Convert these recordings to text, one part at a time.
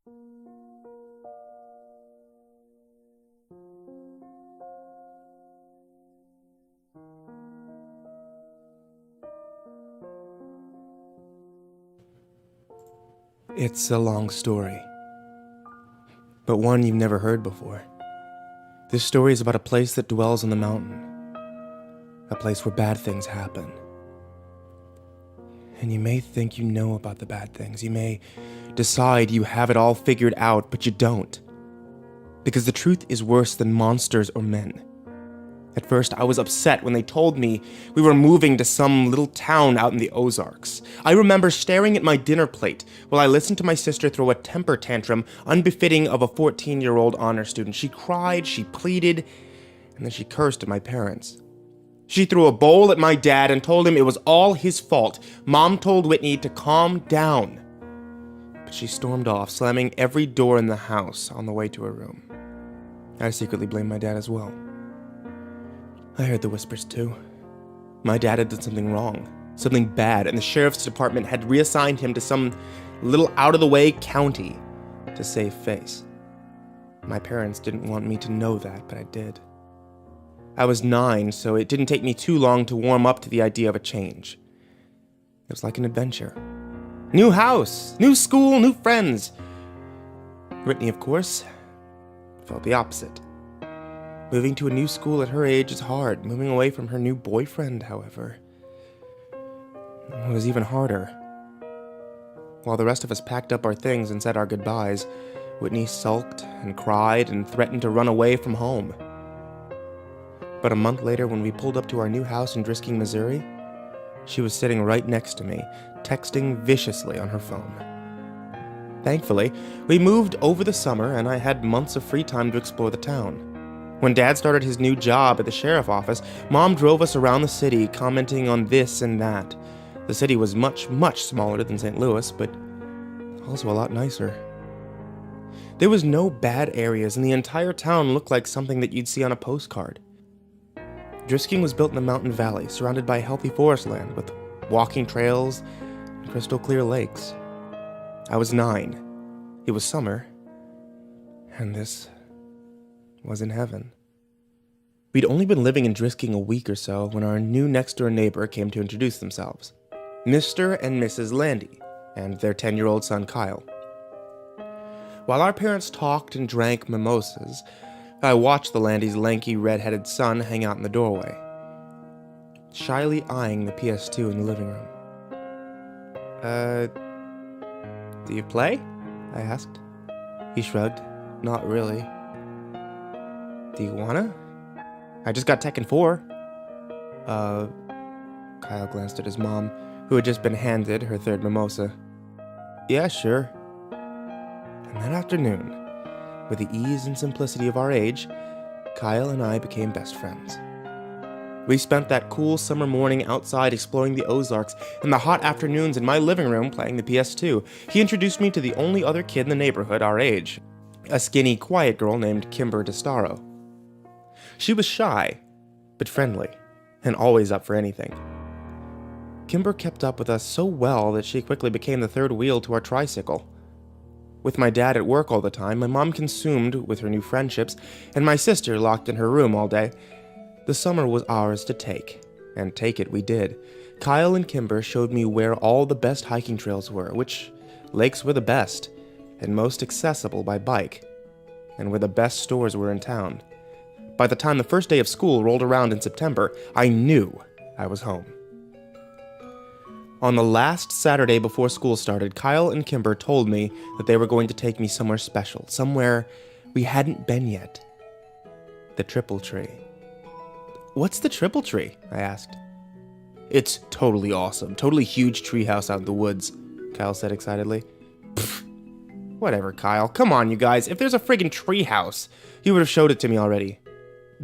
It's a long story, but one you've never heard before. This story is about a place that dwells on the mountain, a place where bad things happen. And you may think you know about the bad things. You may decide you have it all figured out, but you don't. Because the truth is worse than monsters or men. At first, I was upset when they told me we were moving to some little town out in the Ozarks. I remember staring at my dinner plate while I listened to my sister throw a temper tantrum unbefitting of a 14-year-old honor student. She cried, she pleaded, and then she cursed at my parents. She threw a bowl at my dad and told him it was all his fault. Mom told Whitney to calm down. But she stormed off, slamming every door in the house on the way to her room. I secretly blamed my dad as well. I heard the whispers too. My dad had done something wrong, something bad, and the sheriff's department had reassigned him to some little out-of-the-way county to save face. My parents didn't want me to know that, but I did. I was 9, so it didn't take me too long to warm up to the idea of a change. It was like an adventure. New house, new school, new friends. Whitney, of course, felt the opposite. Moving to a new school at her age is hard. Moving away from her new boyfriend, however, was even harder. While the rest of us packed up our things and said our goodbyes, Whitney sulked and cried and threatened to run away from home. But a month later, when we pulled up to our new house in Drisking, Missouri, she was sitting right next to me, texting viciously on her phone. Thankfully, we moved over the summer, and I had months of free time to explore the town. When Dad started his new job at the sheriff's office, Mom drove us around the city, commenting on this and that. The city was much, much smaller than St. Louis, but also a lot nicer. There was no bad areas, and the entire town looked like something that you'd see on a postcard. Drisking was built in a mountain valley, surrounded by healthy forest land, with walking trails and crystal clear lakes. I was 9. It was summer, and this was in heaven. We'd only been living in Drisking a week or so when our new next-door neighbor came to introduce themselves. Mr. and Mrs. Landy, and their 10-year-old son Kyle. While our parents talked and drank mimosas, I watched the Landys' lanky, red-headed son hang out in the doorway, shyly eyeing the PS2 in the living room. Do you play? I asked. He shrugged. Not really. Do you wanna? I just got Tekken 4. Kyle glanced at his mom, who had just been handed her third mimosa. Yeah, sure. And that afternoon, with the ease and simplicity of our age, Kyle and I became best friends. We spent that cool summer morning outside exploring the Ozarks and the hot afternoons in my living room playing the PS2. He introduced me to the only other kid in the neighborhood our age, a skinny, quiet girl named Kimber DeStaro. She was shy, but friendly, and always up for anything. Kimber kept up with us so well that she quickly became the third wheel to our tricycle. With my dad at work all the time, my mom consumed with her new friendships, and my sister locked in her room all day, the summer was ours to take, and take it we did. Kyle and Kimber showed me where all the best hiking trails were, which lakes were the best, and most accessible by bike, and where the best stores were in town. By the time the first day of school rolled around in September, I knew I was home. On the last Saturday before school started, Kyle and Kimber told me that they were going to take me somewhere special, somewhere we hadn't been yet. The Triple Tree. What's the Triple Tree? I asked. It's totally awesome. Totally huge treehouse out in the woods, Kyle said excitedly. Pfft. Whatever, Kyle. Come on, you guys. If there's a friggin' treehouse, you would have showed it to me already.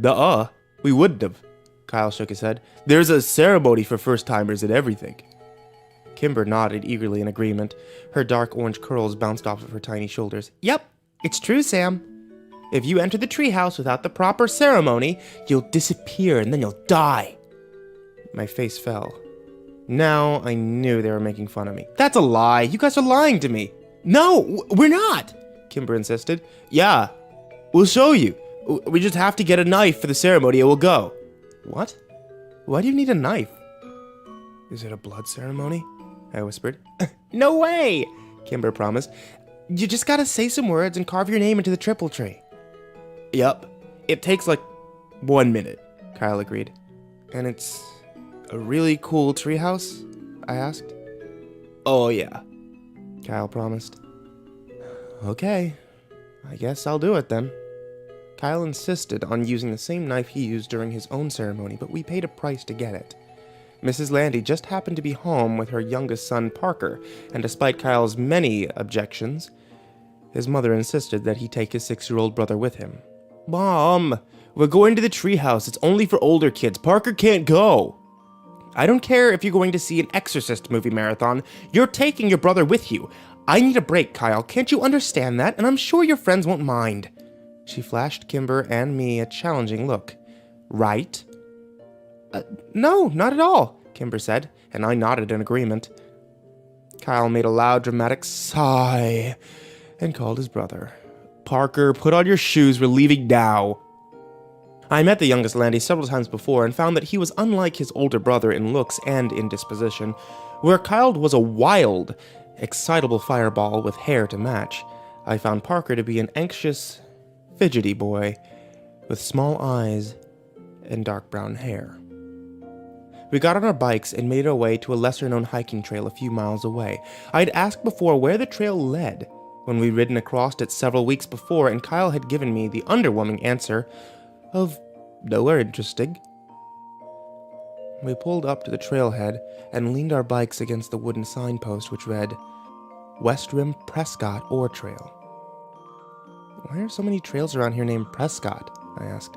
Duh, we wouldn't have. Kyle shook his head. There's a ceremony for first-timers and everything. Kimber nodded eagerly in agreement. Her dark orange curls bounced off of her tiny shoulders. Yep, it's true, Sam. If you enter the treehouse without the proper ceremony, you'll disappear and then you'll die. My face fell. Now I knew they were making fun of me. That's a lie. You guys are lying to me. No, we're not. Kimber insisted. Yeah, we'll show you. We just have to get a knife for the ceremony and we'll go. What? Why do you need a knife? Is it a blood ceremony? I whispered. No way, Kimber promised. You just gotta say some words and carve your name into the triple tree. Yup. It takes like 1 minute, Kyle agreed. And it's a really cool treehouse? I asked. Oh yeah, Kyle promised. Okay, I guess I'll do it then. Kyle insisted on using the same knife he used during his own ceremony, but we paid a price to get it. Mrs. Landy just happened to be home with her youngest son, Parker, and despite Kyle's many objections, his mother insisted that he take his 6-year-old brother with him. Mom, we're going to the treehouse. It's only for older kids. Parker can't go. I don't care if you're going to see an Exorcist movie marathon. You're taking your brother with you. I need a break, Kyle. Can't you understand that? And I'm sure your friends won't mind. She flashed Kimber and me a challenging look. Right? No, not at all, Kimber said, and I nodded in agreement. Kyle made a loud, dramatic sigh and called his brother. Parker, put on your shoes. We're leaving now. I met the youngest Landy several times before and found that he was unlike his older brother in looks and in disposition. Where Kyle was a wild, excitable fireball with hair to match, I found Parker to be an anxious, fidgety boy with small eyes and dark brown hair. We got on our bikes and made our way to a lesser-known hiking trail a few miles away. I'd asked before where the trail led when we'd ridden across it several weeks before, and Kyle had given me the underwhelming answer of nowhere interesting. We pulled up to the trailhead and leaned our bikes against the wooden signpost which read, West Rim Prescott Ore Trail. Why are so many trails around here named Prescott? I asked.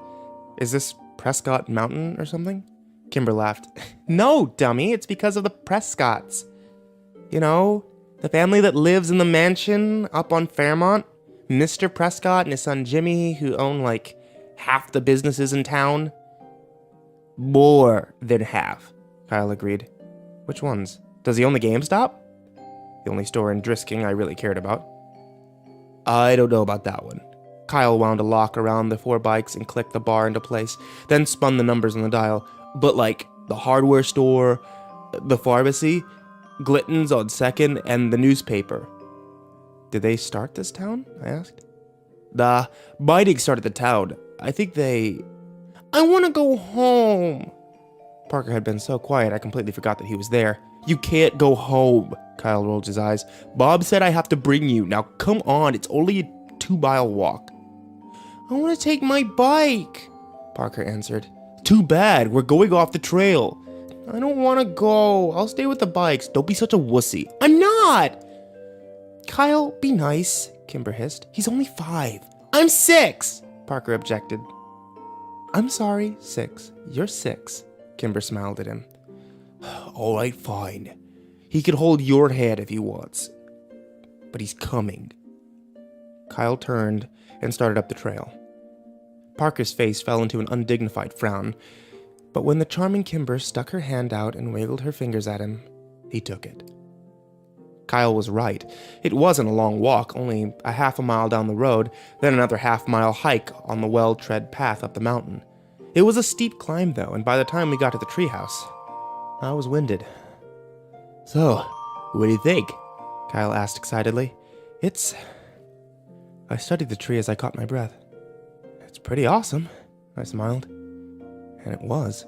Is this Prescott Mountain or something? Kimber laughed. No, dummy, it's because of the Prescotts. You know, the family that lives in the mansion up on Fairmont? Mr. Prescott and his son Jimmy, who own like half the businesses in town? More than half, Kyle agreed. Which ones? Does he own the GameStop? The only store in Drisking I really cared about. I don't know about that one. Kyle wound a lock around the 4 bikes and clicked the bar into place, then spun the numbers on the dial. But like the hardware store, the pharmacy, Glitton's on 2nd, and the newspaper. Did they start this town? I asked. The mining started the town. I think they... I want to go home. Parker had been so quiet I completely forgot that he was there. You can't go home, Kyle rolled his eyes. Bob said I have to bring you. Now come on, it's only a 2-mile walk. I want to take my bike, Parker answered. Too bad, we're going off the trail. I don't want to go. I'll stay with the bikes. Don't be such a wussy. I'm not! Kyle, be nice, Kimber hissed. He's only 5. I'm 6, Parker objected. I'm sorry, 6. You're 6, Kimber smiled at him. All right, fine. He can hold your hand if he wants. But he's coming. Kyle turned and started up the trail. Parker's face fell into an undignified frown, but when the charming Kimber stuck her hand out and wiggled her fingers at him, he took it. Kyle was right. It wasn't a long walk, only a half a mile down the road, then another half-mile hike on the well-tread path up the mountain. It was a steep climb, though, and by the time we got to the treehouse, I was winded. So, what do you think? Kyle asked excitedly. I studied the tree as I caught my breath. It's pretty awesome, I smiled. And it was.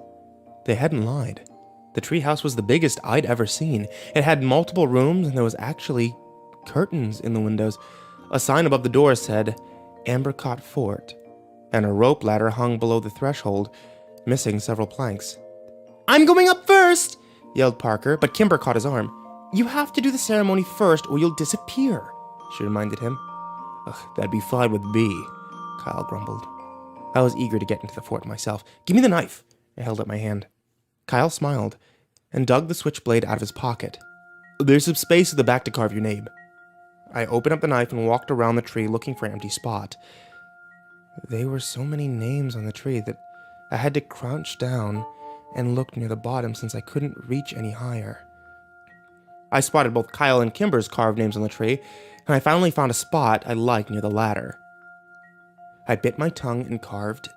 They hadn't lied. The treehouse was the biggest I'd ever seen. It had multiple rooms, and there was actually curtains in the windows. A sign above the door said, Ambercott Fort, and a rope ladder hung below the threshold, missing several planks. I'm going up first, yelled Parker, but Kimber caught his arm. You have to do the ceremony first, or you'll disappear, she reminded him. Ugh, that'd be fine with me, Kyle grumbled. I was eager to get into the fort myself. Give me the knife, I held up my hand. Kyle smiled and dug the switchblade out of his pocket. There's some space in the back to carve your name. I opened up the knife and walked around the tree looking for an empty spot. There were so many names on the tree that I had to crouch down and look near the bottom since I couldn't reach any higher. I spotted both Kyle and Kimber's carved names on the tree, and I finally found a spot I liked near the ladder. I bit my tongue and carved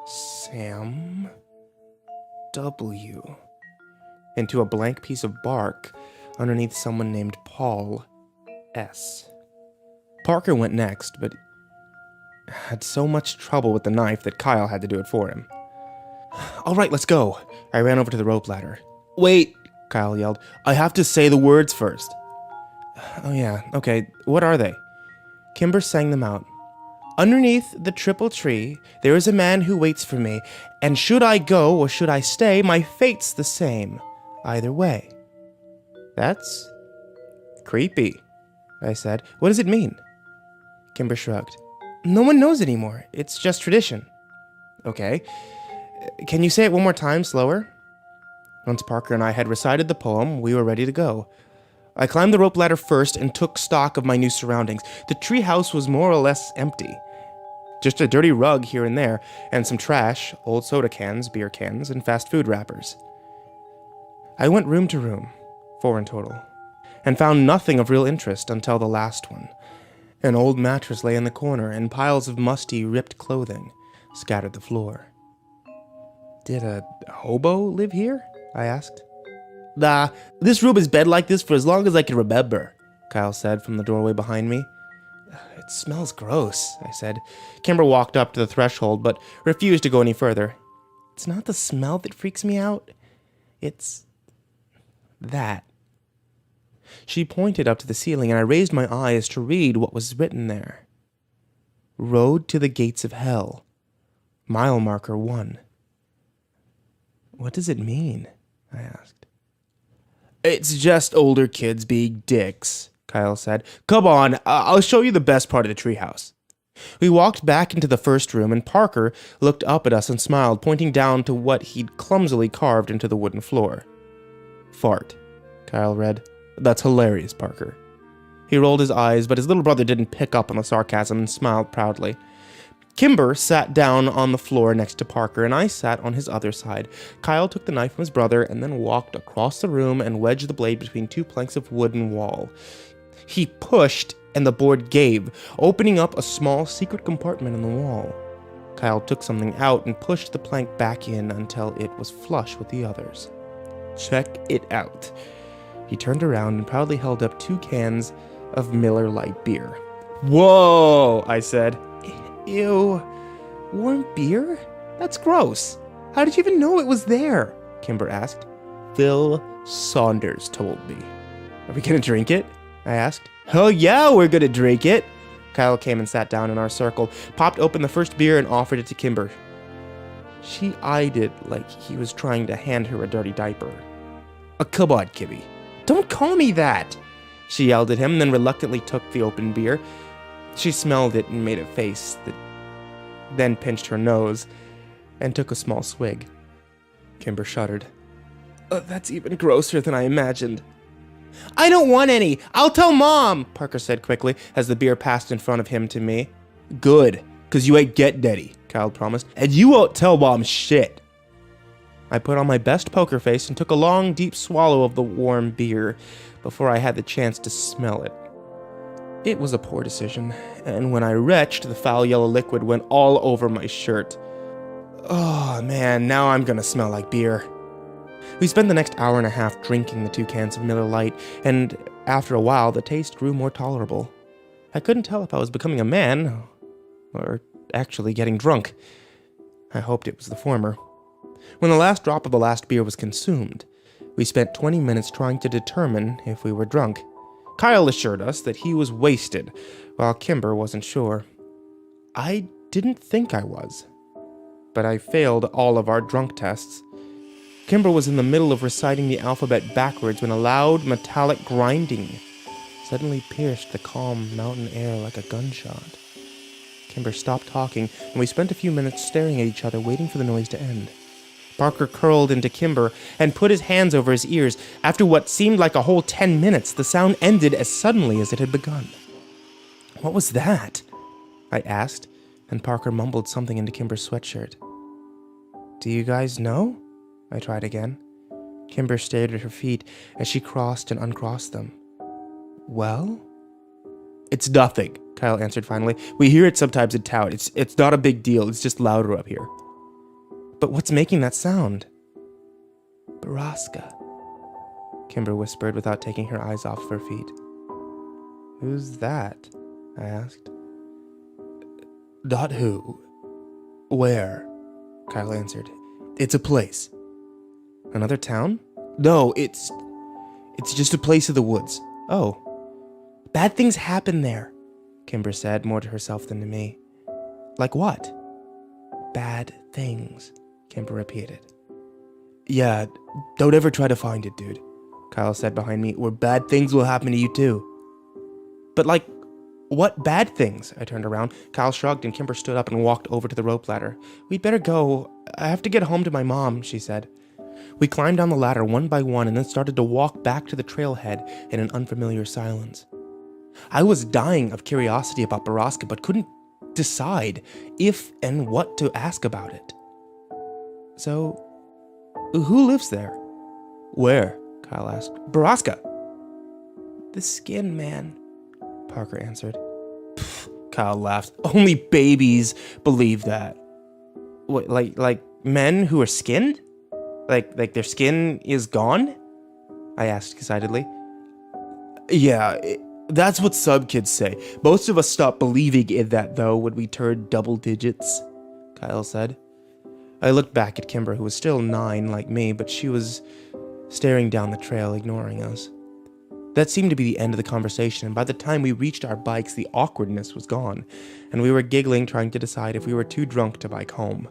Sam W. into a blank piece of bark underneath someone named Paul S. Parker went next, but had so much trouble with the knife that Kyle had to do it for him. All right, let's go. I ran over to the rope ladder. Wait, Kyle yelled. I have to say the words first. Oh yeah, okay. What are they? Kimber sang them out. Underneath the triple tree, there is a man who waits for me, and should I go or should I stay, my fate's the same. Either way. That's creepy, I said. What does it mean? Kimber shrugged. No one knows anymore. It's just tradition. Okay. Can you say it one more time, slower? Once Parker and I had recited the poem, we were ready to go. I climbed the rope ladder first and took stock of my new surroundings. The treehouse was more or less empty. Just a dirty rug here and there, and some trash, old soda cans, beer cans, and fast food wrappers. I went room to room, 4 in total, and found nothing of real interest until the last one. An old mattress lay in the corner, and piles of musty, ripped clothing scattered the floor. Did a hobo live here? I asked. Nah, this room has been like this for as long as I can remember, Kyle said from the doorway behind me. It smells gross, I said. Kimber walked up to the threshold, but refused to go any further. It's not the smell that freaks me out. It's that. She pointed up to the ceiling, and I raised my eyes to read what was written there. Road to the gates of hell. Mile marker 1. What does it mean? I asked. It's just older kids being dicks, Kyle said. Come on, I'll show you the best part of the treehouse. We walked back into the first room, and Parker looked up at us and smiled, pointing down to what he'd clumsily carved into the wooden floor. Fart, Kyle read. That's hilarious, Parker. He rolled his eyes, but his little brother didn't pick up on the sarcasm and smiled proudly. Kimber sat down on the floor next to Parker, and I sat on his other side. Kyle took the knife from his brother and then walked across the room and wedged the blade between 2 planks of wooden wall. He pushed, and the board gave, opening up a small secret compartment in the wall. Kyle took something out and pushed the plank back in until it was flush with the others. Check it out. He turned around and proudly held up 2 cans of Miller Lite beer. Whoa, I said. Ew, warm beer? That's gross. How did you even know it was there? Kimber asked. Phil Saunders told me. Are we gonna drink it? I asked. Hell yeah, we're gonna drink it. Kyle came and sat down in our circle, popped open the first beer and offered it to Kimber. She eyed it like he was trying to hand her a dirty diaper. Come on, Kimmy. Don't call me that! She yelled at him, then reluctantly took the open beer. She smelled it and made a face, then pinched her nose and took a small swig. Kimber shuddered. That's even grosser than I imagined. I don't want any! I'll tell Mom! Parker said quickly as the beer passed in front of him to me. Good, 'cause you ain't getting any, Kyle promised, and you won't tell Mom shit. I put on my best poker face and took a long, deep swallow of the warm beer before I had the chance to smell it. It was a poor decision, and when I retched, the foul yellow liquid went all over my shirt. Oh man, now I'm gonna smell like beer. We spent the next hour and a half drinking the 2 cans of Miller Lite, and after a while, the taste grew more tolerable. I couldn't tell if I was becoming a man, or actually getting drunk. I hoped it was the former. When the last drop of the last beer was consumed, we spent 20 minutes trying to determine if we were drunk. Kyle assured us that he was wasted, while Kimber wasn't sure. I didn't think I was, but I failed all of our drunk tests. Kimber was in the middle of reciting the alphabet backwards when a loud, metallic grinding suddenly pierced the calm mountain air like a gunshot. Kimber stopped talking, and we spent a few minutes staring at each other, waiting for the noise to end. Parker curled into Kimber and put his hands over his ears. After what seemed like a whole 10 minutes, the sound ended as suddenly as it had begun. What was that? I asked, and Parker mumbled something into Kimber's sweatshirt. Do you guys know? I tried again. Kimber stared at her feet as she crossed and uncrossed them. Well? It's nothing, Kyle answered finally. We hear it sometimes in town. It's not a big deal. It's just louder up here. But what's making that sound? Borrasca, Kimber whispered without taking her eyes off of her feet. Who's that? I asked. Not who. Where? Kyle answered. It's a place. Another town? No, it's just a place in the woods. Oh. Bad things happen there, Kimber said, more to herself than to me. Like what? Bad things, Kimber repeated. Yeah, don't ever try to find it, dude, Kyle said behind me, or bad things will happen to you too. But like, what bad things? I turned around. Kyle shrugged and Kimber stood up and walked over to the rope ladder. We'd better go. I have to get home to my mom, she said. We climbed down the ladder one by one and then started to walk back to the trailhead in an unfamiliar silence. I was dying of curiosity about Borrasca, but couldn't decide if and what to ask about it. So, who lives there? Where? Kyle asked. Borrasca. The skin man, Parker answered. Pfft, Kyle laughed. Only babies believe that. What, like men who are skinned? Like their skin is gone? I asked excitedly. Yeah, that's what some kids say. Most of us stopped believing in that, though, when we turned double digits, Kyle said. I looked back at Kimber, who was still 9 like me, but she was staring down the trail, ignoring us. That seemed to be the end of the conversation, and by the time we reached our bikes, the awkwardness was gone, and we were giggling, trying to decide if we were too drunk to bike home.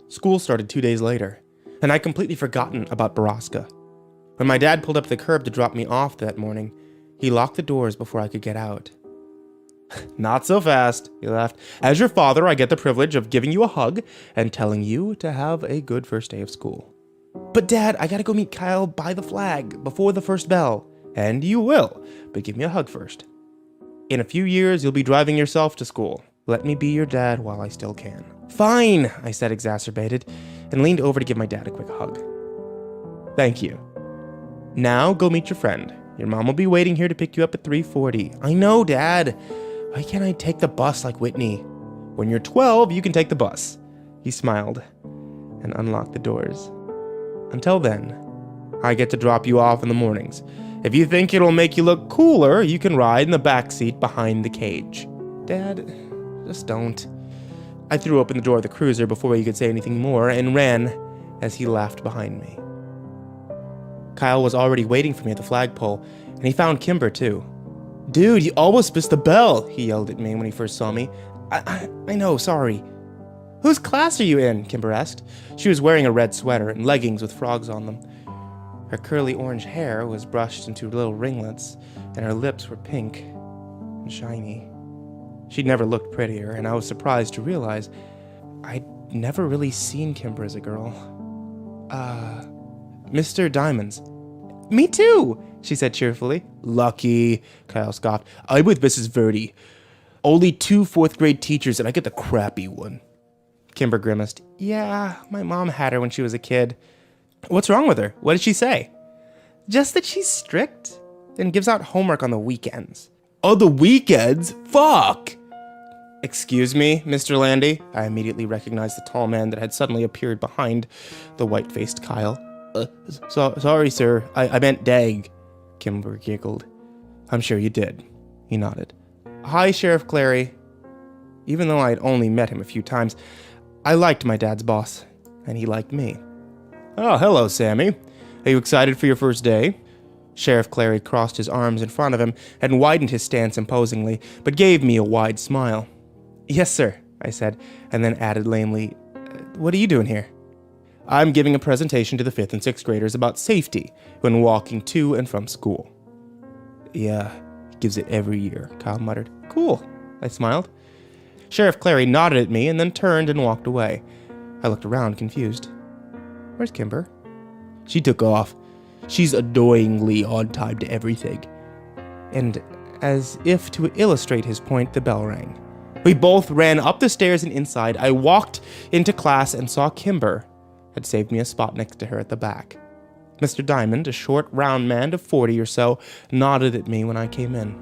School started 2 days later, and I'd completely forgotten about Borrasca. When my dad pulled up to the curb to drop me off that morning, he locked the doors before I could get out. Not so fast, he laughed. As your father, I get the privilege of giving you a hug and telling you to have a good first day of school. But Dad, I gotta go meet Kyle by the flag before the first bell. And you will, but give me a hug first. In a few years, you'll be driving yourself to school. Let me be your dad while I still can. Fine, I said, exacerbated, and leaned over to give my dad a quick hug. Thank you. Now go meet your friend. Your mom will be waiting here to pick you up at 3:40. I know, Dad. Why can't I take the bus like Whitney? When you're 12, you can take the bus. He smiled and unlocked the doors. Until then, I get to drop you off in the mornings. If you think it'll make you look cooler, you can ride in the back seat behind the cage. Dad, just don't. I threw open the door of the cruiser before he could say anything more and ran as he laughed behind me. Kyle was already waiting for me at the flagpole, and he found Kimber too. Dude, you almost missed the bell, he yelled at me when he first saw me. I know, sorry. Whose class are you in? Kimber asked. She was wearing a red sweater and leggings with frogs on them. Her curly orange hair was brushed into little ringlets, and her lips were pink and shiny. She'd never looked prettier, and I was surprised to realize I'd never really seen Kimber as a girl. Mr. Diamonds. Me too, she said cheerfully. Lucky, Kyle scoffed. I'm with Mrs. Verdi. Only 2 4th-grade teachers, and I get the crappy one. Kimber grimaced. Yeah, my mom had her when she was a kid. What's wrong with her? What did she say? Just that she's strict and gives out homework on the weekends. On the weekends? Fuck! Excuse me, Mr. Landy. I immediately recognized the tall man that had suddenly appeared behind the white-faced Kyle. Sorry, sir. I meant Dag. Kimber giggled. I'm sure you did. He nodded. Hi, Sheriff Clary. Even though I'd only met him a few times, I liked my dad's boss, and he liked me. Oh, hello, Sammy. Are you excited for your first day? Sheriff Clary crossed his arms in front of him and widened his stance imposingly, but gave me a wide smile. Yes, sir, I said, and then added lamely, what are you doing here? I'm giving a presentation to the 5th and 6th graders about safety when walking to and from school. Yeah, he gives it every year, Kyle muttered. Cool, I smiled. Sheriff Clary nodded at me and then turned and walked away. I looked around, confused. Where's Kimber? She took off. She's annoyingly on time to everything. And as if to illustrate his point, the bell rang. We both ran up the stairs and inside. I walked into class and saw Kimber had saved me a spot next to her at the back. Mr. Diamond, a short, round man of 40 or so, nodded at me when I came in.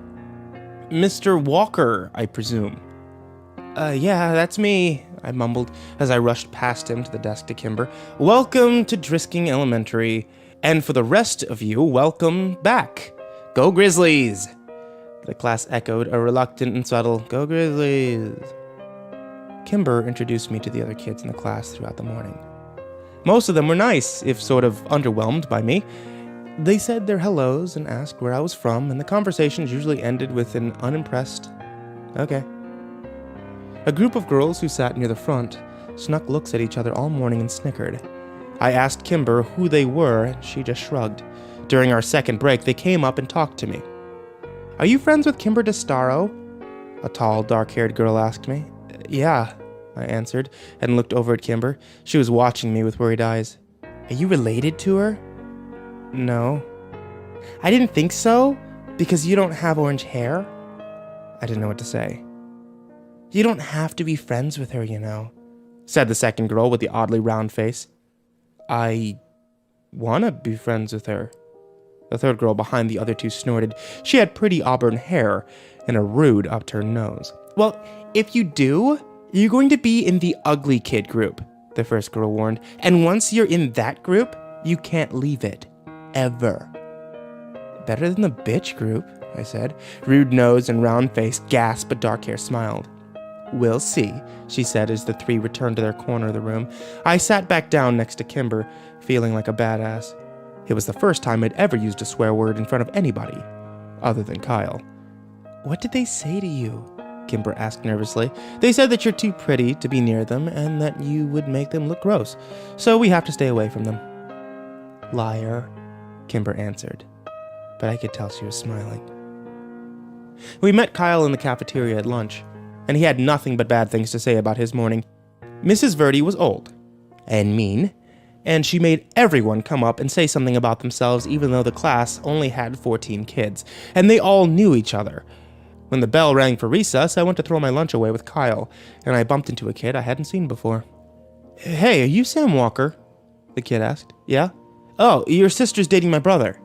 Mr. Walker, I presume. Yeah, that's me, I mumbled as I rushed past him to the desk to Kimber. Welcome to Drisking Elementary, and for the rest of you, welcome back. Go Grizzlies! The class echoed a reluctant and subtle, Go Grizzlies! Kimber introduced me to the other kids in the class throughout the morning. Most of them were nice, if sort of underwhelmed by me. They said their hellos and asked where I was from, and the conversations usually ended with an unimpressed, okay. A group of girls who sat near the front snuck looks at each other all morning and snickered. I asked Kimber who they were, and she just shrugged. During our second break, they came up and talked to me. Are you friends with Kimber DeStaro? A tall, dark-haired girl asked me. Yeah, I answered, and looked over at Kimber. She was watching me with worried eyes. Are you related to her? No. I didn't think so, because you don't have orange hair. I didn't know what to say. You don't have to be friends with her, you know, said the second girl with the oddly round face. I wanna be friends with her. The third girl behind the other two snorted. She had pretty auburn hair and a rude upturned nose. Well, if you do, you're going to be in the ugly kid group, the first girl warned. And once you're in that group, you can't leave it. Ever. Better than the bitch group, I said. Rude nose and round face gasped, but dark hair smiled. We'll see, she said as the three returned to their corner of the room. I sat back down next to Kimber, feeling like a badass. It was the first time I'd ever used a swear word in front of anybody, other than Kyle. What did they say to you? Kimber asked nervously. They said that you're too pretty to be near them and that you would make them look gross, so we have to stay away from them. Liar, Kimber answered, but I could tell she was smiling. We met Kyle in the cafeteria at lunch, and he had nothing but bad things to say about his morning. Mrs. Verdi was old and mean, and she made everyone come up and say something about themselves even though the class only had 14 kids, and they all knew each other. When the bell rang for recess, I went to throw my lunch away with Kyle, and I bumped into a kid I hadn't seen before. Hey, are you Sam Walker? The kid asked. Yeah? Oh, your sister's dating my brother.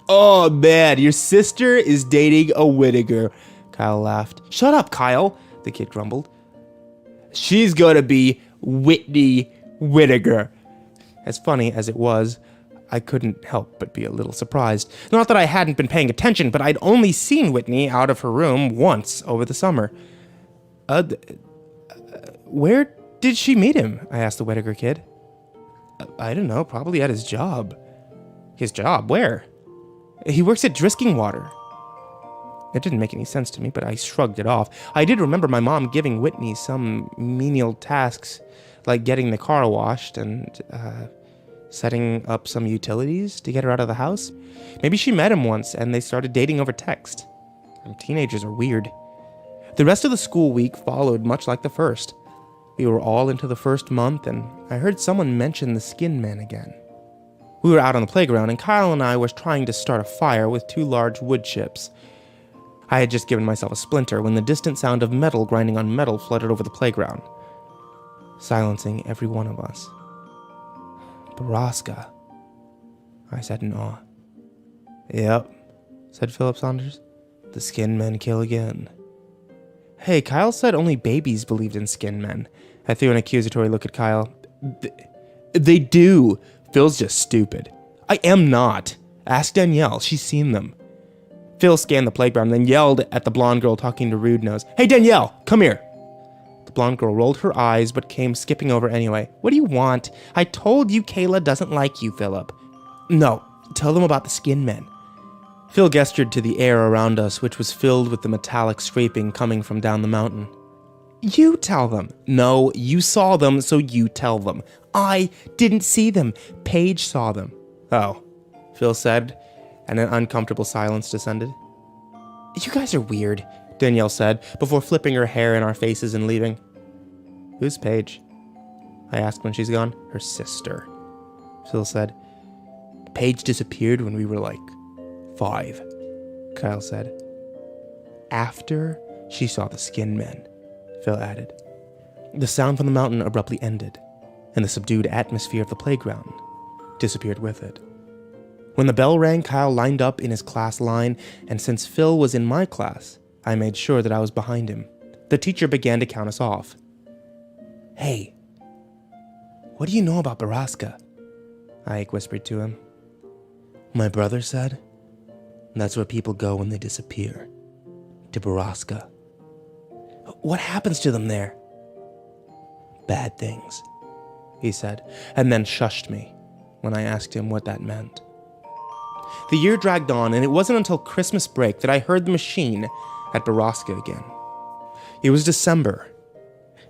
Oh, man, your sister is dating a Whittaker, Kyle laughed. Shut up, Kyle, the kid grumbled. She's gonna be Whitney Whittaker. As funny as it was, I couldn't help but be a little surprised. Not that I hadn't been paying attention, but I'd only seen Whitney out of her room once over the summer. Where did she meet him? I asked the Whittaker kid. I don't know, probably at his job. His job? Where? He works at Drisking Water. It didn't make any sense to me, but I shrugged it off. I did remember my mom giving Whitney some menial tasks, like getting the car washed and setting up some utilities to get her out of the house. Maybe she met him once and they started dating over text. Teenagers are weird. The rest of the school week followed much like the first. We were all into the first month, and I heard someone mention the Skin Men again. We were out on the playground, and Kyle and I were trying to start a fire with 2 large wood chips. I had just given myself a splinter when the distant sound of metal grinding on metal flooded over the playground, silencing every one of us. Borrasca, I said in awe. Yep, said Philip Saunders. The Skin Men kill again. Hey, Kyle said only babies believed in Skin Men. I threw an accusatory look at Kyle. They do. Phil's just stupid. I am not. Ask Danielle. She's seen them. Phil scanned the playground, then yelled at the blonde girl talking to Rude Nose. Hey, Danielle, come here. The blonde girl rolled her eyes, but came skipping over anyway. What do you want? I told you Kayla doesn't like you, Philip. No, tell them about the Skin Men. Phil gestured to the air around us, which was filled with the metallic scraping coming from down the mountain. You tell them. No, you saw them, so you tell them. I didn't see them. Paige saw them. Oh, Phil said, and an uncomfortable silence descended. You guys are weird, Danielle said, before flipping her hair in our faces and leaving. Who's Paige? I asked when she's gone. Her sister, Phil said. Paige disappeared when we were like 5, Kyle said. After she saw the Skin Men, Phil added. The sound from the mountain abruptly ended, and the subdued atmosphere of the playground disappeared with it. When the bell rang, Kyle lined up in his class line, and since Phil was in my class, I made sure that I was behind him. The teacher began to count us off. "Hey, what do you know about Borrasca?" Ike whispered to him. "My brother said that's where people go when they disappear. To Borrasca." "What happens to them there?" "Bad things," he said, and then shushed me when I asked him what that meant. The year dragged on, and it wasn't until Christmas break that I heard the machine at Borrasca again. It was December,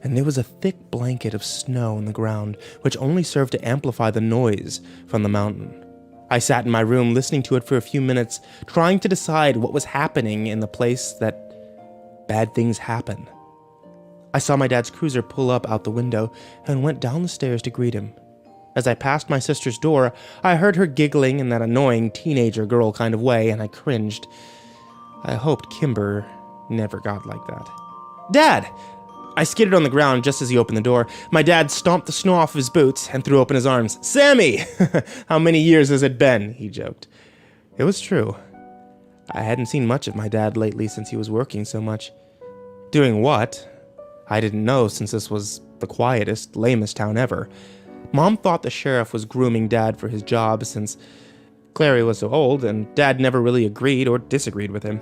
and there was a thick blanket of snow on the ground, which only served to amplify the noise from the mountain. I sat in my room listening to it for a few minutes, trying to decide what was happening in the place that bad things happen. I saw my dad's cruiser pull up out the window and went down the stairs to greet him. As I passed my sister's door, I heard her giggling in that annoying teenager girl kind of way, and I cringed. I hoped Kimber never got like that. "Dad!" I skidded on the ground just as he opened the door. My dad stomped the snow off his boots and threw open his arms. "Sammy! How many years has it been?" he joked. It was true. I hadn't seen much of my dad lately since he was working so much. Doing what? I didn't know, since this was the quietest, lamest town ever. Mom thought the sheriff was grooming Dad for his job since Clary was so old, and Dad never really agreed or disagreed with him.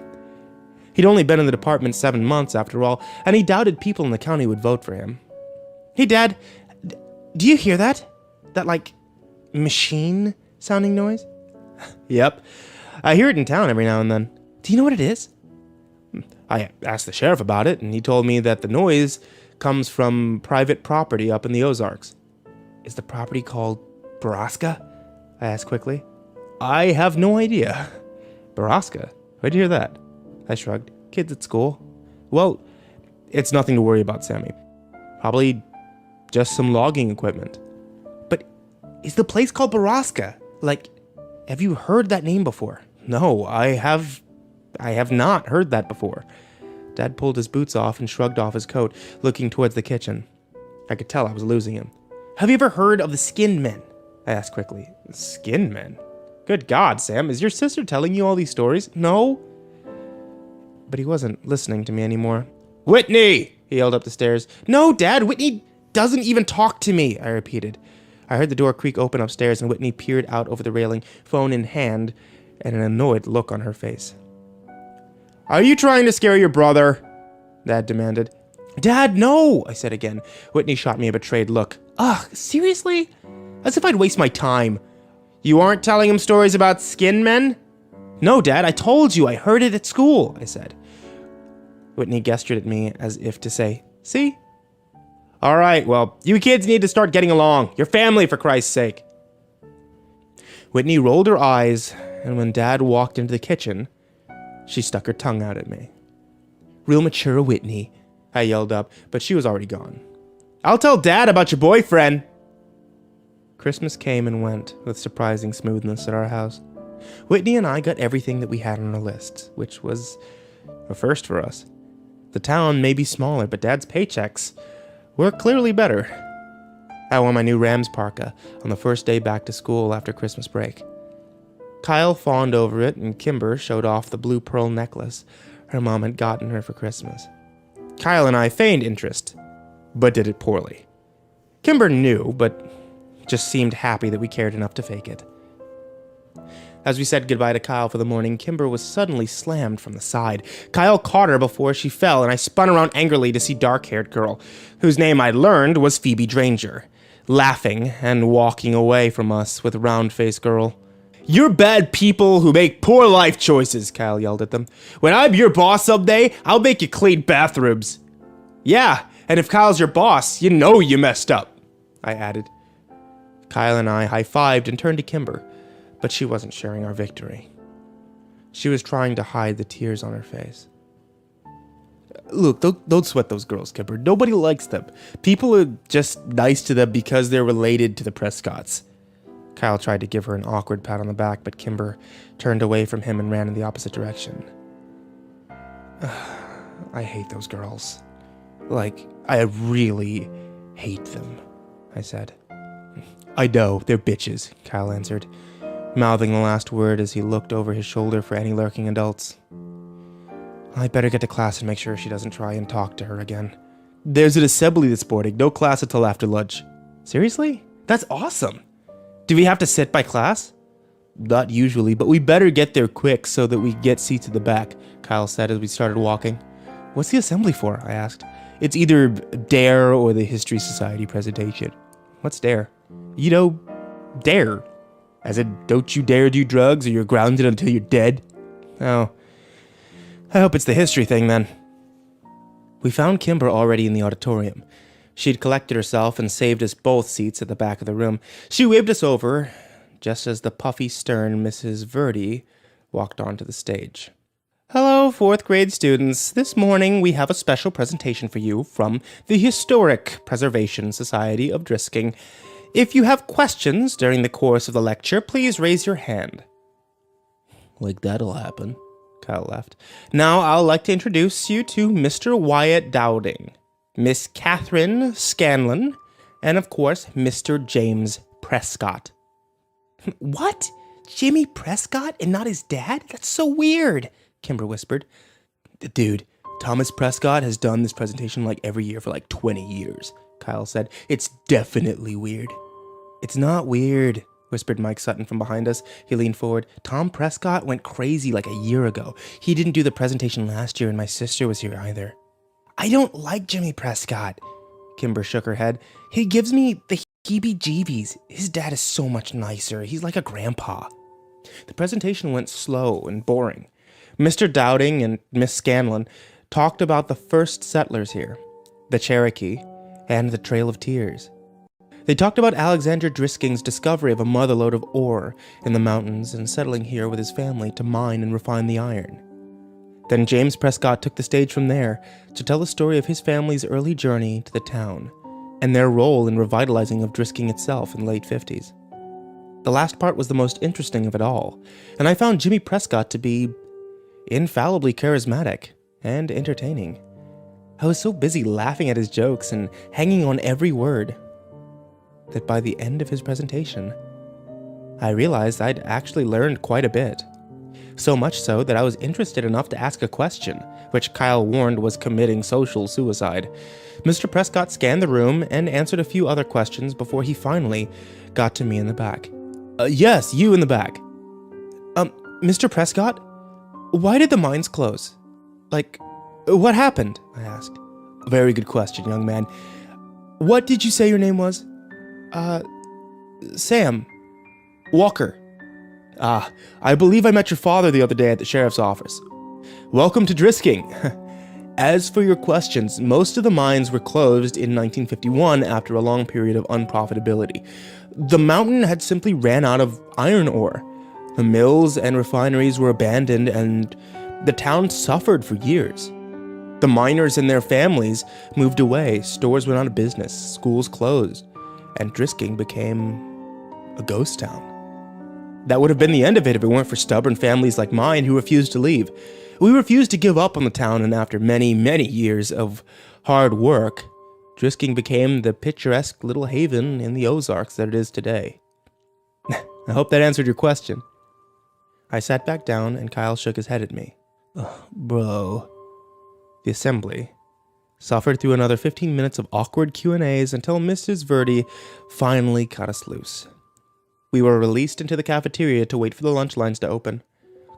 He'd only been in the department 7 months after all, and he doubted people in the county would vote for him. "Hey, Dad, do you hear that? That, machine-sounding noise?" "Yep. I hear it in town every now and then." "Do you know what it is?" "I asked the sheriff about it, and he told me that the noise comes from private property up in the Ozarks." "Is the property called Borrasca?" I asked quickly. "I have no idea." "Borrasca? Where'd you hear that?" I shrugged. "Kids at school." "Well, it's nothing to worry about, Sammy. Probably just some logging equipment." "But is the place called Borrasca? Have you heard that name before?" "No, I have not heard that before." Dad pulled his boots off and shrugged off his coat, looking towards the kitchen. I could tell I was losing him. "Have you ever heard of the Skin Men?" I asked quickly. "Skin Men? Good God, Sam, is your sister telling you all these stories?" "No." But he wasn't listening to me anymore. "Whitney!" he yelled up the stairs. "No, Dad, Whitney doesn't even talk to me," I repeated. I heard the door creak open upstairs, and Whitney peered out over the railing, phone in hand, and an annoyed look on her face. "Are you trying to scare your brother?" Dad demanded. "Dad, no," I said again. Whitney shot me a betrayed look. "Ugh, seriously? As if I'd waste my time." "You aren't telling him stories about skin men?" "No, Dad, I told you. I heard it at school," I said. Whitney gestured at me as if to say, "See?" "All right, well, you kids need to start getting along. Your family, for Christ's sake." Whitney rolled her eyes, and when Dad walked into the kitchen, she stuck her tongue out at me. "Real mature, Whitney," I yelled up, but she was already gone. "I'll tell Dad about your boyfriend." Christmas came and went with surprising smoothness at our house. Whitney and I got everything that we had on our list, which was a first for us. The town may be smaller, but Dad's paychecks were clearly better. I wore my new Rams parka on the first day back to school after Christmas break. Kyle fawned over it, and Kimber showed off the blue pearl necklace her mom had gotten her for Christmas. Kyle and I feigned interest, but did it poorly. Kimber knew, but just seemed happy that we cared enough to fake it. As we said goodbye to Kyle for the morning, Kimber was suddenly slammed from the side. Kyle caught her before she fell, and I spun around angrily to see dark-haired girl, whose name I'd learned was Phoebe Dranger, laughing and walking away from us with round-faced girl. "You're bad people who make poor life choices," Kyle yelled at them. "When I'm your boss someday, I'll make you clean bathrooms." "Yeah, and if Kyle's your boss, you know you messed up," I added. Kyle and I high-fived and turned to Kimber, but she wasn't sharing our victory. She was trying to hide the tears on her face. "Look, don't sweat those girls, Kimber. Nobody likes them. People are just nice to them because they're related to the Prescotts." Kyle tried to give her an awkward pat on the back, but Kimber turned away from him and ran in the opposite direction. "I hate those girls. I really hate them," I said. "I know, they're bitches," Kyle answered, mouthing the last word as he looked over his shoulder for any lurking adults. I better get to class and make sure she doesn't try and talk to her again. There's an assembly this morning. No class until after lunch. Seriously? That's awesome. Do we have to sit by class? Not usually, but we better get there quick so that we get seats at the back, Kyle said as we started walking. What's the assembly for? I asked. It's either DARE or the History Society presentation. What's DARE? You know, DARE. As in, don't you dare do drugs or you're grounded until you're dead. Oh, I hope it's the history thing then. We found Kimber already in the auditorium. She'd collected herself and saved us both seats at the back of the room. She waved us over, just as the puffy, stern Mrs. Verdi walked onto the stage. Hello, 4th grade students. This morning we have a special presentation for you from the Historic Preservation Society of Drisking. If you have questions during the course of the lecture, please raise your hand. Like that'll happen, Kyle laughed. Now I'd like to introduce you to Mr. Wyatt Dowding, Miss Catherine Scanlon, and of course, Mr. James Prescott. What? Jimmy Prescott and not his dad? That's so weird, Kimber whispered. Dude, Thomas Prescott has done this presentation like every year for like 20 years, Kyle said. It's definitely weird. It's not weird, whispered Mike Sutton from behind us. He leaned forward. Tom Prescott went crazy like a year ago. He didn't do the presentation last year and my sister was here either. I don't like Jimmy Prescott. Kimber shook her head. He gives me the heebie-jeebies. His dad is so much nicer. He's like a grandpa. The presentation went slow and boring. Mr. Dowding and Miss Scanlon talked about the first settlers here, the Cherokee, and the Trail of Tears. They talked about Alexander Drisking's discovery of a motherlode of ore in the mountains and settling here with his family to mine and refine the iron. Then James Prescott took the stage from there to tell the story of his family's early journey to the town and their role in revitalizing of Drisking itself in the late 50s. The last part was the most interesting of it all, and I found Jimmy Prescott to be infallibly charismatic and entertaining. I was so busy laughing at his jokes and hanging on every word that by the end of his presentation, I realized I'd actually learned quite a bit. So much so that I was interested enough to ask a question, which Kyle warned was committing social suicide. Mr. Prescott scanned the room and answered a few other questions before he finally got to me in the back. Yes, you in the back. Mr. Prescott, why did the mines close? Like, what happened? I asked. Very good question, young man. What did you say your name was? Sam. Walker. I believe I met your father the other day at the sheriff's office. Welcome to Drisking. As for your questions, most of the mines were closed in 1951 after a long period of unprofitability. The mountain had simply ran out of iron ore. The mills and refineries were abandoned and the town suffered for years. The miners and their families moved away, stores went out of business, schools closed, and Drisking became a ghost town. That would have been the end of it if it weren't for stubborn families like mine who refused to leave. We refused to give up on the town, and after many, many years of hard work, Drisking became the picturesque little haven in the Ozarks that it is today. I hope that answered your question. I sat back down, and Kyle shook his head at me. Bro. The assembly suffered through another 15 minutes of awkward Q&As until Mrs. Verdi finally cut us loose. We were released into the cafeteria to wait for the lunch lines to open.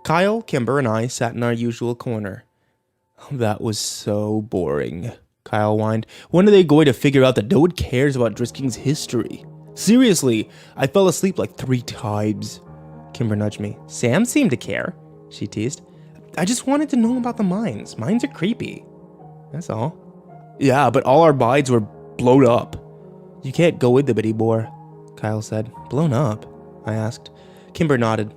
Kyle, Kimber, and I sat in our usual corner. That was so boring, Kyle whined. When are they going to figure out that no one cares about Drisking's history? Seriously, I fell asleep like 3 times. Kimber nudged me. Sam seemed to care, she teased. I just wanted to know about the mines. Mines are creepy. That's all. Yeah, but all our mines were blown up. You can't go in them anymore, Kyle said. Blown up? I asked. Kimber nodded.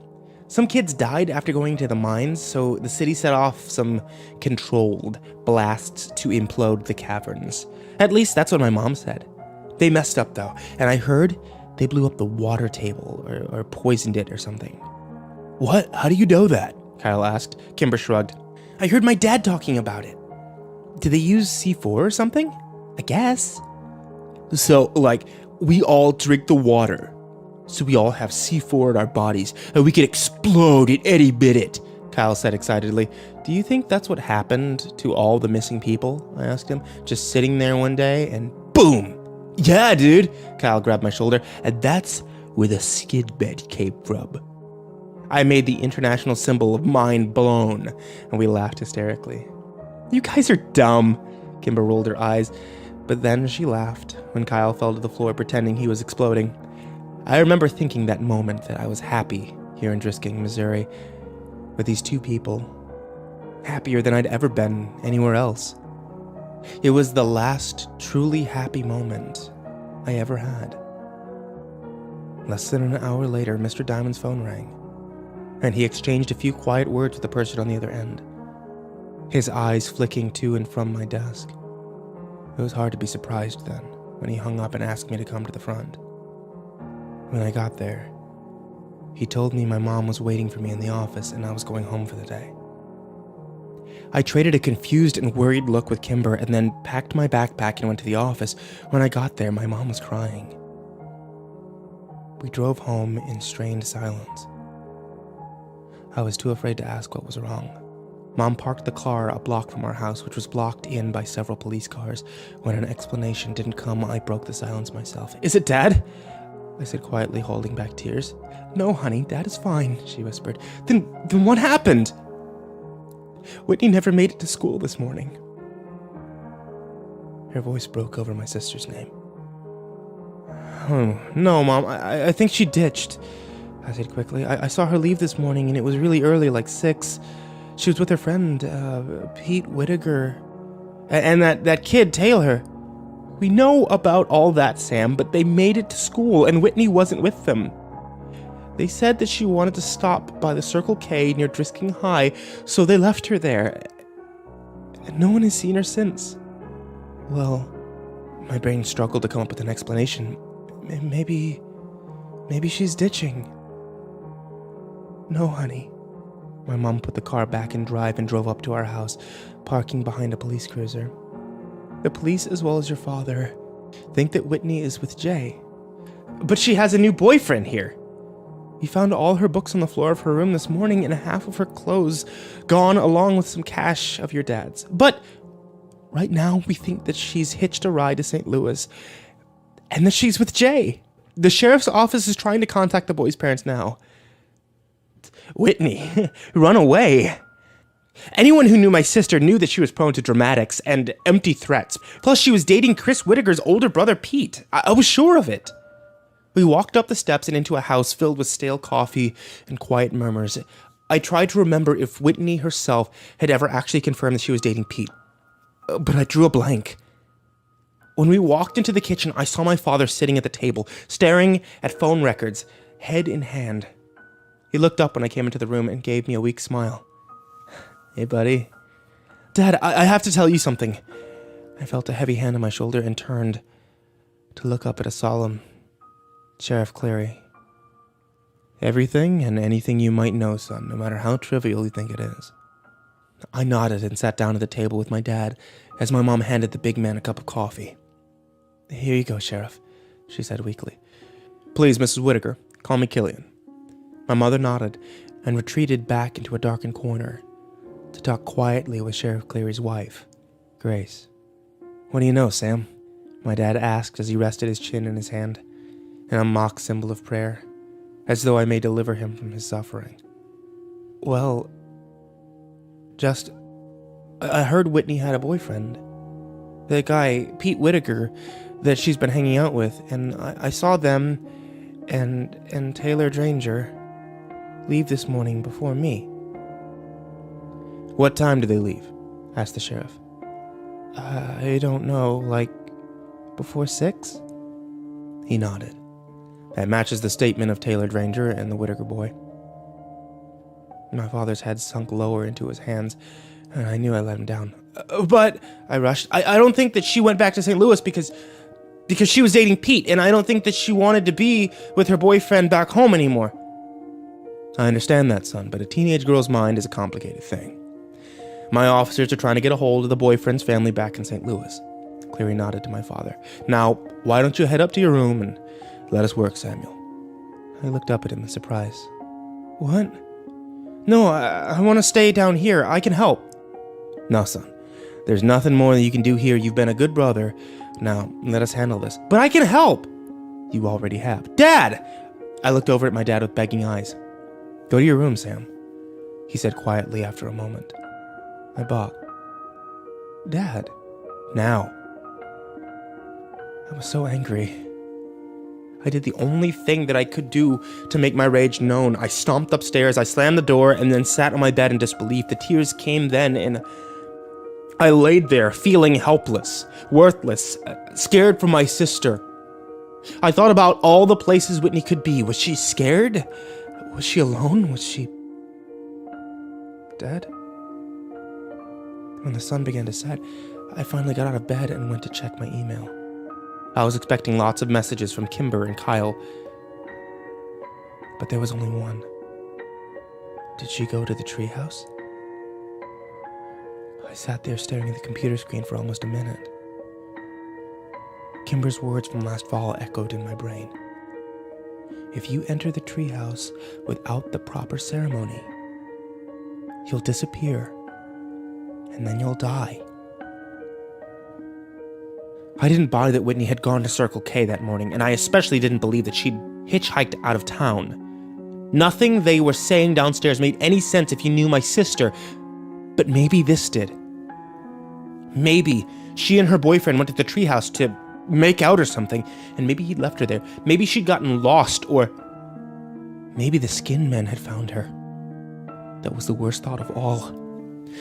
Some kids died after going to the mines, so the city set off some controlled blasts to implode the caverns. At least that's what my mom said. They messed up though, and I heard they blew up the water table or poisoned it or something. What? How do you know that? Kyle asked. Kimber shrugged. I heard my dad talking about it. Did they use C4 or something? I guess. So, we all drink the water. So we all have C4 in our bodies, and we can explode at any minute, Kyle said excitedly. Do you think that's what happened to all the missing people? I asked him, just sitting there one day and boom! Yeah, dude! Kyle grabbed my shoulder, and that's where the skid bed came from. I made the international symbol of mind blown, and we laughed hysterically. You guys are dumb, Kimber rolled her eyes, but then she laughed when Kyle fell to the floor pretending he was exploding. I remember thinking that moment that I was happy here in Drisking, Missouri, with these two people, happier than I'd ever been anywhere else. It was the last truly happy moment I ever had. Less than an hour later, Mr. Diamond's phone rang, and he exchanged a few quiet words with the person on the other end, his eyes flicking to and from my desk. It was hard to be surprised then, when he hung up and asked me to come to the front. When I got there, he told me my mom was waiting for me in the office and I was going home for the day. I traded a confused and worried look with Kimber and then packed my backpack and went to the office. When I got there, my mom was crying. We drove home in strained silence. I was too afraid to ask what was wrong. Mom parked the car a block from our house, which was blocked in by several police cars. When an explanation didn't come, I broke the silence myself. Is it Dad? I said quietly, holding back tears. No, honey, Dad is fine, she whispered. Then what happened? Whitney never made it to school this morning. Her voice broke over my sister's name. Oh, no, Mom, I think she ditched, I said quickly. I saw her leave this morning, and it was really early, like 6. She was with her friend, Pete Whittaker, and that kid, Taylor. We know about all that, Sam, but they made it to school, and Whitney wasn't with them. They said that she wanted to stop by the Circle K near Drisking High, so they left her there. And no one has seen her since. Well, my brain struggled to come up with an explanation. Maybe she's ditching. No, honey. My mom put the car back in drive and drove up to our house, parking behind a police cruiser. The police, as well as your father, think that Whitney is with Jay. But she has a new boyfriend here. We found all her books on the floor of her room this morning and half of her clothes gone, along with some cash of your dad's. But right now, we think that she's hitched a ride to St. Louis and that she's with Jay. The sheriff's office is trying to contact the boy's parents now. Whitney, run away. Anyone who knew my sister knew that she was prone to dramatics and empty threats. Plus, she was dating Chris Whittaker's older brother, Pete. I was sure of it. We walked up the steps and into a house filled with stale coffee and quiet murmurs. I tried to remember if Whitney herself had ever actually confirmed that she was dating Pete. But I drew a blank. When we walked into the kitchen, I saw my father sitting at the table, staring at phone records, head in hand. He looked up when I came into the room and gave me a weak smile. Hey, buddy. Dad, I have to tell you something. I felt a heavy hand on my shoulder and turned to look up at a solemn Sheriff Cleary. Everything and anything you might know, son, no matter how trivial you think it is. I nodded and sat down at the table with my dad as my mom handed the big man a cup of coffee. Here you go, Sheriff, she said weakly. Please, Mrs. Whittaker, call me Killian. My mother nodded and retreated back into a darkened corner to talk quietly with Sheriff Cleary's wife, Grace. What do you know, Sam? My dad asked as he rested his chin in his hand, in a mock symbol of prayer, as though I may deliver him from his suffering. Well, I heard Whitney had a boyfriend. The guy, Pete Whittaker, that she's been hanging out with, and I saw them and Taylor Dranger leave this morning before me. What time did they leave? Asked the sheriff. I don't know, like before 6? He nodded. That matches the statement of Taylor Dranger and the Whittaker boy. My father's head sunk lower into his hands, and I knew I let him down. But, I rushed, I don't think that she went back to St. Louis because she was dating Pete, and I don't think that she wanted to be with her boyfriend back home anymore. I understand that, son, but a teenage girl's mind is a complicated thing. My officers are trying to get a hold of the boyfriend's family back in St. Louis. Cleary nodded to my father. Now, why don't you head up to your room and let us work, Samuel? I looked up at him in surprise. What? No, I want to stay down here. I can help. No, son. There's nothing more that you can do here. You've been a good brother. Now, let us handle this. But I can help! You already have. Dad! I looked over at my dad with begging eyes. Go to your room, Sam, he said quietly after a moment. I balked. Dad. Now. I was so angry. I did the only thing that I could do to make my rage known. I stomped upstairs, I slammed the door, and then sat on my bed in disbelief. The tears came then, and I laid there, feeling helpless, worthless, scared for my sister. I thought about all the places Whitney could be. Was she scared? Was she alone? Was she dead? When the sun began to set, I finally got out of bed and went to check my email. I was expecting lots of messages from Kimber and Kyle, but there was only one. Did she go to the treehouse? I sat there staring at the computer screen for almost a minute. Kimber's words from last fall echoed in my brain. If you enter the treehouse without the proper ceremony, you'll disappear, and then you'll die. I didn't buy that Whitney had gone to Circle K that morning, and I especially didn't believe that she'd hitchhiked out of town. Nothing they were saying downstairs made any sense if you knew my sister, but maybe this did. Maybe she and her boyfriend went to the treehouse to make out or something, and maybe he'd left her there. Maybe she'd gotten lost, or maybe the skin men had found her. That was the worst thought of all.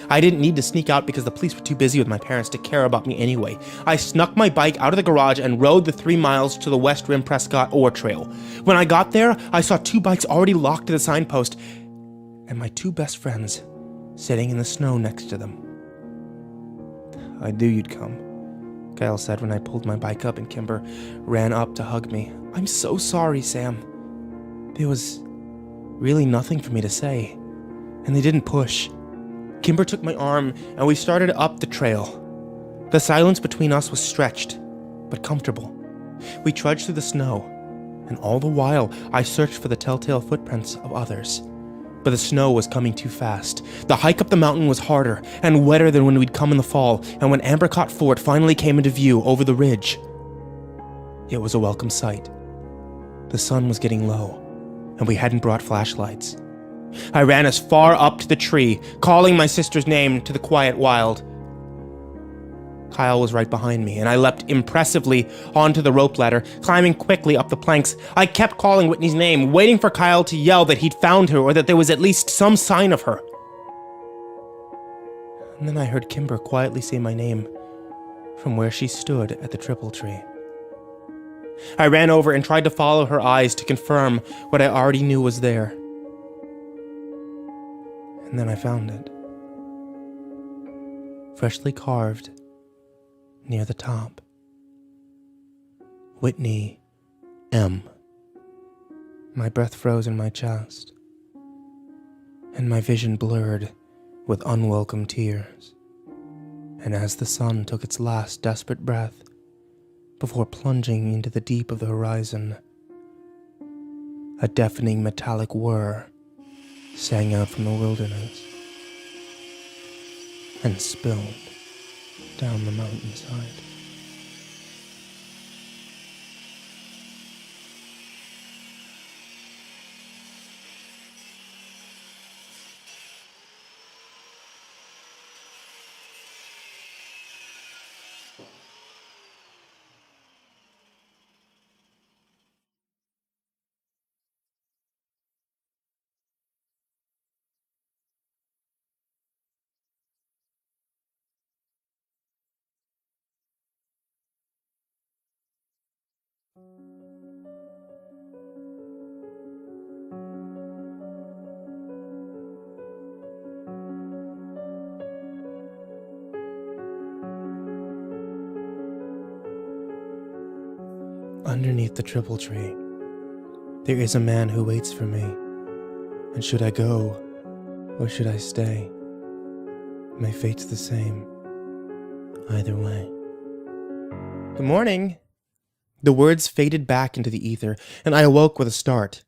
I didn't need to sneak out because the police were too busy with my parents to care about me anyway. I snuck my bike out of the garage and rode the 3 miles to the West Rim Prescott Ore Trail. When I got there, I saw 2 bikes already locked to the signpost, and my 2 best friends sitting in the snow next to them. I knew you'd come, Kyle said when I pulled my bike up and Kimber ran up to hug me. I'm so sorry, Sam. There was really nothing for me to say, and they didn't push. Kimber took my arm, and we started up the trail. The silence between us was stretched, but comfortable. We trudged through the snow, and all the while, I searched for the telltale footprints of others. But the snow was coming too fast. The hike up the mountain was harder and wetter than when we'd come in the fall, and when Ambercott Fort finally came into view over the ridge, it was a welcome sight. The sun was getting low, and we hadn't brought flashlights. I ran as far up to the tree, calling my sister's name to the quiet wild. Kyle was right behind me, and I leapt impressively onto the rope ladder, climbing quickly up the planks. I kept calling Whitney's name, waiting for Kyle to yell that he'd found her or that there was at least some sign of her. And then I heard Kimber quietly say my name from where she stood at the triple tree. I ran over and tried to follow her eyes to confirm what I already knew was there. And then I found it. Freshly carved near the top. Whitney M. My breath froze in my chest, and my vision blurred with unwelcome tears. And as the sun took its last desperate breath before plunging into the deep of the horizon, a deafening metallic whir sang out from the wilderness and spilled down the mountainside. Underneath the triple tree, there is a man who waits for me. And should I go, or should I stay? My fate's the same, either way. Good morning. The words faded back into the ether, and I awoke with a start.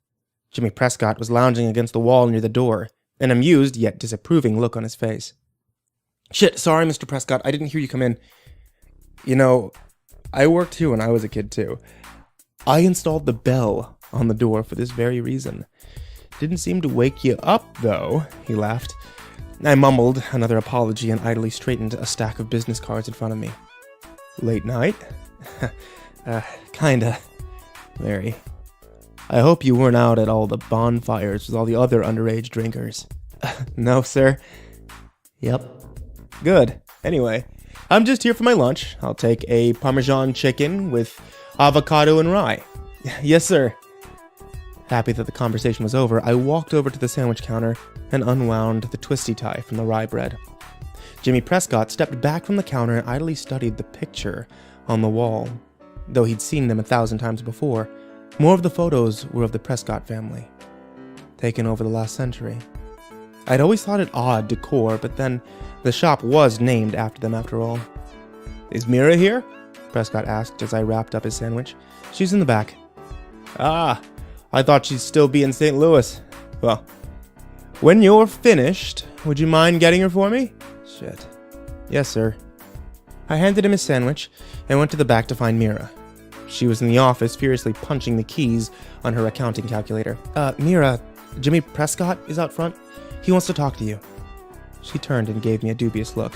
Jimmy Prescott was lounging against the wall near the door. an amused yet disapproving look on his face. Shit, sorry, Mr. Prescott, I didn't hear you come in. You know, I worked here when I was a kid, too. I installed the bell on the door for this very reason. Didn't seem to wake you up, though, he laughed. I mumbled another apology and idly straightened a stack of business cards in front of me. Late night? Kinda. Very. I hope you weren't out at all the bonfires with all the other underage drinkers. No, sir. Yep. Good. Anyway, I'm just here for my lunch. I'll take a Parmesan chicken with avocado and rye. Yes, sir. Happy that the conversation was over, I walked over to the sandwich counter and unwound the twisty tie from the rye bread. Jimmy Prescott stepped back from the counter and idly studied the picture on the wall. Though he'd seen them 1,000 times before, more of the photos were of the Prescott family, taken over the last century. I'd always thought it odd decor, but then the shop was named after them after all. Is Mira here? Prescott asked as I wrapped up his sandwich. She's in the back. Ah, I thought she'd still be in St. Louis. Well, when you're finished, would you mind getting her for me? Shit. Yes, sir. I handed him his sandwich and went to the back to find Mira. She was in the office, furiously punching the keys on her accounting calculator. Mira, Jimmy Prescott is out front. He wants to talk to you. She turned and gave me a dubious look.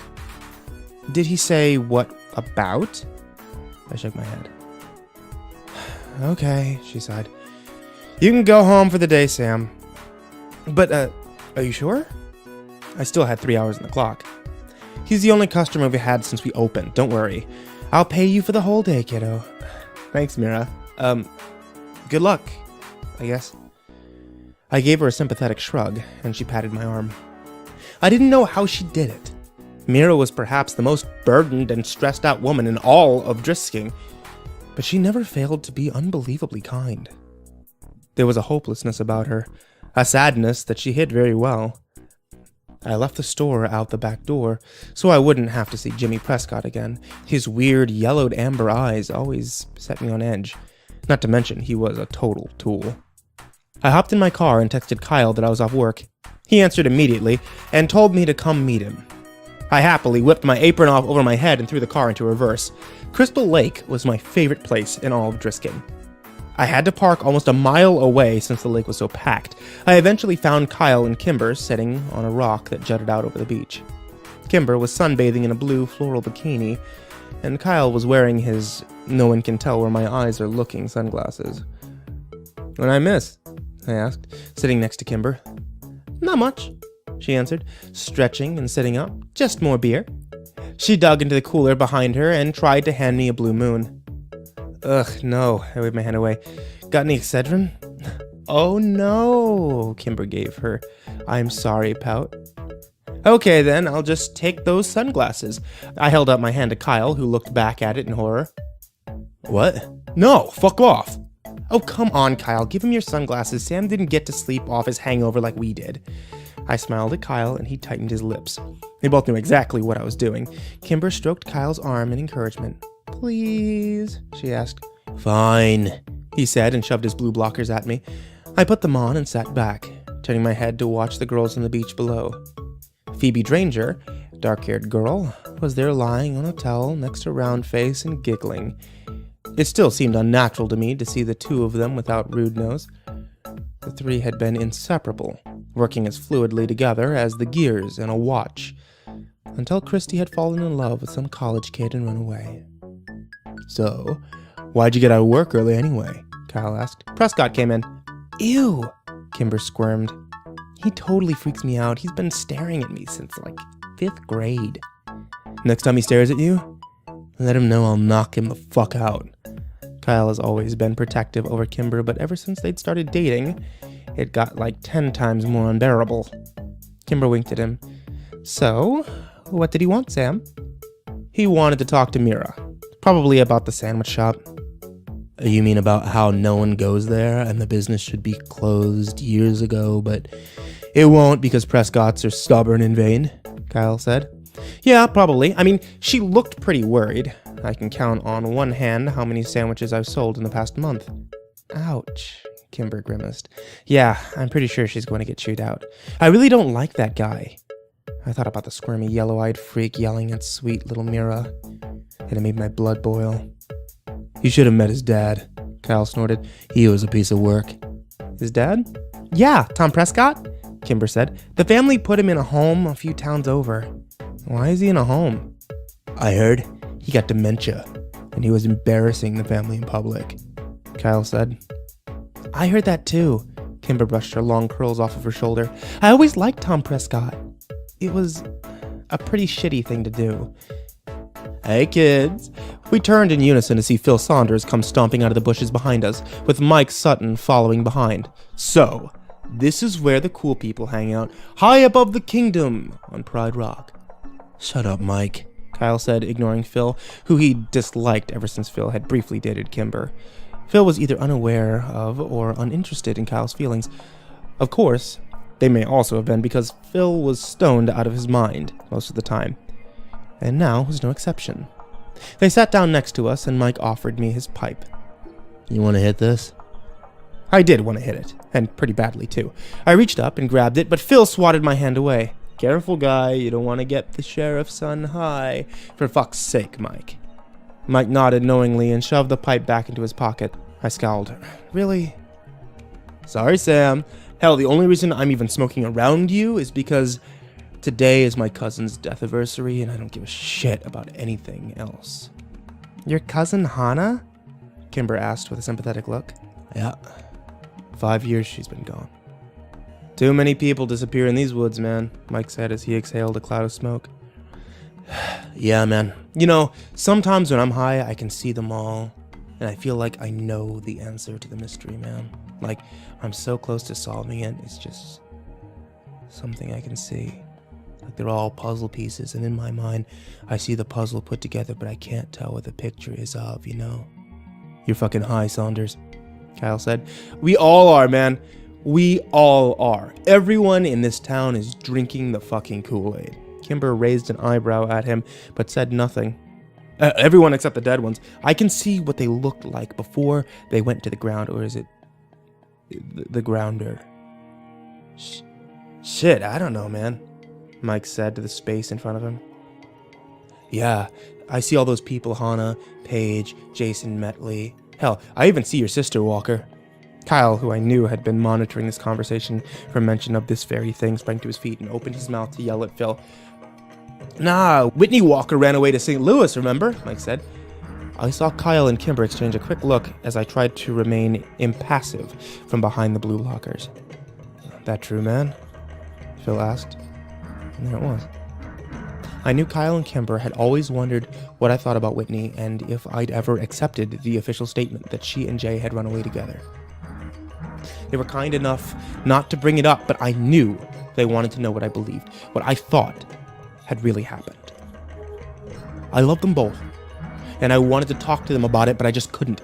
Did he say what about? I shook my head. Okay, she sighed. You can go home for the day, Sam. But, are you sure? I still had 3 hours on the clock. He's the only customer we've had since we opened. Don't worry. I'll pay you for the whole day, kiddo. Thanks, Mira. Good luck, I guess. I gave her a sympathetic shrug, and she patted my arm. I didn't know how she did it. Mira was perhaps the most burdened and stressed out woman in all of Drisking, but she never failed to be unbelievably kind. There was a hopelessness about her, a sadness that she hid very well. I left the store out the back door, so I wouldn't have to see Jimmy Prescott again. His weird, yellowed amber eyes always set me on edge. Not to mention, he was a total tool. I hopped in my car and texted Kyle that I was off work. He answered immediately and told me to come meet him. I happily whipped my apron off over my head and threw the car into reverse. Crystal Lake was my favorite place in all of Driskin. I had to park almost a mile away since the lake was so packed. I eventually found Kyle and Kimber sitting on a rock that jutted out over the beach. Kimber was sunbathing in a blue floral bikini, and Kyle was wearing his no one can tell where my eyes are looking sunglasses. What'd I miss? I asked, sitting next to Kimber. Not much, she answered, stretching and sitting up. Just more beer. She dug into the cooler behind her and tried to hand me a blue moon. Ugh, no, I waved my hand away. Got any Excedrin? Oh no, Kimber gave her I'm sorry pout. Okay then, I'll just take those sunglasses. I held out my hand to Kyle, who looked back at it in horror. What? No, fuck off. Oh, come on, Kyle, give him your sunglasses. Sam didn't get to sleep off his hangover like we did. I smiled at Kyle, and he tightened his lips. They both knew exactly what I was doing. Kimber stroked Kyle's arm in encouragement. Please, she asked. Fine, he said and shoved his blue blockers at me. I put them on and sat back, turning my head to watch the girls on the beach below. Phoebe Dranger, dark-haired girl, was there lying on a towel next to Roundface and giggling. It still seemed unnatural to me to see the two of them without Rude Nose. The three had been inseparable, working as fluidly together as the gears in a watch, until Christy had fallen in love with some college kid and run away. So, why'd you get out of work early anyway? Kyle asked. Prescott came in. Ew, Kimber squirmed. He totally freaks me out. He's been staring at me since, 5th grade. Next time he stares at you, let him know I'll knock him the fuck out. Kyle has always been protective over Kimber, but ever since they'd started dating, it got 10 times more unbearable. Kimber winked at him. So, what did he want, Sam? He wanted to talk to Mira. Probably about the sandwich shop. You mean about how no one goes there and the business should be closed years ago, but it won't because Prescotts are stubborn and vain, Kyle said. Yeah, probably. I mean, she looked pretty worried. I can count on one hand how many sandwiches I've sold in the past month. Ouch, Kimber grimaced. Yeah, I'm pretty sure she's going to get chewed out. I really don't like that guy. I thought about the squirmy, yellow-eyed freak yelling at sweet little Mira, and it made my blood boil. You should have met his dad, Kyle snorted. He was a piece of work. His dad? Yeah, Tom Prescott, Kimber said. The family put him in a home a few towns over. Why is he in a home? I heard he got dementia, and he was embarrassing the family in public, Kyle said. I heard that too. Kimber brushed her long curls off of her shoulder. I always liked Tom Prescott. It was a pretty shitty thing to do. Hey kids. We turned in unison to see Phil Saunders come stomping out of the bushes behind us, with Mike Sutton following behind. So, this is where the cool people hang out, high above the kingdom on Pride Rock. Shut up, Mike, Kyle said, ignoring Phil, who he disliked ever since Phil had briefly dated Kimber. Phil was either unaware of or uninterested in Kyle's feelings. Of course, they may also have been because Phil was stoned out of his mind most of the time. And now was no exception. They sat down next to us, and Mike offered me his pipe. You want to hit this? I did want to hit it, and pretty badly too. I reached up and grabbed it, but Phil swatted my hand away. Careful, guy, you don't want to get the sheriff's son high. For fuck's sake, Mike. Mike nodded knowingly and shoved the pipe back into his pocket. I scowled. Really? Sorry, Sam. Hell, the only reason I'm even smoking around you is because today is my cousin's death anniversary, and I don't give a shit about anything else. Your cousin Hannah? Kimber asked with a sympathetic look. Yeah. 5 years she's been gone. Too many people disappear in these woods, man, Mike said as he exhaled a cloud of smoke. Yeah, man. You know, sometimes when I'm high, I can see them all, and I feel like I know the answer to the mystery, man. Like, I'm so close to solving it, it's just something I can see. Like they're all puzzle pieces, and in my mind, I see the puzzle put together, but I can't tell what the picture is of, you know? You're fucking high, Saunders, Kyle said. We all are, man. We all are. Everyone in this town is drinking the fucking Kool-Aid. Kimber raised an eyebrow at him, but said nothing. Everyone except the dead ones. I can see what they looked like before they went to the ground, or is it the grounder? Shit, I don't know, man, Mike said to the space in front of him. Yeah, I see all those people, Hannah, Paige, Jason, Metley. Hell, I even see your sister, Walker. Kyle, who I knew had been monitoring this conversation for mention of this very thing, sprang to his feet and opened his mouth to yell at Phil. Nah, Whitney Walker ran away to St. Louis, remember? Mike said. I saw Kyle and Kimber exchange a quick look as I tried to remain impassive from behind the blue lockers. That true, man? Phil asked. And there it was. I knew Kyle and Kimber had always wondered what I thought about Whitney and if I'd ever accepted the official statement that she and Jay had run away together. They were kind enough not to bring it up, but I knew they wanted to know what I believed, what I thought had really happened. I loved them both, and I wanted to talk to them about it, but I just couldn't.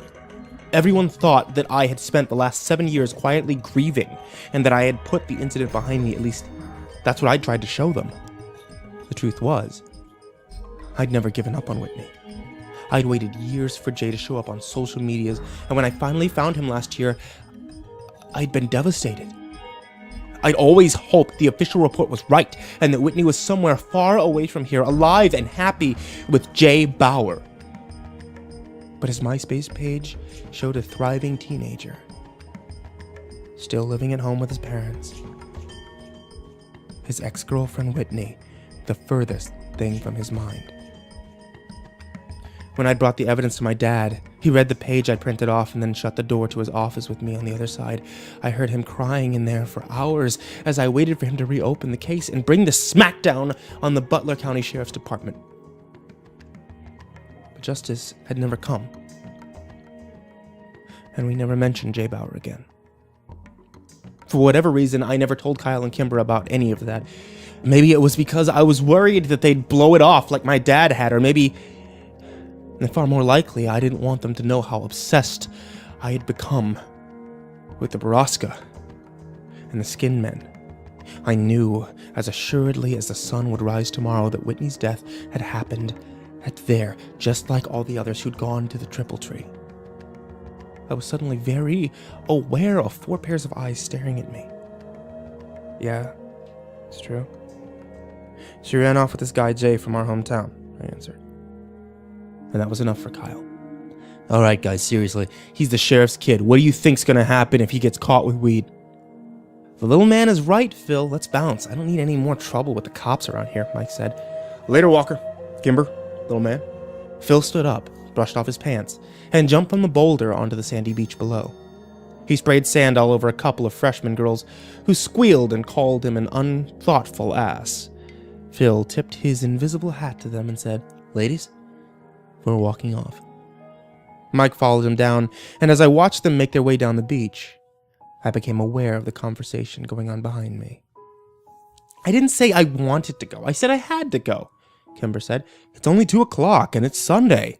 Everyone thought that I had spent the last 7 years quietly grieving, and that I had put the incident behind me. At least, that's what I tried to show them. The truth was, I'd never given up on Whitney. I'd waited years for Jay to show up on social medias, and when I finally found him last year, I'd been devastated. I'd always hoped the official report was right, and that Whitney was somewhere far away from here, alive and happy with Jay Bauer. But his MySpace page showed a thriving teenager, still living at home with his parents. His ex-girlfriend Whitney, the furthest thing from his mind. When I'd brought the evidence to my dad, he read the page I'd printed off and then shut the door to his office with me on the other side. I heard him crying in there for hours as I waited for him to reopen the case and bring the smackdown on the Butler County Sheriff's Department. But justice had never come. And we never mentioned Jay Bauer again. For whatever reason, I never told Kyle and Kimber about any of that. Maybe it was because I was worried that they'd blow it off like my dad had, or maybe, and far more likely, I didn't want them to know how obsessed I had become with the Borrasca and the Skin Men. I knew as assuredly as the sun would rise tomorrow that Whitney's death had happened at there, just like all the others who'd gone to the Triple Tree. I was suddenly very aware of 4 pairs of eyes staring at me. Yeah, it's true. She ran off with this guy Jay from our hometown, I answered. And that was enough for Kyle. Alright guys, seriously, he's the sheriff's kid. What do you think's gonna happen if he gets caught with weed? The little man is right, Phil. Let's bounce. I don't need any more trouble with the cops around here, Mike said. Later, Walker. Kimber, little man. Phil stood up, brushed off his pants, and jumped from the boulder onto the sandy beach below. He sprayed sand all over a couple of freshman girls who squealed and called him an unthoughtful ass. Phil tipped his invisible hat to them and said, Ladies, we're walking off. Mike followed him down, and as I watched them make their way down the beach, I became aware of the conversation going on behind me. I didn't say I wanted to go. I said I had to go, Kimber said. It's only 2 o'clock, and it's Sunday.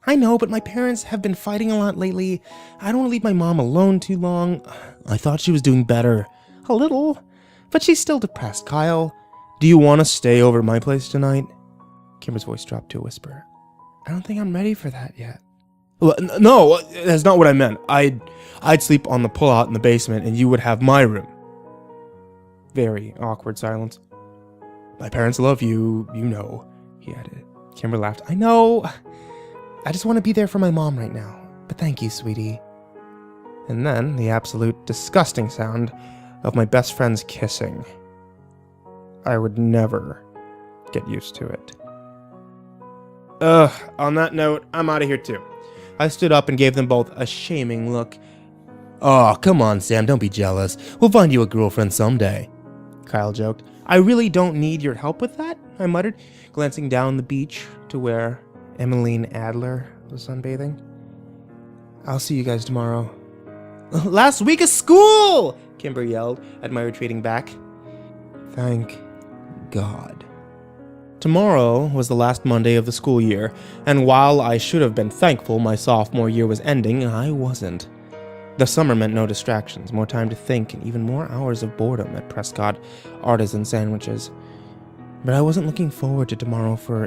I know, but my parents have been fighting a lot lately. I don't want to leave my mom alone too long. I thought she was doing better. A little. But she's still depressed, Kyle. Do you want to stay over at my place tonight? Kimber's voice dropped to a whisper. I don't think I'm ready for that yet. Well, no, that's not what I meant. I'd sleep on the pullout in the basement, and you would have my room. Very awkward silence. My parents love you, you know, he added. Kimber laughed. I know. I just want to be there for my mom right now. But thank you, sweetie. And then the absolute disgusting sound of my best friends kissing. I would never get used to it. On that note, I'm out of here too. I stood up and gave them both a shaming look. Oh, come on, Sam, don't be jealous. We'll find you a girlfriend someday, Kyle joked. I really don't need your help with that, I muttered, glancing down the beach to where Emmeline Adler was sunbathing. I'll see you guys tomorrow. Last week of school! Kimber yelled at my retreating back. Thank God. Tomorrow was the last Monday of the school year, and while I should have been thankful my sophomore year was ending, I wasn't. The summer meant no distractions, more time to think, and even more hours of boredom at Prescott Artisan Sandwiches. But I wasn't looking forward to tomorrow for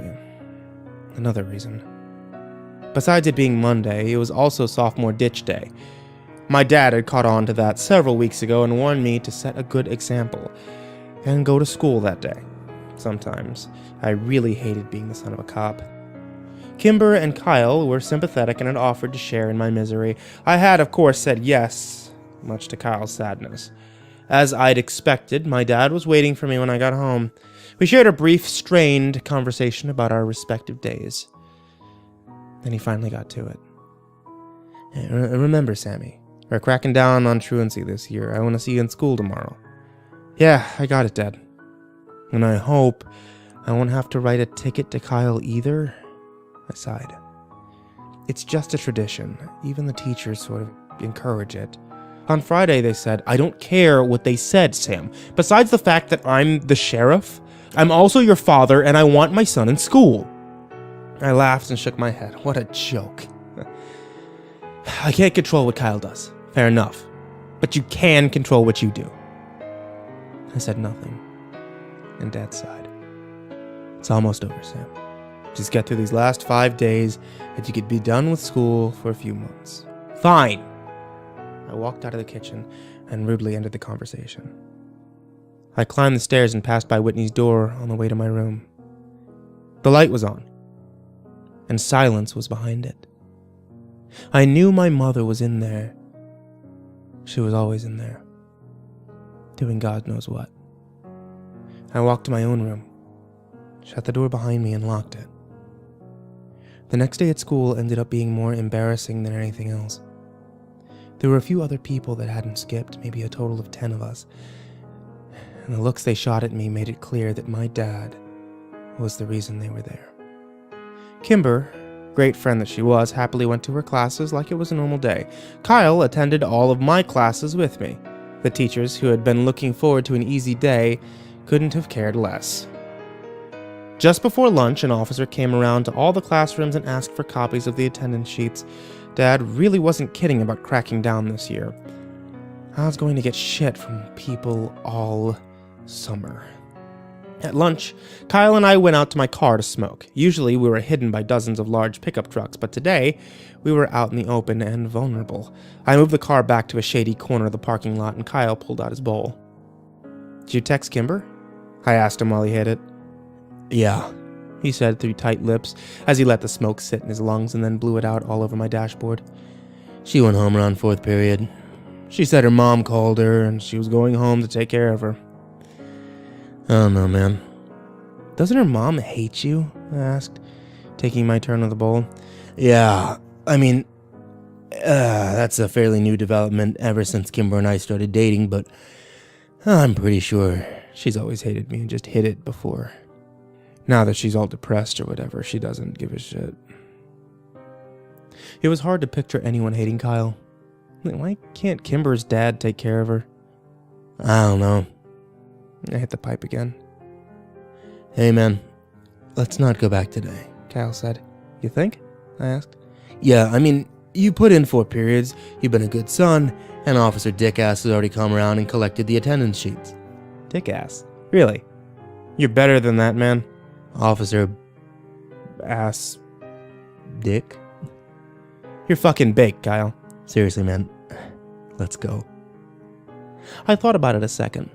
another reason. Besides it being Monday, it was also sophomore ditch day. My dad had caught on to that several weeks ago and warned me to set a good example and go to school that day. Sometimes I really hated being the son of a cop. Kimber and Kyle were sympathetic and had offered to share in my misery. I had, of course, said yes, much to Kyle's sadness. As I'd expected, my dad was waiting for me when I got home. We shared a brief, strained conversation about our respective days. Then he finally got to it. Remember, Sammy, we're cracking down on truancy this year. I want to see you in school tomorrow. Yeah, I got it, Dad. And I hope I won't have to write a ticket to Kyle either. I sighed. It's just a tradition. Even the teachers sort of encourage it. On Friday, they said, I don't care what they said, Sam. Besides the fact that I'm the sheriff, I'm also your father, and I want my son in school. I laughed and shook my head. What a joke. I can't control what Kyle does. Fair enough. But you can control what you do. I said nothing, and Dad sighed. It's almost over, Sam. Just get through these last 5 days, and you could be done with school for a few months. Fine. I walked out of the kitchen and rudely ended the conversation. I climbed the stairs and passed by Whitney's door on the way to my room. The light was on, and silence was behind it. I knew my mother was in there. She was always in there, doing God knows what. I walked to my own room, shut the door behind me, and locked it. The next day at school ended up being more embarrassing than anything else. There were a few other people that hadn't skipped, maybe a total of 10 of us, and the looks they shot at me made it clear that my dad was the reason they were there. Kimber, great friend that she was, happily went to her classes like it was a normal day. Kyle attended all of my classes with me. The teachers, who had been looking forward to an easy day, couldn't have cared less. Just before lunch, an officer came around to all the classrooms and asked for copies of the attendance sheets. Dad really wasn't kidding about cracking down this year. I was going to get shit from people all summer. At lunch, Kyle and I went out to my car to smoke. Usually we were hidden by dozens of large pickup trucks, but today we were out in the open and vulnerable. I moved the car back to a shady corner of the parking lot and Kyle pulled out his bowl. "Did you text Kimber?" I asked him while he hit it. "Yeah," he said through tight lips as he let the smoke sit in his lungs and then blew it out all over my dashboard. "She went home around fourth period. She said her mom called her and she was going home to take care of her." "I don't know, man." "Doesn't her mom hate you?" I asked, taking my turn with the bowl. "Yeah, I mean, that's a fairly new development ever since Kimber and I started dating, but I'm pretty sure she's always hated me and just hid it before. Now that she's all depressed or whatever, she doesn't give a shit." It was hard to picture anyone hating Kyle. Why can't Kimber's dad take care of her? "I don't know." I hit the pipe again. "Hey man, let's not go back today," Kyle said. "You think?" I asked. "Yeah, I mean, you put in 4 periods, you've been a good son, and Officer Dickass has already come around and collected the attendance sheets." "Dickass? Really? You're better than that, man." "Officer... ass... dick?" "You're fucking baked, Kyle." "Seriously, man, let's go." I thought about it a second.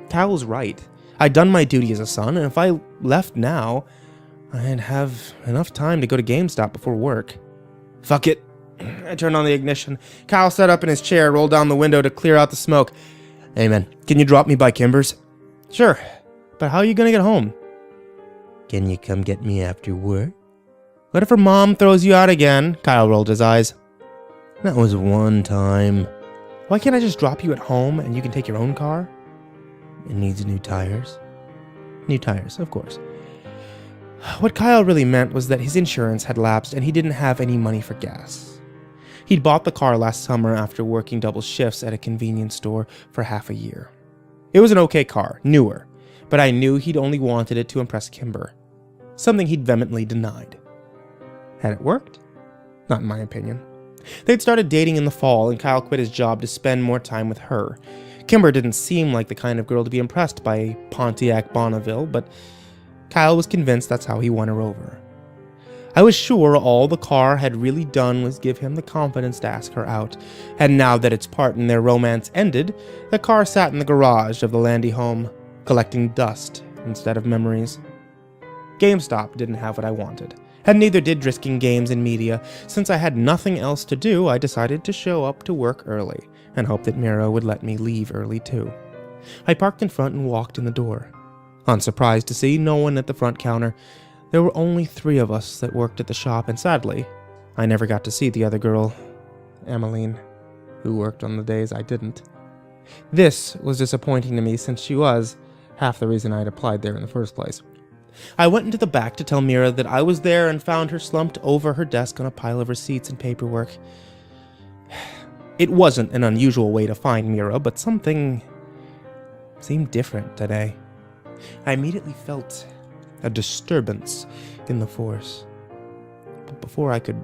Kyle was right. I'd done my duty as a son, and if I left now, I'd have enough time to go to GameStop before work. Fuck it. I turned on the ignition. Kyle sat up in his chair, rolled down the window to clear out the smoke. "Hey man, can you drop me by Kimber's?" "Sure, but how are you gonna get home?" "Can you come get me after work?" "What if her mom throws you out again?" Kyle rolled his eyes. "That was one time." "Why can't I just drop you at home and you can take your own car?" "It needs new tires." "New tires, of course." What Kyle really meant was that his insurance had lapsed and he didn't have any money for gas. He'd bought the car last summer after working double shifts at a convenience store for half a year. It was an okay car, newer, but I knew he'd only wanted it to impress Kimber, something he'd vehemently denied. Had it worked? Not in my opinion. They'd started dating in the fall and Kyle quit his job to spend more time with her. Kimber didn't seem like the kind of girl to be impressed by a Pontiac Bonneville, but Kyle was convinced that's how he won her over. I was sure all the car had really done was give him the confidence to ask her out, and now that its part in their romance ended, the car sat in the garage of the Landy home, collecting dust instead of memories. GameStop didn't have what I wanted, and neither did Drisking Games and Media. Since I had nothing else to do, I decided to show up to work early, and hoped that Mira would let me leave early too. I parked in front and walked in the door. Unsurprised to see no one at the front counter. There were only 3 of us that worked at the shop, and sadly, I never got to see the other girl, Emmeline, who worked on the days I didn't. This was disappointing to me since she was half the reason I'd applied there in the first place. I went into the back to tell Mira that I was there and found her slumped over her desk on a pile of receipts and paperwork. It wasn't an unusual way to find Mira, but something seemed different today. I immediately felt a disturbance in the force. But before I could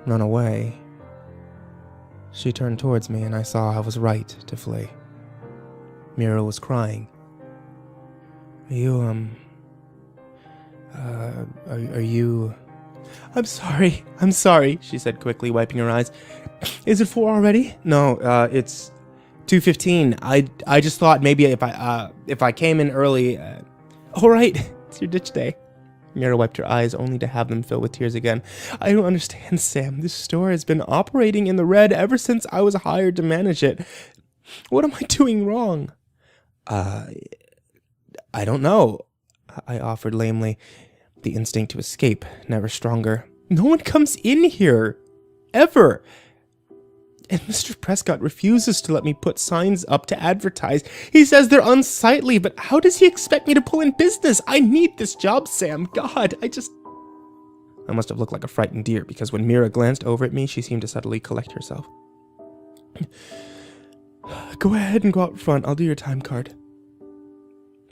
run away, she turned towards me and I saw I was right to flee. Mira was crying. Are you... I'm sorry, she said quickly, wiping her eyes. "Is it 4 already?" "No, it's 2:15. I just thought maybe if I came in early... All right, it's your ditch day." Mira wiped her eyes only to have them fill with tears again. "I don't understand, Sam. This store has been operating in the red ever since I was hired to manage it. What am I doing wrong?" I don't know," I offered lamely, the instinct to escape never stronger. "No one comes in here. Ever. And Mr. Prescott refuses to let me put signs up to advertise. He says they're unsightly, but how does he expect me to pull in business? I need this job, Sam. God, I must have looked like a frightened deer, because when Mira glanced over at me, she seemed to suddenly collect herself. "Go ahead and go out front. I'll do your time card."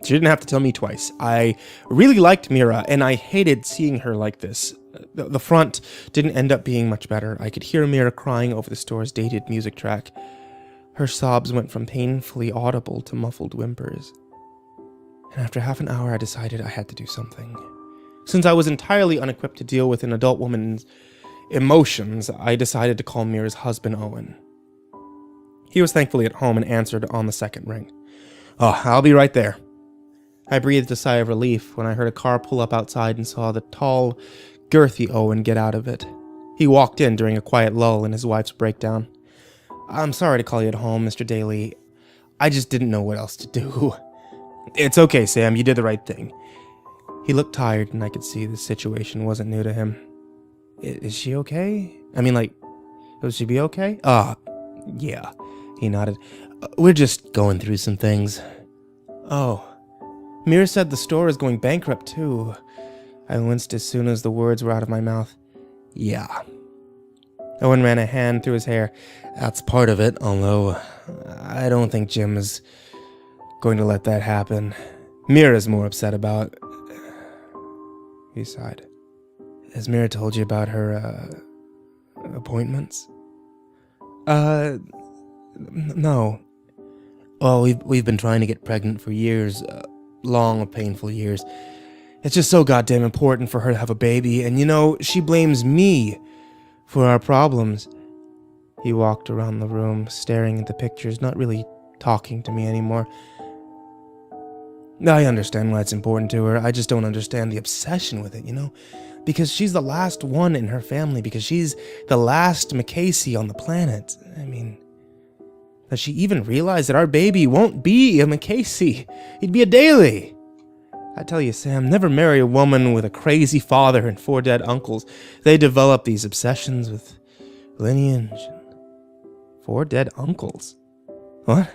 She didn't have to tell me twice. I really liked Mira, and I hated seeing her like this. The front didn't end up being much better. I could hear Mira crying over the store's dated music track. Her sobs went from painfully audible to muffled whimpers. and after half an hour I decided I had to do something. Since I was entirely unequipped to deal with an adult woman's emotions, I decided to call Mira's husband, Owen. He was thankfully at home and answered on the second ring. "Oh, I'll be right there." I breathed a sigh of relief when I heard a car pull up outside and saw the tall, girthy Owen get out of it. He walked in during a quiet lull in his wife's breakdown. "I'm sorry to call you at home, Mr. Daly. I just didn't know what else to do." "It's okay, Sam. You did the right thing." He looked tired, and I could see the situation wasn't new to him. Is she okay? I mean, like, will she be okay?" Yeah," he nodded. "We're just going through some things." "Oh. Mira said the store is going bankrupt, too." I winced as soon as the words were out of my mouth. "Yeah." Owen ran a hand through his hair. "That's part of it, although I don't think Jim is going to let that happen. Mira's more upset about..." He sighed. "Has Mira told you about her, appointments?" No. Well, we've been trying to get pregnant for years, long, painful years. It's just so goddamn important for her to have a baby, and she blames me for our problems." He walked around the room, staring at the pictures, not really talking to me anymore. "I understand why it's important to her. I just don't understand the obsession with it, Because she's the last one in her family, because she's the last McCasey on the planet. I mean, does she even realize that our baby won't be a McCasey? He'd be a Daly. I tell you, Sam, never marry a woman with a crazy father and 4 dead uncles. They develop these obsessions with lineage. 4 dead uncles? What?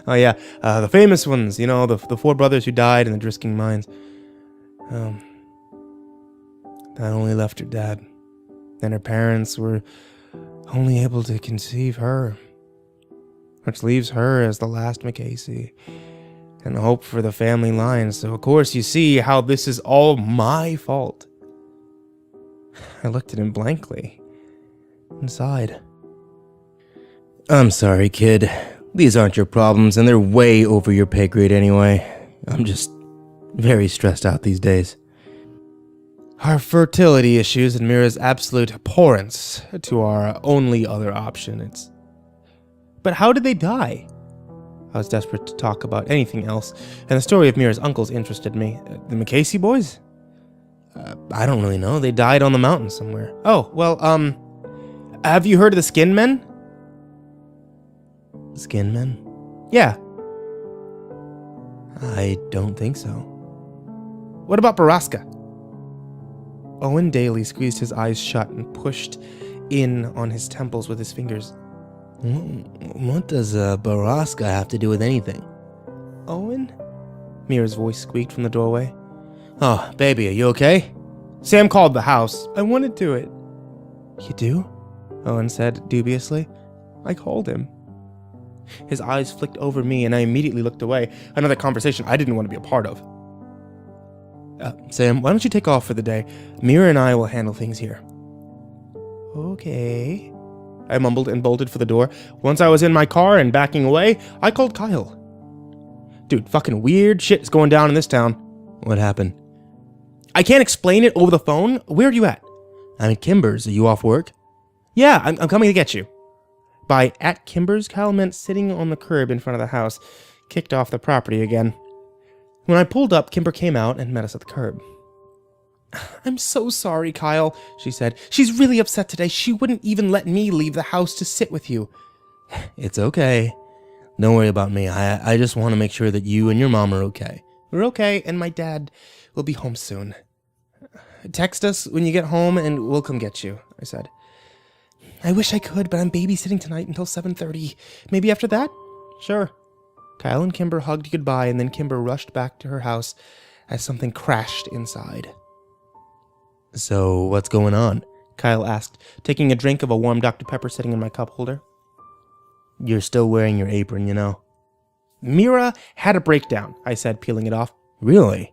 Oh yeah, the famous ones, the 4 brothers who died in the Drisking mines. That only left her dad. And her parents were only able to conceive her, which leaves her as the last McCasey, and hope for the family line. So of course you see how this is all my fault." I looked at him blankly and sighed. "I'm sorry, kid. These aren't your problems, and they're way over your pay grade anyway. I'm just very stressed out these days." Our fertility issues and Mira's absolute abhorrence to our only other option. But how did they die? I was desperate to talk about anything else, and the story of Mira's uncles interested me. The McCasey boys? I don't really know. They died on the mountain somewhere. Oh, well, have you heard of the Skin Men? Skin Men? Yeah. I don't think so. What about Borrasca? Owen Daly squeezed his eyes shut and pushed in on his temples with his fingers. What does Borrasca have to do with anything? Owen? Mira's voice squeaked from the doorway. "Oh, baby, are you okay?" "Sam called the house. I wanted to it." "You do?" Owen said dubiously. "I called him." His eyes flicked over me, and I immediately looked away. Another conversation I didn't want to be a part of. "Sam, why don't you take off for the day? Mira and I will handle things here." "Okay," I mumbled and bolted for the door. Once I was in my car and backing away, I called Kyle. "Dude, fucking weird shit is going down in this town." "What happened?" "I can't explain it over the phone. Where are you at?" "I'm at Kimber's. Are you off work?" "Yeah, I'm coming to get you." By at Kimber's, Kyle meant sitting on the curb in front of the house, kicked off the property again. When I pulled up, Kimber came out and met us at the curb. "I'm so sorry, Kyle," she said. "She's really upset today. She wouldn't even let me leave the house to sit with you." "It's okay. Don't worry about me. I just want to make sure that you and your mom are okay." "We're okay, and my dad will be home soon. Text us when you get home, and we'll come get you," I said. "I wish I could, but I'm babysitting tonight until 7:30. Maybe after that?" "Sure." Kyle and Kimber hugged goodbye, and then Kimber rushed back to her house as something crashed inside. "So, what's going on?" Kyle asked, taking a drink of a warm Dr. Pepper sitting in my cup holder. "You're still wearing your apron, Mira had a breakdown," I said, peeling it off. "Really?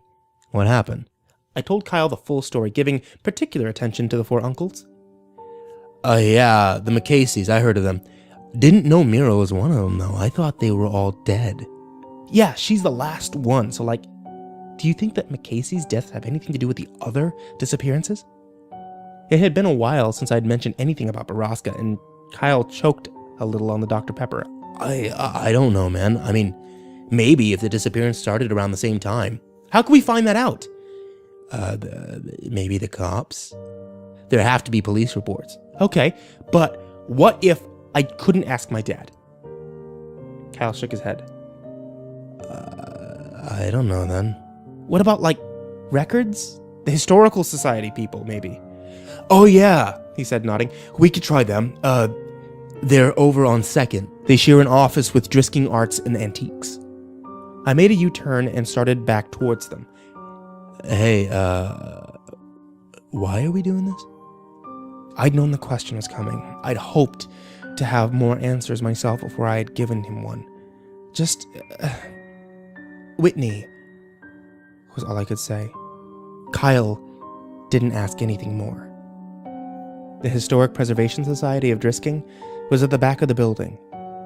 What happened?" I told Kyle the full story, giving particular attention to the 4 uncles. Yeah, the McCaseys, I heard of them. Didn't know Mira was one of them, though. I thought they were all dead." Yeah, she's the last one, so like, do you think that McCasey's deaths have anything to do with the other disappearances? It had been a while since I'd mentioned anything about Borrasca, and Kyle choked a little on the Dr. Pepper. I don't know, man. I mean, maybe if the disappearance started around the same time. How can we find that out? Maybe the cops? There have to be police reports. Okay, but what if I couldn't ask my dad? Kyle shook his head. I don't know then. What about, like, records? The Historical Society people, maybe. Oh yeah, he said, nodding. We could try them. They're over on 2nd. They share an office with Drisking Arts and Antiques. I made a U-turn and started back towards them. Hey, why are we doing this? I'd known the question was coming. I'd hoped to have more answers myself before I had given him one. Just, Whitney, was all I could say. Kyle didn't ask anything more. The Historic Preservation Society of Drisking was at the back of the building,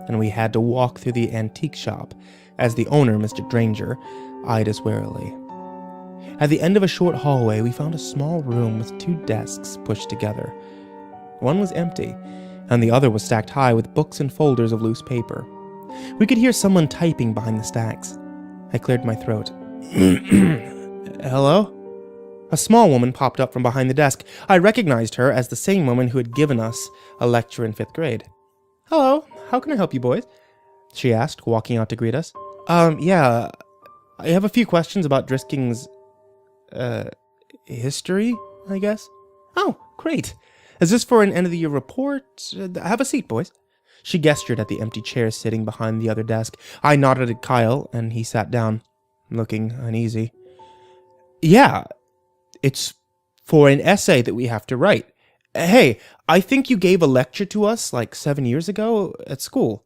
and we had to walk through the antique shop as the owner, Mr. Dranger, eyed us warily. At the end of a short hallway, we found a small room with 2 desks pushed together. One was empty, and the other was stacked high with books and folders of loose paper. We could hear someone typing behind the stacks. I cleared my throat. Hello? A small woman popped up from behind the desk. I recognized her as the same woman who had given us a lecture in 5th grade. Hello, how can I help you boys? She asked, walking out to greet us. Yeah, I have a few questions about Drisking's, history, I guess. Oh, great. Is this for an end-of-the-year report? Have a seat, boys. She gestured at the empty chairs sitting behind the other desk. I nodded at Kyle, and he sat down, looking uneasy. Yeah, it's for an essay that we have to write. Hey, I think you gave a lecture to us like 7 years ago at school.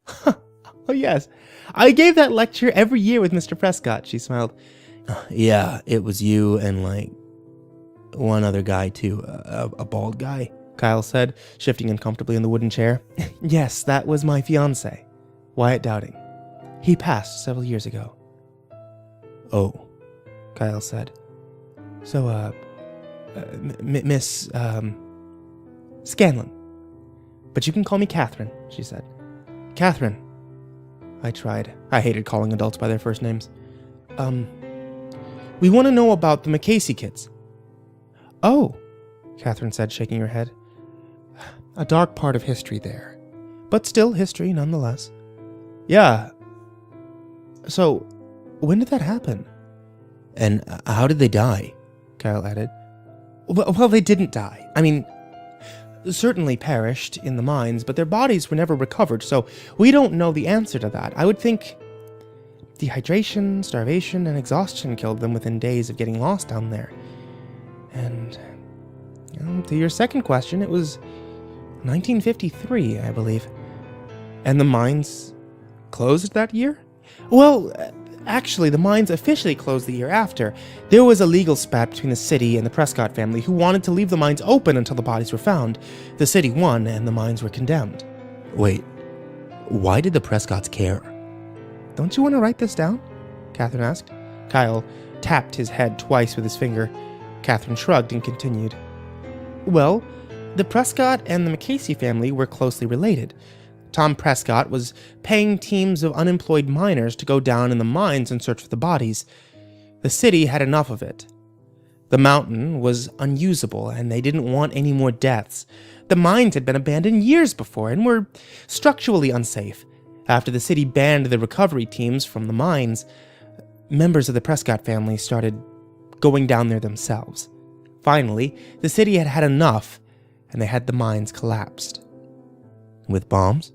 Oh, yes. I gave that lecture every year with Mr. Prescott, she smiled. Yeah, it was you and like one other guy too, a bald guy, Kyle said, shifting uncomfortably in the wooden chair. Yes, that was my fiancé, Wyatt Dowding. He passed several years ago. Oh, Kyle said. So, Miss, Scanlon. But you can call me Catherine, she said. Catherine. I tried. I hated calling adults by their first names. We want to know about the McCasey kids. Oh, Catherine said, shaking her head. A dark part of history there. But still history, nonetheless. Yeah. So, when did that happen? And how did they die? Kyle added. Well, they didn't die. I mean, certainly perished in the mines, but their bodies were never recovered, so we don't know the answer to that. I would think dehydration, starvation, and exhaustion killed them within days of getting lost down there. And to your second question, it was 1953, I believe. And the mines closed that year? Well, actually, the mines officially closed the year after. There was a legal spat between the city and the Prescott family who wanted to leave the mines open until the bodies were found. The city won, and the mines were condemned. Wait, why did the Prescotts care? Don't you want to write this down? Catherine asked. Kyle tapped his head twice with his finger. Catherine shrugged and continued. Well, the Prescott and the McCasey family were closely related. Tom Prescott was paying teams of unemployed miners to go down in the mines and search for the bodies. The city had enough of it. The mountain was unusable, and they didn't want any more deaths. The mines had been abandoned years before and were structurally unsafe. After the city banned the recovery teams from the mines, members of the Prescott family started going down there themselves. Finally, the city had had enough, and they had the mines collapsed. With bombs?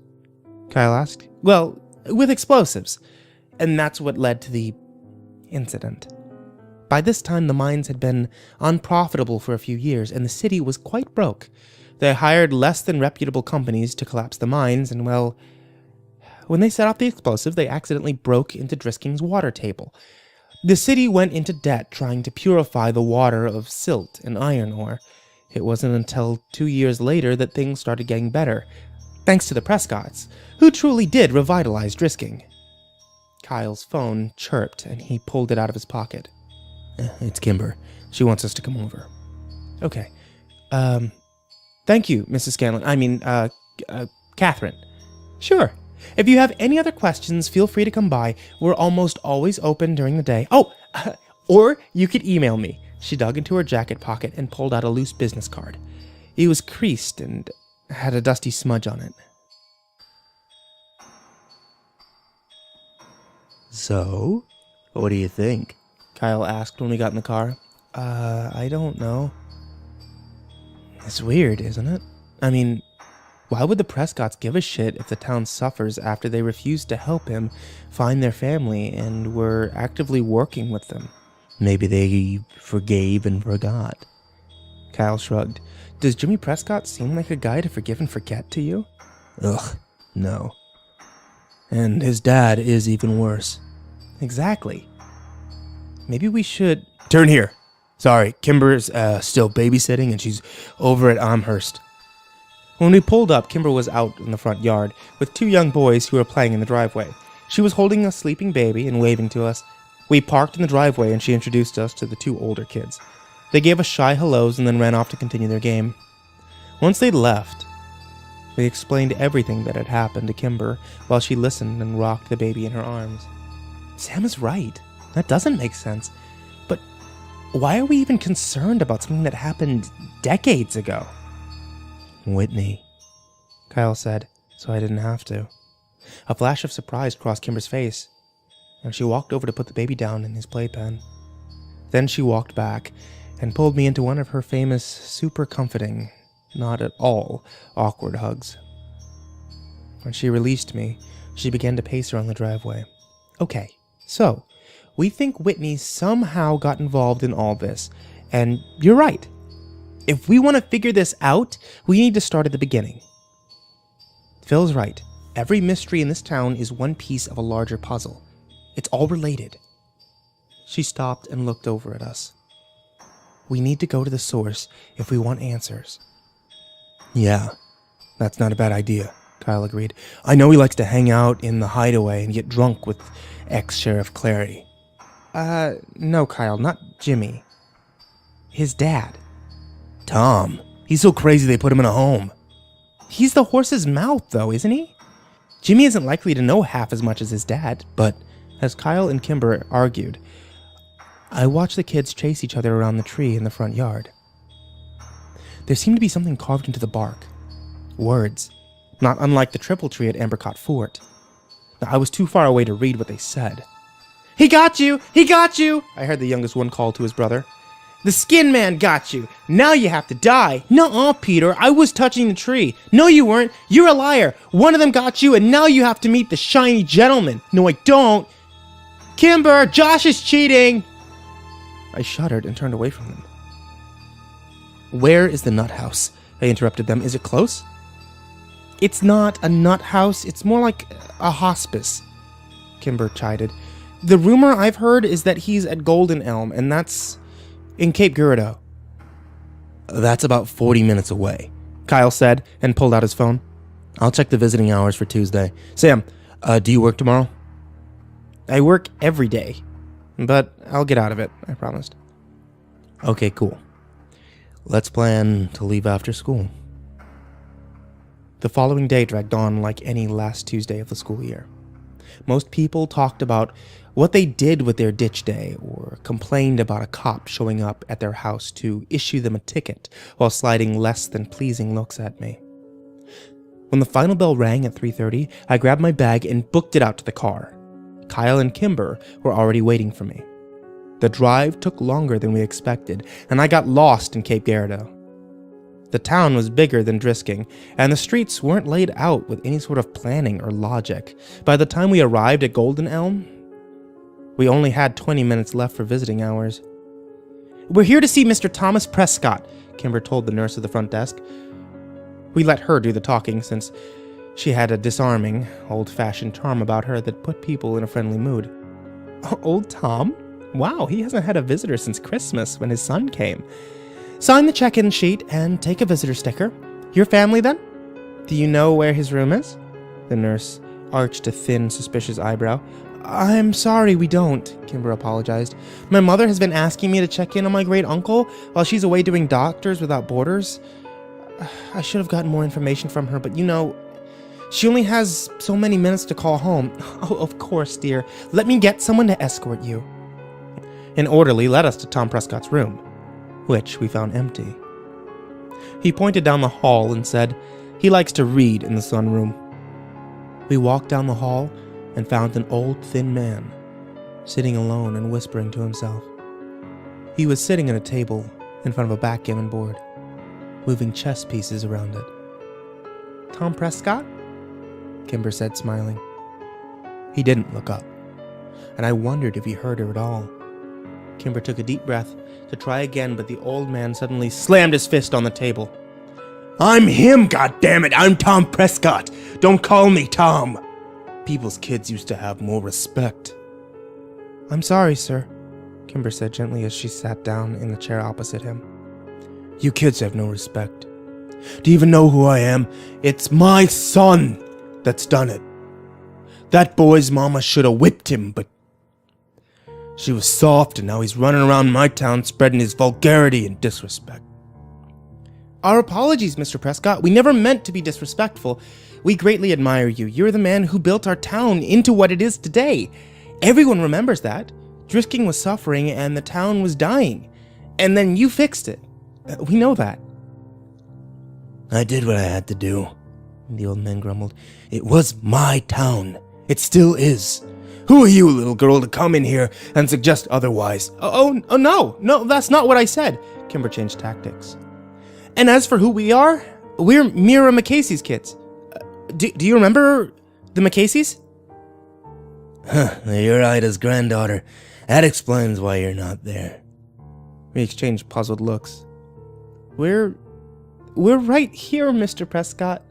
Kyle asked. Well, with explosives. And that's what led to the incident. By this time, the mines had been unprofitable for a few years, and the city was quite broke. They hired less than reputable companies to collapse the mines, and well, when they set off the explosive, they accidentally broke into Drisking's water table. The city went into debt trying to purify the water of silt and iron ore. It wasn't until 2 years later that things started getting better, thanks to the Prescotts, who truly did revitalize Drisking. Kyle's phone chirped, and he pulled it out of his pocket. It's Kimber. She wants us to come over. Okay. Thank you, Mrs. Scanlon. Catherine. Sure. If you have any other questions, feel free to come by. We're almost always open during the day. Or you could email me. She dug into her jacket pocket and pulled out a loose business card. It was creased and had a dusty smudge on it. So, what do you think? Kyle asked when we got in the car. I don't know. It's weird, isn't it? I mean, why would the Prescotts give a shit if the town suffers after they refused to help him find their family and were actively working with them? Maybe they forgave and forgot. Kyle shrugged. Does Jimmy Prescott seem like a guy to forgive and forget to you? Ugh, no. And his dad is even worse. Exactly. Maybe we should... Turn here. Sorry, Kimber's still babysitting and she's over at Amherst. When we pulled up, Kimber was out in the front yard with two young boys who were playing in the driveway. She was holding a sleeping baby and waving to us. We parked in the driveway and she introduced us to the two older kids. They gave us shy hellos and then ran off to continue their game. Once they'd left, we explained everything that had happened to Kimber while she listened and rocked the baby in her arms. Sam is right. That doesn't make sense. But why are we even concerned about something that happened decades ago? Whitney, Kyle said, so I didn't have to. A flash of surprise crossed Kimber's face, and she walked over to put the baby down in his playpen. Then she walked back and pulled me into one of her famous, super comforting, not at all awkward hugs. When she released me, she began to pace around the driveway. Okay, so we think Whitney somehow got involved in all this, and you're right. If we want to figure this out, we need to start at the beginning. Phil's right. Every mystery in this town is one piece of a larger puzzle. It's all related. She stopped and looked over at us. We need to go to the source if we want answers. Yeah, that's not a bad idea, Kyle agreed. I know he likes to hang out in the hideaway and get drunk with ex-Sheriff Clary. No, Kyle, not Jimmy. His dad. Tom. He's so crazy they put him in a home. He's the horse's mouth, though, isn't he? Jimmy isn't likely to know half as much as his dad, but as Kyle and Kimber argued, I watched the kids chase each other around the tree in the front yard. There seemed to be something carved into the bark. Words, not unlike the triple tree at Ambercott Fort. Now, I was too far away to read what they said. He got you! He got you! I heard the youngest one call to his brother. The skin man got you. Now you have to die. Nuh-uh, Peter. I was touching the tree. No, you weren't. You're a liar. One of them got you, and now you have to meet the shiny gentleman. No, I don't. Kimber, Josh is cheating. I shuddered and turned away from them. Where is the nut house? I interrupted them. Is it close? It's not a nut house. It's more like a hospice, Kimber chided. The rumor I've heard is that he's at Golden Elm, and that's in Cape Girardeau. That's about 40 minutes away, Kyle said and pulled out his phone. I'll check the visiting hours for Tuesday. Sam, do you work tomorrow? I work every day, but I'll get out of it, I promised. Okay, cool. Let's plan to leave after school. The following day dragged on like any last Tuesday of the school year. Most people talked about what they did with their ditch day or complained about a cop showing up at their house to issue them a ticket while sliding less than pleasing looks at me. When the final bell rang at 3:30, I grabbed my bag and booked it out to the car. Kyle and Kimber were already waiting for me. The drive took longer than we expected, and I got lost in Cape Girardeau. The town was bigger than Drisking, and the streets weren't laid out with any sort of planning or logic. By the time we arrived at Golden Elm, we only had 20 minutes left for visiting hours. We're here to see Mr. Thomas Prescott, Kimber told the nurse at the front desk. We let her do the talking since she had a disarming, old-fashioned charm about her that put people in a friendly mood. Old Tom? Wow, he hasn't had a visitor since Christmas when his son came. Sign the check-in sheet and take a visitor sticker. Your family, then? Do you know where his room is? The nurse arched a thin, suspicious eyebrow. I'm sorry, we don't, Kimber apologized. My mother has been asking me to check in on my great uncle while she's away doing Doctors Without Borders. I should have gotten more information from her, but she only has so many minutes to call home. Oh, of course, dear. Let me get someone to escort you. An orderly led us to Tom Prescott's room, which we found empty. He pointed down the hall and said he likes to read in the sunroom. We walked down the hall and found an old, thin man, sitting alone and whispering to himself. He was sitting at a table in front of a backgammon board, moving chess pieces around it. Tom Prescott? Kimber said, smiling. He didn't look up, and I wondered if he heard her at all. Kimber took a deep breath to try again, but the old man suddenly slammed his fist on the table. I'm him, goddammit! I'm Tom Prescott! Don't call me Tom! People's kids used to have more respect. I'm sorry, sir, Kimber said gently as she sat down in the chair opposite him. You kids have no respect. Do you even know who I am? It's my son that's done it. That boy's mama should have whipped him, but she was soft, and now he's running around my town spreading his vulgarity and disrespect. Our apologies, Mr. Prescott. We never meant to be disrespectful. We greatly admire you. You're the man who built our town into what it is today. Everyone remembers that. Drisking was suffering and the town was dying. And then you fixed it. We know that. I did what I had to do, the old man grumbled. It was my town. It still is. Who are you, little girl, to come in here and suggest otherwise? No, that's not what I said. Kimber changed tactics. And as for who we are, we're Mira McCasey's kids. Do you remember the McCaseys? You're Ida's granddaughter. That explains why you're not there. We exchanged puzzled looks. We're right here, Mr. Prescott,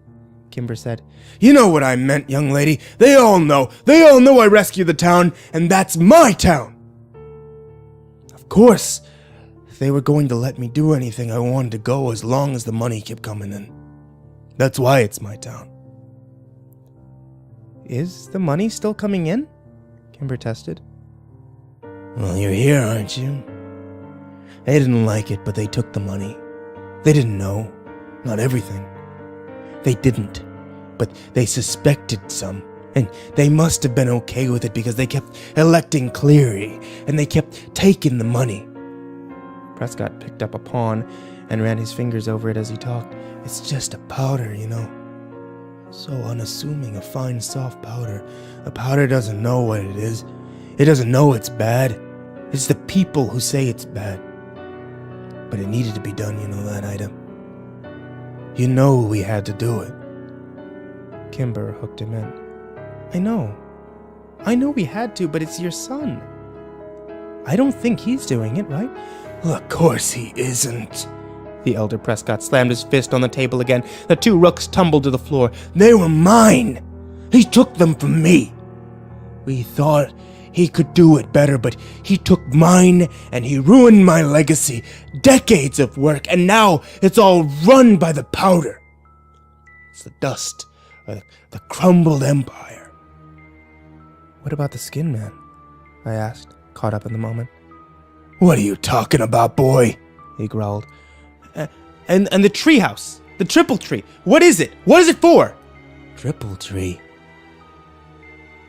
Kimber said. You know what I meant, young lady. They all know I rescued the town, and that's my town. Of course, if they were going to let me do anything, I wanted to go as long as the money kept coming in. That's why it's my town. Is the money still coming in? Kimber tested. Well, you're here, aren't you? They didn't like it, but they took the money. They didn't know. Not everything. They didn't. But they suspected some. And they must have been okay with it because they kept electing Cleary. And they kept taking the money. Prescott picked up a pawn and ran his fingers over it as he talked. It's just a powder, you know. So unassuming, a fine, soft powder. A powder doesn't know what it is. It doesn't know it's bad. It's the people who say it's bad. But it needed to be done, you know that, Ida. You know we had to do it. Kimber hooked him in. I know we had to, but it's your son. I don't think he's doing it, right? Well, of course he isn't. The elder Prescott slammed his fist on the table again. The two rooks tumbled to the floor. They were mine. He took them from me. We thought he could do it better, but he took mine and he ruined my legacy. Decades of work, and now it's all run by the powder. It's the dust of the crumbled empire. What about the Skin Man? I asked, caught up in the moment. What are you talking about, boy? He growled. And the treehouse, the triple tree. What is it? What is it for? Triple tree?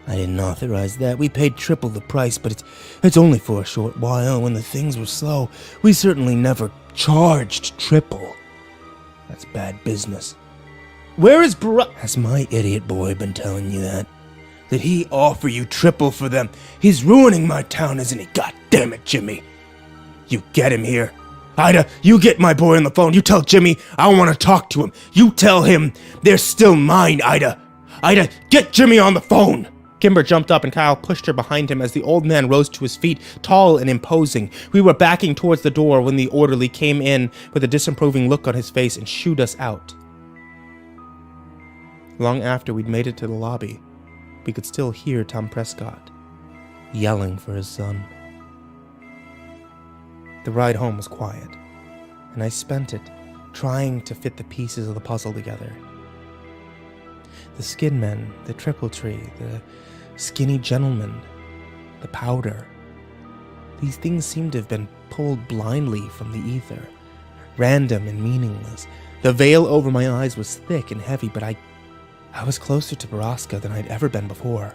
I didn't authorize that. We paid triple the price, but it's only for a short while. When the things were slow, we certainly never charged triple. That's bad business. Where is Has my idiot boy been telling you that? Did he offer you triple for them? He's ruining my town, isn't he? God damn it, Jimmy. You get him here. Ida, you get my boy on the phone. You tell Jimmy I want to talk to him. You tell him they're still mine, Ida. Ida, get Jimmy on the phone. Kimber jumped up and Kyle pushed her behind him as the old man rose to his feet, tall and imposing. We were backing towards the door when the orderly came in with a disapproving look on his face and shooed us out. Long after we'd made it to the lobby, we could still hear Tom Prescott yelling for his son. The ride home was quiet, and I spent it trying to fit the pieces of the puzzle together. The Skin Men, the Triple Tree, the Skinny Gentleman, the powder. These things seemed to have been pulled blindly from the ether, random and meaningless. The veil over my eyes was thick and heavy, but I was closer to Borrasca than I'd ever been before.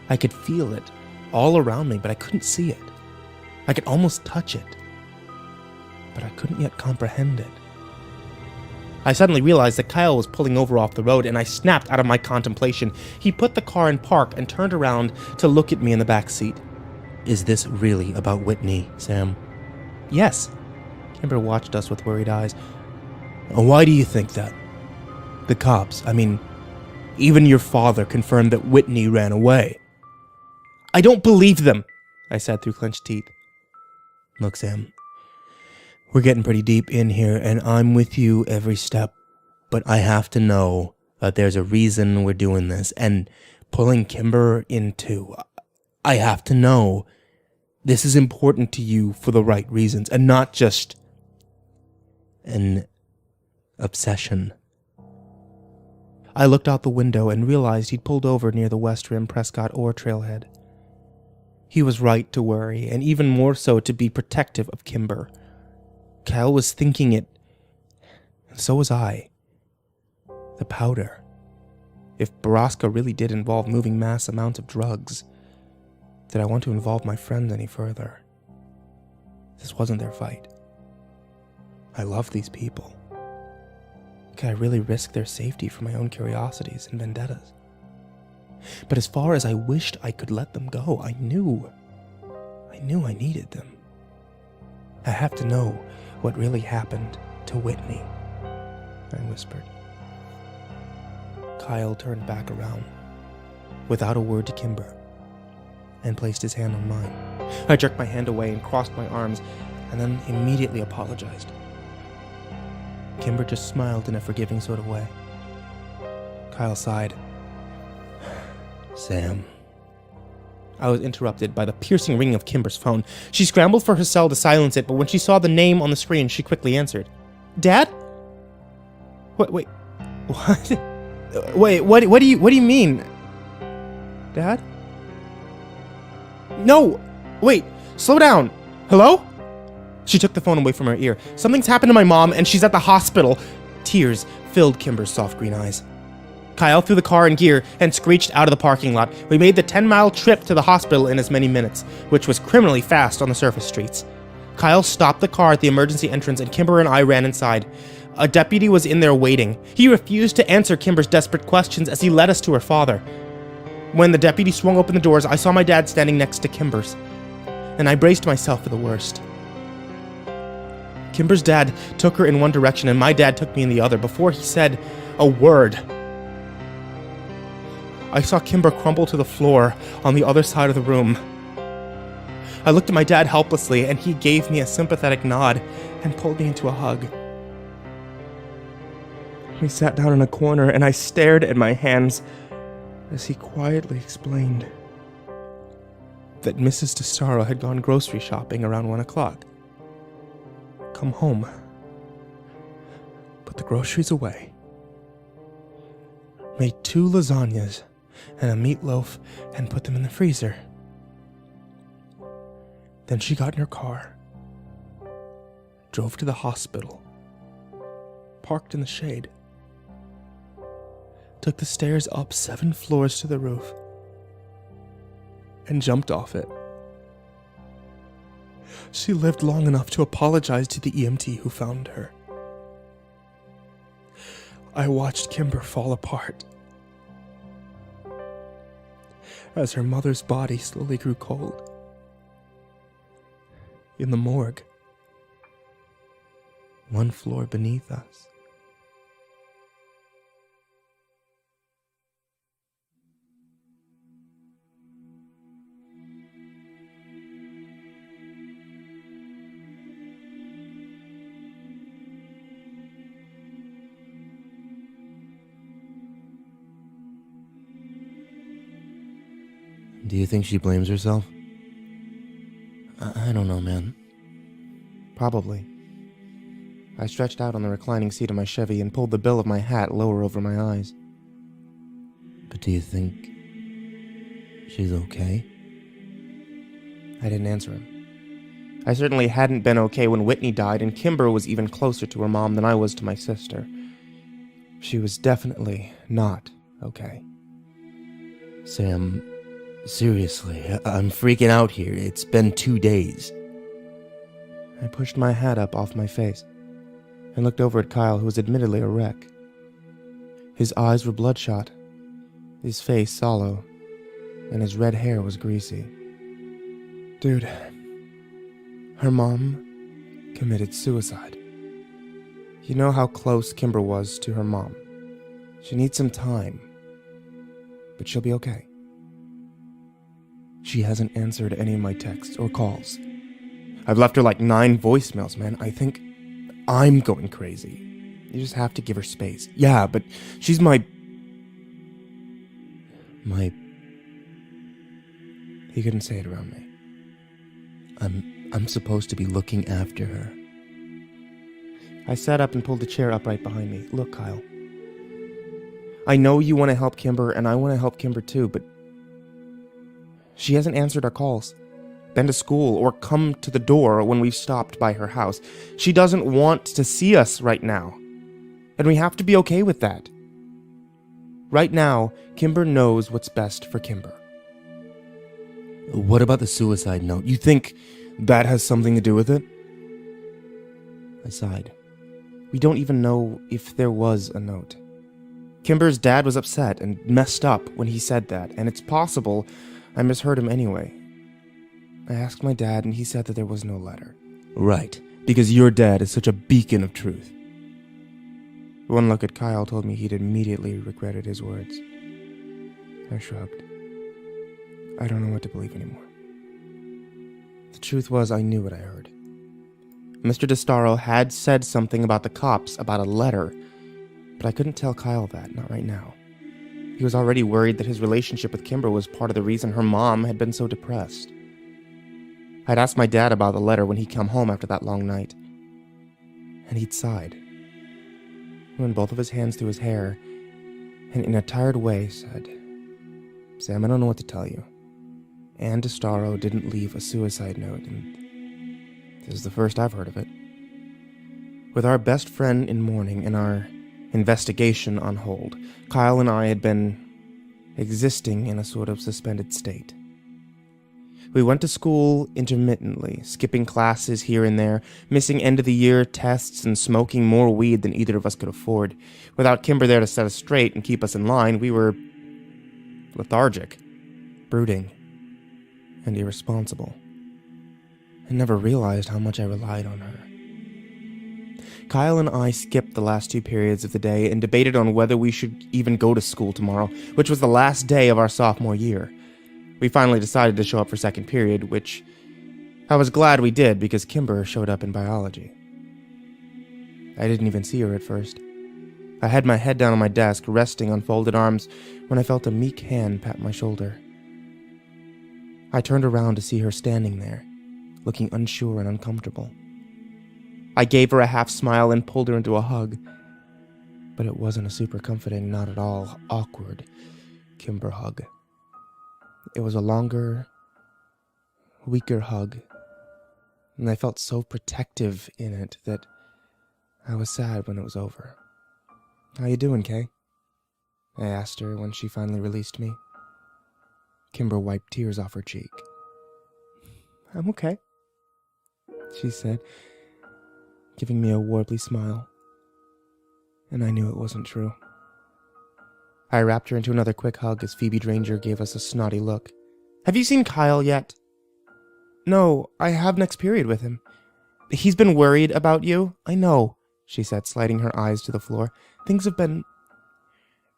I could feel it all around me, but I couldn't see it. I could almost touch it, but I couldn't yet comprehend it. I suddenly realized that Kyle was pulling over off the road, and I snapped out of my contemplation. He put the car in park and turned around to look at me in the back seat. "Is this really about Whitney, Sam?" "Yes." Kimber watched us with worried eyes. "Why do you think that? The cops, even your father confirmed that Whitney ran away." "I don't believe them," I said through clenched teeth. "Look, Sam, we're getting pretty deep in here, and I'm with you every step, but I have to know that there's a reason we're doing this, and pulling Kimber into... I have to know this is important to you for the right reasons, and not just an obsession." I looked out the window and realized he'd pulled over near the West Rim Prescott ore trailhead. He was right to worry, and even more so to be protective of Kimber. Kyle was thinking it, and so was I. The powder. If Borrasca really did involve moving mass amounts of drugs, did I want to involve my friends any further? This wasn't their fight. I love these people. Could I really risk their safety for my own curiosities and vendettas? But as far as I wished I could let them go, I knew I needed them. I have to know what really happened to Whitney, I whispered. Kyle turned back around, without a word to Kimber, and placed his hand on mine. I jerked my hand away and crossed my arms, and then immediately apologized. Kimber just smiled in a forgiving sort of way. Kyle sighed. "Sam." I was interrupted by the piercing ringing of Kimber's phone. She scrambled for her cell to silence it, but when she saw the name on the screen, she quickly answered. "Dad? What? Wait, what do you mean? Dad? No, wait, slow down. Hello?" She took the phone away from her ear. "Something's happened to my mom, and she's at the hospital." Tears filled Kimber's soft green eyes. Kyle threw the car in gear and screeched out of the parking lot. We made the 10-mile trip to the hospital in as many minutes, which was criminally fast on the surface streets. Kyle stopped the car at the emergency entrance, and Kimber and I ran inside. A deputy was in there waiting. He refused to answer Kimber's desperate questions as he led us to her father. When the deputy swung open the doors, I saw my dad standing next to Kimber's, and I braced myself for the worst. Kimber's dad took her in one direction, and my dad took me in the other. Before he said a word, I saw Kimber crumble to the floor on the other side of the room. I looked at my dad helplessly, and he gave me a sympathetic nod and pulled me into a hug. We sat down in a corner, and I stared at my hands as he quietly explained that Mrs. DeStaro had gone grocery shopping around 1 o'clock. Come home. Put the groceries away. Made 2 lasagnas and a meatloaf and put them in the freezer. Then she got in her car, drove to the hospital, parked in the shade, took the stairs up 7 floors to the roof, and jumped off it. She lived long enough to apologize to the EMT who found her. I watched Kimber fall apart as her mother's body slowly grew cold. In the morgue, 1 floor beneath us. Do you think she blames herself? I don't know, man. Probably. I stretched out on the reclining seat of my Chevy and pulled the bill of my hat lower over my eyes. But do you think she's okay? I didn't answer him. I certainly hadn't been okay when Whitney died, and Kimber was even closer to her mom than I was to my sister. She was definitely not okay. Sam, seriously, I'm freaking out here. It's been 2 days. I pushed my hat up off my face and looked over at Kyle, who was admittedly a wreck. His eyes were bloodshot, his face sallow, and his red hair was greasy. Dude, her mom committed suicide. You know how close Kimber was to her mom. She needs some time, but she'll be okay. She hasn't answered any of my texts or calls. I've left her like 9 voicemails, man. I think I'm going crazy. You just have to give her space. Yeah, but she's my... He couldn't say it around me. I'm supposed to be looking after her. I sat up and pulled a chair up right behind me. Look, Kyle. I know you want to help Kimber, and I want to help Kimber too, but she hasn't answered our calls, been to school, or come to the door when we've stopped by her house. She doesn't want to see us right now, and we have to be okay with that. Right now, Kimber knows what's best for Kimber. What about the suicide note? You think that has something to do with it? I sighed. We don't even know if there was a note. Kimber's dad was upset and messed up when he said that, and it's possible I misheard him anyway. I asked my dad, and he said that there was no letter. Right. Because your dad is such a beacon of truth. One look at Kyle told me he'd immediately regretted his words. I shrugged. I don't know what to believe anymore. The truth was, I knew what I heard. Mr. DeStaro had said something about the cops, about a letter, but I couldn't tell Kyle that, not right now. He was already worried that his relationship with Kimber was part of the reason her mom had been so depressed. I'd asked my dad about the letter when he came home after that long night, and he'd sighed. He ran both of his hands through his hair, and in a tired way said, Sam, I don't know what to tell you. Ann DeStaro didn't leave a suicide note, and this is the first I've heard of it. With our best friend in mourning and our investigation on hold, Kyle and I had been existing in a sort of suspended state. We went to school intermittently, skipping classes here and there, missing end-of-the-year tests and smoking more weed than either of us could afford. Without Kimber there to set us straight and keep us in line, we were lethargic, brooding, and irresponsible. I never realized how much I relied on her. Kyle and I skipped the last 2 periods of the day and debated on whether we should even go to school tomorrow, which was the last day of our sophomore year. We finally decided to show up for second period, which I was glad we did because Kimber showed up in biology. I didn't even see her at first. I had my head down on my desk, resting on folded arms, when I felt a meek hand pat my shoulder. I turned around to see her standing there, looking unsure and uncomfortable. I gave her a half smile and pulled her into a hug, but it wasn't a super comforting, not at all awkward Kimber hug. It was a longer, weaker hug, and I felt so protective in it that I was sad when it was over. How you doing, Kay? I asked her when she finally released me. Kimber wiped tears off her cheek. I'm okay, she said, giving me a warbly smile. And I knew it wasn't true. I wrapped her into another quick hug as Phoebe Dranger gave us a snotty look. Have you seen Kyle yet? No, I have next period with him. He's been worried about you. I know, she said, sliding her eyes to the floor. Things have been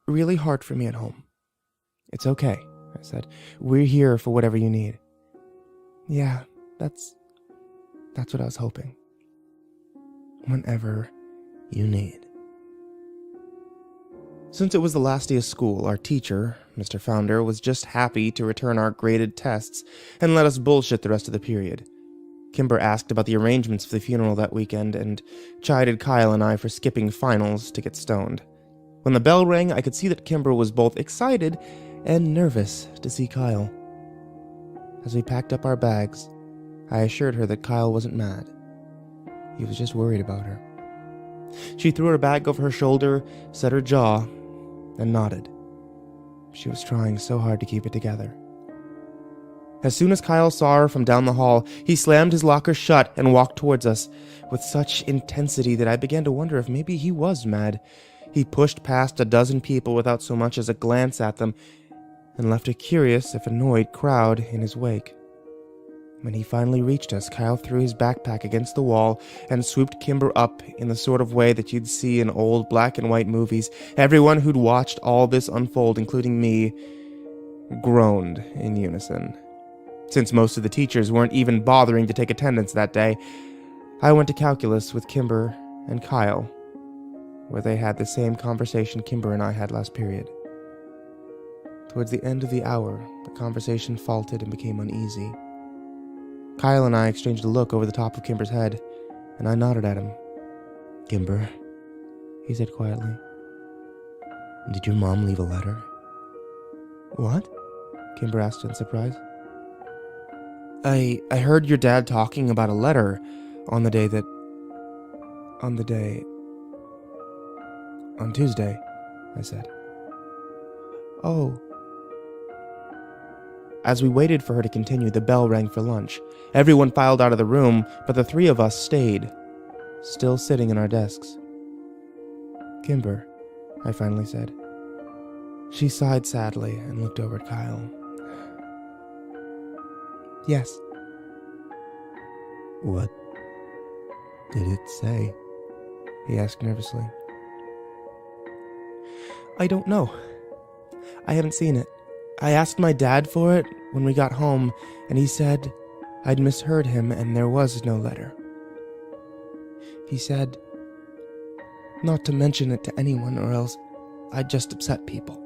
really hard for me at home. It's okay, I said. We're here for whatever you need. Yeah, that's what I was hoping. Whenever you need. Since it was the last day of school, our teacher, Mr. Founder, was just happy to return our graded tests and let us bullshit the rest of the period. Kimber asked about the arrangements for the funeral that weekend and chided Kyle and I for skipping finals to get stoned. When the bell rang, I could see that Kimber was both excited and nervous to see Kyle. As we packed up our bags, I assured her that Kyle wasn't mad. He was just worried about her. She threw her bag over her shoulder, set her jaw, and nodded. She was trying so hard to keep it together. As soon as Kyle saw her from down the hall, he slammed his locker shut and walked towards us with such intensity that I began to wonder if maybe he was mad. He pushed past a dozen people without so much as a glance at them and left a curious, if annoyed, crowd in his wake. When he finally reached us, Kyle threw his backpack against the wall and swooped Kimber up in the sort of way that you'd see in old black and white movies. Everyone who'd watched all this unfold, including me, groaned in unison. Since most of the teachers weren't even bothering to take attendance that day, I went to calculus with Kimber and Kyle, where they had the same conversation Kimber and I had last period. Towards the end of the hour, the conversation faltered and became uneasy. Kyle and I exchanged a look over the top of Kimber's head, and I nodded at him. "Kimber," he said quietly, "did your mom leave a letter?" "What?" Kimber asked in surprise. I heard your dad talking about a letter on Tuesday, I said. "Oh." As we waited for her to continue, the bell rang for lunch. Everyone filed out of the room, but the three of us stayed, still sitting in our desks. "Kimber," I finally said. She sighed sadly and looked over at Kyle. "Yes." "What did it say?" he asked nervously. "I don't know. I haven't seen it. I asked my dad for it when we got home, and he said I'd misheard him and there was no letter. He said not to mention it to anyone or else I'd just upset people."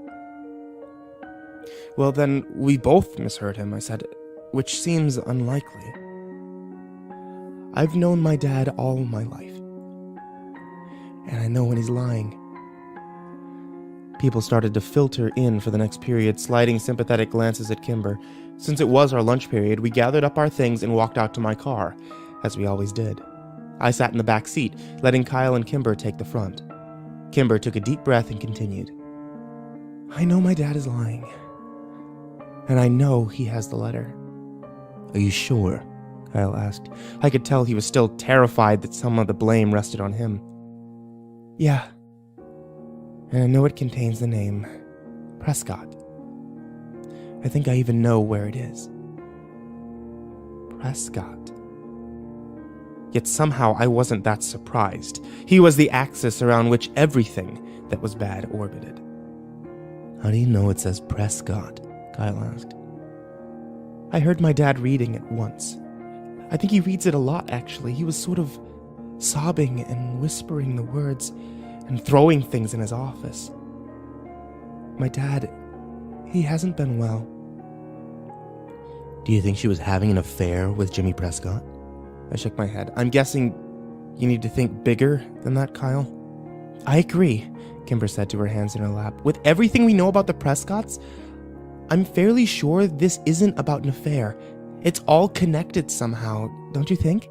"Well, then we both misheard him," I said, "which seems unlikely. I've known my dad all my life, and I know when he's lying." People started to filter in for the next period, sliding sympathetic glances at Kimber. Since it was our lunch period, we gathered up our things and walked out to my car, as we always did. I sat in the back seat, letting Kyle and Kimber take the front. Kimber took a deep breath and continued. "I know my dad is lying, and I know he has the letter." "Are you sure?" Kyle asked. I could tell he was still terrified that some of the blame rested on him. "Yeah. And I know it contains the name Prescott. I think I even know where it is." Prescott. Yet somehow I wasn't that surprised. He was the axis around which everything that was bad orbited. "How do you know it says Prescott?" Kyle asked. "I heard my dad reading it once. I think he reads it a lot, actually. He was sort of sobbing and whispering the words and throwing things in his office. My dad, he hasn't been well." "Do you think she was having an affair with Jimmy Prescott?" I shook my head. "I'm guessing you need to think bigger than that, Kyle." "I agree," Kimber said to her hands in her lap. "With everything we know about the Prescotts, I'm fairly sure this isn't about an affair. It's all connected somehow, don't you think?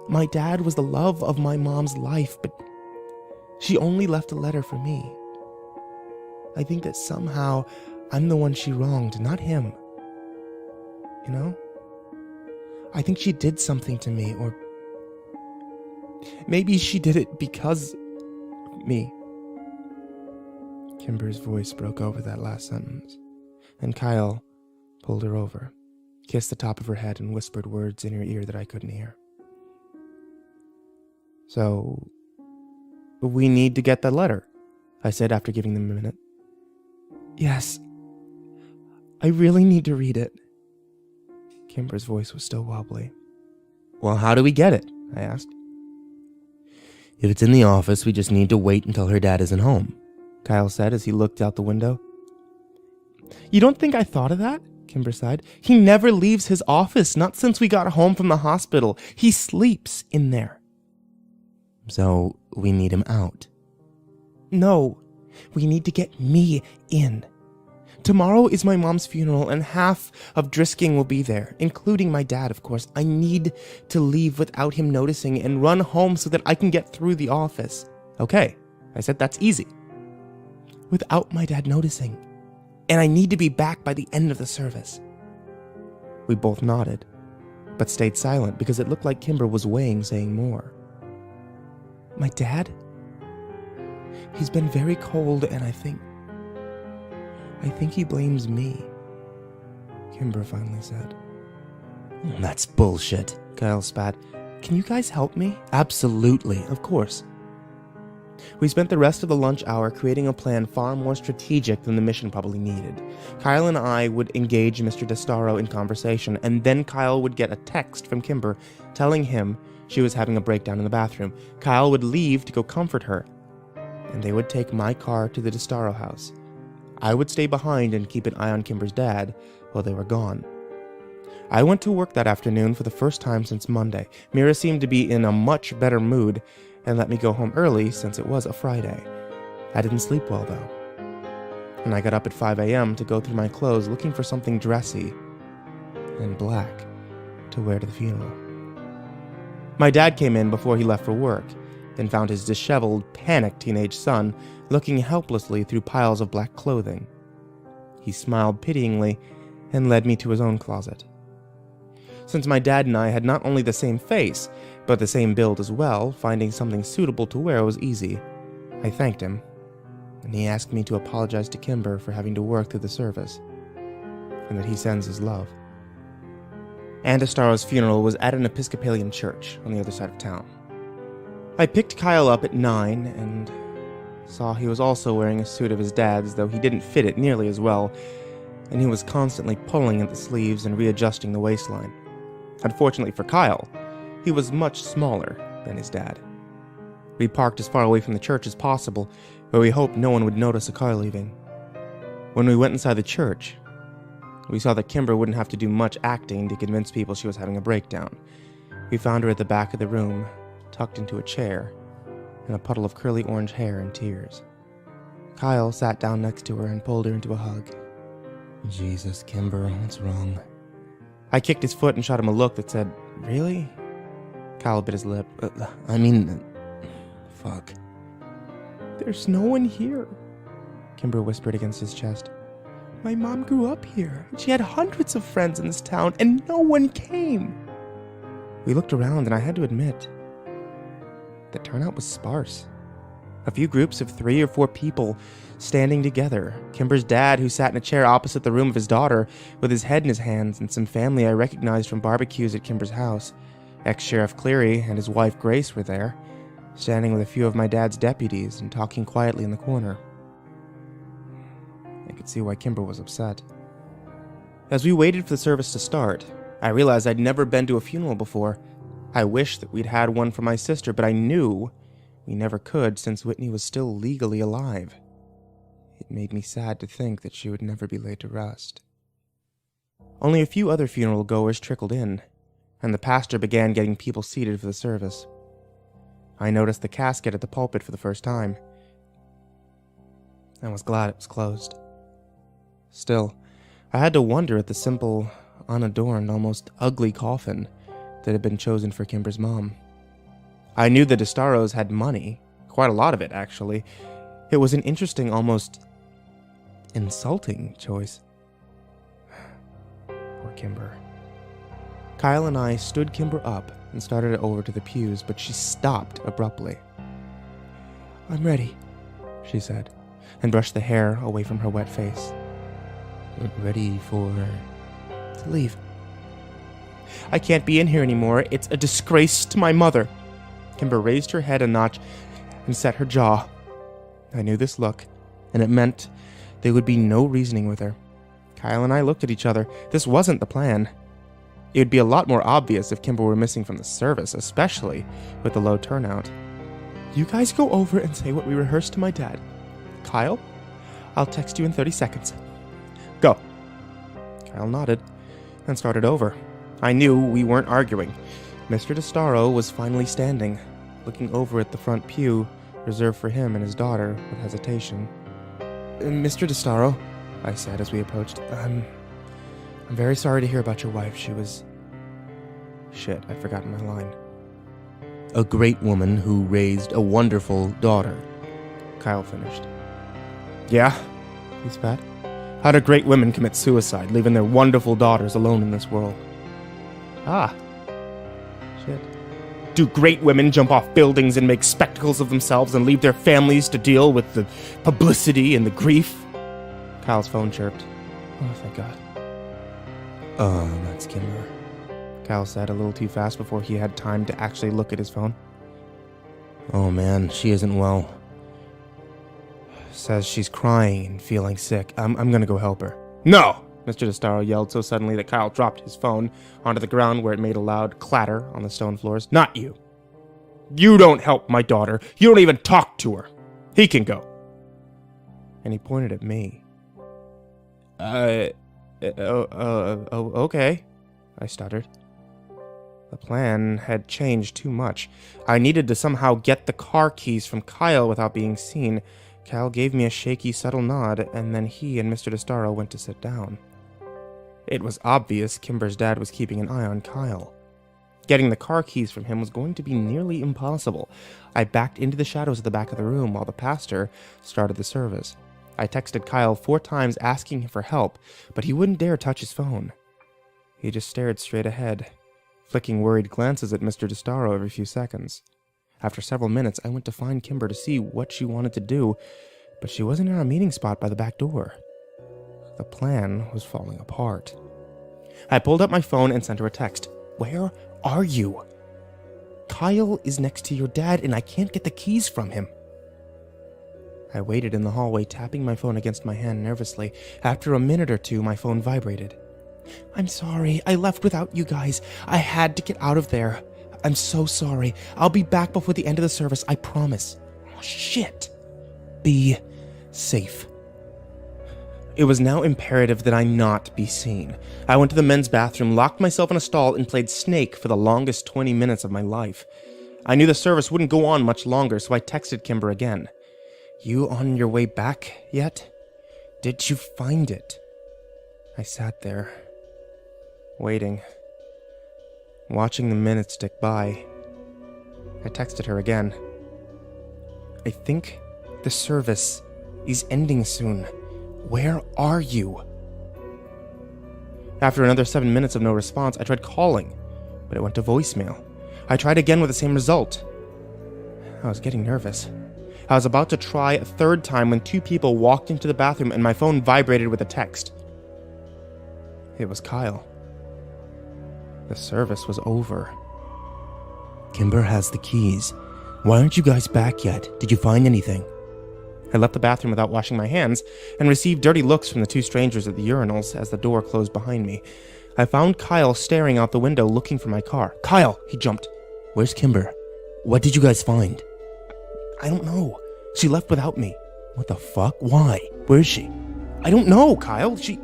My dad was the love of my mom's life, but she only left a letter for me. I think that somehow I'm the one she wronged, not him. You know? I think she did something to me, or maybe she did it because of me." Kimber's voice broke over that last sentence, and Kyle pulled her over, kissed the top of her head, and whispered words in her ear that I couldn't hear. "So, we need to get that letter," I said after giving them a minute. "Yes, I really need to read it." Kimber's voice was still wobbly. "Well, how do we get it?" I asked. "If it's in the office, we just need to wait until her dad isn't home," Kyle said as he looked out the window. "You don't think I thought of that?" Kimber sighed. "He never leaves his office, not since we got home from the hospital. He sleeps in there." "So we need him out?" "No, we need to get me in. Tomorrow is my mom's funeral, and half of Drisking will be there, including my dad, of course. I need to leave without him noticing and run home so that I can get through the office. Okay, I said that's easy. Without my dad noticing. And I need to be back by the end of the service. We both nodded, but stayed silent because it looked like Kimber was weighing saying more. My dad? He's been very cold, and I think he blames me, Kimber finally said. That's bullshit, Kyle spat. Can you guys help me? Absolutely, of course. We spent the rest of the lunch hour creating a plan far more strategic than the mission probably needed. Kyle and I would engage Mr. Destaro in conversation, and then Kyle would get a text from Kimber telling him she was having a breakdown in the bathroom. Kyle would leave to go comfort her, and they would take my car to the Destaro house. I would stay behind and keep an eye on Kimber's dad while they were gone. I went to work that afternoon for the first time since Monday. Mira seemed to be in a much better mood and let me go home early since it was a Friday. I didn't sleep well though, and I got up at 5 a.m. to go through my clothes looking for something dressy and black to wear to the funeral. My dad came in before he left for work and found his disheveled, panicked teenage son looking helplessly through piles of black clothing. He smiled pityingly and led me to his own closet. Since my dad and I had not only the same face, but the same build as well, finding something suitable to wear was easy. I thanked him, and he asked me to apologize to Kimber for having to work through the service, and that he sends his love. Andastaro's funeral was at an Episcopalian church on the other side of town. I picked Kyle up at 9 and saw he was also wearing a suit of his dad's, though he didn't fit it nearly as well, and he was constantly pulling at the sleeves and readjusting the waistline. Unfortunately for Kyle, he was much smaller than his dad. We parked as far away from the church as possible, where we hoped no one would notice a car leaving. When we went inside the church, we saw that Kimber wouldn't have to do much acting to convince people she was having a breakdown. We found her at the back of the room, tucked into a chair, in a puddle of curly orange hair and tears. Kyle sat down next to her and pulled her into a hug. Jesus, Kimber, what's wrong? I kicked his foot and shot him a look that said, Really? Kyle bit his lip. Fuck. There's no one here, Kimber whispered against his chest. My mom grew up here, and she had hundreds of friends in this town, and no one came. We looked around, and I had to admit, the turnout was sparse. A few groups of 3 or 4 people standing together. Kimber's dad, who sat in a chair opposite the room of his daughter, with his head in his hands, and some family I recognized from barbecues at Kimber's house. Ex-Sheriff Cleary and his wife Grace were there, standing with a few of my dad's deputies and talking quietly in the corner. I could see why Kimber was upset. As we waited for the service to start, I realized I'd never been to a funeral before. I wished that we'd had one for my sister, but I knew we never could since Whitney was still legally alive. It made me sad to think that she would never be laid to rest. Only a few other funeral goers trickled in, and the pastor began getting people seated for the service. I noticed the casket at the pulpit for the first time. I was glad it was closed. Still, I had to wonder at the simple, unadorned, almost ugly coffin that had been chosen for Kimber's mom. I knew the Destaros had money, quite a lot of it, actually. It was an interesting, almost insulting choice. Poor Kimber. Kyle and I stood Kimber up and started over to the pews, but she stopped abruptly. I'm ready, she said, and brushed the hair away from her wet face. Ready to leave. I can't be in here anymore. It's a disgrace to my mother. Kimber raised her head a notch and set her jaw. I knew this look, and it meant there would be no reasoning with her. Kyle and I looked at each other. This wasn't the plan. It would be a lot more obvious if Kimber were missing from the service, especially with the low turnout. You guys go over and say what we rehearsed to my dad. Kyle, I'll text you in 30 seconds. Go. Kyle nodded and started over. I knew we weren't arguing. Mr. Destaro was finally standing, looking over at the front pew reserved for him and his daughter with hesitation. Mr. Destaro, I said as we approached. I'm very sorry to hear about your wife. She was... Shit, I'd forgotten my line. A great woman who raised a wonderful daughter, Kyle finished. Yeah? He spat. How do great women commit suicide, leaving their wonderful daughters alone in this world? Ah. Shit. Do great women jump off buildings and make spectacles of themselves and leave their families to deal with the publicity and the grief? Kyle's phone chirped. Oh, thank God. That's Kimber. Kyle said a little too fast before he had time to actually look at his phone. Oh man, she isn't well. Says she's crying and feeling sick. I'm gonna go help her. No! Mr. DeStaro yelled so suddenly that Kyle dropped his phone onto the ground where it made a loud clatter on the stone floors. Not you. You don't help my daughter. You don't even talk to her. He can go. And he pointed at me. Okay, I stuttered. The plan had changed too much. I needed to somehow get the car keys from Kyle without being seen. Kyle gave me a shaky, subtle nod, and then he and Mr. DeStaro went to sit down. It was obvious Kimber's dad was keeping an eye on Kyle. Getting the car keys from him was going to be nearly impossible. I backed into the shadows at the back of the room while the pastor started the service. I texted Kyle 4 times asking him for help, but he wouldn't dare touch his phone. He just stared straight ahead, flicking worried glances at Mr. DeStaro every few seconds. After several minutes, I went to find Kimber to see what she wanted to do, but she wasn't in our meeting spot by the back door. The plan was falling apart. I pulled up my phone and sent her a text. Where are you? Kyle is next to your dad and I can't get the keys from him. I waited in the hallway, tapping my phone against my hand nervously. After a minute or two, my phone vibrated. I'm sorry, I left without you guys. I had to get out of there. I'm so sorry. I'll be back before the end of the service, I promise. Oh, shit. Be safe. It was now imperative that I not be seen. I went to the men's bathroom, locked myself in a stall, and played Snake for the longest 20 minutes of my life. I knew the service wouldn't go on much longer, so I texted Kimber again. You on your way back yet? Did you find it? I sat there, waiting, watching the minutes tick by. I texted her again. I think the service is ending soon. Where are you? After another 7 minutes of no response, I tried calling, but it went to voicemail. I tried again with the same result. I was getting nervous. I was about to try a third time when 2 people walked into the bathroom and my phone vibrated with a text. It was Kyle. The service was over. Kimber has the keys. Why aren't you guys back yet? Did you find anything? I left the bathroom without washing my hands and received dirty looks from the 2 strangers at the urinals as the door closed behind me. I found Kyle staring out the window looking for my car. Kyle! He jumped. Where's Kimber? What did you guys find? I don't know. She left without me. What the fuck? Why? Where is she? I don't know, Kyle. She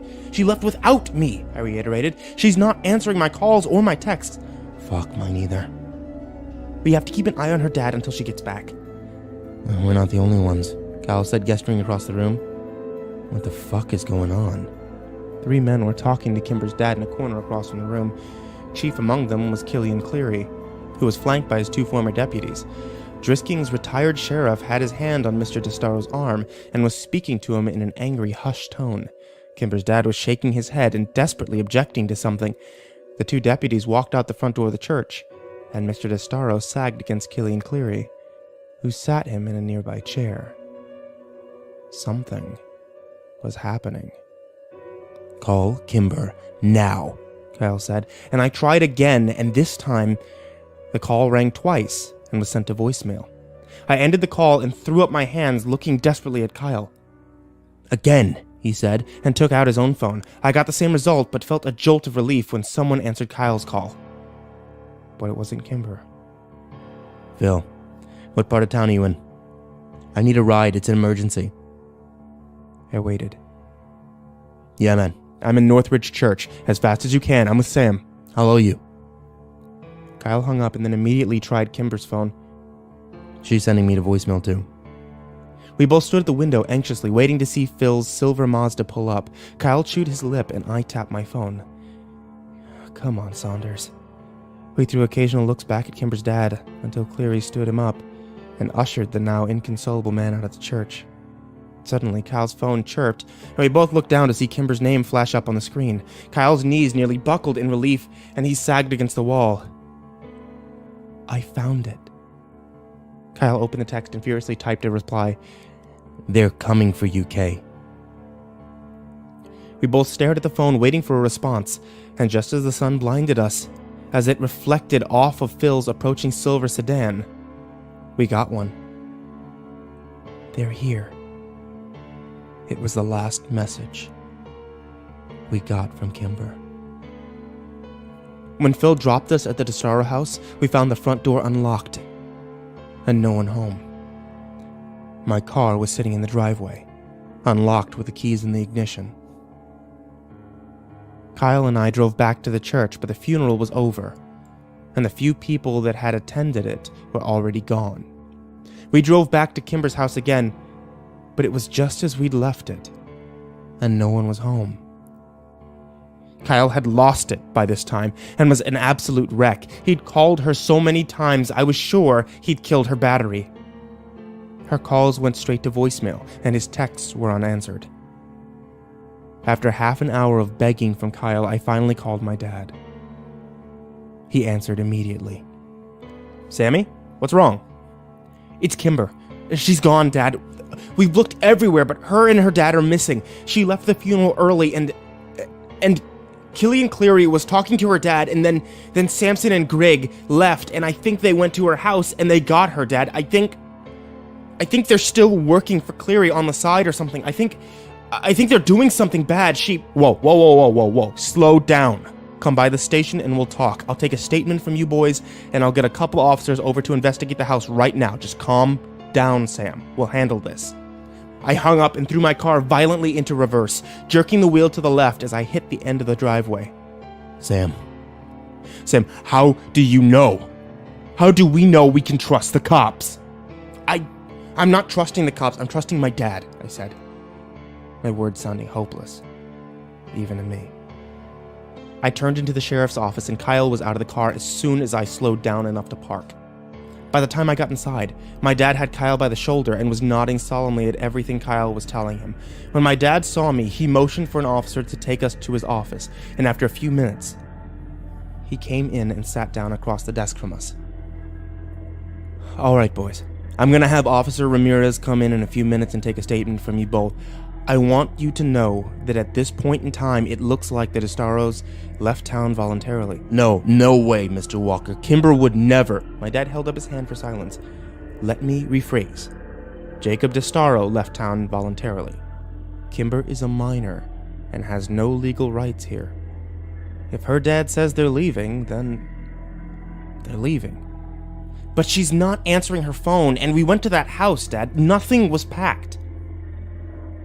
left without me, I reiterated. She's not answering my calls or my texts. Fuck, mine either. We have to keep an eye on her dad until she gets back. Well, we're not the only ones, Kyle said, gesturing across the room. What the fuck is going on? 3 men were talking to Kimber's dad in a corner across from the room. Chief among them was Killian Cleary, who was flanked by his 2 former deputies. Drisking's retired sheriff had his hand on Mr. DeStaro's arm and was speaking to him in an angry, hushed tone. Kimber's dad was shaking his head and desperately objecting to something. The 2 deputies walked out the front door of the church, and Mr. DeStaro sagged against Killian Cleary, who sat him in a nearby chair. Something was happening. Call Kimber now, Kyle said, and I tried again, and this time the call rang twice and was sent to voicemail. I ended the call and threw up my hands, looking desperately at Kyle. Again, he said, and took out his own phone. I got the same result, but felt a jolt of relief when someone answered Kyle's call. But it wasn't Kimber. Phil, what part of town are you in? I need a ride, it's an emergency. I waited. Yeah, man. I'm in Northridge Church. As fast as you can. I'm with Sam. How owe you? Kyle hung up and then immediately tried Kimber's phone. She's sending me to voicemail too. We both stood at the window anxiously, waiting to see Phil's silver Mazda pull up. Kyle chewed his lip and I tapped my phone. Come on, Saunders. We threw occasional looks back at Kimber's dad until Cleary stood him up and ushered the now inconsolable man out of the church. Suddenly, Kyle's phone chirped, and we both looked down to see Kimber's name flash up on the screen. Kyle's knees nearly buckled in relief, and he sagged against the wall. I found it. Kyle opened the text and furiously typed a reply. They're coming for you, Kay. We both stared at the phone, waiting for a response, and just as the sun blinded us, as it reflected off of Phil's approaching silver sedan, we got one. They're here. It was the last message we got from Kimber. When Phil dropped us at the DeStaro house, we found the front door unlocked and no one home. My car was sitting in the driveway, unlocked with the keys in the ignition. Kyle and I drove back to the church, but the funeral was over, and the few people that had attended it were already gone. We drove back to Kimber's house again, but it was just as we'd left it, and no one was home. Kyle had lost it by this time and was an absolute wreck. He'd called her so many times I was sure he'd killed her battery. Her calls went straight to voicemail, and his texts were unanswered. After half an hour of begging from Kyle, I finally called my dad. He answered immediately. Sammy, what's wrong? It's Kimber. She's gone, Dad. We've looked everywhere, but her and her dad are missing. She left the funeral early, and Killian Cleary was talking to her dad, and then Samson and Greg left, and I think they went to her house and they got her, Dad. I think they're still working for Cleary on the side or something. I think they're doing something bad. Whoa. Slow down. Come by the station and we'll talk. I'll take a statement from you boys, and I'll get a couple officers over to investigate the house right now. Just calm down, Sam. We'll handle this. I hung up and threw my car violently into reverse, jerking the wheel to the left as I hit the end of the driveway. Sam, how do you know? How do we know we can trust the cops? I'm not trusting the cops. I'm trusting my dad, I said. My words sounding hopeless, even to me. I turned into the sheriff's office and Kyle was out of the car as soon as I slowed down enough to park. By the time I got inside, my dad had Kyle by the shoulder and was nodding solemnly at everything Kyle was telling him. When my dad saw me, he motioned for an officer to take us to his office, and after a few minutes, he came in and sat down across the desk from us. All right, boys. I'm gonna have Officer Ramirez come in a few minutes and take a statement from you both. I want you to know that at this point in time, it looks like the DeStaros left town voluntarily. No way, Mr. Walker. Kimber would never. My dad held up his hand for silence. Let me rephrase. Jacob DeStaro left town voluntarily. Kimber is a minor and has no legal rights here. If her dad says they're leaving, then they're leaving. But she's not answering her phone, and we went to that house, Dad. Nothing was packed.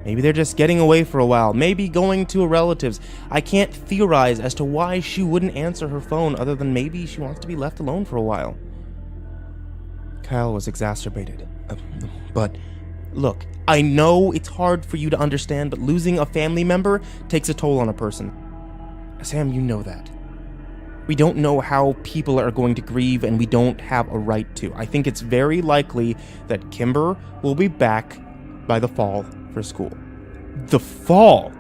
Maybe they're just getting away for a while, maybe going to a relative's. I can't theorize as to why she wouldn't answer her phone other than maybe she wants to be left alone for a while. Kyle was exacerbated. But, look, I know it's hard for you to understand, but losing a family member takes a toll on a person. Sam, you know that. We don't know how people are going to grieve, and we don't have a right to. I think it's very likely that Kimber will be back by the fall for school. The fall?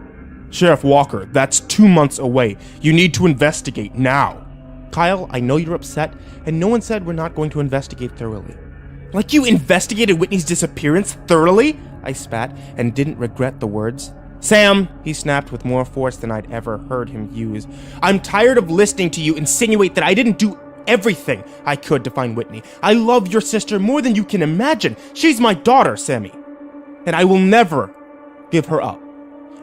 Sheriff Walker, that's 2 months away. You need to investigate now. Kyle, I know you're upset, and no one said we're not going to investigate thoroughly. Like you investigated Whitney's disappearance thoroughly? I spat, and didn't regret the words. Sam, he snapped with more force than I'd ever heard him use. I'm tired of listening to you insinuate that I didn't do everything I could to find Whitney. I love your sister more than you can imagine. She's my daughter, Sammy. And I will never give her up.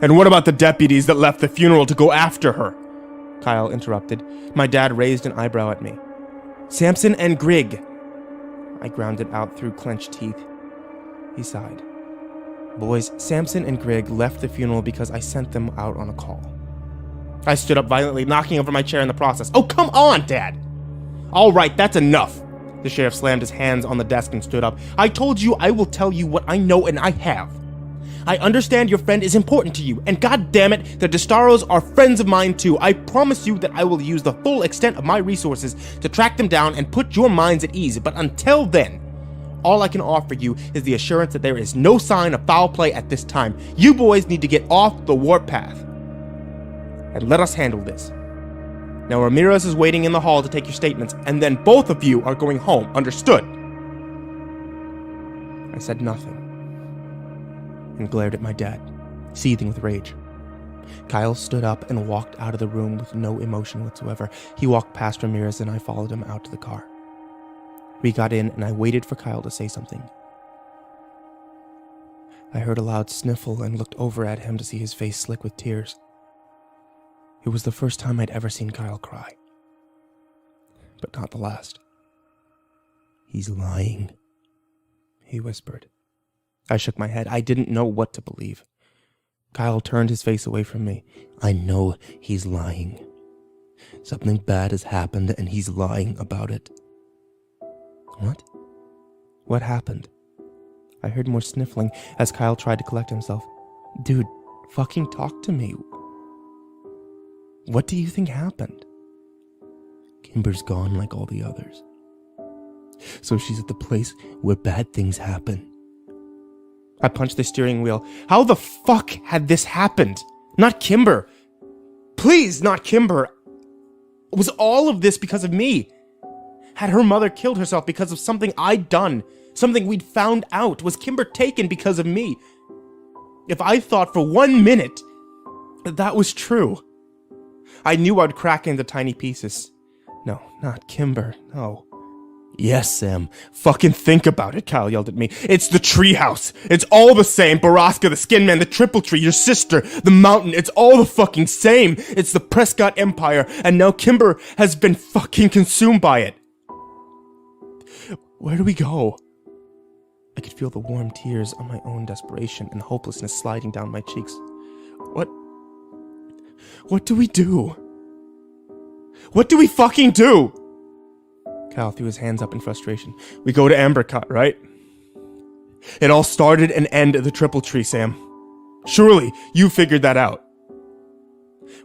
And what about the deputies that left the funeral to go after her? Kyle interrupted. My dad raised an eyebrow at me. Samson and Grigg. I ground it out through clenched teeth. He sighed. Boys, Samson and Grigg left the funeral because I sent them out on a call. I stood up violently, knocking over my chair in the process. Oh, come on, Dad! All right, that's enough. The sheriff slammed his hands on the desk and stood up. I told you I will tell you what I know, and I have. I understand your friend is important to you, and god damn it, the DeStaros are friends of mine too. I promise you that I will use the full extent of my resources to track them down and put your minds at ease, but until then, all I can offer you is the assurance that there is no sign of foul play at this time. You boys need to get off the warpath, and let us handle this. Now Ramirez is waiting in the hall to take your statements, and then both of you are going home, understood? I said nothing, and glared at my dad, seething with rage. Kyle stood up and walked out of the room with no emotion whatsoever. He walked past Ramirez and I followed him out to the car. We got in and I waited for Kyle to say something. I heard a loud sniffle and looked over at him to see his face slick with tears. It was the first time I'd ever seen Kyle cry. But not the last. He's lying, he whispered. I shook my head. I didn't know what to believe. Kyle turned his face away from me. I know he's lying. Something bad has happened and he's lying about it. What? What happened? I heard more sniffling as Kyle tried to collect himself. Dude, fucking talk to me. What do you think happened? Kimber's gone like all the others. So she's at the place where bad things happen. I punched the steering wheel. How the fuck had this happened? Not Kimber. Please, not Kimber. Was all of this because of me? Had her mother killed herself because of something I'd done? Something we'd found out? Was Kimber taken because of me? If I thought for 1 minute that was true, I knew I'd crack into tiny pieces. No, not Kimber, no. Yes, Sam. Fucking think about it, Kyle yelled at me. It's the treehouse. It's all the same. Borrasca, the Skin Man, the Triple Tree, your sister, the mountain. It's all the fucking same. It's the Prescott Empire, and now Kimber has been fucking consumed by it. Where do we go? I could feel the warm tears on my own desperation and hopelessness sliding down my cheeks. What do we do? What do we fucking do? Kyle threw his hands up in frustration. We go to Ambercott, right? It all started and ended at the Triple Tree, Sam. Surely you figured that out.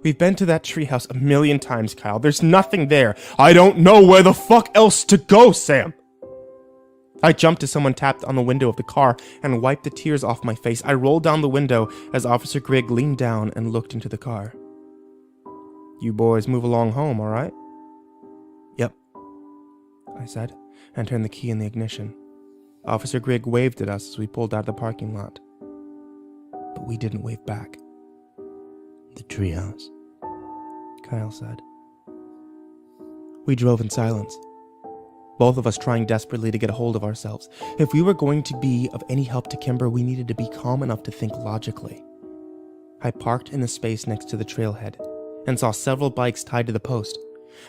We've been to that treehouse 1,000,000 times, Kyle. There's nothing there. I don't know where the fuck else to go, Sam. I jumped as someone tapped on the window of the car and wiped the tears off my face. I rolled down the window as Officer Grigg leaned down and looked into the car. You boys move along home, all right? Yep, I said, and turned the key in the ignition. Officer Grigg waved at us as we pulled out of the parking lot. But we didn't wave back. The treehouse, Kyle said. We drove in silence, both of us trying desperately to get a hold of ourselves. If we were going to be of any help to Kimber, we needed to be calm enough to think logically. I parked in the space next to the trailhead and saw several bikes tied to the post.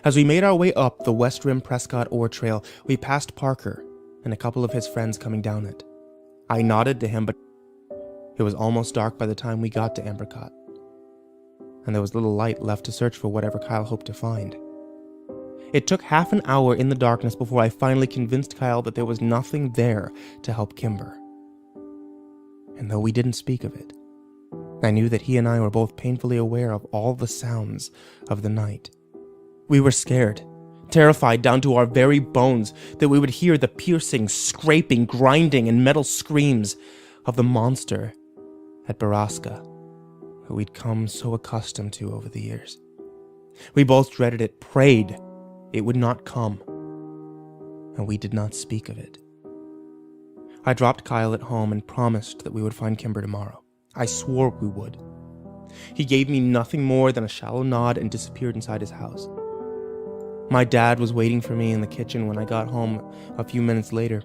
As we made our way up the West Rim Prescott Ore Trail, we passed Parker and a couple of his friends coming down it. I nodded to him, but it was almost dark by the time we got to Ambercott, and there was little light left to search for whatever Kyle hoped to find. It took half an hour in the darkness before I finally convinced Kyle that there was nothing there to help Kimber. And though we didn't speak of it, I knew that he and I were both painfully aware of all the sounds of the night. We were scared, terrified down to our very bones that we would hear the piercing, scraping, grinding, and metal screams of the monster at Borrasca, who we'd come so accustomed to over the years. We both dreaded it, prayed it would not come, and we did not speak of it. I dropped Kyle at home and promised that we would find Kimber tomorrow. I swore we would. He gave me nothing more than a shallow nod and disappeared inside his house. My dad was waiting for me in the kitchen when I got home a few minutes later.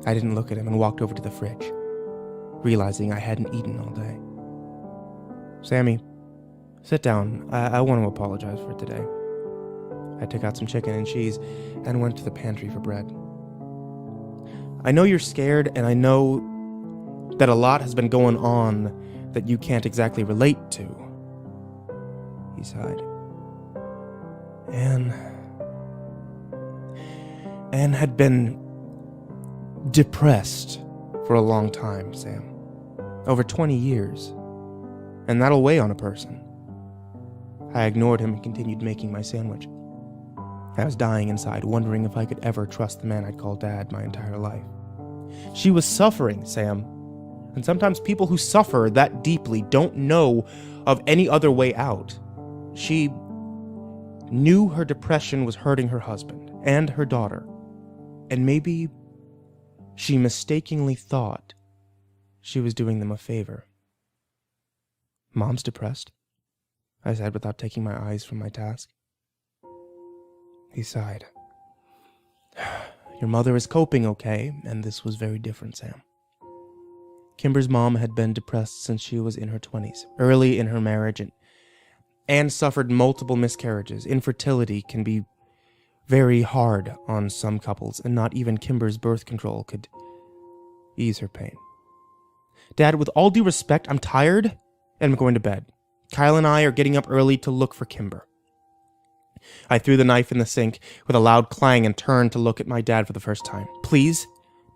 I didn't look at him and walked over to the fridge, realizing I hadn't eaten all day. Sammy, sit down. I want to apologize for today. I took out some chicken and cheese and went to the pantry for bread. I know you're scared, and I know that a lot has been going on that you can't exactly relate to, he sighed. And and had been depressed for a long time, Sam. Over 20 years. And that'll weigh on a person. I ignored him and continued making my sandwich. I was dying inside, wondering if I could ever trust the man I'd called Dad my entire life. She was suffering, Sam. And sometimes people who suffer that deeply don't know of any other way out. She knew her depression was hurting her husband and her daughter. And maybe she mistakenly thought she was doing them a favor. Mom's depressed, I said without taking my eyes from my task. He sighed. Your mother is coping okay, and this was very different, Sam. Kimber's mom had been depressed since she was in her 20s, early in her marriage, and suffered multiple miscarriages. Infertility can be very hard on some couples, and not even Kimber's birth control could ease her pain. Dad, with all due respect, I'm tired and I'm going to bed. Kyle and I are getting up early to look for Kimber. I threw the knife in the sink with a loud clang and turned to look at my dad for the first time. Please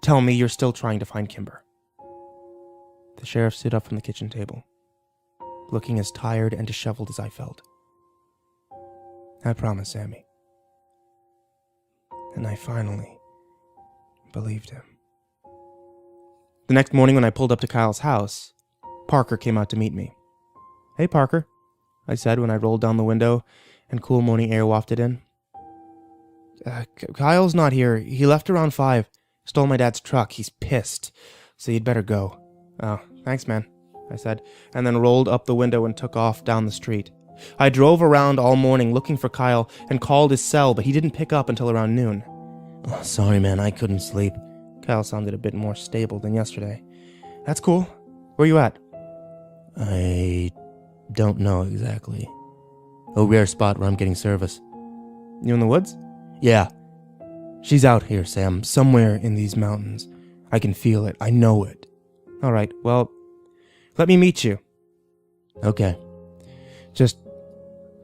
tell me you're still trying to find Kimber. The sheriff stood up from the kitchen table, looking as tired and disheveled as I felt. I promise, Sammy. And I finally believed him. The next morning when I pulled up to Kyle's house, Parker came out to meet me. Hey, Parker, I said when I rolled down the window and cool morning air wafted in. Kyle's not here. He left around 5. Stole my dad's truck. He's pissed. So you'd better go. Oh, thanks, man, I said, and then rolled up the window and took off down the street. I drove around all morning looking for Kyle and called his cell, but he didn't pick up until around noon. Oh, sorry, man, I couldn't sleep. Kyle sounded a bit more stable than yesterday. That's cool. Where you at? I don't know exactly. A rare spot where I'm getting service. You in the woods? Yeah. She's out here, Sam, somewhere in these mountains. I can feel it. I know it. All right, well, let me meet you. Okay. Just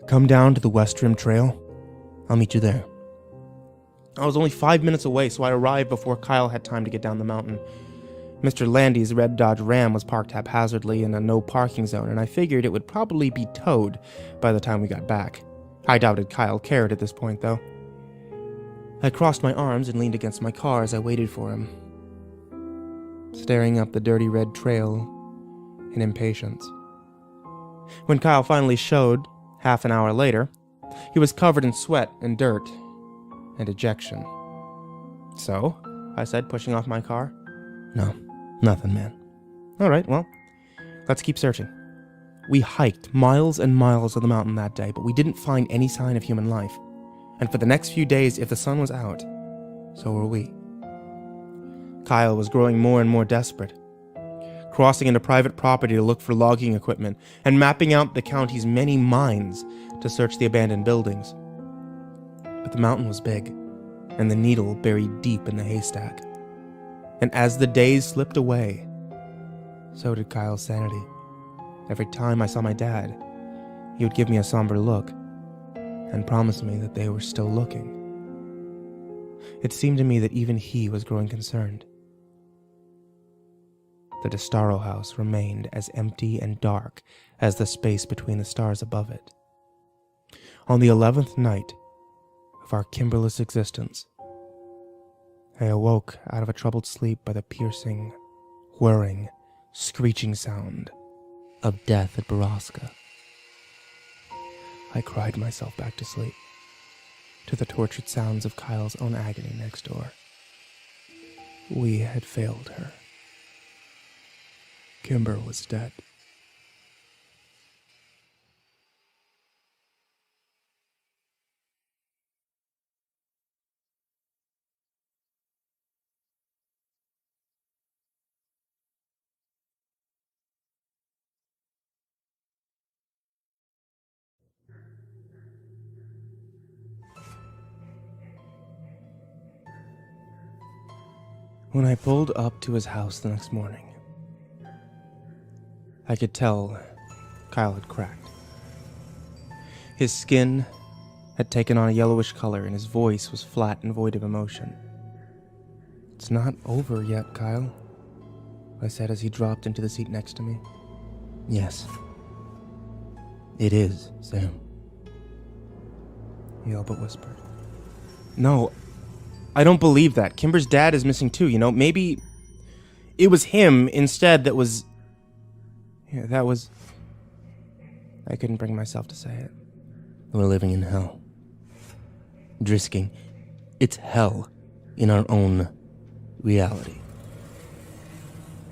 come down to the West Rim Trail. I'll meet you there. I was only 5 minutes away, so I arrived before Kyle had time to get down the mountain. Mr. Landy's red Dodge Ram was parked haphazardly in a no-parking zone, and I figured it would probably be towed by the time we got back. I doubted Kyle cared at this point, though. I crossed my arms and leaned against my car as I waited for him, staring up the dirty red trail in impatience. When Kyle finally showed, half an hour later, he was covered in sweat and dirt and ejection. So, I said, pushing off my car. No, nothing, man. All right, well, let's keep searching. We hiked miles and miles of the mountain that day, but we didn't find any sign of human life. And for the next few days, if the sun was out, so were we. Kyle was growing more and more desperate, crossing into private property to look for logging equipment, and mapping out the county's many mines to search the abandoned buildings. But the mountain was big, and the needle buried deep in the haystack. And as the days slipped away, so did Kyle's sanity. Every time I saw my dad, he would give me a somber look and promise me that they were still looking. It seemed to me that even he was growing concerned. The Destaro house remained as empty and dark as the space between the stars above it. On the 11th night of our Kimberless existence, I awoke out of a troubled sleep by the piercing, whirring, screeching sound of death at Borrasca. I cried myself back to sleep, to the tortured sounds of Kyle's own agony next door. We had failed her. Kimber was dead. When I pulled up to his house the next morning, I could tell Kyle had cracked. His skin had taken on a yellowish color and his voice was flat and void of emotion. It's not over yet, Kyle, I said as he dropped into the seat next to me. Yes. It is, Sam. He all but whispered. No, I don't believe that. Kimber's dad is missing too, you know? Maybe it was him instead that was... Yeah, that was... I couldn't bring myself to say it. We're living in hell. Drisking. It's hell in our own reality.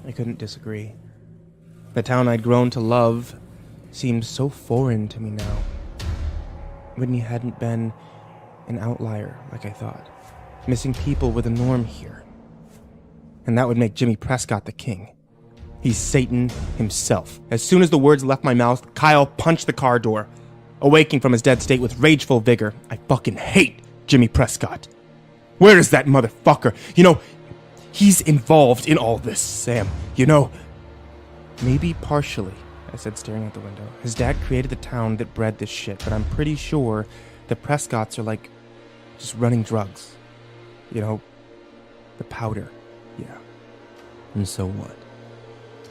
I couldn't disagree. The town I'd grown to love seemed so foreign to me now. Whitney hadn't been an outlier like I thought. Missing people were the norm here. And that would make Jimmy Prescott the king. He's Satan himself. As soon as the words left my mouth, Kyle punched the car door, awaking from his dead state with rageful vigor. I fucking hate Jimmy Prescott. Where is that motherfucker? You know, he's involved in all this, Sam. You know... Maybe partially, I said, staring out the window. His dad created the town that bred this shit, but I'm pretty sure the Prescotts are like just running drugs. You know, the powder. Yeah. And so what?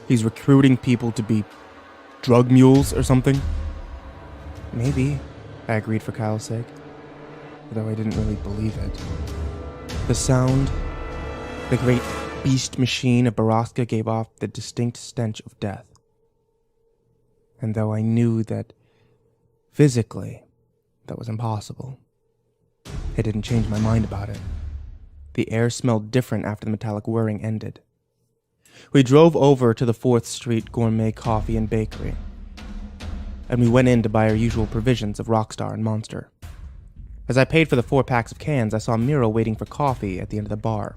He's recruiting people to be drug mules or something? Maybe, I agreed for Kyle's sake, though I didn't really believe it. The sound, the great beast machine of Borrasca gave off the distinct stench of death. And though I knew that physically that was impossible, it didn't change my mind about it. The air smelled different after the metallic whirring ended. We drove over to the 4th Street Gourmet Coffee and Bakery, and we went in to buy our usual provisions of Rockstar and Monster. As I paid for the 4 packs of cans, I saw Mira waiting for coffee at the end of the bar.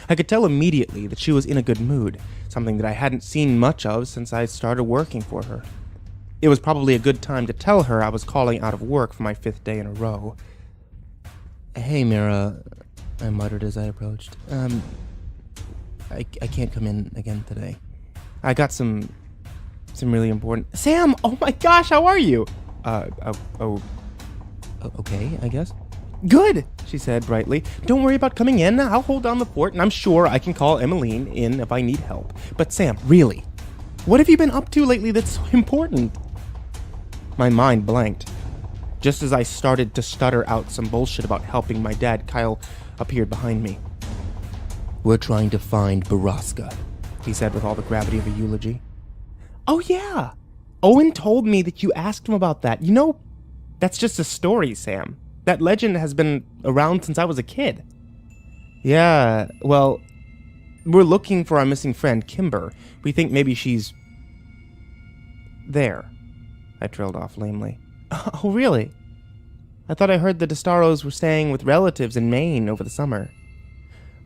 I could tell immediately that she was in a good mood, something that I hadn't seen much of since I started working for her. It was probably a good time to tell her I was calling out of work for my 5th day in a row. Hey, Mira, I muttered as I approached. I can't come in again today. I got some really important... Sam! Oh my gosh, how are you? Okay, I guess. Good, she said brightly. Don't worry about coming in. I'll hold down the fort, and I'm sure I can call Emmeline in if I need help. But Sam, really, what have you been up to lately that's so important? My mind blanked. Just as I started to stutter out some bullshit about helping my dad, Kyle appeared behind me. We're trying to find Borrasca, he said with all the gravity of a eulogy. Oh yeah, Owen told me that you asked him about that. You know, that's just a story, Sam. That legend has been around since I was a kid. Yeah, well, we're looking for our missing friend, Kimber. We think maybe she's... there. I trailed off lamely. Oh, really? I thought I heard the DeStaros were staying with relatives in Maine over the summer.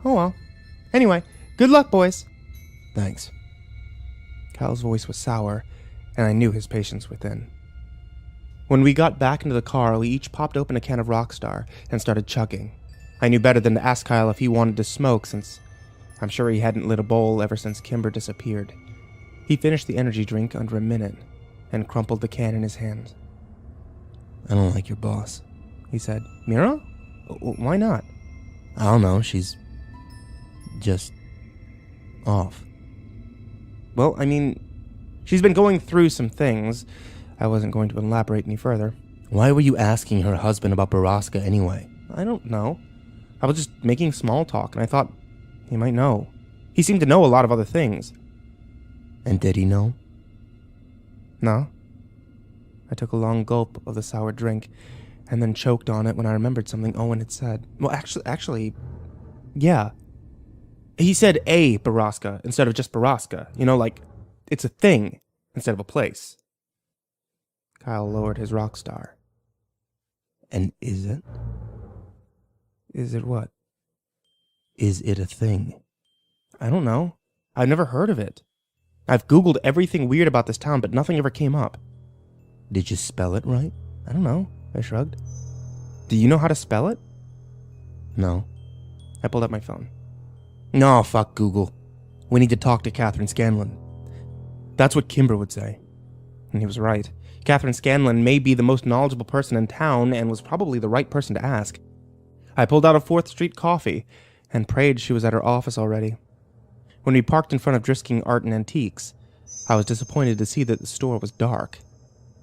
Oh well. Anyway, good luck, boys. Thanks. Kyle's voice was sour, and I knew his patience within. When we got back into the car, we each popped open a can of Rockstar and started chugging. I knew better than to ask Kyle if he wanted to smoke, since I'm sure he hadn't lit a bowl ever since Kimber disappeared. He finished the energy drink under a minute and crumpled the can in his hands. I don't like your boss, he said. Mira? Why not? I don't know, she's just off. Well, I mean, she's been going through some things. I wasn't going to elaborate any further. Why were you asking her husband about Borrasca anyway? I don't know. I was just making small talk, and I thought he might know. He seemed to know a lot of other things. And did he know? No. I took a long gulp of the sour drink, and then choked on it when I remembered something Owen had said. Well, actually, yeah. He said a Borrasca instead of just Borrasca. You know, like, it's a thing instead of a place. Kyle lowered his Rockstar. And is it? Is it what? Is it a thing? I don't know. I've never heard of it. I've Googled everything weird about this town, but nothing ever came up. Did you spell it right? I don't know, I shrugged. Do you know how to spell it? No. I pulled up my phone. No, fuck Google. We need to talk to Catherine Scanlon. That's what Kimber would say. And he was right. Catherine Scanlon may be the most knowledgeable person in town and was probably the right person to ask. I pulled out a 4th Street coffee and prayed she was at her office already. When we parked in front of Drisking Art and Antiques, I was disappointed to see that the store was dark.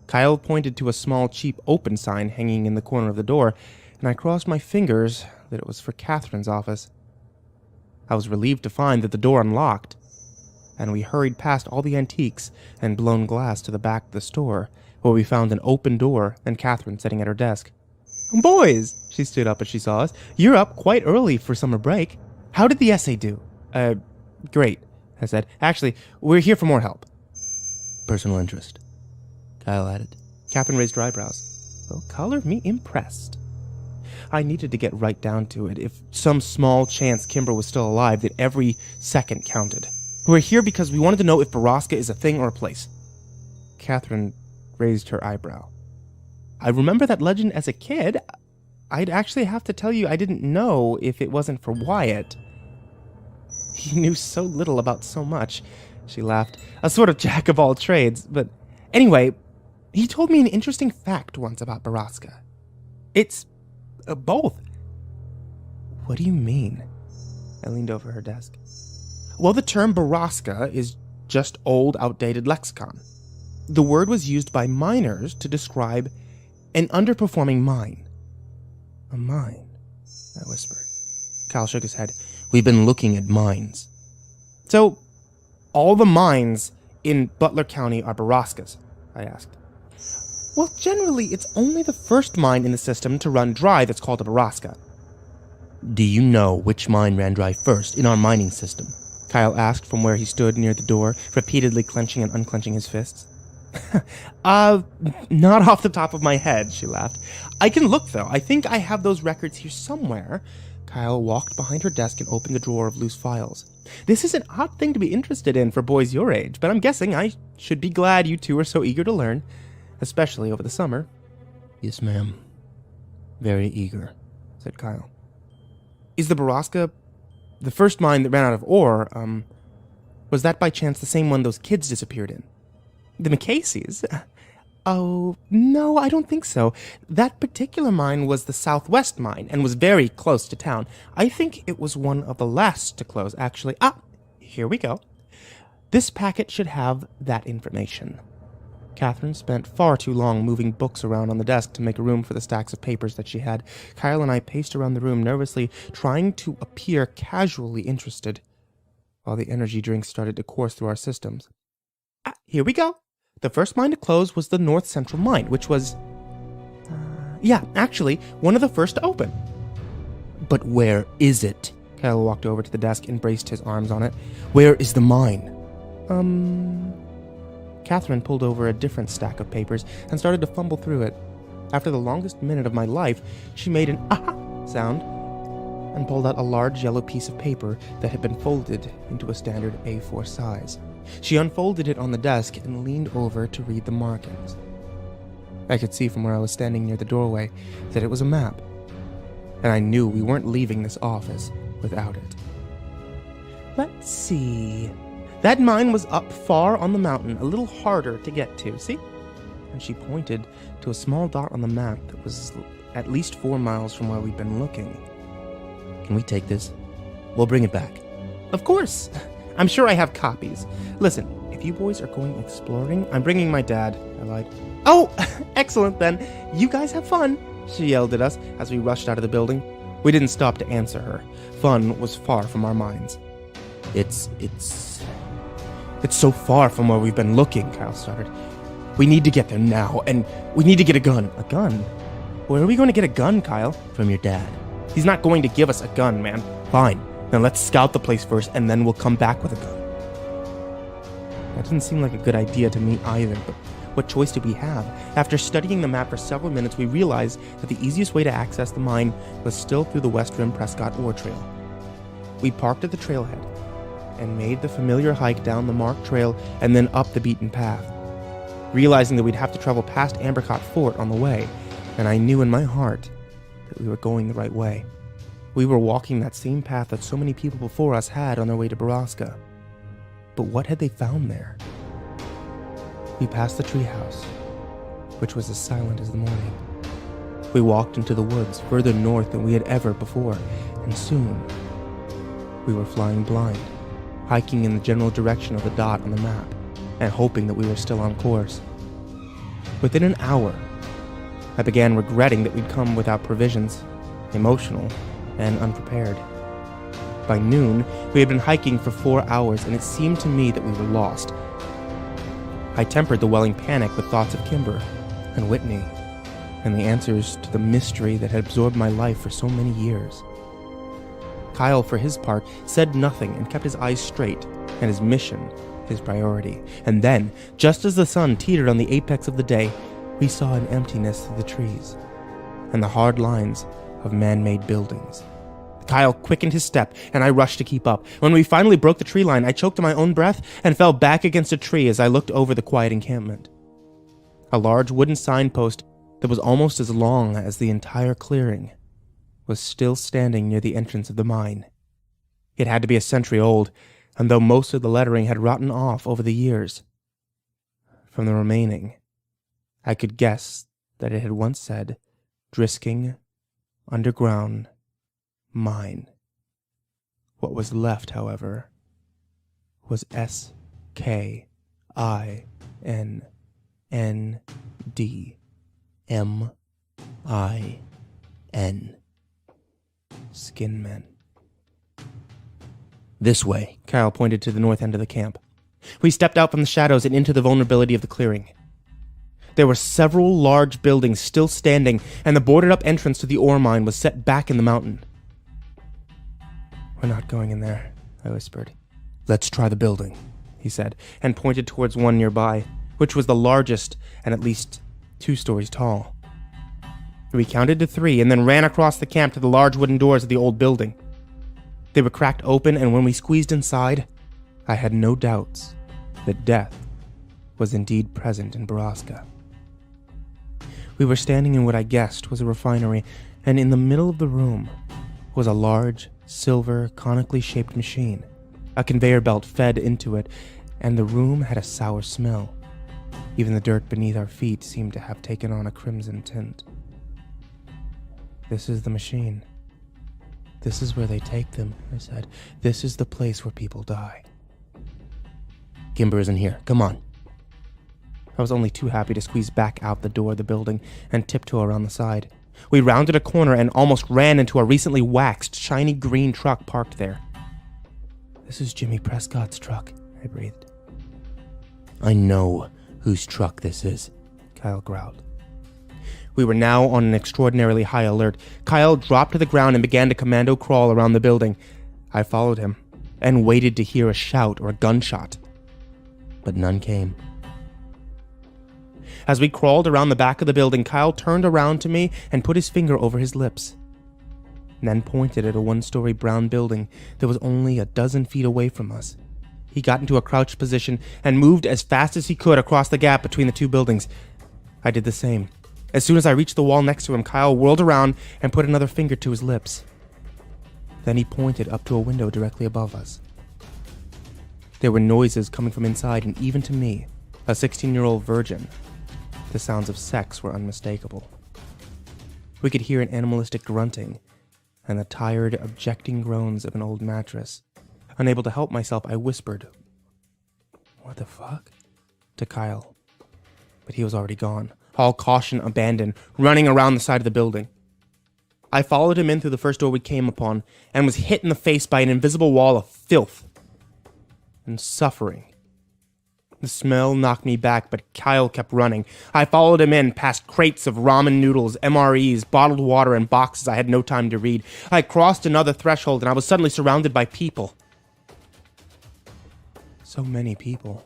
Kyle pointed to a small, cheap open sign hanging in the corner of the door, and I crossed my fingers that it was for Catherine's office. I was relieved to find that the door unlocked, and we hurried past all the antiques and blown glass to the back of the store, where we found an open door and Catherine sitting at her desk. "Boys," she stood up as she saw us, "you're up quite early for summer break. How did the essay do?" Great," I said. "Actually, we're here for more help." Personal interest, Kyle added. Catherine raised her eyebrows. Well, color me impressed. I needed to get right down to it. If some small chance Kimber was still alive, that every second counted. We're here because we wanted to know if Borrasca is a thing or a place. Catherine raised her eyebrow. I remember that legend as a kid. I'd actually have to tell you I didn't know if it wasn't for Wyatt. He knew so little about so much, she laughed. A sort of jack of all trades. But anyway, he told me an interesting fact once about Borrasca. It's both. What do you mean? I leaned over her desk. Well, the term Borrasca is just old, outdated lexicon. The word was used by miners to describe an underperforming mine. A mine, I whispered. Kyle shook his head. We've been looking at mines. So, all the mines in Butler County are Borrascas? I asked. Well, generally, it's only the first mine in the system to run dry that's called a Borrasca. Do you know which mine ran dry first in our mining system? Kyle asked from where he stood near the door, repeatedly clenching and unclenching his fists. Not off the top of my head, she laughed. I can look, though. I think I have those records here somewhere. Kyle walked behind her desk and opened a drawer of loose files. This is an odd thing to be interested in for boys your age, but I'm guessing I should be glad you two are so eager to learn, especially over the summer. Yes, ma'am. Very eager, said Kyle. Is the Borrasca, the first mine that ran out of ore, was that by chance the same one those kids disappeared in? The McCaseys? Oh, no, I don't think so. That particular mine was the Southwest mine and was very close to town. I think it was one of the last to close, actually. Here we go. This packet should have that information. Catherine spent far too long moving books around on the desk to make room for the stacks of papers that she had. Kyle and I paced around the room nervously, trying to appear casually interested, while the energy drinks started to course through our systems. Here we go. The first mine to close was the North Central Mine, which was... actually, one of the first to open. But where is it? Kyle walked over to the desk and braced his arms on it. Where is the mine? Catherine pulled over a different stack of papers and started to fumble through it. After the longest minute of my life, she made an aha sound and pulled out a large yellow piece of paper that had been folded into a standard A4 size. She unfolded it on the desk and leaned over to read the markings. I could see from where I was standing near the doorway that it was a map, and I knew we weren't leaving this office without it. Let's see. That mine was up far on the mountain, a little harder to get to, see? And she pointed to a small dot on the map that was at least 4 miles from where we'd been looking. Can we take this? We'll bring it back. Of course. I'm sure I have copies. Listen, if you boys are going exploring, I'm bringing my dad, I lied. Oh, excellent then. You guys have fun, she yelled at us as we rushed out of the building. We didn't stop to answer her. Fun was far from our minds. It's so far from where we've been looking, Kyle started. We need to get there now, and we need to get a gun. A gun? Where are we going to get a gun, Kyle? From your dad. He's not going to give us a gun, man. Fine. Now let's scout the place first, and then we'll come back with a gun. That didn't seem like a good idea to me either, but what choice did we have? After studying the map for several minutes, we realized that the easiest way to access the mine was still through the West Rim Prescott Ore Trail. We parked at the trailhead and made the familiar hike down the marked trail and then up the beaten path, realizing that we'd have to travel past Ambercott Fort on the way, and I knew in my heart that we were going the right way. We were walking that same path that so many people before us had on their way to Borrasca. But what had they found there? We passed the treehouse, which was as silent as the morning. We walked into the woods further north than we had ever before, and soon We were flying blind, hiking in the general direction of the dot on the map, and hoping that we were still on course. Within an hour, I began regretting that we'd come without provisions, emotional and unprepared. By noon, we had been hiking for 4 hours, and it seemed to me that we were lost. I tempered the welling panic with thoughts of Kimber and Whitney, and the answers to the mystery that had absorbed my life for so many years. Kyle, for his part, said nothing and kept his eyes straight, and his mission his priority. And then, just as the sun teetered on the apex of the day, we saw an emptiness through the trees, and the hard lines of man-made buildings. Kyle quickened his step, and I rushed to keep up. When we finally broke the tree line, I choked on my own breath and fell back against a tree as I looked over the quiet encampment. A large wooden signpost that was almost as long as the entire clearing was still standing near the entrance of the mine. It had to be a century old, and though most of the lettering had rotten off over the years, from the remaining, I could guess that it had once said, Drisking, Underground, Mine. What was left, however, was SKINNDMIN. Skinmen. This way, Kyle pointed to the north end of the camp. We stepped out from the shadows and into the vulnerability of the clearing. There were several large buildings still standing, and the boarded-up entrance to the ore mine was set back in the mountain. We're not going in there, I whispered. Let's try the building, he said, and pointed towards one nearby, which was the largest and at least 2 stories tall. We counted to 3 and then ran across the camp to the large wooden doors of the old building. They were cracked open, and when we squeezed inside, I had no doubts that death was indeed present in Borrasca. We were standing in what I guessed was a refinery, and in the middle of the room was a large, silver, conically shaped machine. A conveyor belt fed into it, and the room had a sour smell. Even the dirt beneath our feet seemed to have taken on a crimson tint. This is the machine. This is where they take them, I said. This is the place where people die. Kimber isn't here. Come on. I was only too happy to squeeze back out the door of the building and tiptoe around the side. We rounded a corner and almost ran into a recently waxed, shiny green truck parked there. This is Jimmy Prescott's truck, I breathed. I know whose truck this is, Kyle growled. We were now on an extraordinarily high alert. Kyle dropped to the ground and began to commando crawl around the building. I followed him and waited to hear a shout or a gunshot, but none came. As we crawled around the back of the building, Kyle turned around to me and put his finger over his lips, and then pointed at a 1-story brown building that was only a dozen feet away from us. He got into a crouched position and moved as fast as he could across the gap between the 2 buildings. I did the same. As soon as I reached the wall next to him, Kyle whirled around and put another finger to his lips. Then he pointed up to a window directly above us. There were noises coming from inside, and even to me, a 16-year-old virgin, the sounds of sex were unmistakable. We could hear an animalistic grunting and the tired, objecting groans of an old mattress. Unable to help myself, I whispered, "What the fuck?" to Kyle. But he was already gone, all caution abandoned, running around the side of the building. I followed him in through the first door we came upon and was hit in the face by an invisible wall of filth and suffering. The smell knocked me back, but Kyle kept running. I followed him in, past crates of ramen noodles, MREs, bottled water, and boxes I had no time to read. I crossed another threshold, and I was suddenly surrounded by people. So many people.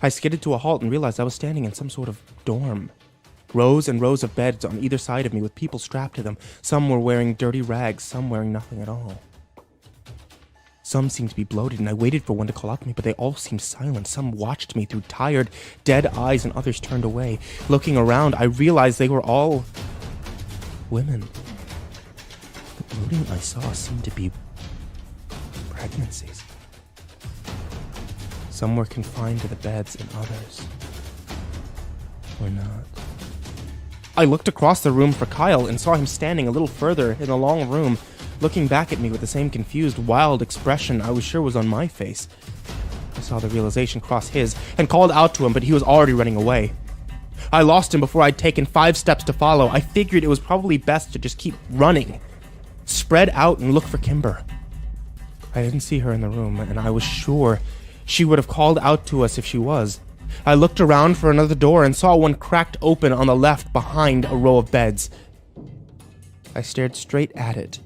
I skidded to a halt and realized I was standing in some sort of dorm. Rows and rows of beds on either side of me with people strapped to them. Some were wearing dirty rags, some wearing nothing at all. Some seemed to be bloated, and I waited for one to call out to me, but they all seemed silent. Some watched me through tired, dead eyes, and others turned away. Looking around, I realized they were all women. The bloating I saw seemed to be pregnancies. Some were confined to the beds, and others were not. I looked across the room for Kyle and saw him standing a little further in the long room, looking back at me with the same confused, wild expression I was sure was on my face. I saw the realization cross his and called out to him, but he was already running away. I lost him before I'd taken 5 steps to follow. I figured it was probably best to just keep running, spread out and look for Kimber. I didn't see her in the room, and I was sure she would have called out to us if she was. I looked around for another door and saw one cracked open on the left behind a row of beds. I stared straight at it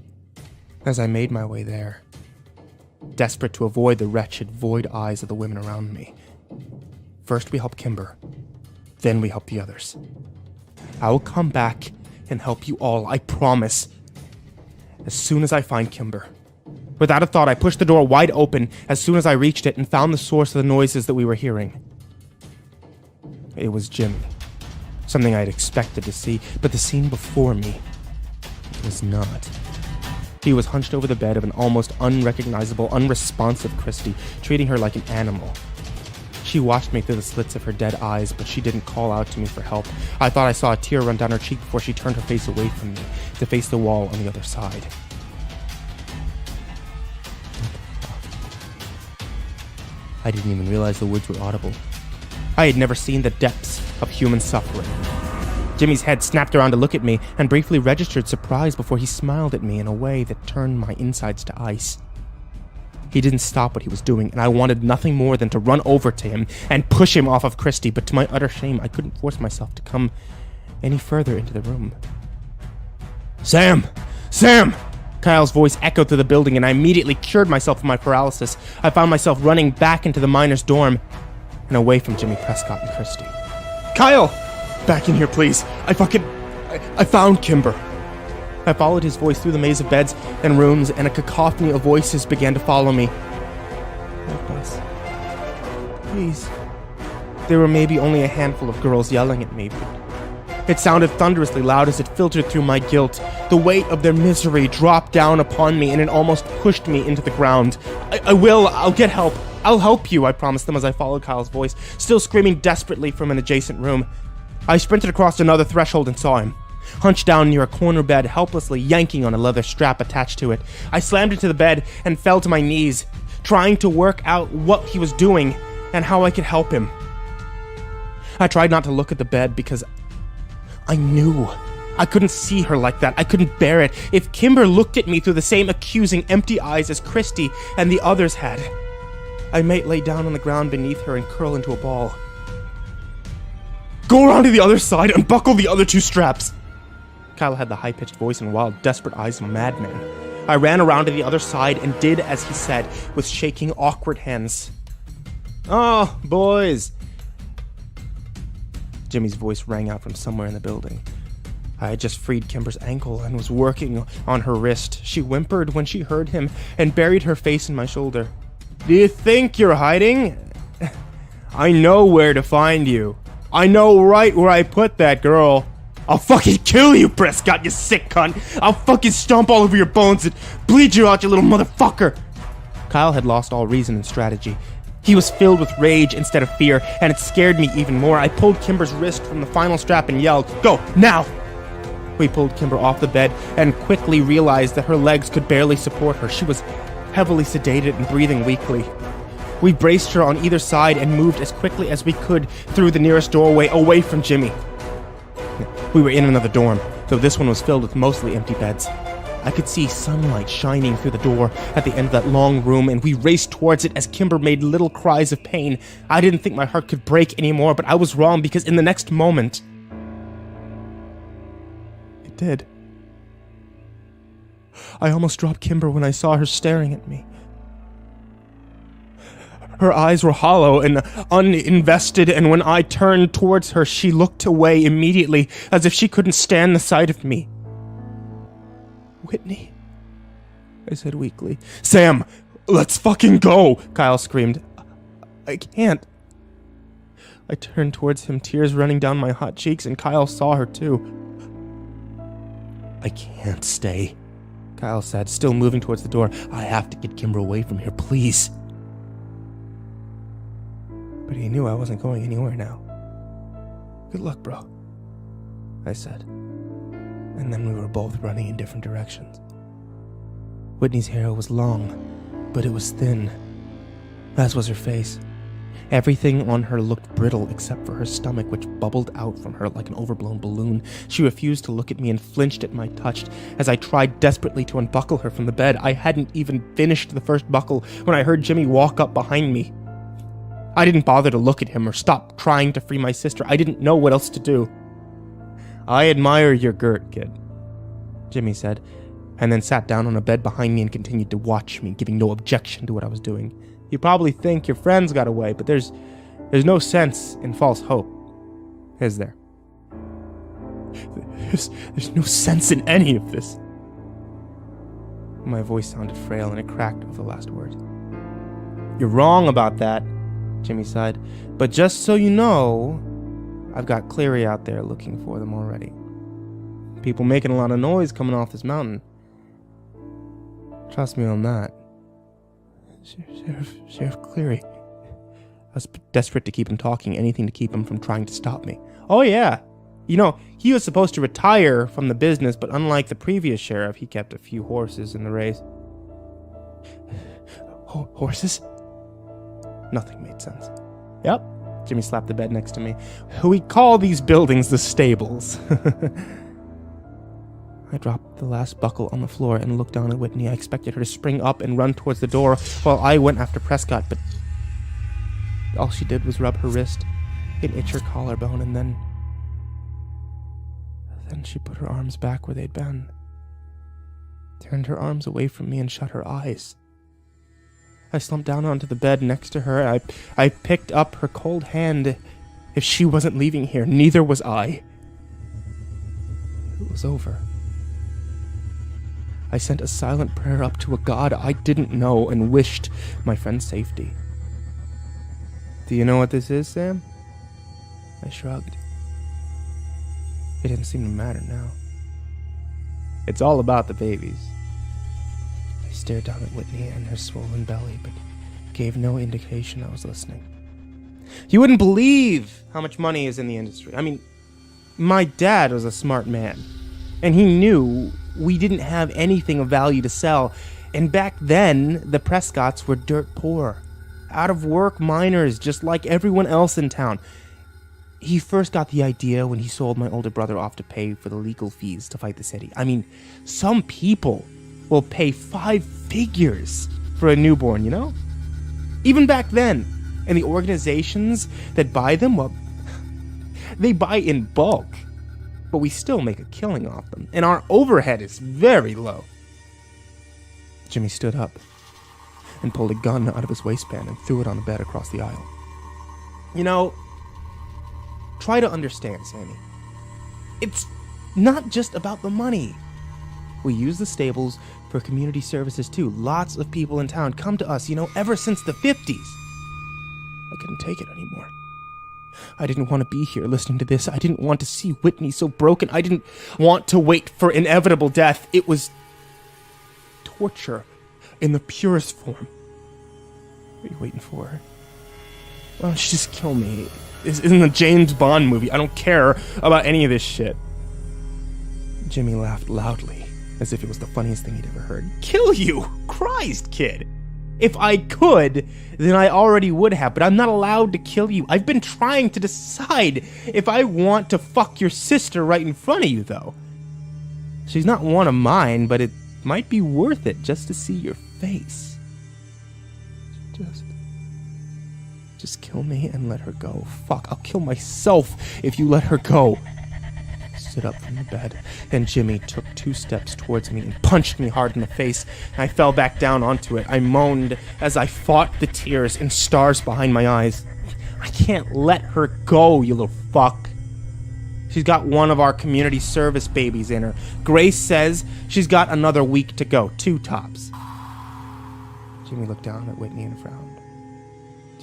as I made my way there, desperate to avoid the wretched, void eyes of the women around me. First we help Kimber, then we help the others. I will come back and help you all, I promise, as soon as I find Kimber. Without a thought, I pushed the door wide open as soon as I reached it and found the source of the noises that we were hearing. It was Jimmy. Something I had expected to see, but the scene before me was not. He was hunched over the bed of an almost unrecognizable, unresponsive Christy, treating her like an animal. She watched me through the slits of her dead eyes, but she didn't call out to me for help. I thought I saw a tear run down her cheek before she turned her face away from me, to face the wall on the other side. I didn't even realize the words were audible. I had never seen the depths of human suffering. Jimmy's head snapped around to look at me and briefly registered surprise before he smiled at me in a way that turned my insides to ice. He didn't stop what he was doing, and I wanted nothing more than to run over to him and push him off of Christy, but to my utter shame, I couldn't force myself to come any further into the room. Sam! Sam! Kyle's voice echoed through the building, and I immediately cured myself of my paralysis. I found myself running back into the miners' dorm and away from Jimmy Prescott and Christy. Kyle! Back in here, please. I found Kimber. I followed his voice through the maze of beds and rooms, and a cacophony of voices began to follow me. Help us. Please. There were maybe only a handful of girls yelling at me, but it sounded thunderously loud as it filtered through my guilt. The weight of their misery dropped down upon me, and it almost pushed me into the ground. I'll get help. I'll help you, I promised them as I followed Kyle's voice, still screaming desperately from an adjacent room. I sprinted across another threshold and saw him, hunched down near a corner bed, helplessly yanking on a leather strap attached to it. I slammed into the bed and fell to my knees, trying to work out what he was doing and how I could help him. I tried not to look at the bed because I knew I couldn't see her like that. I couldn't bear it. If Kimber looked at me through the same accusing, empty eyes as Christy and the others had, I might lay down on the ground beneath her and curl into a ball. Go around to the other side and buckle the other 2 straps. Kyle had the high-pitched voice and wild, desperate eyes of a madman. I ran around to the other side and did as he said, with shaking, awkward hands. Oh, boys. Jimmy's voice rang out from somewhere in the building. I had just freed Kimber's ankle and was working on her wrist. She whimpered when she heard him and buried her face in my shoulder. Do you think you're hiding? I know where to find you. I know right where I put that girl. I'll fucking kill you, Prescott, you sick cunt. I'll fucking stomp all over your bones and bleed you out, you little motherfucker. Kyle had lost all reason and strategy. He was filled with rage instead of fear, and it scared me even more. I pulled Kimber's wrist from the final strap and yelled, Go, now! We pulled Kimber off the bed and quickly realized that her legs could barely support her. She was heavily sedated and breathing weakly. We braced her on either side and moved as quickly as we could through the nearest doorway away from Jimmy. We were in another dorm, though this one was filled with mostly empty beds. I could see sunlight shining through the door at the end of that long room, and we raced towards it as Kimber made little cries of pain. I didn't think my heart could break anymore, but I was wrong because in the next moment, it did. I almost dropped Kimber when I saw her staring at me. Her eyes were hollow and uninvested, and when I turned towards her, she looked away immediately, as if she couldn't stand the sight of me. Whitney, I said weakly. Sam, let's fucking go, Kyle screamed. I can't. I turned towards him, tears running down my hot cheeks, and Kyle saw her too. I can't stay, Kyle said, still moving towards the door. I have to get Kimber away from here, please. But he knew I wasn't going anywhere now. Good luck, bro, I said. And then we were both running in different directions. Whitney's hair was long, but it was thin, as was her face. Everything on her looked brittle except for her stomach, which bubbled out from her like an overblown balloon. She refused to look at me and flinched at my touch as I tried desperately to unbuckle her from the bed. I hadn't even finished the first buckle when I heard Jimmy walk up behind me. I didn't bother to look at him or stop trying to free my sister. I didn't know what else to do. "I admire your girt, kid," Jimmy said, and then sat down on a bed behind me and continued to watch me, giving no objection to what I was doing. "You probably think your friends got away, but there's no sense in false hope, is there?" There's no sense in any of this." My voice sounded frail and it cracked with the last word. "You're wrong about that," Jimmy sighed. "But just so you know, I've got Cleary out there looking for them already. People making a lot of noise coming off this mountain. Trust me on that." Sheriff Cleary. I was desperate to keep him talking, anything to keep him from trying to stop me. "Oh yeah. You know, he was supposed to retire from the business, but unlike the previous sheriff, he kept a few horses in the race." Horses? Nothing made sense. "Yep." Jimmy slapped the bed next to me. "We call these buildings the stables." I dropped the last buckle on the floor and looked down at Whitney. I expected her to spring up and run towards the door while I went after Prescott, but all she did was rub her wrist and itch her collarbone, and then she put her arms back where they'd been, turned her arms away from me, and shut her eyes. I slumped down onto the bed next to her. I picked up her cold hand. If she wasn't leaving here, neither was I. It was over. I sent a silent prayer up to a God I didn't know and wished my friend's safety. "Do you know what this is, Sam?" I shrugged. It didn't seem to matter now. "It's all about the babies." I stared down at Whitney and her swollen belly, but gave no indication I was listening. "You wouldn't believe how much money is in the industry. I mean, my dad was a smart man, and he knew we didn't have anything of value to sell. And back then, the Prescotts were dirt poor, out-of-work miners just like everyone else in town. He first got the idea when he sold my older brother off to pay for the legal fees to fight the city. I mean, some people will pay 5 figures for a newborn, you know? Even back then. And the organizations that buy them, well, they buy in bulk. But we still make a killing off them, and our overhead is very low." Jimmy stood up and pulled a gun out of his waistband and threw it on the bed across the aisle. "You know, try to understand, Sammy. It's not just about the money. We use the stables for community services too. Lots of people in town come to us, ever since the 50s. I couldn't take it anymore. I didn't want to be here listening to this. I didn't want to see Whitney so broken. I didn't want to wait for inevitable death. It was torture in the purest form. What are you waiting for? Why don't you just kill me? This isn't a James Bond movie. I don't care about any of this shit." Jimmy laughed loudly, as if it was the funniest thing he'd ever heard. "Kill you? Christ, kid. If I could, then I already would have, but I'm not allowed to kill you. I've been trying to decide if I want to fuck your sister right in front of you, though. She's not one of mine, but it might be worth it just to see your face. Just kill me and let her go. Fuck, I'll kill myself if you let her go." I stood up from the bed, and Jimmy took 2 steps towards me and punched me hard in the face. I fell back down onto it. I moaned as I fought the tears and stars behind my eyes. "I can't let her go, you little fuck. She's got one of our community service babies in her. Grace says she's got another week to go, 2 tops." Jimmy looked down at Whitney and frowned.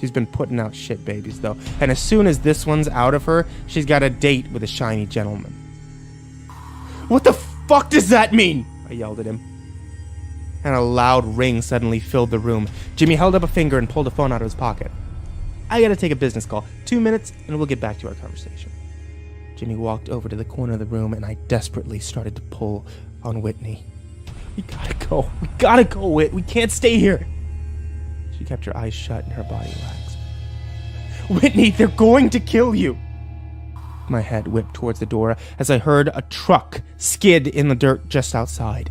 "She's been putting out shit babies, though, and as soon as this one's out of her, she's got a date with a shiny gentleman." "What the fuck does that mean?" I yelled at him. And a loud ring suddenly filled the room. Jimmy held up a finger and pulled a phone out of his pocket. "I gotta take a business call. 2 minutes, and we'll get back to our conversation." Jimmy walked over to the corner of the room, and I desperately started to pull on Whitney. We gotta go. We gotta go, Whit. We can't stay here. She kept her eyes shut and her body relaxed. Whitney, they're going to kill you. My head whipped towards the door as I heard a truck skid in the dirt just outside.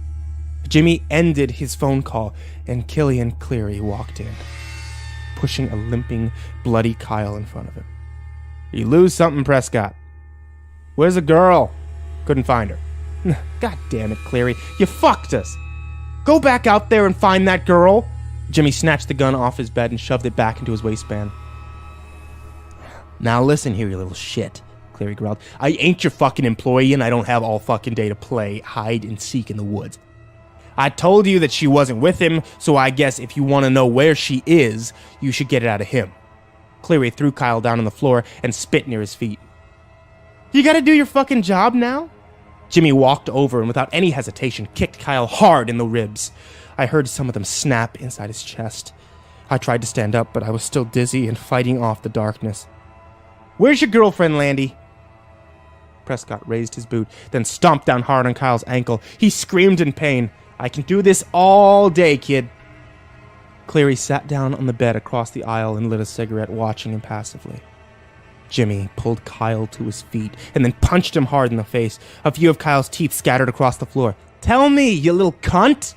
Jimmy ended his phone call and Killian Cleary walked in, pushing a limping, bloody Kyle in front of him. You lose something, Prescott. Where's the girl? Couldn't find her. God damn it, Cleary. You fucked us. Go back out there and find that girl. Jimmy snatched the gun off his bed and shoved it back into his waistband. Now listen here, you little shit, Cleary growled. I ain't your fucking employee and I don't have all fucking day to play hide and seek in the woods. I told you that she wasn't with him, so I guess if you want to know where she is, you should get it out of him. Cleary threw Kyle down on the floor and spit near his feet. You gotta do your fucking job now? Jimmy walked over and without any hesitation kicked Kyle hard in the ribs. I heard some of them snap inside his chest. I tried to stand up, but I was still dizzy and fighting off the darkness. Where's your girlfriend, Landy? Prescott raised his boot, then stomped down hard on Kyle's ankle. He screamed in pain. I can do this all day, kid. Cleary sat down on the bed across the aisle and lit a cigarette, watching impassively. Jimmy pulled Kyle to his feet and then punched him hard in the face. A few of Kyle's teeth scattered across the floor. Tell me, you little cunt!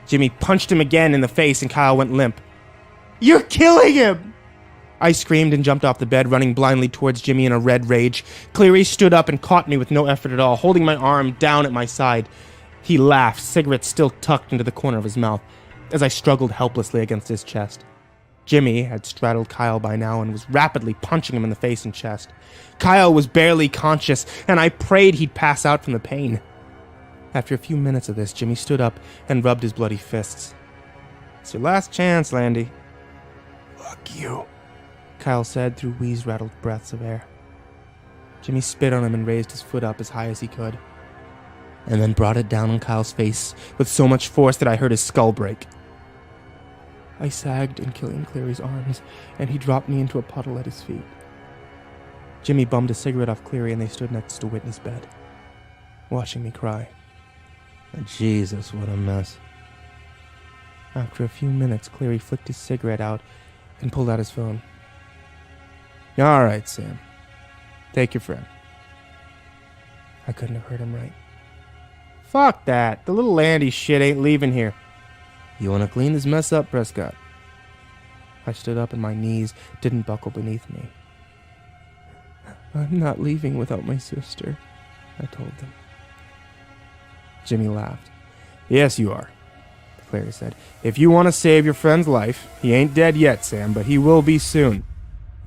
Jimmy punched him again in the face and Kyle went limp. You're killing him! I screamed and jumped off the bed, running blindly towards Jimmy in a red rage. Cleary stood up and caught me with no effort at all, holding my arm down at my side. He laughed, cigarette still tucked into the corner of his mouth, as I struggled helplessly against his chest. Jimmy had straddled Kyle by now and was rapidly punching him in the face and chest. Kyle was barely conscious, and I prayed he'd pass out from the pain. After a few minutes of this, Jimmy stood up and rubbed his bloody fists. It's your last chance, Landy. Fuck you, Kyle said through wheeze-rattled breaths of air. Jimmy spit on him and raised his foot up as high as he could, and then brought it down on Kyle's face with so much force that I heard his skull break. I sagged in Killian Cleary's arms, and he dropped me into a puddle at his feet. Jimmy bummed a cigarette off Cleary, and they stood next to Whitney's bed, watching me cry. Jesus, what a mess. After a few minutes, Cleary flicked his cigarette out and pulled out his phone. All right, Sam. Take your friend. I couldn't have heard him right. Fuck that. The little Landy shit ain't leaving here. You want to clean this mess up, Prescott? I stood up and my knees didn't buckle beneath me. I'm not leaving without my sister, I told them. Jimmy laughed. Yes, you are, Cleary said. If you want to save your friend's life, he ain't dead yet, Sam, but he will be soon.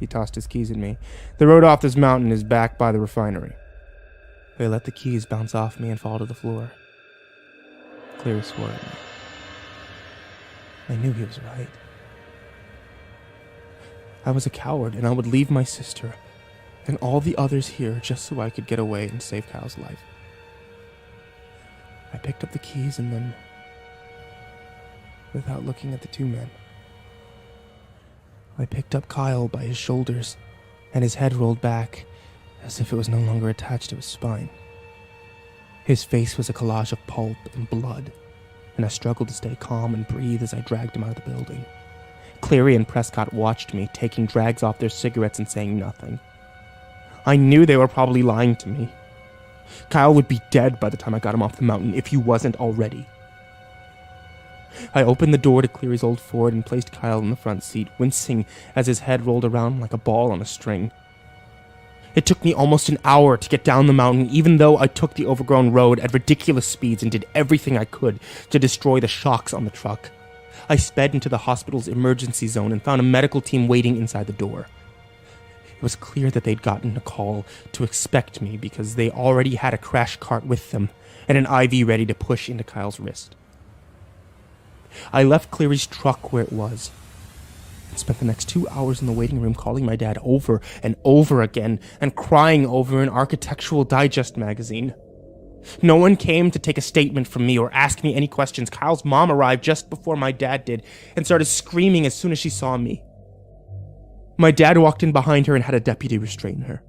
He tossed his keys at me. The road off this mountain is back by the refinery. I let the keys bounce off me and fall to the floor. Cleary swore at me. I knew he was right. I was a coward, and I would leave my sister and all the others here just so I could get away and save Kyle's life. I picked up the keys and then, without looking at the two men, I picked up Kyle by his shoulders, and his head rolled back as if it was no longer attached to his spine. His face was a collage of pulp and blood, and I struggled to stay calm and breathe as I dragged him out of the building. Cleary and Prescott watched me, taking drags off their cigarettes and saying nothing. I knew they were probably lying to me. Kyle would be dead by the time I got him off the mountain, if he wasn't already. I opened the door to Cleary's old Ford and placed Kyle in the front seat, wincing as his head rolled around like a ball on a string. It took me almost an hour to get down the mountain, even though I took the overgrown road at ridiculous speeds and did everything I could to destroy the shocks on the truck. I sped into the hospital's emergency zone and found a medical team waiting inside the door. It was clear that they'd gotten a call to expect me because they already had a crash cart with them and an IV ready to push into Kyle's wrist. I left Cleary's truck where it was and spent the next 2 hours in the waiting room calling my dad over and over again and crying over an Architectural Digest magazine. No one came to take a statement from me or ask me any questions. Kyle's mom arrived just before my dad did and started screaming as soon as she saw me. My dad walked in behind her and had a deputy restrain her.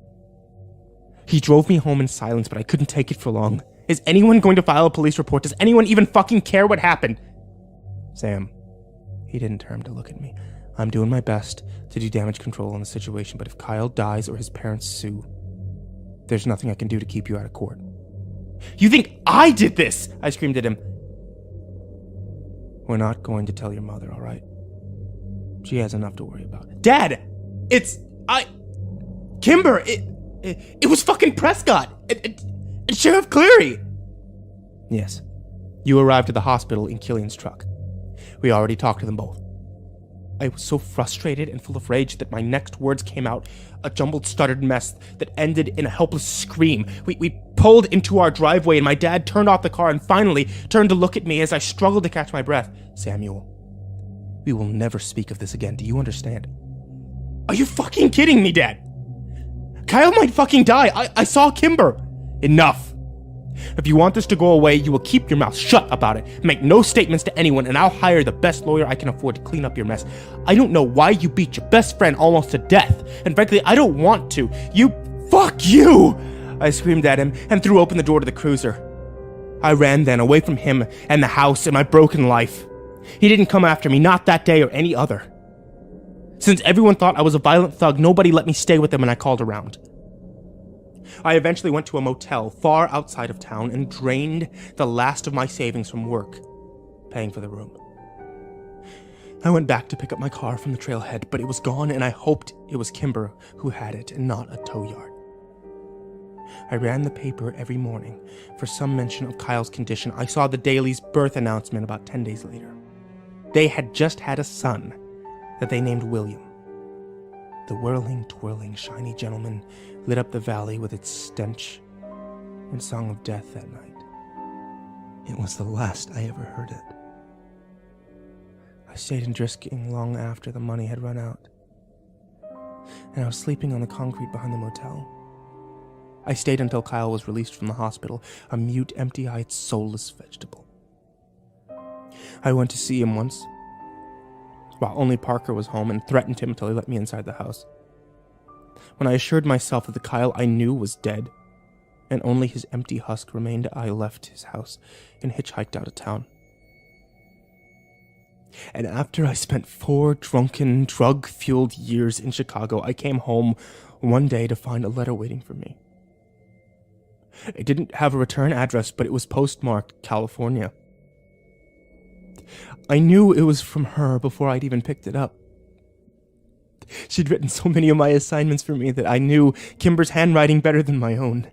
He drove me home in silence, but I couldn't take it for long. Is anyone going to file a police report? Does anyone even fucking care what happened? Sam, he didn't turn to look at me. I'm doing my best to do damage control on the situation, but if Kyle dies or his parents sue, there's nothing I can do to keep you out of court. You think I did this? I screamed at him. We're not going to tell your mother, all right? She has enough to worry about. Dad! Kimber! It was fucking Prescott! And Sheriff Cleary! Yes. You arrived at the hospital in Killian's truck. We already talked to them both. I was so frustrated and full of rage that my next words came out, a jumbled, stuttered mess that ended in a helpless scream. We pulled into our driveway and my dad turned off the car and finally turned to look at me as I struggled to catch my breath. Samuel, we will never speak of this again. Do you understand? Are you fucking kidding me, Dad? Kyle might fucking die. I saw Kimber. Enough. If you want this to go away, you will keep your mouth shut about it. Make no statements to anyone, and I'll hire the best lawyer I can afford to clean up your mess. I don't know why you beat your best friend almost to death, and frankly, I don't want to. Fuck you! I screamed at him and threw open the door to the cruiser. I ran then, away from him and the house and my broken life. He didn't come after me, not that day or any other. Since everyone thought I was a violent thug, nobody let me stay with them and I called around. I eventually went to a motel far outside of town and drained the last of my savings from work, paying for the room. I went back to pick up my car from the trailhead, but it was gone and I hoped it was Kimber who had it and not a tow yard. I ran the paper every morning for some mention of Kyle's condition. I saw the Daily's birth announcement about 10 days later. They had just had a son that they named William. The whirling, twirling, shiny gentleman lit up the valley with its stench and song of death that night. It was the last I ever heard it. I stayed in Drisking long after the money had run out, and I was sleeping on the concrete behind the motel. I stayed until Kyle was released from the hospital, a mute, empty-eyed, soulless vegetable. I went to see him once, while only Parker was home, and threatened him until he let me inside the house. When I assured myself that the Kyle I knew was dead, and only his empty husk remained, I left his house and hitchhiked out of town. And after I spent 4 drunken, drug-fueled years in Chicago, I came home one day to find a letter waiting for me. It didn't have a return address, but it was postmarked California. I knew it was from her before I'd even picked it up. She'd written so many of my assignments for me that I knew Kimber's handwriting better than my own.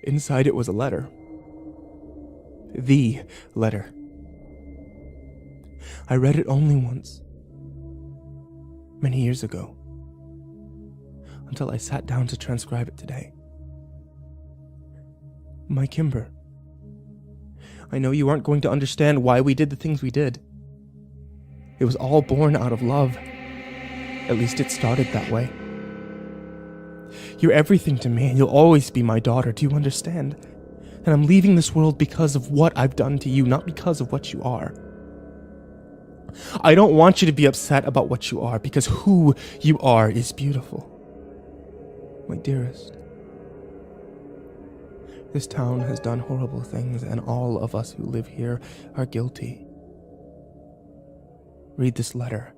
Inside it was a letter. The letter. I read it only once, many years ago, until I sat down to transcribe it today. My Kimber, I know you aren't going to understand why we did the things we did. It was all born out of love. At least it started that way. You're everything to me, and you'll always be my daughter, do you understand? And I'm leaving this world because of what I've done to you, not because of what you are. I don't want you to be upset about what you are, because who you are is beautiful. My dearest, this town has done horrible things, and all of us who live here are guilty. Read this letter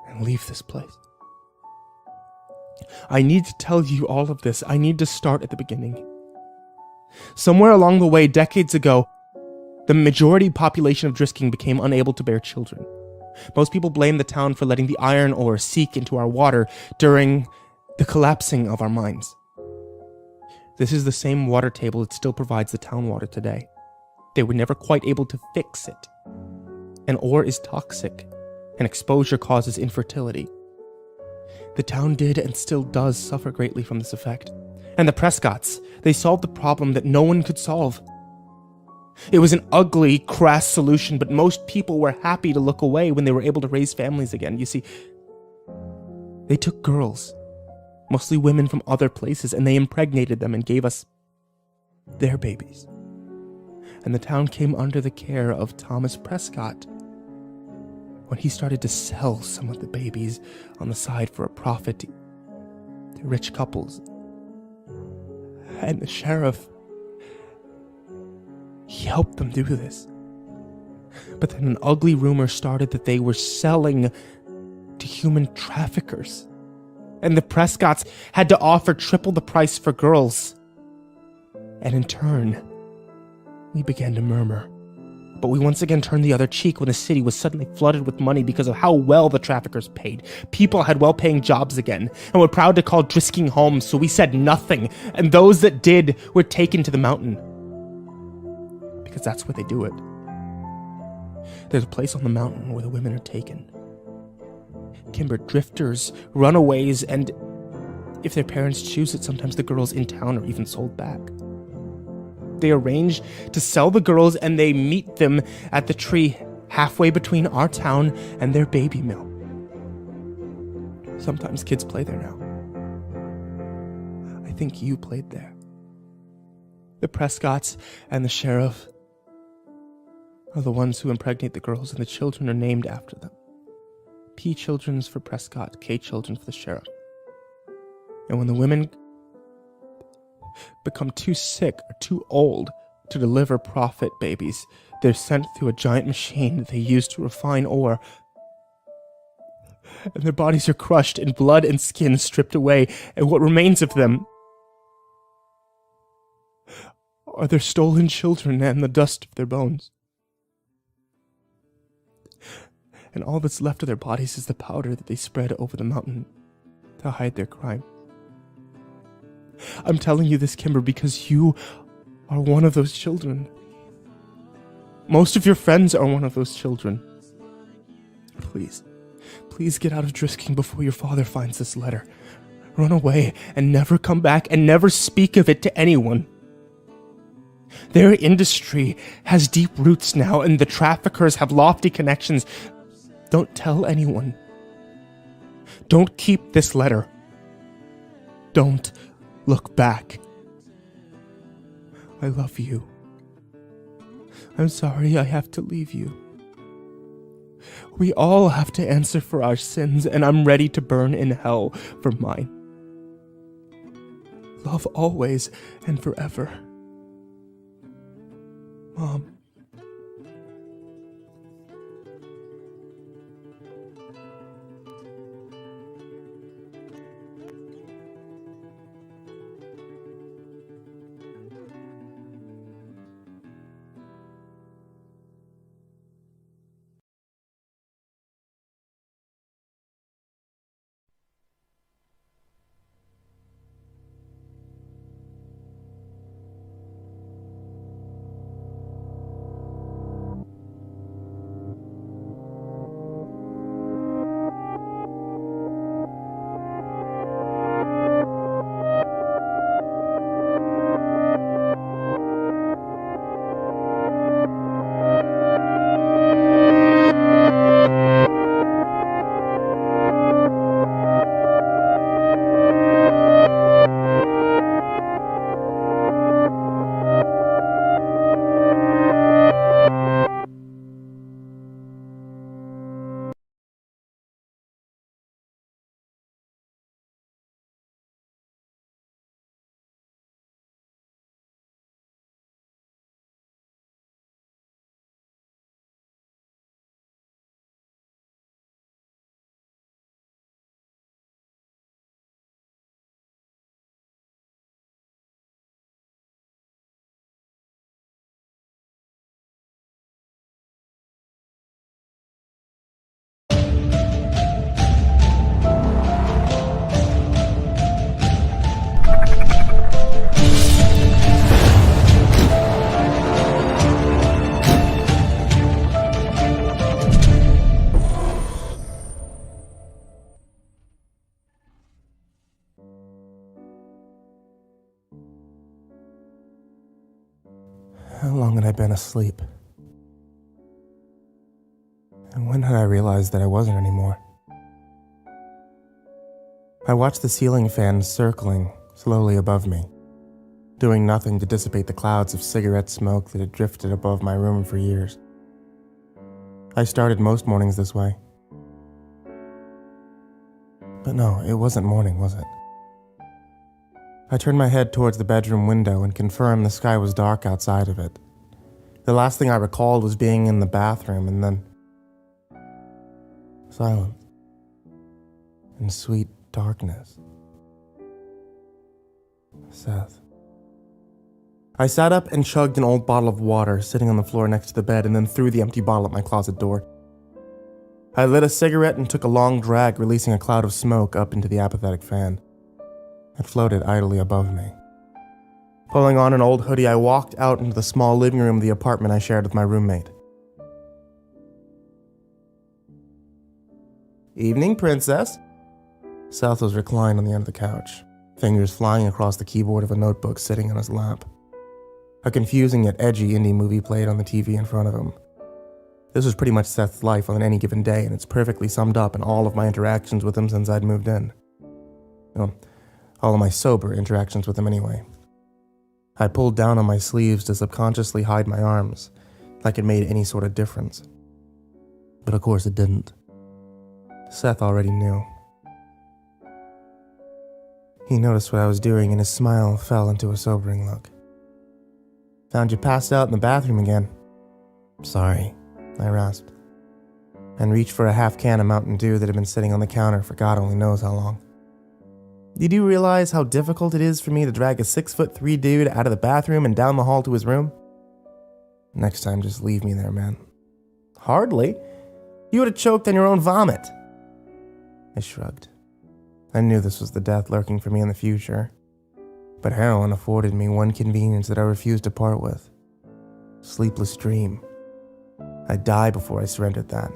and leave this place. I need to tell you all of this. I need to start at the beginning. Somewhere along the way, decades ago, the majority population of Drisking became unable to bear children. Most people blame the town for letting the iron ore seep into our water during the collapsing of our mines. This is the same water table that still provides the town water today. They were never quite able to fix it. And ore is toxic, and exposure causes infertility. The town did and still does suffer greatly from this effect. And the Prescotts, they solved the problem that no one could solve. It was an ugly, crass solution, but most people were happy to look away when they were able to raise families again. You see, they took girls, mostly women from other places, and they impregnated them and gave us their babies. And the town came under the care of Thomas Prescott when he started to sell some of the babies on the side for a profit to rich couples. And the sheriff, he helped them do this. But then an ugly rumor started that they were selling to human traffickers. And the Prescotts had to offer triple the price for girls. And in turn, we began to murmur. But we once again turned the other cheek when the city was suddenly flooded with money because of how well the traffickers paid. People had well-paying jobs again, and were proud to call Drisking home, so we said nothing, and those that did were taken to the mountain. Because that's where they do it. There's a place on the mountain where the women are taken. Kimber, drifters, runaways, and if their parents choose it, sometimes the girls in town are even sold back. They arrange to sell the girls, and they meet them at the tree halfway between our town and their baby mill. Sometimes kids play there now. I think you played there. The Prescotts and the sheriff are the ones who impregnate the girls, and the children are named after them. P. Children's for Prescott, K. Children's for the sheriff. And when the women become too sick or too old to deliver prophet babies, they're sent through a giant machine that they use to refine ore. And their bodies are crushed and blood and skin stripped away, and what remains of them are their stolen children and the dust of their bones. And all that's left of their bodies is the powder that they spread over the mountain to hide their crime. I'm telling you this, Kimber, because you are one of those children. Most of your friends are one of those children. Please get out of Drisking before your father finds this letter. Run away and never come back and never speak of it to anyone. Their industry has deep roots now, and the traffickers have lofty connections. Don't tell anyone. Don't keep this letter. Don't look back. I love you. I'm sorry I have to leave you. We all have to answer for our sins, and I'm ready to burn in hell for mine. Love always and forever. Mom. How long had I been asleep? And when had I realized that I wasn't anymore? I watched the ceiling fan circling slowly above me, doing nothing to dissipate the clouds of cigarette smoke that had drifted above my room for years. I started most mornings this way. But no, it wasn't morning, was it? I turned my head towards the bedroom window and confirmed the sky was dark outside of it. The last thing I recalled was being in the bathroom, and then silence and sweet darkness. Seth. I sat up and chugged an old bottle of water sitting on the floor next to the bed, and then threw the empty bottle at my closet door. I lit a cigarette and took a long drag, releasing a cloud of smoke up into the apathetic fan. It floated idly above me. Pulling on an old hoodie, I walked out into the small living room of the apartment I shared with my roommate. "Evening, princess." Seth was reclined on the end of the couch, fingers flying across the keyboard of a notebook sitting on his lap. A confusing yet edgy indie movie played on the TV in front of him. This was pretty much Seth's life on any given day, and it's perfectly summed up in all of my interactions with him since I'd moved in. Well, all of my sober interactions with him anyway. I pulled down on my sleeves to subconsciously hide my arms, like it made any sort of difference. But of course it didn't. Seth already knew. He noticed what I was doing, and his smile fell into a sobering look. "Found you passed out in the bathroom again." "Sorry," I rasped, and reached for a half can of Mountain Dew that had been sitting on the counter for God only knows how long. "Did you realize how difficult it is for me to drag a 6'3" dude out of the bathroom and down the hall to his room?" "Next time, just leave me there, man." "Hardly. You would have choked on your own vomit." I shrugged. I knew this was the death lurking for me in the future, but heroin afforded me one convenience that I refused to part with. Sleepless dream. I'd die before I surrendered that.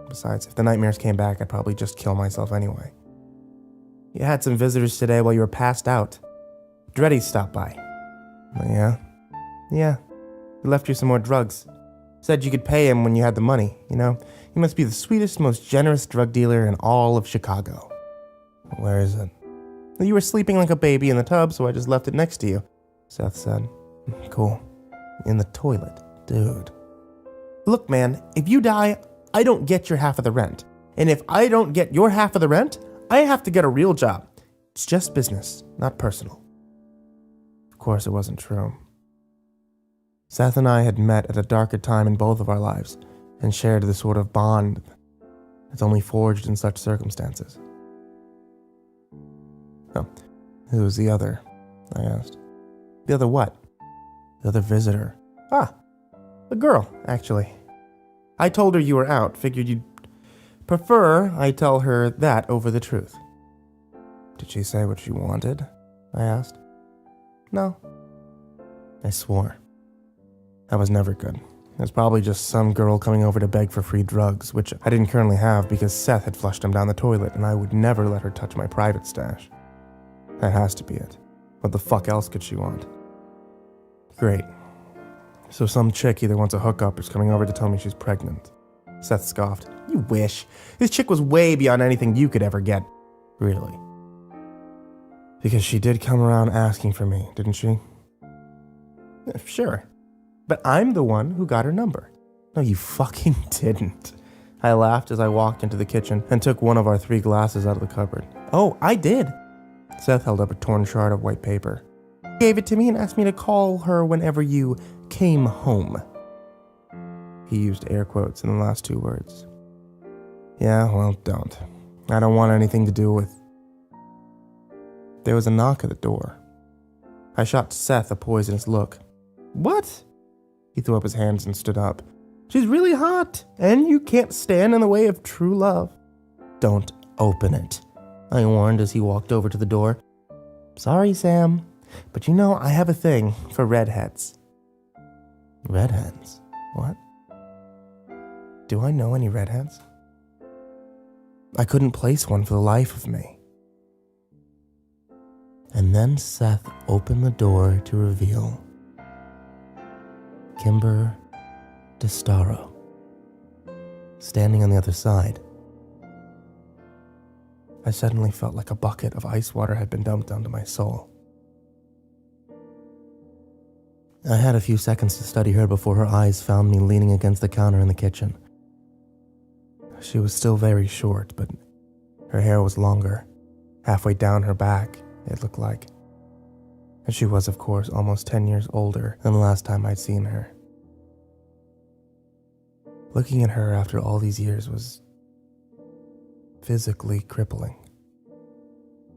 Besides, if the nightmares came back, I'd probably just kill myself anyway. "You had some visitors today while you were passed out. Dreddy stopped by." "Yeah? Yeah. He left you some more drugs. Said you could pay him when you had the money. You know, he must be the sweetest, most generous drug dealer in all of Chicago." "Where is it?" "You were sleeping like a baby in the tub, so I just left it next to you," Seth said. "Cool. In the toilet. Dude. Look, man, if you die, I don't get your half of the rent. And if I don't get your half of the rent, I have to get a real job. It's just business, not personal." Of course, it wasn't true. Seth and I had met at a darker time in both of our lives and shared the sort of bond that's only forged in such circumstances. "Oh, who was the other?" I asked. "The other what?" "The other visitor." "Ah, a girl, actually. I told her you were out, figured you'd prefer I tell her that over the truth." "Did she say what she wanted?" I asked. "No." I swore. That was never good. It was probably just some girl coming over to beg for free drugs, which I didn't currently have because Seth had flushed them down the toilet, and I would never let her touch my private stash. That has to be it. What the fuck else could she want? Great. So some chick either wants a hookup or is coming over to tell me she's pregnant. Seth scoffed. "You wish. This chick was way beyond anything you could ever get." "Really?" "Because she did come around asking for me, didn't she?" "Sure. But I'm the one who got her number." "No, you fucking didn't." I laughed as I walked into the kitchen and took one of our 3 glasses out of the cupboard. "Oh, I did." Seth held up a torn shard of white paper. "He gave it to me and asked me to call her whenever you came home." He used air quotes in the last 2 words. "Yeah, well, don't. I don't want anything to do with..." There was a knock at the door. I shot Seth a poisonous look. "What?" He threw up his hands and stood up. "She's really hot, and you can't stand in the way of true love." "Don't open it," I warned as he walked over to the door. "Sorry, Sam, but you know I have a thing for redheads." "Redheads? What? Do I know any redheads?" I couldn't place one for the life of me. And then Seth opened the door to reveal Kimber DeStaro, standing on the other side. I suddenly felt like a bucket of ice water had been dumped onto my soul. I had a few seconds to study her before her eyes found me leaning against the counter in the kitchen. She was still very short, but her hair was longer, halfway down her back, it looked like. And she was, of course, almost 10 years older than the last time I'd seen her. Looking at her after all these years was physically crippling.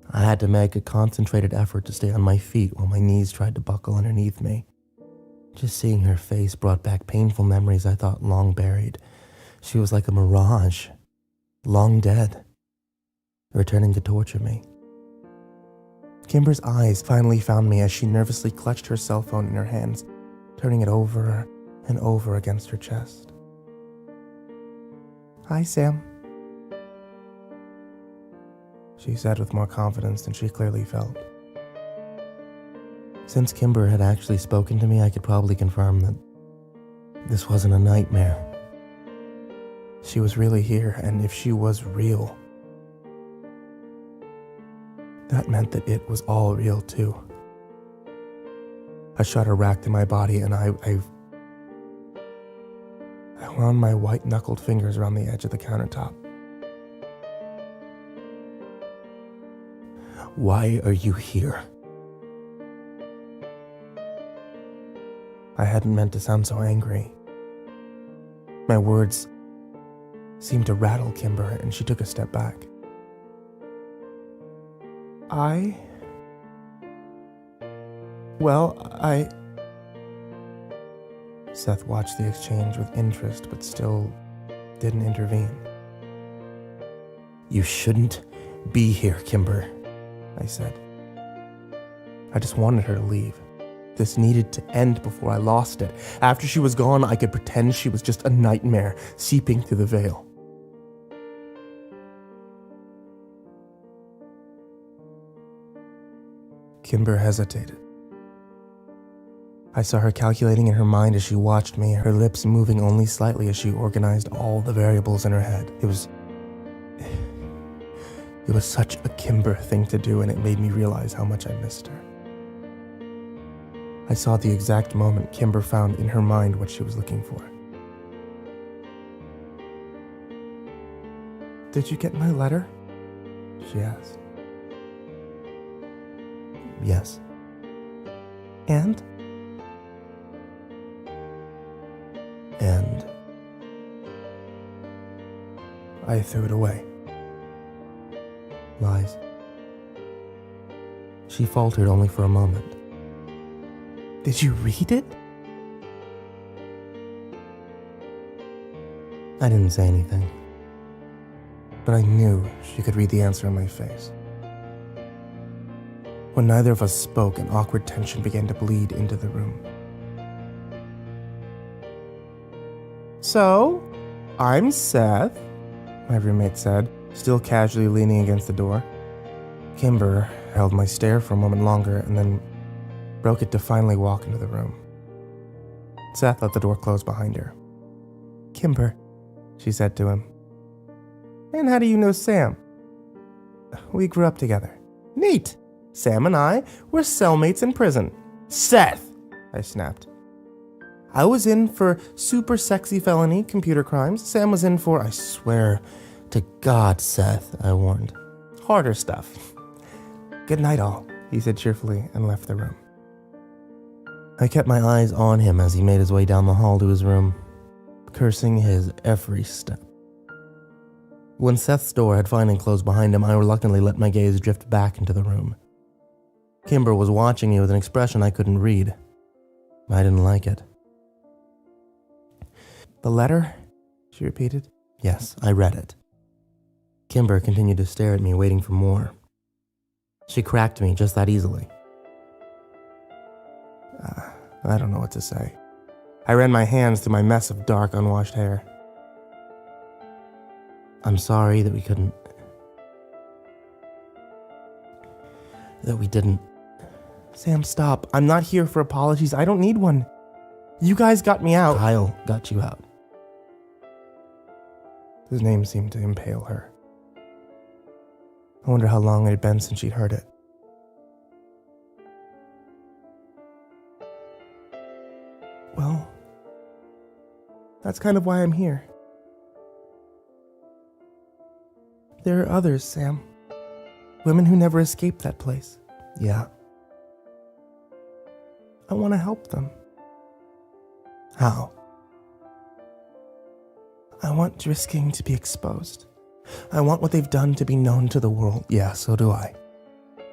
I had to make a concentrated effort to stay on my feet while my knees tried to buckle underneath me. Just seeing her face brought back painful memories I thought long buried. She was like a mirage, long dead, returning to torture me. Kimber's eyes finally found me as she nervously clutched her cell phone in her hands, turning it over and over against her chest. "Hi, Sam," she said with more confidence than she clearly felt. Since Kimber had actually spoken to me, I could probably confirm that this wasn't a nightmare. She was really here, and if she was real, that meant that it was all real too. A shudder racked in my body, and I wound my white-knuckled fingers around the edge of the countertop. "Why are you here?" I hadn't meant to sound so angry. My words seemed to rattle Kimber, and she took a step back. Seth watched the exchange with interest, but still didn't intervene. "You shouldn't be here, Kimber," I said. I just wanted her to leave. This needed to end before I lost it. After she was gone, I could pretend she was just a nightmare seeping through the veil. Kimber hesitated. I saw her calculating in her mind as she watched me, her lips moving only slightly as she organized all the variables in her head. It was such a Kimber thing to do, and it made me realize how much I missed her. I saw the exact moment Kimber found in her mind what she was looking for. "Did you get my letter?" she asked. "Yes." "And?" "And I threw it away." Lies. She faltered only for a moment. "Did you read it?" I didn't say anything, but I knew she could read the answer in my face. When neither of us spoke, an awkward tension began to bleed into the room. "So, I'm Seth," my roommate said, still casually leaning against the door. Kimber held my stare for a moment longer and then broke it to finally walk into the room. Seth let the door close behind her. "Kimber," she said to him. "And how do you know Sam?" "We grew up together." "Neat. Sam and I were cellmates in prison." "Seth!" I snapped. "I was in for super sexy felony computer crimes. Sam was in for, I swear to God, Seth," I warned. "Harder stuff." "Good night, all," he said cheerfully and left the room. I kept my eyes on him as he made his way down the hall to his room, cursing his every step. When Seth's door had finally closed behind him, I reluctantly let my gaze drift back into the room. Kimber was watching me with an expression I couldn't read. I didn't like it. "The letter?" she repeated. "Yes, I read it." Kimber continued to stare at me, waiting for more. She cracked me just that easily. I don't know what to say. I ran my hands through my mess of dark, unwashed hair. "I'm sorry that we didn't. "Sam, stop. I'm not here for apologies. I don't need one. You guys got me out." "Kyle got you out." His name seemed to impale her. I wonder how long it had been since she'd heard it. "Well, that's kind of why I'm here. There are others, Sam. Women who never escaped that place." "Yeah." I want to help them. How? I want Drisking to be exposed. I want what they've done to be known to the world. Yeah, so do I.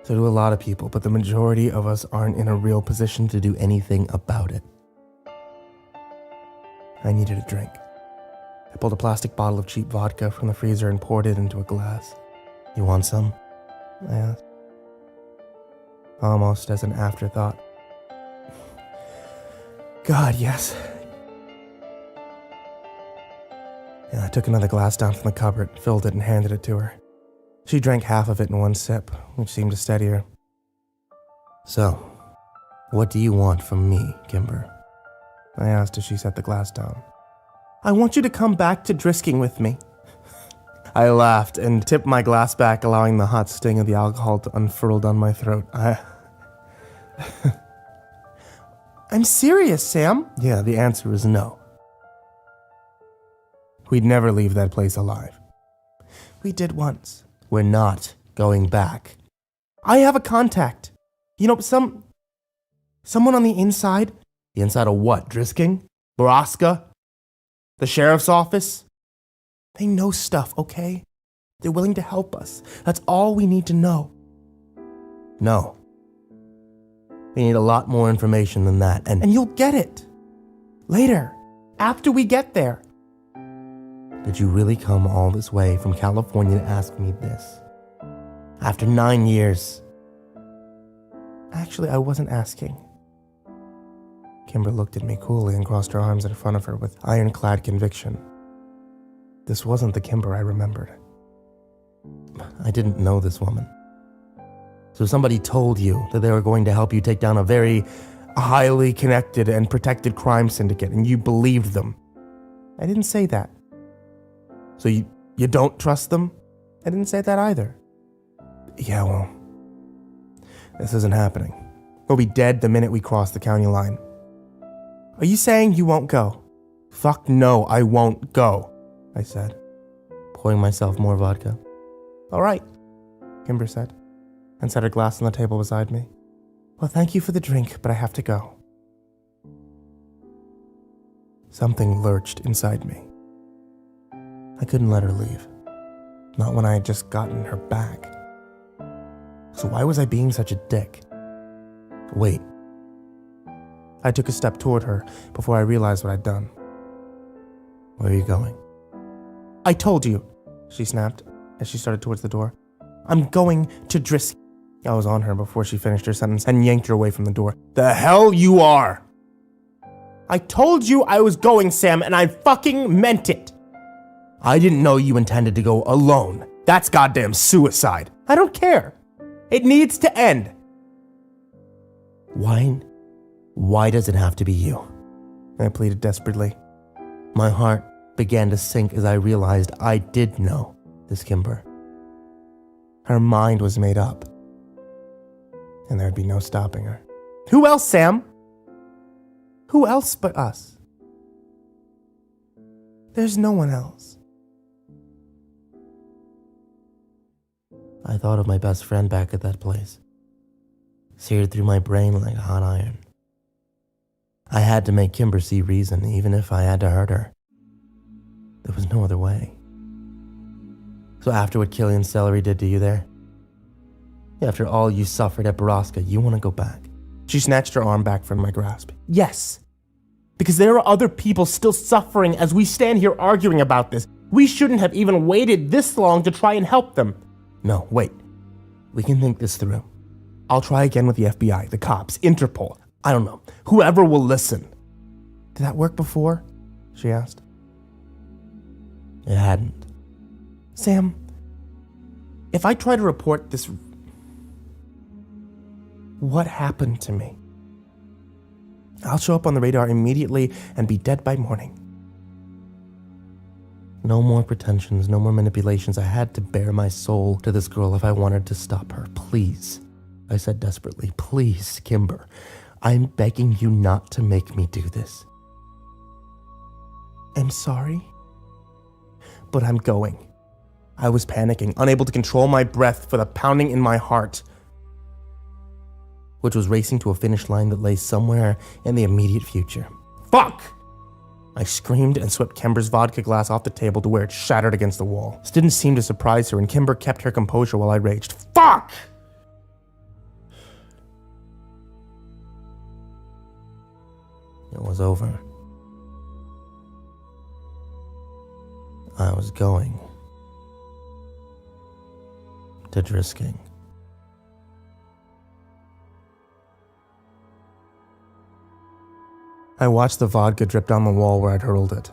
So do a lot of people, but the majority of us aren't in a real position to do anything about it. I needed a drink. I pulled a plastic bottle of cheap vodka from the freezer and poured it into a glass. You want some? I asked. Almost as an afterthought. God, yes. Yeah, I took another glass down from the cupboard, filled it, and handed it to her. She drank half of it in one sip, which seemed to steady her. So, what do you want from me, Kimber? I asked as she set the glass down. I want you to come back to Drisking with me. I laughed and tipped my glass back, allowing the hot sting of the alcohol to unfurl down my throat. I'm serious, Sam. Yeah, the answer is no. We'd never leave that place alive. We did once. We're not going back. I have a contact. You know, someone on the inside. The inside of what? Drisking? Borrasca? The sheriff's office? They know stuff, okay? They're willing to help us. That's all we need to know. No. We need a lot more information than that, and you'll get it. Later. After we get there. Did you really come all this way from California to ask me this? After 9 years? Actually, I wasn't asking. Kimber looked at me coolly and crossed her arms in front of her with ironclad conviction. This wasn't the Kimber I remembered. I didn't know this woman. So somebody told you that they were going to help you take down a very highly connected and protected crime syndicate, and you believed them. I didn't say that. So you don't trust them? I didn't say that either. Yeah, well, this isn't happening. We'll be dead the minute we cross the county line. Are you saying you won't go? Fuck no, I won't go, I said, pouring myself more vodka. All right, Kimber said, and set her glass on the table beside me. Well, thank you for the drink, but I have to go. Something lurched inside me. I couldn't let her leave. Not when I had just gotten her back. So why was I being such a dick? Wait. I took a step toward her before I realized what I'd done. Where are you going? I told you, she snapped as she started towards the door. I'm going to Drisking. I was on her before she finished her sentence and yanked her away from the door. The hell you are! I told you I was going, Sam, and I fucking meant it. I didn't know you intended to go alone. That's goddamn suicide. I don't care. It needs to end. Why does it have to be you? I pleaded desperately. My heart began to sink as I realized I did know this Kimber. Her mind was made up, and there'd be no stopping her. Who else, Sam? Who else but us? There's no one else. I thought of my best friend back at that place, seared through my brain like a hot iron. I had to make Kimber see reason, even if I had to hurt her. There was no other way. So after what Killian Celery did to you there, after all you suffered at Borrasca, you want to go back? She snatched her arm back from my grasp. Yes, because there are other people still suffering as we stand here arguing about this. We shouldn't have even waited this long to try and help them. No, wait. We can think this through. I'll try again with the FBI, the cops, Interpol. I don't know. Whoever will listen. Did that work before? She asked. It hadn't. Sam, if I try to report this, what happened to me? I'll show up on the radar immediately and be dead by morning. No more pretensions, no more manipulations. I had to bare my soul to this girl if I wanted to stop her. Please, I said desperately. Please, Kimber. I'm begging you not to make me do this. I'm sorry, but I'm going. I was panicking, unable to control my breath for the pounding in my heart. which was racing to a finish line that lay somewhere in the immediate future. Fuck! I screamed and swept Kimber's vodka glass off the table to where it shattered against the wall. This didn't seem to surprise her, and Kimber kept her composure while I raged. Fuck! It was over. I was going to Drisking. I watched the vodka drip down the wall where I'd hurled it.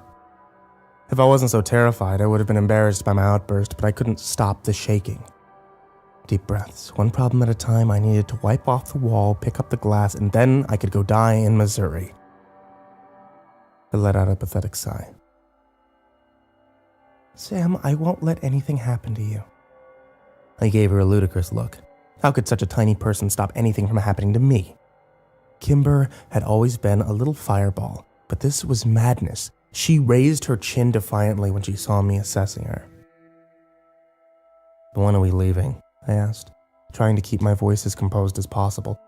If I wasn't so terrified, I would have been embarrassed by my outburst, but I couldn't stop the shaking. Deep breaths, one problem at a time. I needed to wipe off the wall, pick up the glass, and then I could go die in Missouri. I let out a pathetic sigh. Sam, I won't let anything happen to you. I gave her a ludicrous look. How could such a tiny person stop anything from happening to me? Kimber had always been a little fireball, but this was madness. She raised her chin defiantly when she saw me assessing her. When are we leaving? I asked, trying to keep my voice as composed as possible.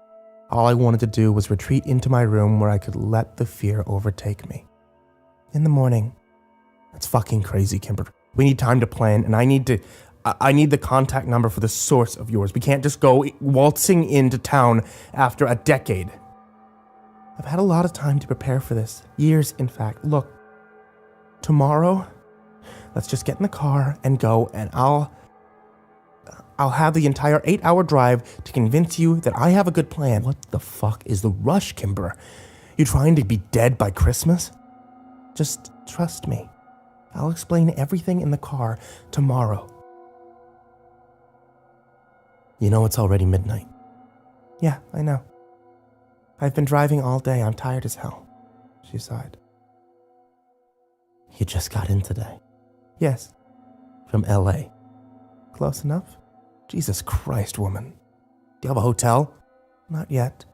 All I wanted to do was retreat into my room where I could let the fear overtake me. In the morning. That's fucking crazy, Kimber. We need time to plan, and I need the contact number for the source of yours. We can't just go waltzing into town after a decade. I've had a lot of time to prepare for this. Years, in fact. Look, tomorrow, let's just get in the car and go, and I'll have the entire 8-hour drive to convince you that I have a good plan. What the fuck is the rush, Kimber? You trying to be dead by Christmas? Just trust me. I'll explain everything in the car tomorrow. You know it's already midnight. Yeah, I know. I've been driving all day. I'm tired as hell. She sighed. You just got in today? Yes. From L.A. Close enough? Jesus Christ, woman. Do you have a hotel? Not yet.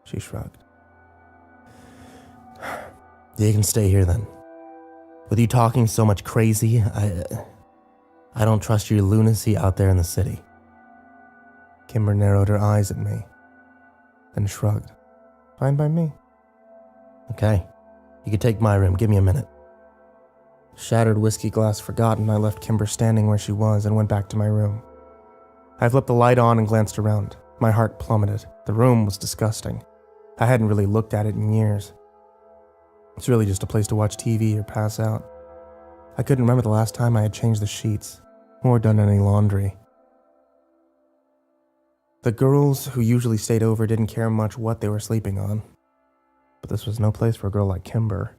She shrugged. You can stay here then. With you talking so much crazy, I don't trust your lunacy out there in the city. Kimber narrowed her eyes at me, then shrugged. Fine by me. Okay, you can take my room. Give me a minute. Shattered whiskey glass forgotten, I left Kimber standing where she was and went back to my room. I flipped the light on and glanced around. My heart plummeted. The room was disgusting. I hadn't really looked at it in years. It's really just a place to watch TV or pass out. I couldn't remember the last time I had changed the sheets or done any laundry. The girls who usually stayed over didn't care much what they were sleeping on. But this was no place for a girl like Kimber.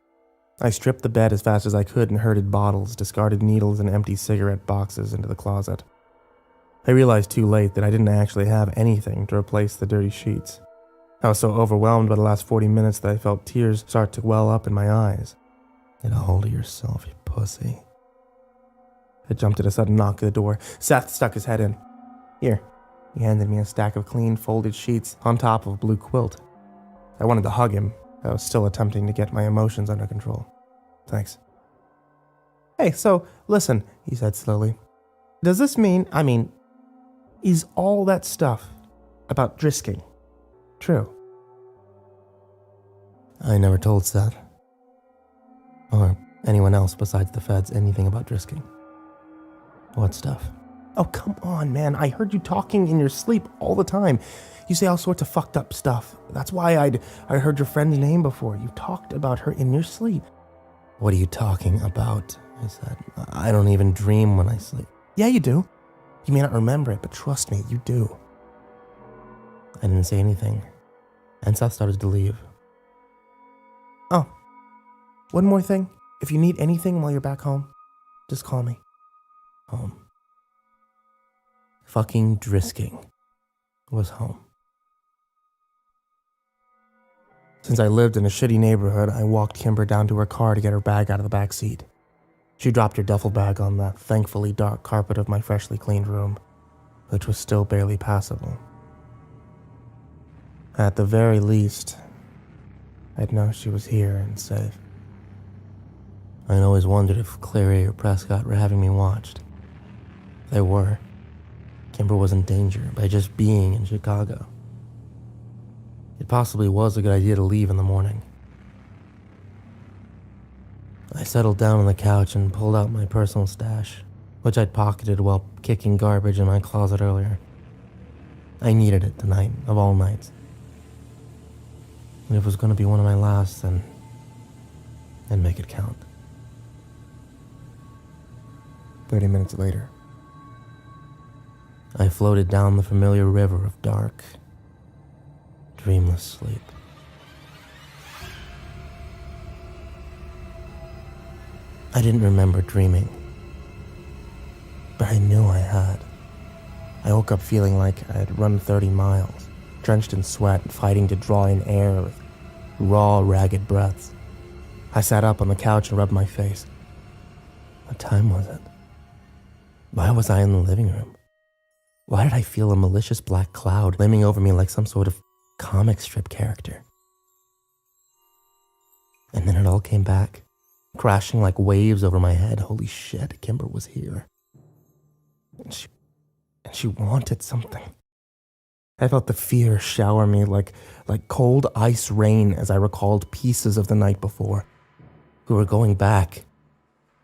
I stripped the bed as fast as I could and herded bottles, discarded needles, and empty cigarette boxes into the closet. I realized too late that I didn't actually have anything to replace the dirty sheets. I was so overwhelmed by the last 40 minutes that I felt tears start to well up in my eyes. Get a hold of yourself, you pussy. I jumped at a sudden knock at the door. Seth stuck his head in. Here. He handed me a stack of clean, folded sheets on top of a blue quilt. I wanted to hug him. I was still attempting to get my emotions under control. Thanks. Hey, so, listen, he said slowly. Does this mean, is all that stuff about Drisking true? I never told Seth, or anyone else besides the feds, anything about Drisking. What stuff? Oh, come on, man. I heard you talking in your sleep all the time. You say all sorts of fucked up stuff. That's why I heard your friend's name before. You talked about her in your sleep. What are you talking about? I said. I don't even dream when I sleep. Yeah, you do. You may not remember it, but trust me, you do. I didn't say anything, and Seth started to leave. Oh, one more thing. If you need anything while you're back home, just call me. Home. Fucking Drisking was home. Since I lived in a shitty neighborhood, I walked Kimber down to her car to get her bag out of the back seat. She dropped her duffel bag on the thankfully dark carpet of my freshly cleaned room, which was still barely passable. At the very least, I'd know she was here and safe. I'd always wondered if Clary or Prescott were having me watched. They were. Kimber was in danger by just being in Chicago. It possibly was a good idea to leave in the morning. I settled down on the couch and pulled out my personal stash, which I'd pocketed while kicking garbage in my closet earlier. I needed it tonight, of all nights. And if it was going to be one of my last, then I'd make it count. 30 minutes later. I floated down the familiar river of dark, dreamless sleep. I didn't remember dreaming, but I knew I had. I woke up feeling like I had run 30 miles, drenched in sweat, fighting to draw in air with raw, ragged breaths. I sat up on the couch and rubbed my face. What time was it? Why was I in the living room? Why did I feel a malicious black cloud looming over me like some sort of comic strip character? And then it all came back, crashing like waves over my head. Holy shit, Kimber was here. And she wanted something. I felt the fear shower me like cold ice rain as I recalled pieces of the night before. We were going back.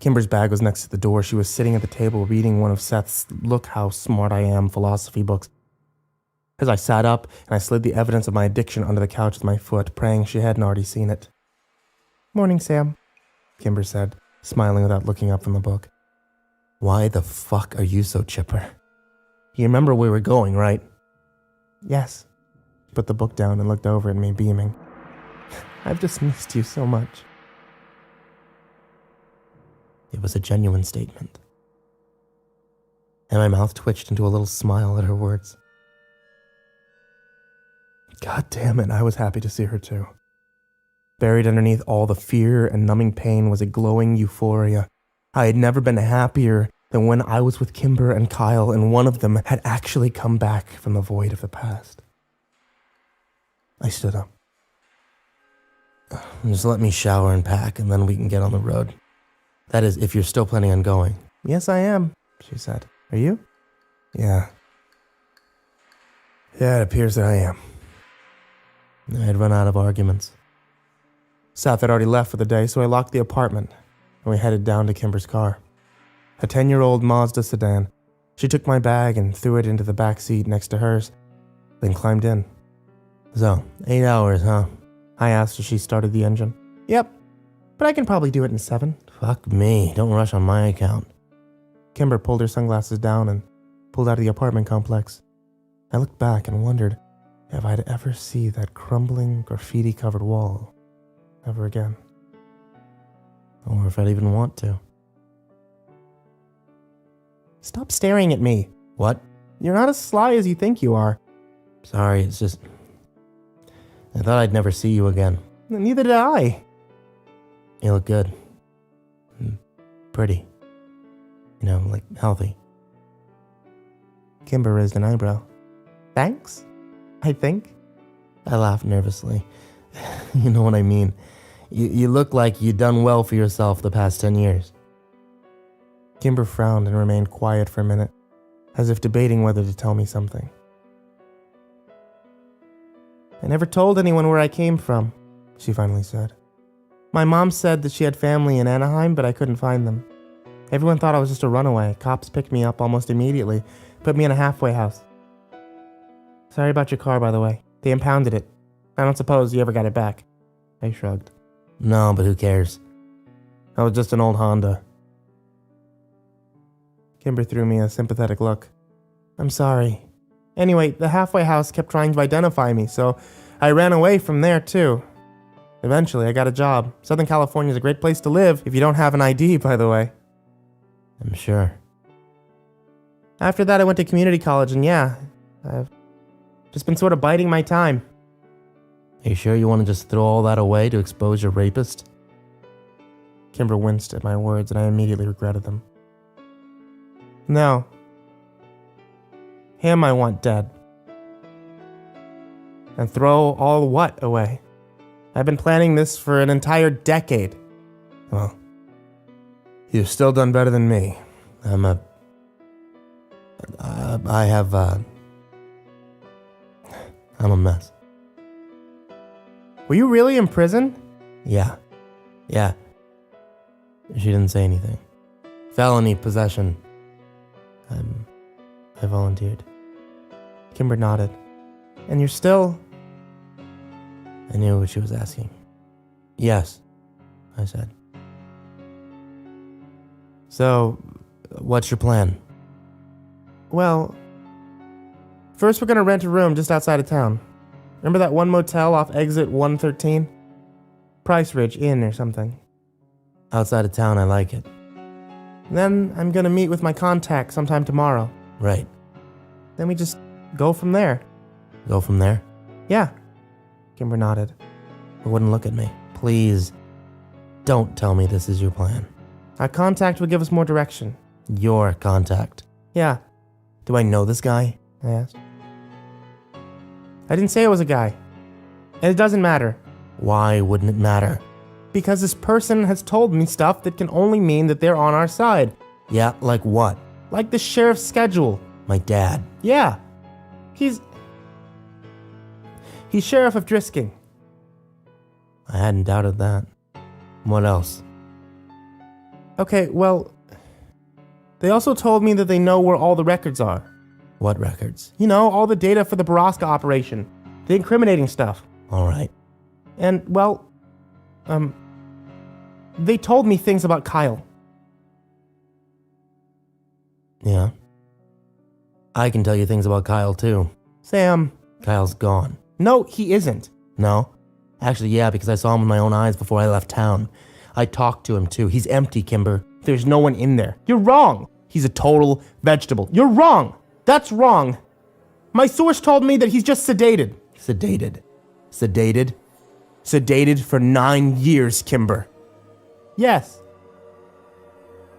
Kimber's bag was next to the door. She was sitting at the table reading one of Seth's "Look How Smart I Am" philosophy books. As I sat up and I slid the evidence of my addiction under the couch with my foot, praying she hadn't already seen it. "Morning, Sam," Kimber said, smiling without looking up from the book. Why the fuck are you so chipper? You remember where we're going, right? Yes. She put the book down and looked over at me, beaming. I've just missed you so much. It was a genuine statement, and my mouth twitched into a little smile at her words. God damn it, I was happy to see her too. Buried underneath all the fear and numbing pain was a glowing euphoria. I had never been happier than when I was with Kimber and Kyle, and one of them had actually come back from the void of the past. I stood up. Just let me shower and pack, and then we can get on the road. That is, if you're still planning on going. Yes, I am, she said. Are you? Yeah. Yeah, it appears that I am. I had run out of arguments. Seth had already left for the day, so I locked the apartment, and we headed down to Kimber's car. A 10-year-old Mazda sedan. She took my bag and threw it into the back seat next to hers, then climbed in. So, 8 hours, huh? I asked as she started the engine. Yep, but I can probably do it in 7. Fuck me, don't rush on my account. Kimber pulled her sunglasses down and pulled out of the apartment complex. I looked back and wondered if I'd ever see that crumbling, graffiti-covered wall ever again. Or if I'd even want to. Stop staring at me. What? You're not as sly as you think you are. Sorry, it's just... I thought I'd never see you again. Neither did I. You look good. Pretty. You know, like healthy. Kimber raised an eyebrow. Thanks, I think. I laughed nervously. You know what I mean. You look like you've done well for yourself the past 10 years. Kimber frowned and remained quiet for a minute, as if debating whether to tell me something. I never told anyone where I came from, she finally said. My mom said that she had family in Anaheim, but I couldn't find them. Everyone thought I was just a runaway. Cops picked me up almost immediately, put me in a halfway house. Sorry about your car, by the way. They impounded it. I don't suppose you ever got it back. I shrugged. No, but who cares? That was just an old Honda. Kimber threw me a sympathetic look. I'm sorry. Anyway, the halfway house kept trying to identify me, so I ran away from there too. Eventually, I got a job. Southern California is a great place to live if you don't have an ID, by the way. I'm sure. After that, I went to community college, and yeah, I've just been sort of biding my time. Are you sure you want to just throw all that away to expose your rapist? Kimber winced at my words, and I immediately regretted them. No. Him I want dead. And throw all what away? I've been planning this for an entire decade. Well, you've still done better than me. I'm a mess. Were you really in prison? Yeah. She didn't say anything. Felony possession. I volunteered. Kimber nodded. And you're still... I knew what she was asking. Yes, I said. So, what's your plan? Well, first we're gonna rent a room just outside of town. Remember that one motel off exit 113? Price Ridge Inn or something. Outside of town, I like it. Then I'm gonna meet with my contact sometime tomorrow. Right. Then we just go from there. Go from there? Yeah. Kimber nodded, but wouldn't look at me. Please, don't tell me this is your plan. Our contact will give us more direction. Your contact? Yeah. Do I know this guy? I asked. I didn't say it was a guy. And it doesn't matter. Why wouldn't it matter? Because this person has told me stuff that can only mean that they're on our side. Yeah, like what? Like the sheriff's schedule. My dad? Yeah. He's Sheriff of Drisking. I hadn't doubted that. What else? Okay, well, they also told me that they know where all the records are. What records? You know, all the data for the Borrasca operation. The incriminating stuff. All right. And, well, they told me things about Kyle. Yeah. I can tell you things about Kyle, too. Sam. Kyle's gone. No, he isn't. No? Actually, yeah, because I saw him with my own eyes before I left town. I talked to him, too. He's empty, Kimber. There's no one in there. You're wrong. He's a total vegetable. You're wrong. That's wrong. My source told me that he's just sedated. Sedated? Sedated for 9 years, Kimber. Yes,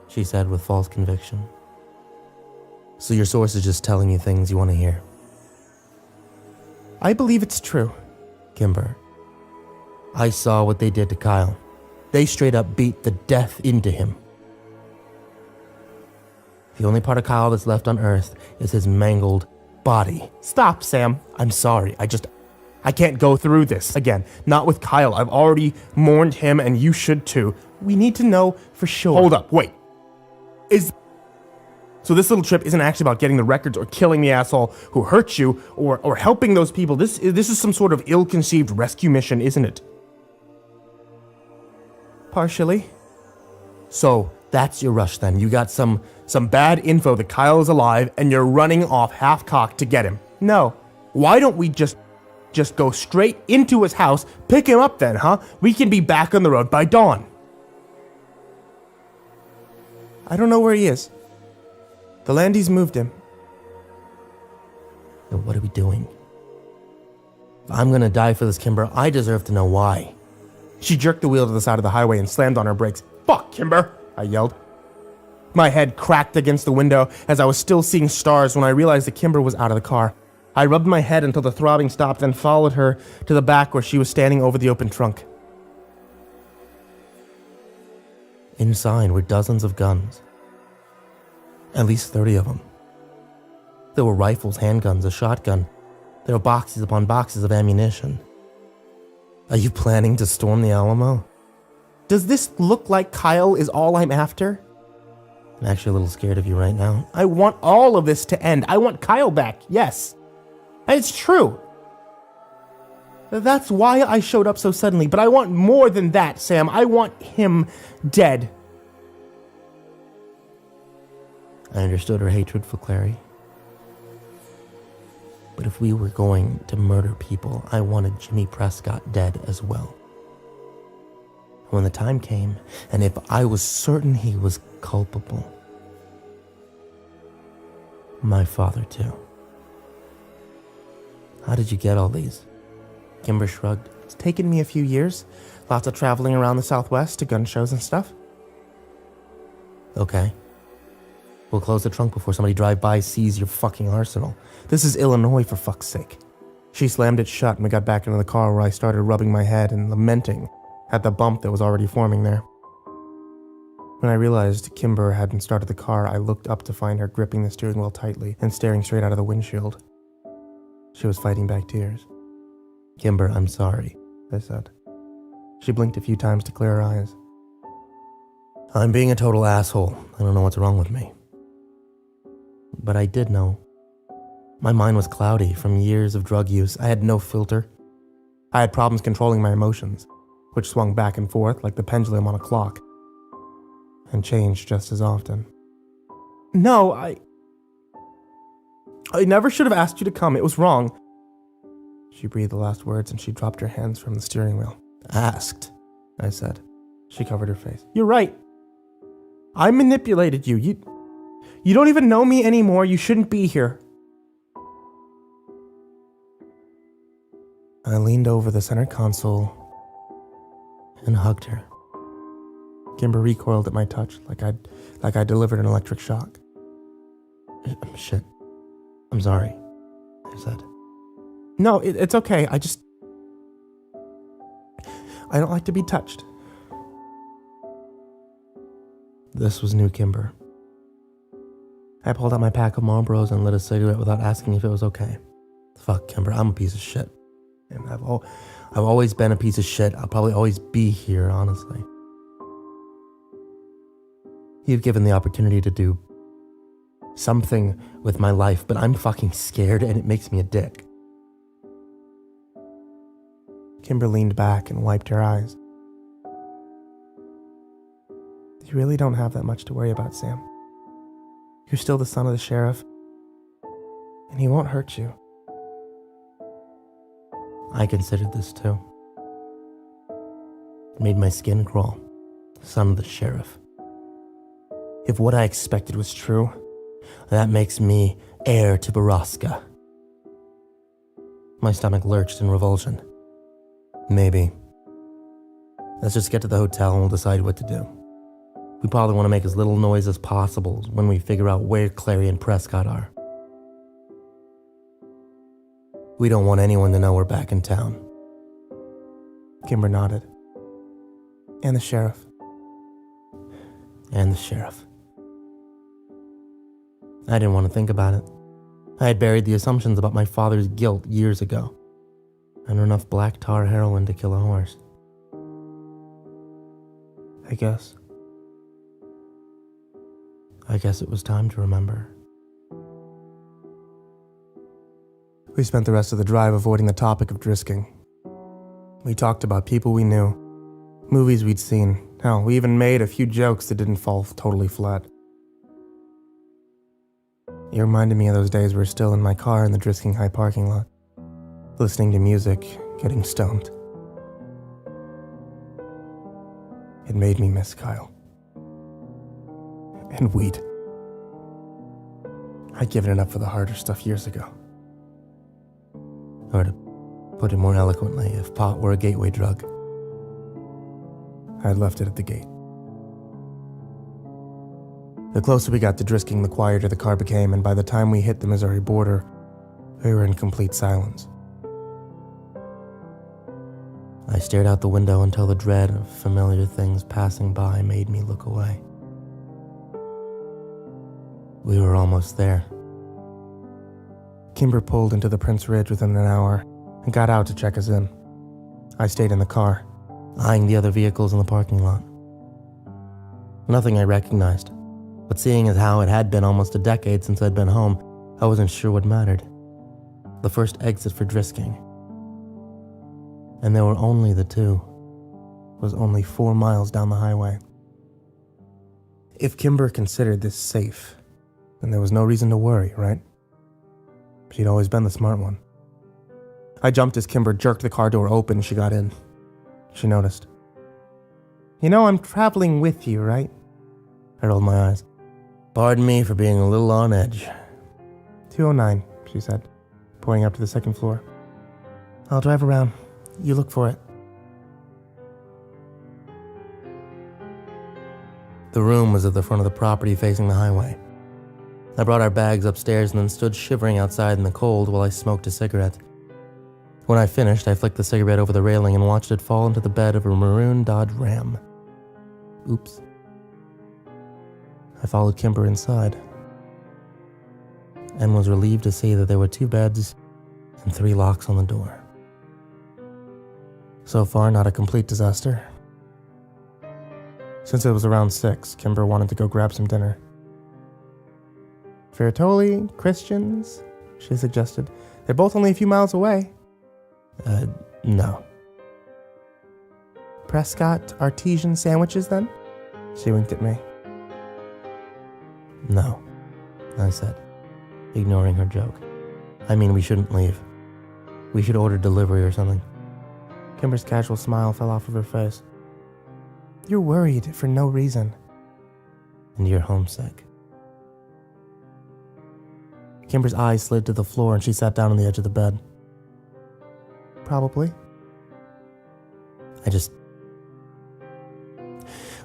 she said with false conviction. So your source is just telling you things you want to hear. I believe it's true. Kimber, I saw what they did to Kyle. They straight up beat the death into him. The only part of Kyle that's left on Earth is his mangled body. Stop, Sam. I'm sorry. I can't go through this again. Not with Kyle. I've already mourned him and you should too. We need to know for sure. Hold up, wait. So this little trip isn't actually about getting the records or killing the asshole who hurt you or helping those people. This is some sort of ill-conceived rescue mission, isn't it? Partially. So that's your rush then. You got some bad info that Kyle is alive and you're running off half-cocked to get him. No. Why don't we just go straight into his house, pick him up then, huh? We can be back on the road by dawn. I don't know where he is. The Landys moved him. Then what are we doing? If I'm gonna die for this, Kimber, I deserve to know why. She jerked the wheel to the side of the highway and slammed on her brakes. Fuck, Kimber, I yelled. My head cracked against the window as I was still seeing stars when I realized that Kimber was out of the car. I rubbed my head until the throbbing stopped, then followed her to the back where she was standing over the open trunk. Inside were dozens of guns. At least 30 of them. There were rifles, handguns, a shotgun. There were boxes upon boxes of ammunition. Are you planning to storm the Alamo? Does this look like Kyle is all I'm after? I'm actually a little scared of you right now. I want all of this to end. I want Kyle back, yes. And it's true. That's why I showed up so suddenly, but I want more than that, Sam. I want him dead. I understood her hatred for Clary. But if we were going to murder people, I wanted Jimmy Prescott dead as well. When the time came, and if I was certain he was culpable, my father too. How did you get all these? Kimber shrugged. It's taken me a few years. Lots of traveling around the Southwest to gun shows and stuff. Okay. We'll close the trunk before somebody drive-by sees your fucking arsenal. This is Illinois, for fuck's sake. She slammed it shut and we got back into the car where I started rubbing my head and lamenting at the bump that was already forming there. When I realized Kimber hadn't started the car, I looked up to find her gripping the steering wheel tightly and staring straight out of the windshield. She was fighting back tears. Kimber, I'm sorry. I said. She blinked a few times to clear her eyes. I'm being a total asshole. I don't know what's wrong with me. But I did know. My mind was cloudy from years of drug use. I had no filter. I had problems controlling my emotions, which swung back and forth like the pendulum on a clock, and changed just as often. No, I never should have asked you to come. It was wrong. She breathed the last words and she dropped her hands from the steering wheel. Asked, I said. She covered her face. You're right. I manipulated you. You don't even know me anymore. You shouldn't be here. I leaned over the center console and hugged her. Kimber recoiled at my touch like I'd delivered an electric shock. Shit. I'm sorry, I said. No, it's okay. I don't like to be touched. This was new Kimber. I pulled out my pack of Marlboros and lit a cigarette without asking if it was okay. Fuck, Kimber, I'm a piece of shit. And I've always been a piece of shit. I'll probably always be here, honestly. You've given the opportunity to do something with my life, but I'm fucking scared and it makes me a dick. Kimber leaned back and wiped her eyes. You really don't have that much to worry about, Sam. You're still the son of the sheriff, and he won't hurt you. I considered this too. It made my skin crawl. Son of the sheriff. If what I expected was true, that makes me heir to Borrasca. My stomach lurched in revulsion. Maybe. Let's just get to the hotel and we'll decide what to do. We probably want to make as little noise as possible when we figure out where Clary and Prescott are. We don't want anyone to know we're back in town. Kimber nodded. And the sheriff. And the sheriff. I didn't want to think about it. I had buried the assumptions about my father's guilt years ago. And enough black tar heroin to kill a horse. I guess it was time to remember. We spent the rest of the drive avoiding the topic of drisking. We talked about people we knew, movies we'd seen. Hell, we even made a few jokes that didn't fall totally flat. It reminded me of those days we were still in my car in the Drisking High parking lot, listening to music, getting stoned. It made me miss Kyle. And weed. I'd given it up for the harder stuff years ago. Or to put it more eloquently, if pot were a gateway drug, I'd left it at the gate. The closer we got to Drisking, the quieter the car became, and by the time we hit the Missouri border, we were in complete silence. I stared out the window until the dread of familiar things passing by made me look away. We were almost there. Kimber pulled into the Prince Ridge within an hour and got out to check us in. I stayed in the car, eyeing the other vehicles in the parking lot. Nothing I recognized, but seeing as how it had been almost a decade since I'd been home, I wasn't sure what mattered. The first exit for Drisking. And there were only the two. It was only 4 miles down the highway. If Kimber considered this safe, then there was no reason to worry, right? She'd always been the smart one. I jumped as Kimber jerked the car door open and she got in. She noticed. You know I'm traveling with you, right? I rolled my eyes. Pardon me for being a little on edge. 209, she said, pointing up to the second floor. I'll drive around. You look for it. The room was at the front of the property facing the highway. I brought our bags upstairs and then stood shivering outside in the cold while I smoked a cigarette. When I finished, I flicked the cigarette over the railing and watched it fall into the bed of a maroon Dodge Ram. Oops. I followed Kimber inside and was relieved to see that there were 2 beds and 3 locks on the door. So far, not a complete disaster. Since it was around 6, Kimber wanted to go grab some dinner. Ferratoli, Christians, she suggested. They're both only a few miles away. No. Prescott artesian sandwiches, then? She winked at me. No, I said, ignoring her joke. I mean, we shouldn't leave. We should order delivery or something. Kimber's casual smile fell off of her face. You're worried for no reason. And you're homesick. Kimber's eyes slid to the floor and she sat down on the edge of the bed. Probably.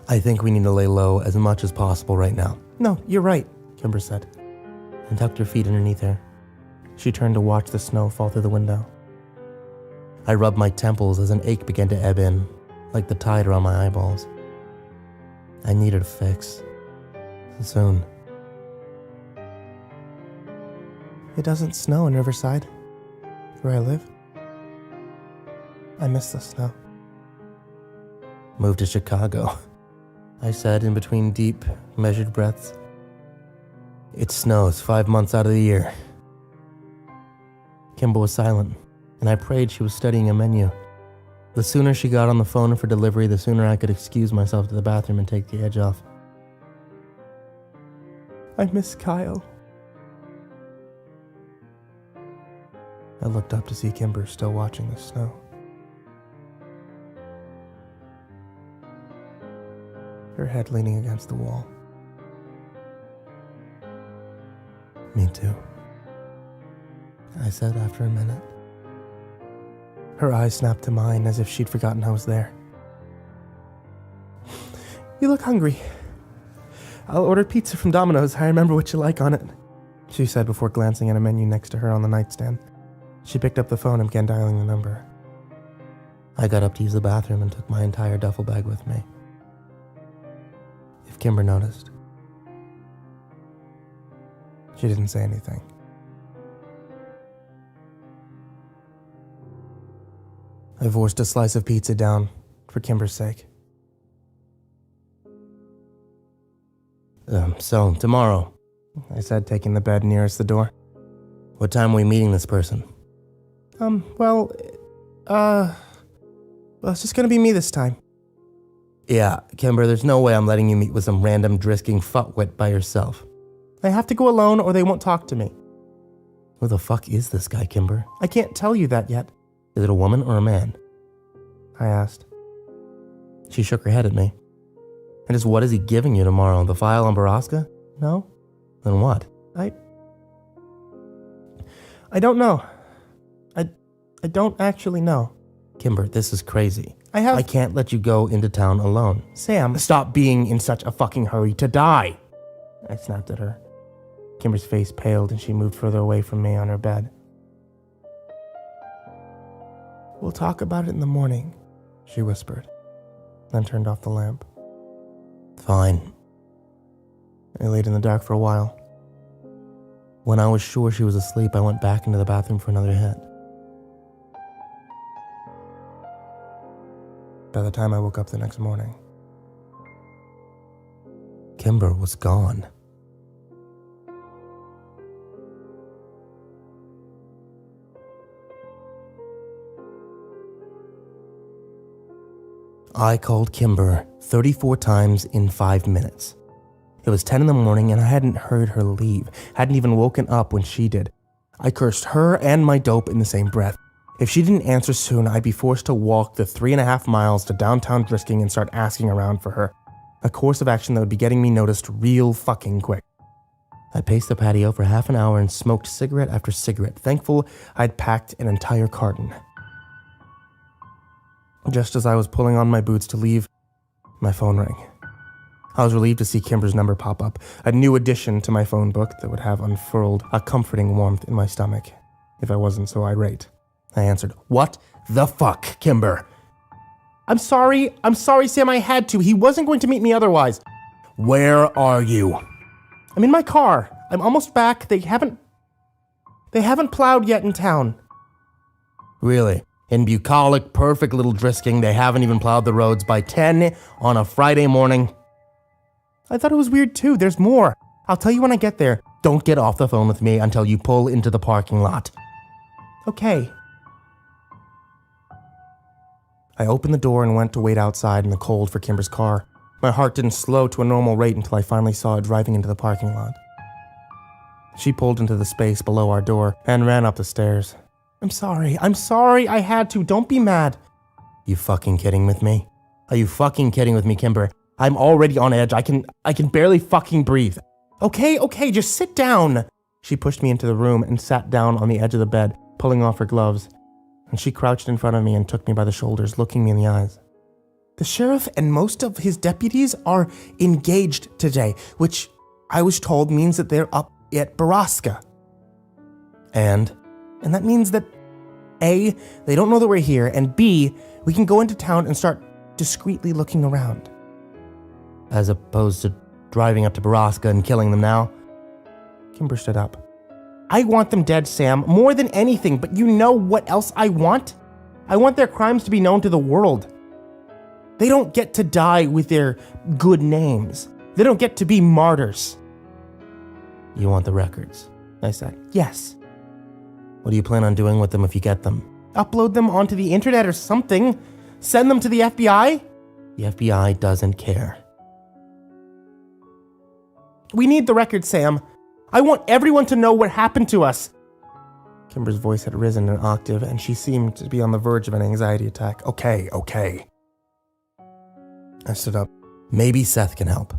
I think we need to lay low as much as possible right now. No, you're right, Kimber said, and tucked her feet underneath her. She turned to watch the snow fall through the window. I rubbed my temples as an ache began to ebb in, like the tide around my eyeballs. I needed a fix. Soon. It doesn't snow in Riverside, where I live. I miss the snow. Move to Chicago, I said in between deep, measured breaths. It snows 5 months out of the year. Kimber was silent, and I prayed she was studying a menu. The sooner she got on the phone for delivery, the sooner I could excuse myself to the bathroom and take the edge off. I miss Kyle. I looked up to see Kimber still watching the snow. Her head leaning against the wall. Me too, I said after a minute. Her eyes snapped to mine as if she'd forgotten I was there. You look hungry. I'll order pizza from Domino's. I remember what you like on it, she said before glancing at a menu next to her on the nightstand. She picked up the phone and began dialing the number. I got up to use the bathroom and took my entire duffel bag with me. If Kimber noticed. She didn't say anything. I forced a slice of pizza down for Kimber's sake. So, tomorrow, I said, taking the bed nearest the door. What time are we meeting this person? It's just gonna be me this time. Yeah, Kimber, there's no way I'm letting you meet with some random drisking fuckwit by yourself. I have to go alone or they won't talk to me. Who the fuck is this guy, Kimber? I can't tell you that yet. Is it a woman or a man? I asked. She shook her head at me. And just what is he giving you tomorrow? The file on Borrasca? No? Then what? I don't know. I don't actually know. Kimber, this is crazy. I can't let you go into town alone. Sam, stop being in such a fucking hurry to die. I snapped at her. Kimber's face paled and she moved further away from me on her bed. We'll talk about it in the morning, she whispered, then turned off the lamp. Fine. I laid in the dark for a while. When I was sure she was asleep, I went back into the bathroom for another hit. By the time I woke up the next morning, Kimber was gone. I called Kimber 34 times in 5 minutes. It was 10 in the morning and I hadn't heard her leave, hadn't even woken up when she did. I cursed her and my dope in the same breath. If she didn't answer soon, I'd be forced to walk the 3.5 miles to downtown Drisking and start asking around for her. A course of action that would be getting me noticed real fucking quick. I paced the patio for half an hour and smoked cigarette after cigarette, thankful I'd packed an entire carton. Just as I was pulling on my boots to leave, my phone rang. I was relieved to see Kimber's number pop up, a new addition to my phone book that would have unfurled a comforting warmth in my stomach, if I wasn't so irate. I answered, What the fuck, Kimber? I'm sorry, Sam, I had to. He wasn't going to meet me otherwise. Where are you? I'm in my car. I'm almost back. They haven't plowed yet in town. Really? In bucolic, perfect little Drisking, they haven't even plowed the roads by 10 on a Friday morning. I thought it was weird too. There's more. I'll tell you when I get there. Don't get off the phone with me until you pull into the parking lot. Okay. I opened the door and went to wait outside in the cold for Kimber's car. My heart didn't slow to a normal rate until I finally saw it driving into the parking lot. She pulled into the space below our door and ran up the stairs. I'm sorry, I had to, don't be mad. You fucking kidding with me? Are you fucking kidding with me, Kimber? I'm already on edge, I can barely fucking breathe. Okay, just sit down. She pushed me into the room and sat down on the edge of the bed, pulling off her gloves. And she crouched in front of me and took me by the shoulders, looking me in the eyes. The sheriff and most of his deputies are engaged today, which I was told means that they're up at Borrasca. And that means that A, they don't know that we're here, and B, we can go into town and start discreetly looking around. As opposed to driving up to Borrasca and killing them now. Kimber stood up. I want them dead, Sam, more than anything, but you know what else I want? I want their crimes to be known to the world. They don't get to die with their good names. They don't get to be martyrs. You want the records? I said. Yes. What do you plan on doing with them if you get them? Upload them onto the internet or something. Send them to the FBI? The FBI doesn't care. We need the records, Sam. I want everyone to know what happened to us. Kimber's voice had risen an octave, and she seemed to be on the verge of an anxiety attack. Okay. I stood up. Maybe Seth can help.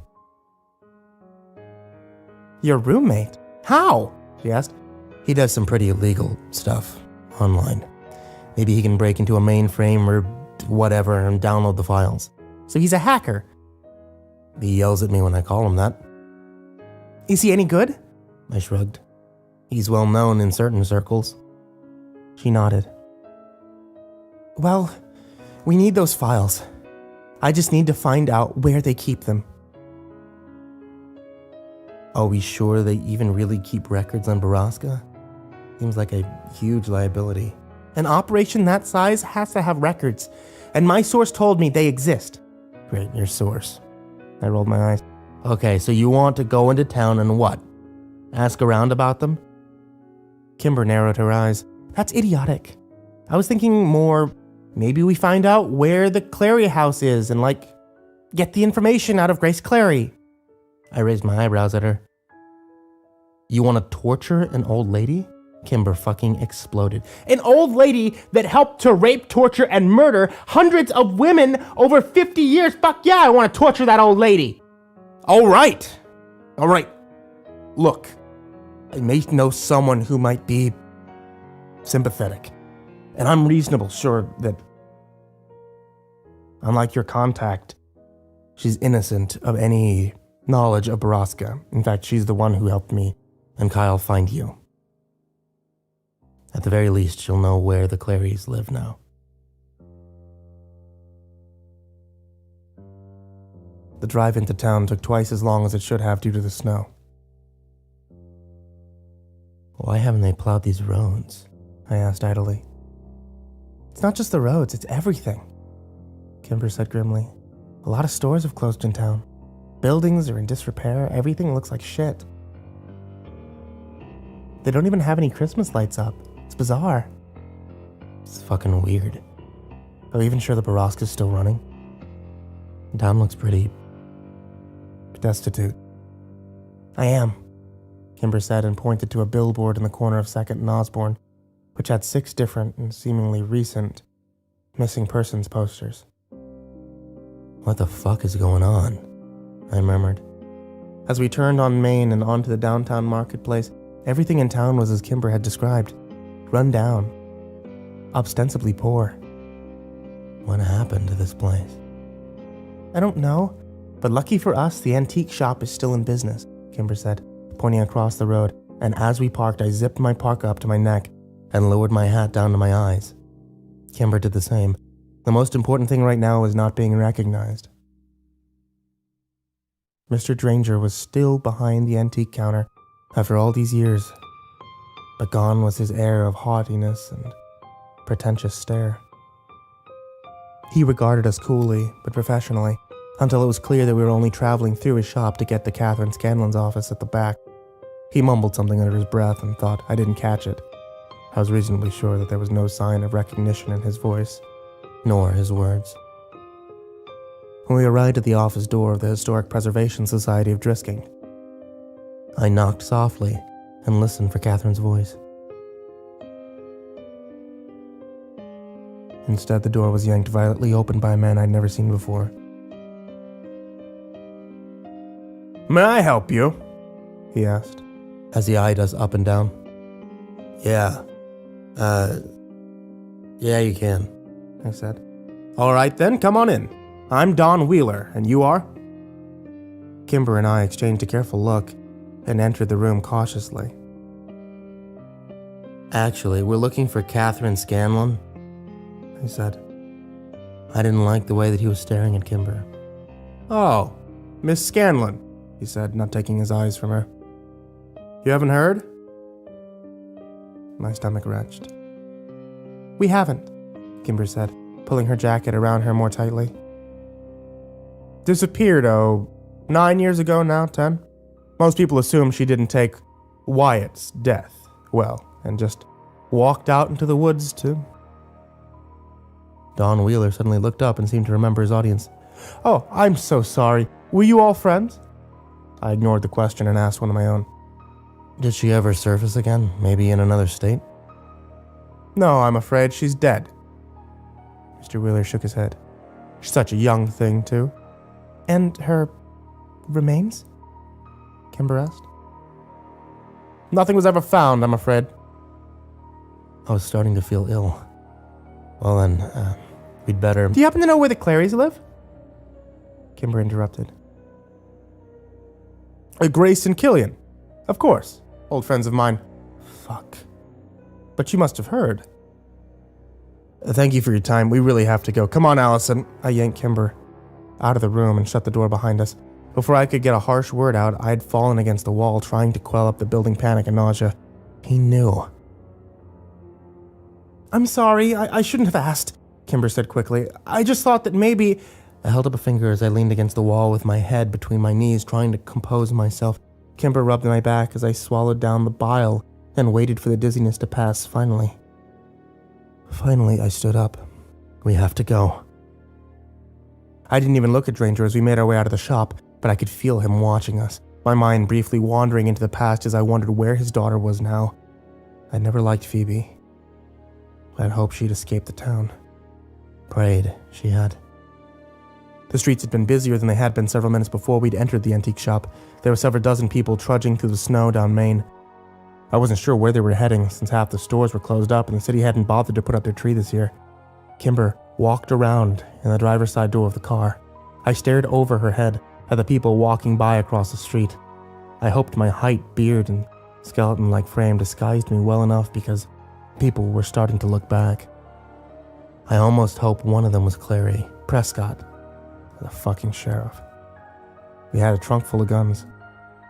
Your roommate? How? She asked. He does some pretty illegal stuff online. Maybe he can break into a mainframe or whatever and download the files. So he's a hacker. He yells at me when I call him that. Is he any good? I shrugged. He's well known in certain circles. She nodded. Well, we need those files. I just need to find out where they keep them. Are we sure they even really keep records on Borrasca? Seems like a huge liability. An operation that size has to have records, and my source told me they exist. Great, your source. I rolled my eyes. Okay, so you want to go into town and what? Ask around about them? Kimber narrowed her eyes. That's idiotic. I was thinking more, maybe we find out where the Clary house is and get the information out of Grace Clary. I raised my eyebrows at her. You want to torture an old lady? Kimber fucking exploded. An old lady that helped to rape, torture, and murder hundreds of women over 50 years? Fuck yeah, I want to torture that old lady. All right. Look, I may know someone who might be sympathetic. And I'm reasonable sure that, unlike your contact, she's innocent of any knowledge of Borrasca. In fact, she's the one who helped me and Kyle find you. At the very least, she'll know where the Clarys live now. The drive into town took twice as long as it should have due to the snow. Why haven't they plowed these roads? I asked idly. It's not just the roads, it's everything, Kimber said grimly. A lot of stores have closed in town. Buildings are in disrepair, everything looks like shit. They don't even have any Christmas lights up. It's bizarre. It's fucking weird. Are we even sure the Borrasca's still running? The town looks pretty destitute. I am, Kimber said and pointed to a billboard in the corner of 2nd and Osborne, which had 6 different and seemingly recent missing persons posters. What the fuck is going on? I murmured. As we turned on Main and onto the downtown marketplace, everything in town was as Kimber had described. Run down. Ostensibly poor. What happened to this place? I don't know, but lucky for us, the antique shop is still in business, Kimber said, pointing across the road, and as we parked, I zipped my parka up to my neck and lowered my hat down to my eyes. Kimber did the same. The most important thing right now was not being recognized. Mr. Dranger was still behind the antique counter after all these years, but gone was his air of haughtiness and pretentious stare. He regarded us coolly, but professionally, until it was clear that we were only traveling through his shop to get to Catherine Scanlon's office at the back. He mumbled something under his breath and thought I didn't catch it. I was reasonably sure that there was no sign of recognition in his voice, nor his words. When we arrived at the office door of the Historic Preservation Society of Drisking, I knocked softly and listened for Catherine's voice. Instead, the door was yanked violently open by a man I'd never seen before. May I help you? He asked, as he eyed us up and down. Yeah, you can, I said. All right then, come on in. I'm Don Wheeler, and you are? Kimber and I exchanged a careful look and entered the room cautiously. Actually, we're looking for Catherine Scanlon, I said. I didn't like the way that he was staring at Kimber. Oh, Miss Scanlon, he said, not taking his eyes from her. You haven't heard? My stomach retched. We haven't, Kimber said, pulling her jacket around her more tightly. Disappeared, 9 years ago now, 10? Most people assume she didn't take Wyatt's death well, and just walked out into the woods too. Don Wheeler suddenly looked up and seemed to remember his audience. Oh, I'm so sorry. Were you all friends? I ignored the question and asked one of my own. Did she ever surface again, maybe in another state? No, I'm afraid she's dead. Mr. Wheeler shook his head. She's such a young thing, too. And her remains? Kimber asked. Nothing was ever found, I'm afraid. I was starting to feel ill. Well then, we'd better... Do you happen to know where the Clarys live? Kimber interrupted. Grace and Killian. Of course. Old friends of mine. Fuck. But you must have heard. Thank you for your time. We really have to go. Come on, Allison. I yanked Kimber out of the room and shut the door behind us. Before I could get a harsh word out, I had fallen against the wall, trying to quell up the building panic and nausea. He knew. I'm sorry. I shouldn't have asked, Kimber said quickly. I just thought that maybe... I held up a finger as I leaned against the wall with my head between my knees, trying to compose myself. Kimber rubbed my back as I swallowed down the bile and waited for the dizziness to pass. Finally, I stood up. We have to go. I didn't even look at Dranger as we made our way out of the shop, but I could feel him watching us, my mind briefly wandering into the past as I wondered where his daughter was now. I'd never liked Phoebe. I'd hoped she'd escaped the town. Prayed she had. The streets had been busier than they had been several minutes before we'd entered the antique shop. There were several dozen people trudging through the snow down Main. I wasn't sure where they were heading, since half the stores were closed up and the city hadn't bothered to put up their tree this year. Kimber walked around in the driver's side door of the car. I stared over her head at the people walking by across the street. I hoped my height, beard, and skeleton-like frame disguised me well enough because people were starting to look back. I almost hoped one of them was Clary Prescott, the fucking sheriff. We had a trunk full of guns,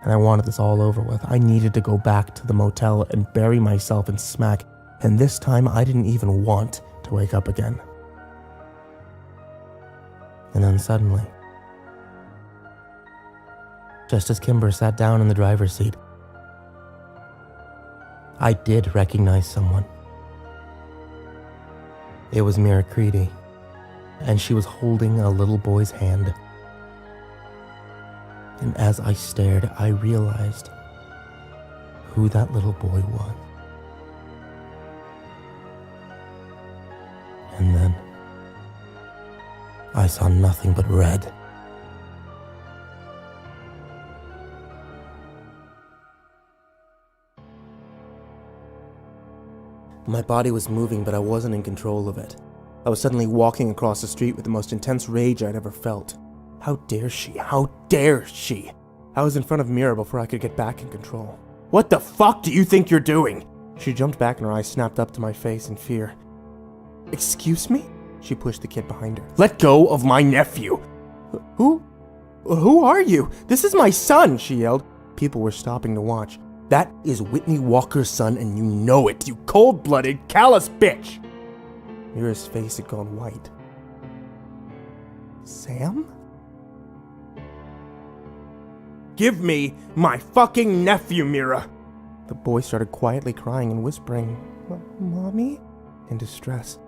and I wanted this all over with. I needed to go back to the motel and bury myself in smack, and this time I didn't even want to wake up again. And then suddenly, just as Kimber sat down in the driver's seat, I did recognize someone. It was Mira Creedy, and she was holding a little boy's hand. And as I stared, I realized who that little boy was. And then I saw nothing but red. My body was moving, but I wasn't in control of it. I was suddenly walking across the street with the most intense rage I'd ever felt. How dare she? How dare she? I was in front of Mira before I could get back in control. What the fuck do you think you're doing? She jumped back and her eyes snapped up to my face in fear. Excuse me? She pushed the kid behind her. Let go of my nephew! Who are you? This is my son, she yelled. People were stopping to watch. That is Whitney Walker's son, and you know it, you cold-blooded, callous bitch! Mira's face had gone white. Sam? Give me my fucking nephew, Mira! The boy started quietly crying and whispering, Mommy? In distress.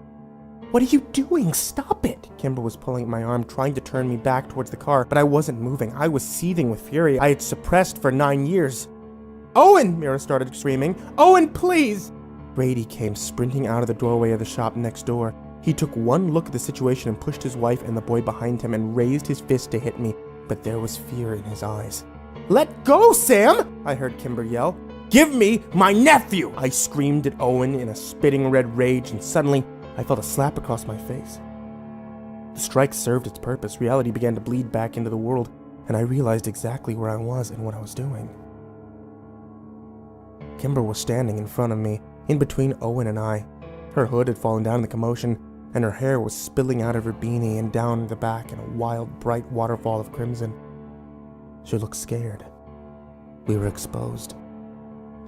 What are you doing? Stop it! Kimber was pulling at my arm, trying to turn me back towards the car, but I wasn't moving. I was seething with fury I had suppressed for 9 years. Owen! Mira started screaming. Owen, please! Grady came sprinting out of the doorway of the shop next door. He took one look at the situation and pushed his wife and the boy behind him and raised his fist to hit me, but there was fear in his eyes. Let go, Sam! I heard Kimber yell. Give me my nephew! I screamed at Owen in a spitting red rage, and suddenly I felt a slap across my face. The strike served its purpose. Reality began to bleed back into the world, and I realized exactly where I was and what I was doing. Kimber was standing in front of me, in between Owen and I. Her hood had fallen down in the commotion, and her hair was spilling out of her beanie and down the back in a wild, bright waterfall of crimson. She looked scared. We were exposed.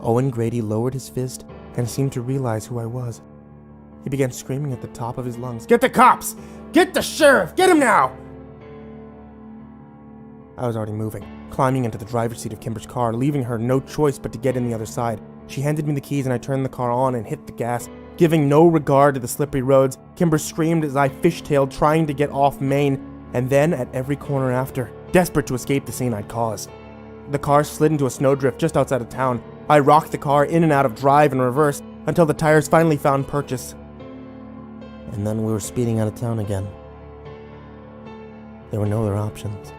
Owen Grady lowered his fist and seemed to realize who I was. He began screaming at the top of his lungs, Get the cops! Get the sheriff! Get him now! I was already moving, climbing into the driver's seat of Kimber's car, leaving her no choice but to get in the other side. She handed me the keys and I turned the car on and hit the gas. Giving no regard to the slippery roads, Kimber screamed as I fishtailed, trying to get off Main, and then at every corner after, desperate to escape the scene I'd caused. The car slid into a snowdrift just outside of town. I rocked the car in and out of drive and reverse until the tires finally found purchase. And then we were speeding out of town again. There were no other options.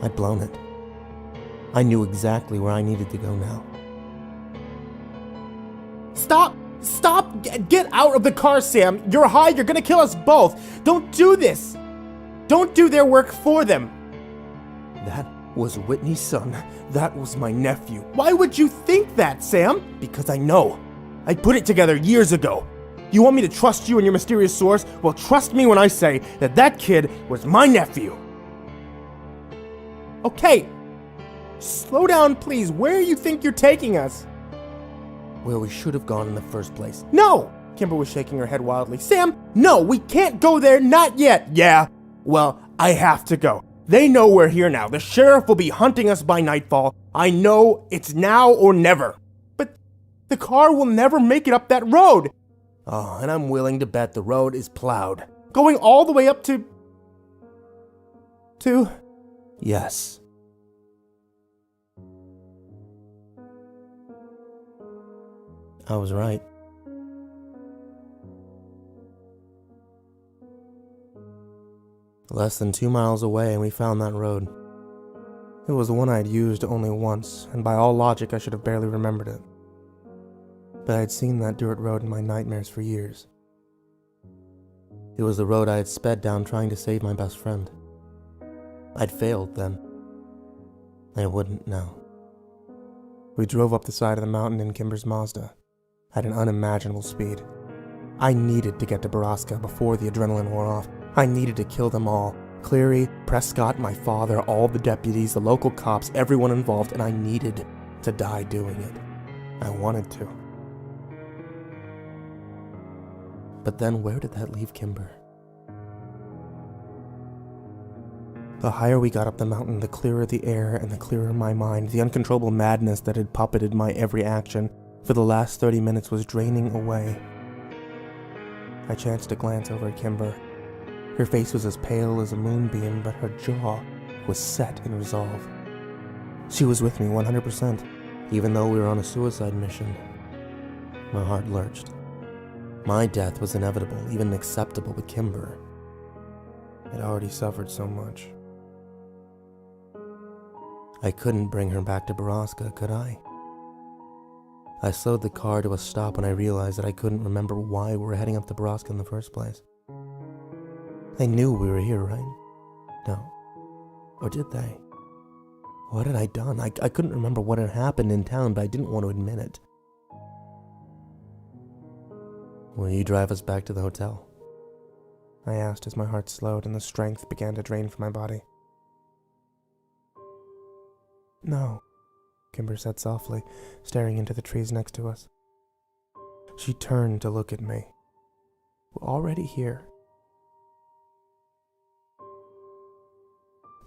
I'd blown it. I knew exactly where I needed to go now. Stop! Stop! Get out of the car, Sam! You're high, you're gonna kill us both! Don't do this! Don't do their work for them! That was Whitney's son. That was my nephew. Why would you think that, Sam? Because I know. I put it together years ago. You want me to trust you and your mysterious source? Well, trust me when I say that that kid was my nephew. Okay. Slow down, please. Where do you think you're taking us? Where we should have gone in the first place. No! Kimber was shaking her head wildly. Sam, no, we can't go there, not yet. Yeah, well, I have to go. They know we're here now. The sheriff will be hunting us by nightfall. I know it's now or never. But the car will never make it up that road. Oh, and I'm willing to bet the road is plowed. Going all the way up to... Yes. I was right. Less than 2 miles away, and we found that road. It was the one I had used only once, and by all logic, I should have barely remembered it. But I had seen that dirt road in my nightmares for years. It was the road I had sped down trying to save my best friend. I'd failed then. I wouldn't now. We drove up the side of the mountain in Kimber's Mazda at an unimaginable speed. I needed to get to Borrasca before the adrenaline wore off. I needed to kill them all. Cleary, Prescott, my father, all the deputies, the local cops, everyone involved, and I needed to die doing it. I wanted to. But then where did that leave Kimber? The higher we got up the mountain, the clearer the air and the clearer my mind. The uncontrollable madness that had puppeted my every action for the last 30 minutes was draining away. I chanced to glance over at Kimber. Her face was as pale as a moonbeam, but her jaw was set in resolve. She was with me 100%, even though we were on a suicide mission. My heart lurched. My death was inevitable, even acceptable, but Kimber had already suffered so much. I couldn't bring her back to Borrasca, could I? I slowed the car to a stop when I realized that I couldn't remember why we were heading up to Borrasca in the first place. They knew we were here, right? No. Or did they? What had I done? I couldn't remember what had happened in town, but I didn't want to admit it. Will you drive us back to the hotel? I asked as my heart slowed and the strength began to drain from my body. No, Kimber said softly, staring into the trees next to us. She turned to look at me. We're already here.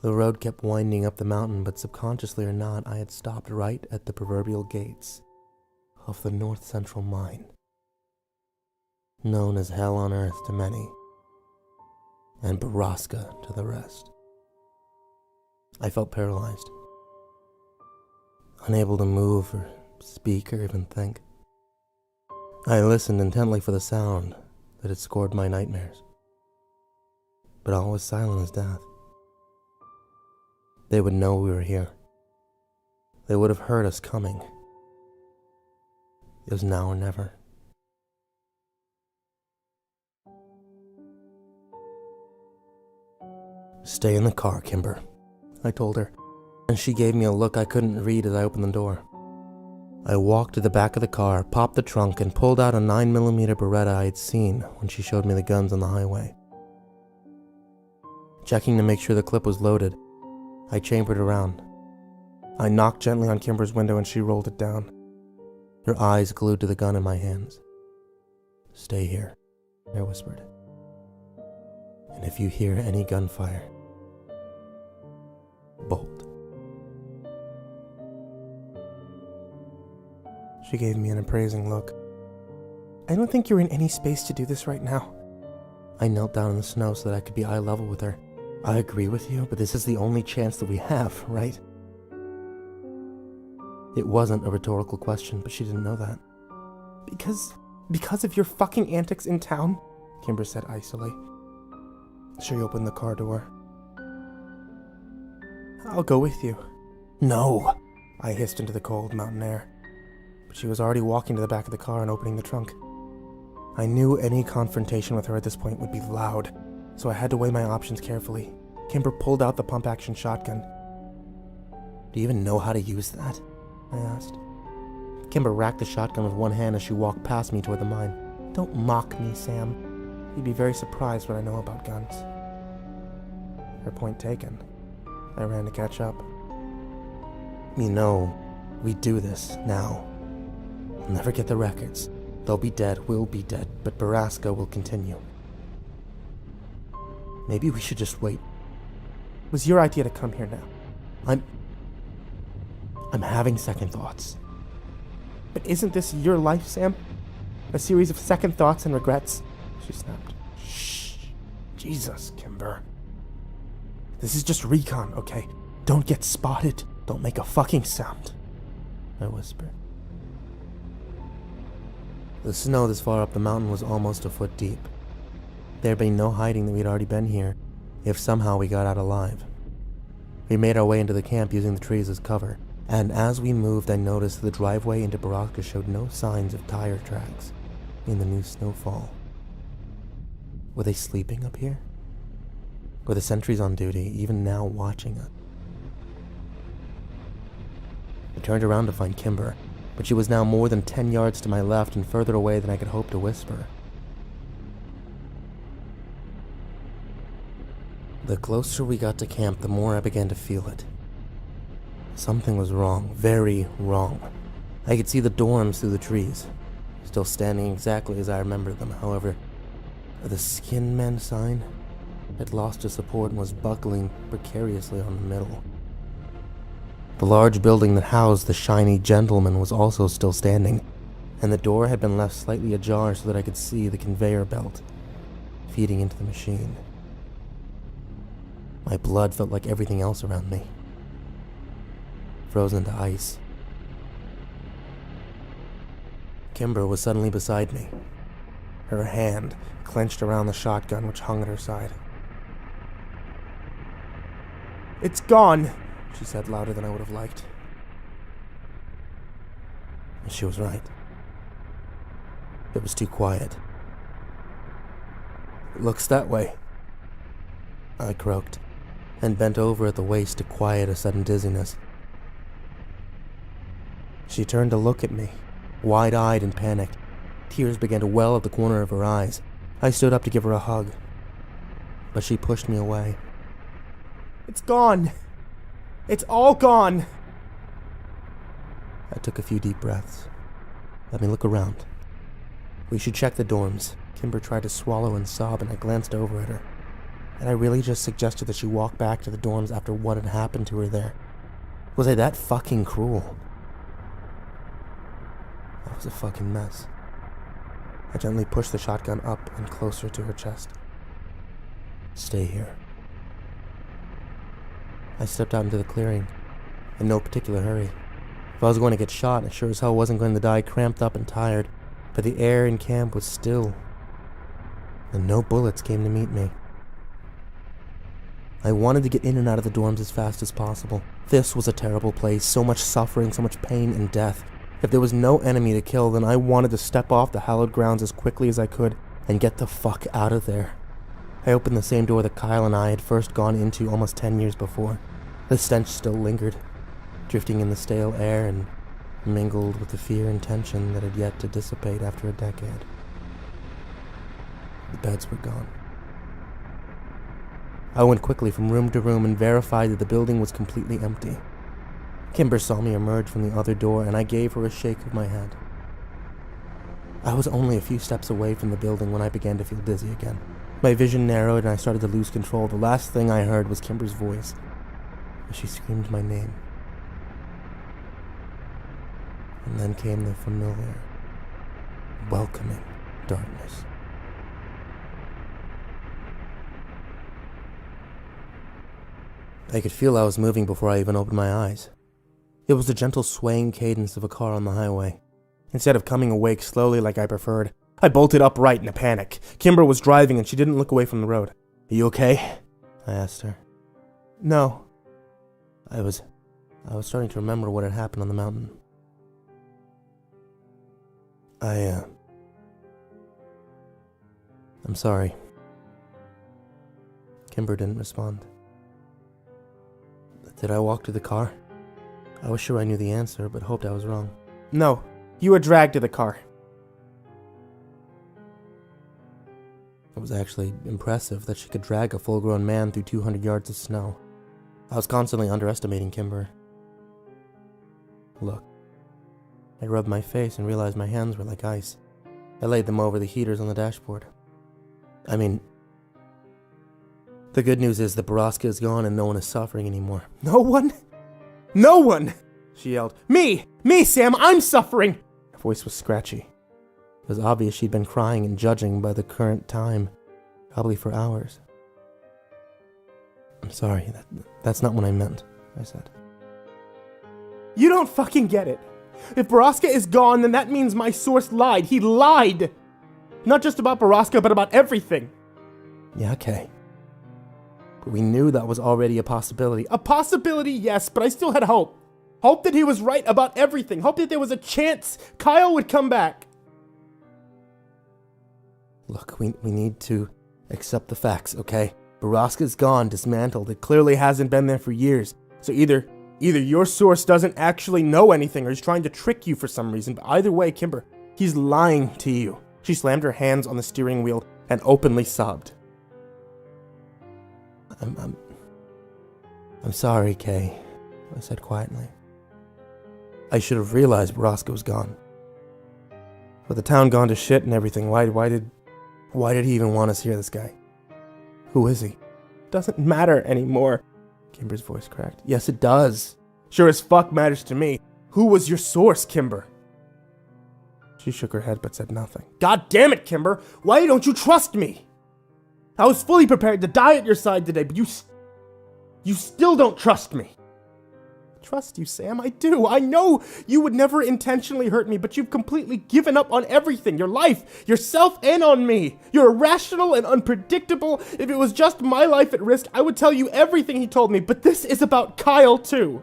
The road kept winding up the mountain, but subconsciously or not, I had stopped right at the proverbial gates of the North Central Mine, known as hell on earth to many, and Borrasca to the rest. I felt paralyzed, unable to move or speak or even think. I listened intently for the sound that had scored my nightmares, but all was silent as death. They would know we were here. They would have heard us coming. It was now or never. "Stay in the car, Kimber," I told her, and she gave me a look I couldn't read as I opened the door. I walked to the back of the car, popped the trunk, and pulled out a 9mm Beretta I had seen when she showed me the guns on the highway. Checking to make sure the clip was loaded, I chambered around. I knocked gently on Kimber's window and she rolled it down, her eyes glued to the gun in my hands. "Stay here," I whispered. "And if you hear any gunfire, bolt." She gave me an appraising look. "I don't think you're in any space to do this right now." I knelt down in the snow so that I could be eye level with her. "I agree with you, but this is the only chance that we have, right?" It wasn't a rhetorical question, but she didn't know that. Because of your fucking antics in town?" Kimber said icily. She opened the car door. "I'll go with you." "No!" I hissed into the cold mountain air. But she was already walking to the back of the car and opening the trunk. I knew any confrontation with her at this point would be loud, so I had to weigh my options carefully. Kimber pulled out the pump-action shotgun. "Do you even know how to use that?" I asked. Kimber racked the shotgun with one hand as she walked past me toward the mine. "Don't mock me, Sam. You'd be very surprised what I know about guns." Her point taken. I ran to catch up. "You know, we do this now. We'll never get the records. They'll be dead, we'll be dead, but Borrasca will continue. Maybe we should just wait." It was your idea to come here now. I'm having second thoughts." "But isn't this your life, Sam? A series of second thoughts and regrets?" She snapped. "Shh. Jesus, Kimber. This is just recon, okay? Don't get spotted. Don't make a fucking sound," I whispered. The snow this far up the mountain was almost a foot deep. There had been no hiding that we'd already been here, if somehow we got out alive. We made our way into the camp using the trees as cover, and as we moved I noticed the driveway into Borrasca showed no signs of tire tracks in the new snowfall. Were they sleeping up here? Were the sentries on duty even now watching us? I turned around to find Kimber, but she was now more than 10 yards to my left and further away than I could hope to whisper. The closer we got to camp, the more I began to feel it. Something was wrong, very wrong. I could see the dorms through the trees, still standing exactly as I remembered them. However, the Skin Men sign had lost its support and was buckling precariously on the middle. The large building that housed the shiny gentleman was also still standing, and the door had been left slightly ajar so that I could see the conveyor belt feeding into the machine. My blood felt like everything else around me, frozen to ice. Kimber was suddenly beside me, her hand clenched around the shotgun which hung at her side. "It's gone," she said louder than I would have liked. She was right. It was too quiet. "It looks that way," I croaked, and bent over at the waist to quiet a sudden dizziness. She turned to look at me, wide-eyed and panicked. Tears began to well at the corner of her eyes. I stood up to give her a hug, but she pushed me away. "It's gone. It's all gone." I took a few deep breaths. "Let me look around. We should check the dorms," Kimber tried to swallow and sob, and I glanced over at her. Had I really just suggested that she walk back to the dorms after what had happened to her there? Was I that fucking cruel? That was a fucking mess. I gently pushed the shotgun up and closer to her chest. Stay here. I stepped out into the clearing, in no particular hurry. If I was going to get shot, I sure as hell wasn't going to die cramped up and tired, but the air in camp was still, and no bullets came to meet me. I wanted to get in and out of the dorms as fast as possible. This was a terrible place, so much suffering, so much pain and death. If there was no enemy to kill, then I wanted to step off the hallowed grounds as quickly as I could and get the fuck out of there. I opened the same door that Kyle and I had first gone into almost 10 years before. The stench still lingered, drifting in the stale air and mingled with the fear and tension that had yet to dissipate after a decade. The beds were gone. I went quickly from room to room and verified that the building was completely empty. Kimber saw me emerge from the other door, and I gave her a shake of my head. I was only a few steps away from the building when I began to feel dizzy again. My vision narrowed and I started to lose control. The last thing I heard was Kimber's voice as she screamed my name. And then came the familiar, welcoming darkness. I could feel I was moving before I even opened my eyes. It was the gentle swaying cadence of a car on the highway. Instead of coming awake slowly like I preferred, I bolted upright in a panic. Kimber was driving and she didn't look away from the road. "Are you okay?" I asked her. "No." I was starting to remember what had happened on the mountain. I'm sorry. Kimber didn't respond. Did I walk to the car? I was sure I knew the answer, but hoped I was wrong. "No, you were dragged to the car." It was actually impressive that she could drag a full-grown man through 200 yards of snow. I was constantly underestimating Kimber. Look. I rubbed my face and realized my hands were like ice. I laid them over the heaters on the dashboard. The good news is that Borrasca is gone and no one is suffering anymore. "No one? No one!" she yelled. Me, Sam, I'm suffering!" Her voice was scratchy. It was obvious she'd been crying and judging by the current time, probably for hours. "I'm sorry, that's not what I meant," I said. "You don't fucking get it. If Borrasca is gone, then that means my source lied. He lied! Not just about Borrasca, but about everything." Yeah, okay. But we knew that was already a possibility. A possibility, yes, but I still had hope. Hope that he was right about everything. Hope that there was a chance Kyle would come back. Look, we need to accept the facts, okay? Borrasca's gone, dismantled. It clearly hasn't been there for years. So either your source doesn't actually know anything or he's trying to trick you for some reason, but either way, Kimber, he's lying to you. She slammed her hands on the steering wheel and openly sobbed. I'm sorry, Kay, I said quietly. I should have realized Borrasca was gone. With the town gone to shit and everything, why did he even want us here, this guy? Who is he? Doesn't matter anymore. Kimber's voice cracked. Yes, it does. Sure as fuck matters to me. Who was your source, Kimber? She shook her head but said nothing. God damn it, Kimber! Why don't you trust me? I was fully prepared to die at your side today, but you still don't trust me. Trust you, Sam, I do. I know you would never intentionally hurt me, but you've completely given up on everything. Your life, yourself, and on me. You're irrational and unpredictable. If it was just my life at risk, I would tell you everything he told me, but this is about Kyle, too.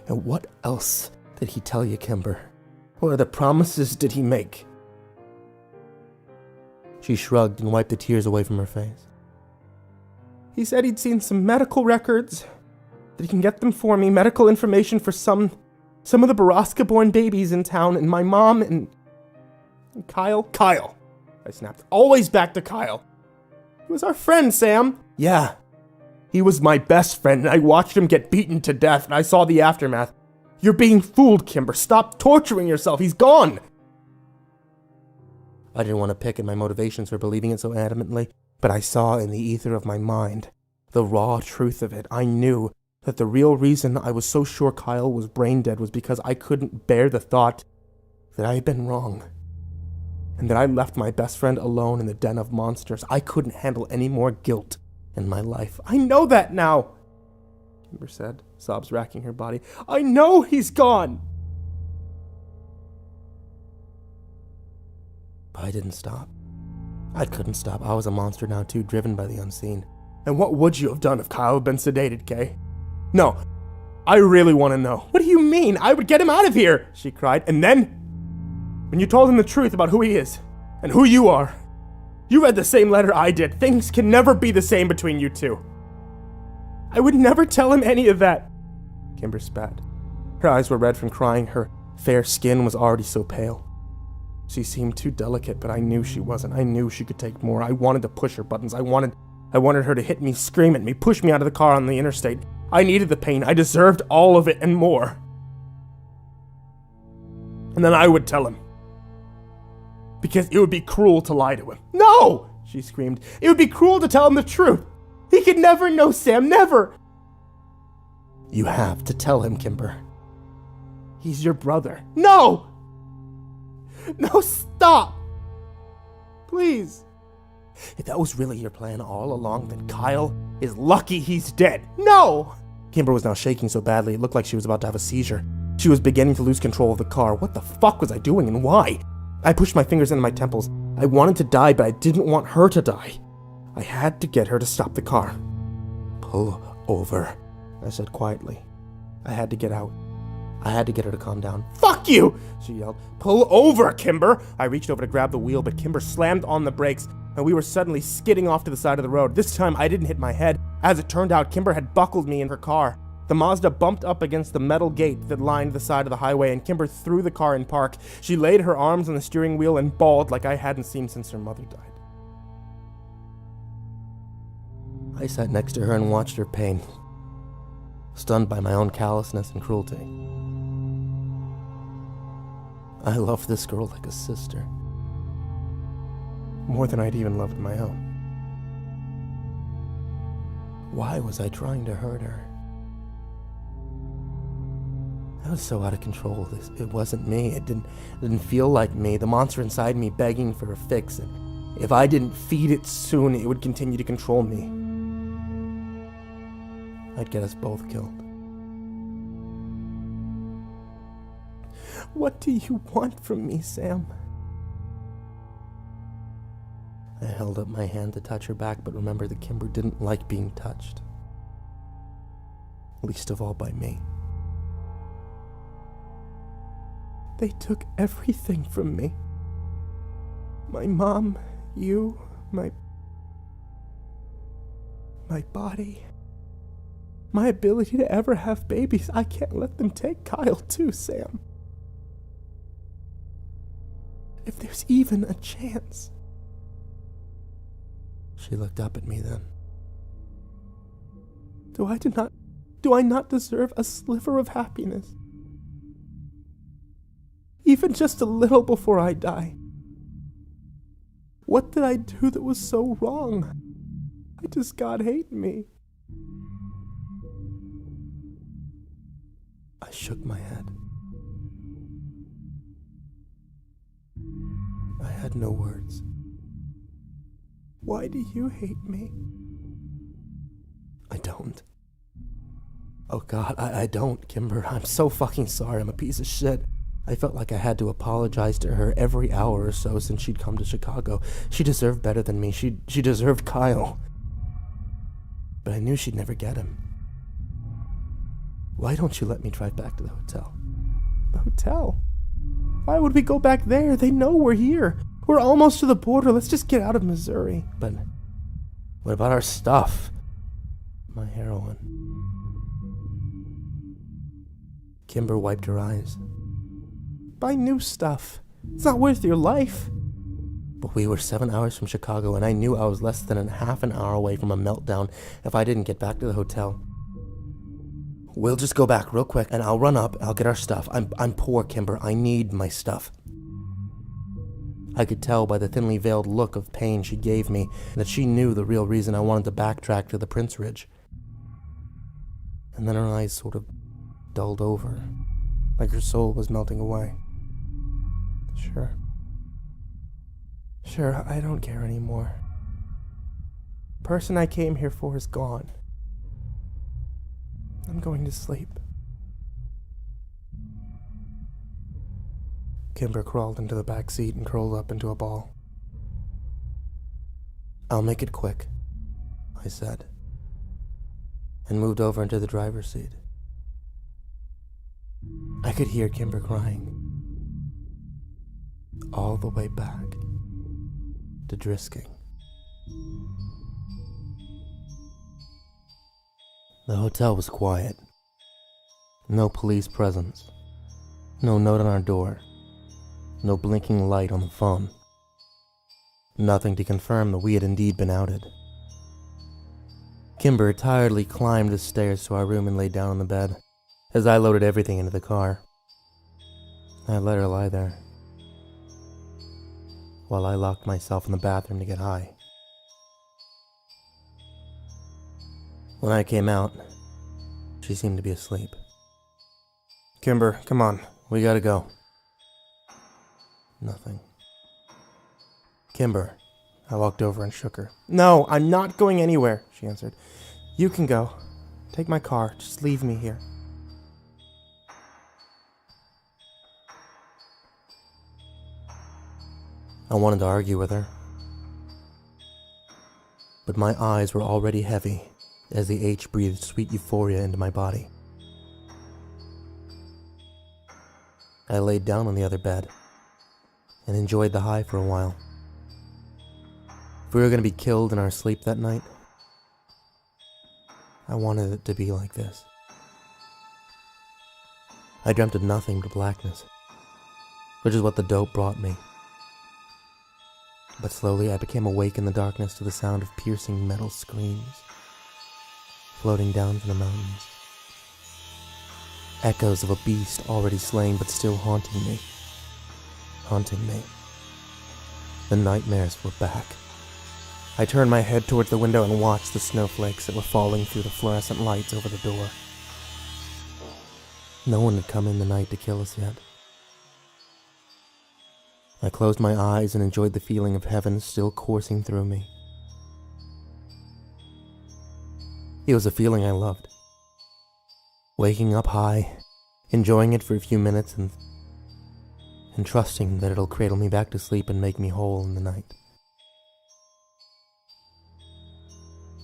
And what else did he tell you, Kimber? What other promises did he make? She shrugged and wiped the tears away from her face. He said he'd seen some medical records, that he can get them for me, medical information for some of the Borrasca-born babies in town, and my mom and Kyle. Kyle, I snapped. Always back to Kyle. He was our friend, Sam. Yeah. He was my best friend, and I watched him get beaten to death, and I saw the aftermath. You're being fooled, Kimber. Stop torturing yourself. He's gone. I didn't want to pick at my motivations for believing it so adamantly, but I saw in the ether of my mind the raw truth of it. I knew that the real reason I was so sure Kyle was brain dead was because I couldn't bear the thought that I had been wrong, and that I left my best friend alone in the den of monsters. I couldn't handle any more guilt in my life. I know that now, Kimber said, sobs racking her body. I know he's gone. But I didn't stop. I couldn't stop. I was a monster now too, driven by the unseen. And what would you have done if Kyle had been sedated, Kay? No, I really want to know. What do you mean? I would get him out of here, she cried. And then, when you told him the truth about who he is and who you are, you read the same letter I did. Things can never be the same between you two. I would never tell him any of that. Kimber spat. Her eyes were red from crying. Her fair skin was already so pale. She seemed too delicate, but I knew she wasn't. I knew she could take more. I wanted to push her buttons. I wanted her to hit me, scream at me, push me out of the car on the interstate. I needed the pain. I deserved all of it and more. And then I would tell him. Because it would be cruel to lie to him. No! She screamed. It would be cruel to tell him the truth. He could never know, Sam, never. You have to tell him, Kimber. He's your brother. No! No, stop! Please. If that was really your plan all along, then Kyle is lucky he's dead. No! Kimber was now shaking so badly it looked like she was about to have a seizure. She was beginning to lose control of the car. What the fuck was I doing and why? I pushed my fingers into my temples. I wanted to die, but I didn't want her to die. I had to get her to stop the car. Pull over, I said quietly. I had to get out. I had to get her to calm down. Fuck you, she yelled. Pull over, Kimber. I reached over to grab the wheel, but Kimber slammed on the brakes, and we were suddenly skidding off to the side of the road. This time, I didn't hit my head. As it turned out, Kimber had buckled me in her car. The Mazda bumped up against the metal gate that lined the side of the highway, and Kimber threw the car in park. She laid her arms on the steering wheel and bawled like I hadn't seen since her mother died. I sat next to her and watched her pain, stunned by my own callousness and cruelty. I loved this girl like a sister, more than I'd even loved my own. Why was I trying to hurt her? I was so out of control. It wasn't me. It didn't feel like me. The monster inside me begging for a fix. And if I didn't feed it soon, it would continue to control me. I'd get us both killed. What do you want from me, Sam? I held up my hand to touch her back, but remembered that Kimber didn't like being touched. Least of all by me. They took everything from me. My mom, you, my body, my ability to ever have babies. I can't let them take Kyle too, Sam. If there's even a chance. She looked up at me then. Do I not deserve a sliver of happiness? Even just a little before I die. What did I do that was so wrong? Why does God hate me? I shook my head. I had no words. Why do you hate me? I don't. Oh God, I don't, Kimber. I'm so fucking sorry. I'm a piece of shit. I felt like I had to apologize to her every hour or so since she'd come to Chicago. She deserved better than me. She deserved Kyle. But I knew she'd never get him. Why don't you let me drive back to the hotel? The hotel? Why would we go back there? They know we're here. We're almost to the border. Let's just get out of Missouri. But what about our stuff? My heroin. Kimber wiped her eyes. Buy new stuff. It's not worth your life. But we were 7 hours from Chicago, and I knew I was less than half an hour away from a meltdown if I didn't get back to the hotel. We'll just go back real quick, and I'll run up, I'll get our stuff. I'm poor, Kimber. I need my stuff. I could tell by the thinly veiled look of pain she gave me that she knew the real reason I wanted to backtrack to the Prince Ridge. And then her eyes sort of dulled over, like her soul was melting away. Sure, I don't care anymore. Person I came here for is gone. I'm going to sleep. Kimber crawled into the back seat and curled up into a ball. I'll make it quick, I said, and moved over into the driver's seat. I could hear Kimber crying, all the way back to Drisking. The hotel was quiet. No police presence. No note on our door. No blinking light on the phone. Nothing to confirm that we had indeed been outed. Kimber tiredly climbed the stairs to our room and lay down on the bed, as I loaded everything into the car. I let her lie there, while I locked myself in the bathroom to get high. When I came out, she seemed to be asleep. Kimber, come on, we gotta go. Nothing. Kimber. I walked over and shook her. No, I'm not going anywhere, she answered. You can go. Take my car. Just leave me here. I wanted to argue with her, but my eyes were already heavy as the H breathed sweet euphoria into my body. I laid down on the other bed and enjoyed the high for a while. If we were going to be killed in our sleep that night, I wanted it to be like this. I dreamt of nothing but blackness, which is what the dope brought me. But slowly I became awake in the darkness to the sound of piercing metal screams floating down from the mountains. Echoes of a beast already slain but still haunting me. The nightmares were back. I turned my head towards the window and watched the snowflakes that were falling through the fluorescent lights over the door. No one had come in the night to kill us yet. I closed my eyes and enjoyed the feeling of heaven still coursing through me. It was a feeling I loved. Waking up high, enjoying it for a few minutes, and trusting that it'll cradle me back to sleep and make me whole in the night.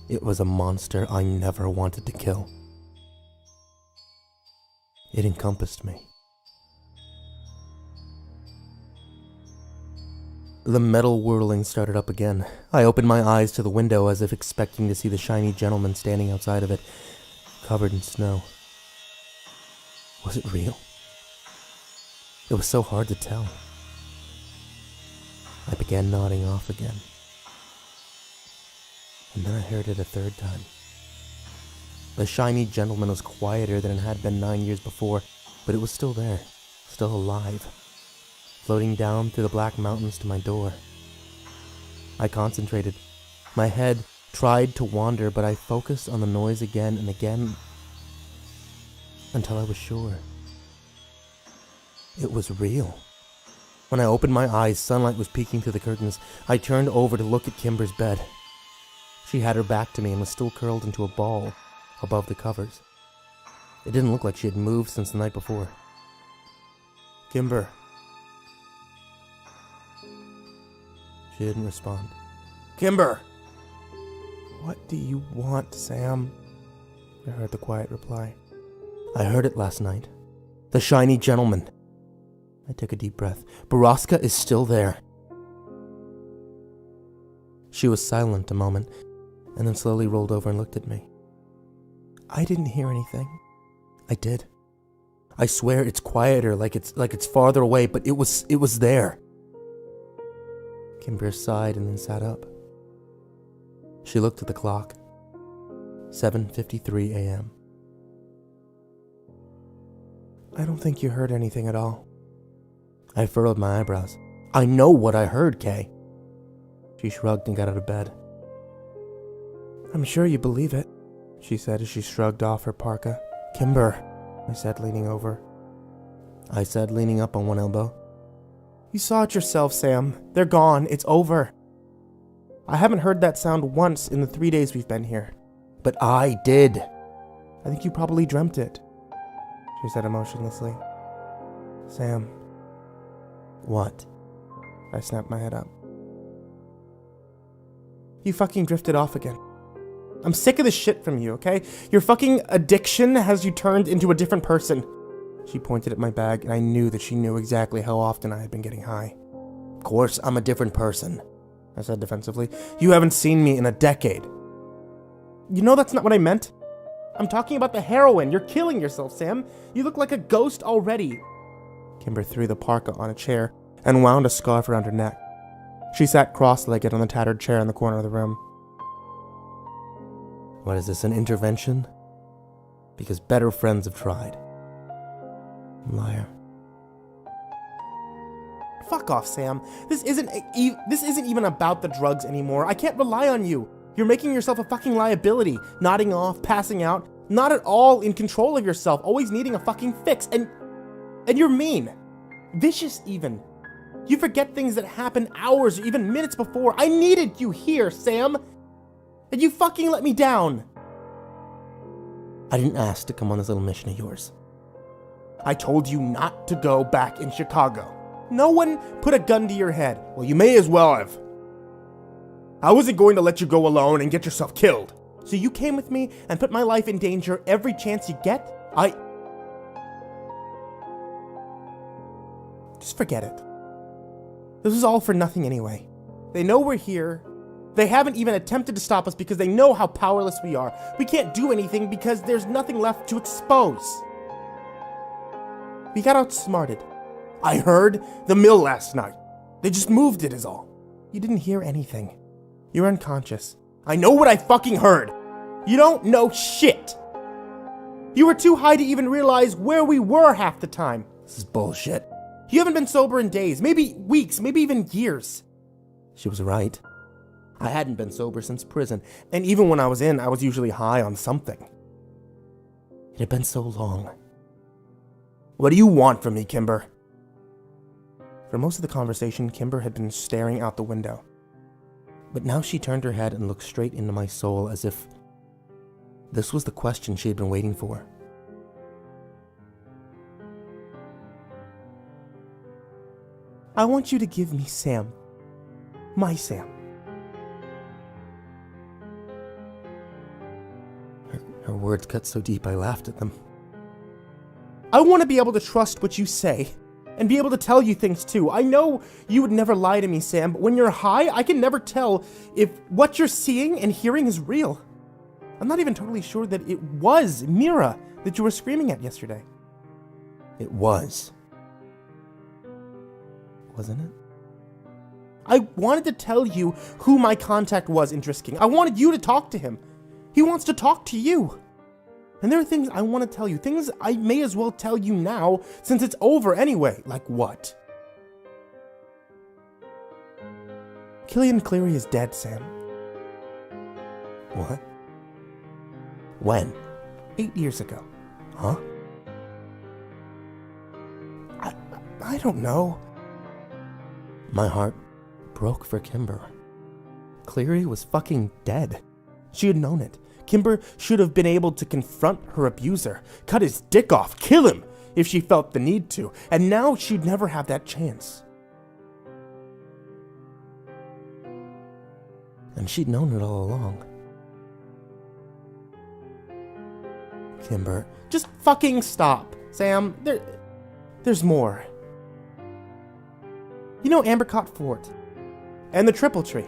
It was a monster I never wanted to kill. It encompassed me. The metal whirling started up again. I opened my eyes to the window as if expecting to see the shiny gentleman standing outside of it, covered in snow. Was it real? It was so hard to tell. I began nodding off again. And then I heard it a third time. The shiny gentleman was quieter than it had been 9 years before, but it was still there, still alive, floating down through the black mountains to my door. I concentrated. My head tried to wander, but I focused on the noise again and again until I was sure. It was real. When I opened my eyes, sunlight was peeking through the curtains. I turned over to look at Kimber's bed. She had her back to me and was still curled into a ball above the covers. It didn't look like she had moved since the night before. Kimber. She didn't respond. Kimber! What do you want, Sam? I heard the quiet reply. I heard it last night. The shiny gentleman. I took a deep breath. Borrasca is still there. She was silent a moment, and then slowly rolled over and looked at me. I didn't hear anything. I did. I swear it's quieter, like it's farther away, but it was there. Kimber sighed and then sat up. She looked at the clock. 7:53 a.m. I don't think you heard anything at all. I furrowed my eyebrows. I know what I heard, Kay. She shrugged and got out of bed. I'm sure you believe it, she said as she shrugged off her parka. Kimber, I said, leaning over. I said, leaning up on one elbow. You saw it yourself, Sam. They're gone. It's over. I haven't heard that sound once in the 3 days we've been here. But I did. I think you probably dreamt it, she said emotionlessly. Sam. What? I snapped my head up. You fucking drifted off again. I'm sick of this shit from you, okay? Your fucking addiction has you turned into a different person. She pointed at my bag, and I knew that she knew exactly how often I had been getting high. Of course, I'm a different person, I said defensively. You haven't seen me in a decade. You know that's not what I meant. I'm talking about the heroin. You're killing yourself, Sam. You look like a ghost already. Kimber threw the parka on a chair and wound a scarf around her neck. She sat cross-legged on the tattered chair in the corner of the room. What is this, an intervention? Because better friends have tried. Liar. Fuck off, Sam. This isn't even about the drugs anymore. I can't rely on you. You're making yourself a fucking liability, nodding off, passing out, not at all in control of yourself, always needing a fucking fix. And you're mean. Vicious even. You forget things that happened hours or even minutes before. I needed you here, Sam. And you fucking let me down. I didn't ask to come on this little mission of yours. I told you not to go back in Chicago. No one put a gun to your head. Well, you may as well have. I wasn't going to let you go alone and get yourself killed. So you came with me and put my life in danger every chance you get? Just forget it. This was all for nothing anyway. They know we're here. They haven't even attempted to stop us because they know how powerless we are. We can't do anything because there's nothing left to expose. We got outsmarted. I heard the mill last night. They just moved it is all. You didn't hear anything. You're unconscious. I know what I fucking heard. You don't know shit. You were too high to even realize where we were half the time. This is bullshit. You haven't been sober in days, maybe weeks, maybe even years. She was right. I hadn't been sober since prison. And even when I was in, I was usually high on something. It had been so long. What do you want from me, Kimber? For most of the conversation, Kimber had been staring out the window. But now she turned her head and looked straight into my soul as if this was the question she had been waiting for. I want you to give me Sam. My Sam. Her words cut so deep I laughed at them. I want to be able to trust what you say, and be able to tell you things too. I know you would never lie to me, Sam, but when you're high, I can never tell if what you're seeing and hearing is real. I'm not even totally sure that it was Mira that you were screaming at yesterday. It was. Wasn't it? I wanted to tell you who my contact was in Drisking. I wanted you to talk to him. He wants to talk to you. And there are things I want to tell you. Things I may as well tell you now, since it's over anyway. Like what? Killian Cleary is dead, Sam. What? When? 8 years ago. Huh? I don't know. My heart broke for Kimber. Cleary was fucking dead. She had known it. Kimber should have been able to confront her abuser, cut his dick off, kill him if she felt the need to, and now she'd never have that chance. And she'd known it all along. Kimber, just fucking stop, Sam. There's more. You know Ambercott Fort and the Triple Tree.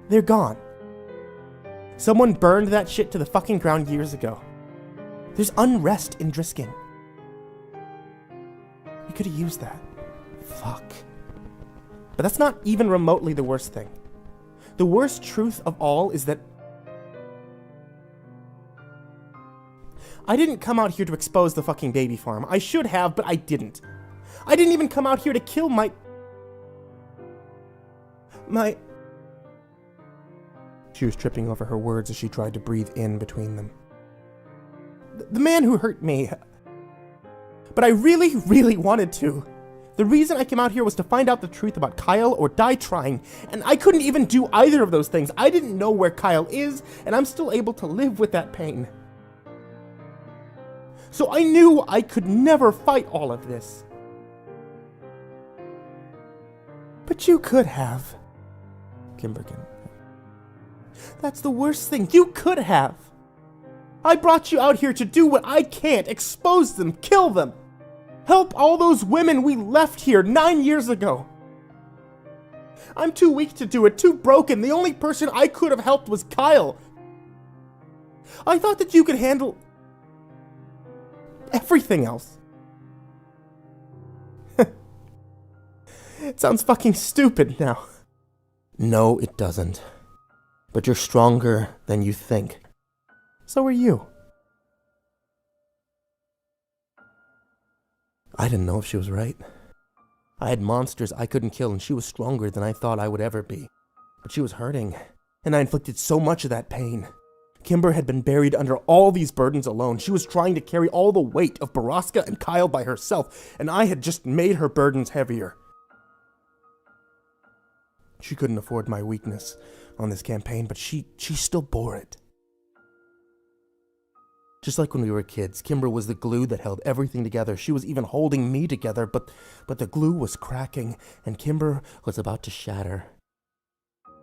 They're gone. Someone burned that shit to the fucking ground years ago. There's unrest in Drisking. We could have used that. Fuck. But that's not even remotely the worst thing. The worst truth of all is that I didn't come out here to expose the fucking baby farm. I should have, but I didn't. I didn't even come out here to kill my... She was tripping over her words as she tried to breathe in between them. The man who hurt me. But I really, really wanted to. The reason I came out here was to find out the truth about Kyle or die trying, and I couldn't even do either of those things. I didn't know where Kyle is, and I'm still able to live with that pain. So I knew I could never fight all of this. But you could have. Kimberkin. That's the worst thing. You could have. I brought you out here to do what I can't. Expose them. Kill them. Help all those women we left here 9 years ago. I'm too weak to do it. Too broken. The only person I could have helped was Kyle. I thought that you could handle everything else. It sounds fucking stupid now. No, it doesn't. But you're stronger than you think. So are you. I didn't know if she was right. I had monsters I couldn't kill, and she was stronger than I thought I would ever be. But she was hurting, and I inflicted so much of that pain. Kimber had been buried under all these burdens alone. She was trying to carry all the weight of Borrasca and Kyle by herself, and I had just made her burdens heavier. She couldn't afford my weakness on this campaign, but she still bore it. Just like when we were kids, Kimber was the glue that held everything together. She was even holding me together, but the glue was cracking, and Kimber was about to shatter.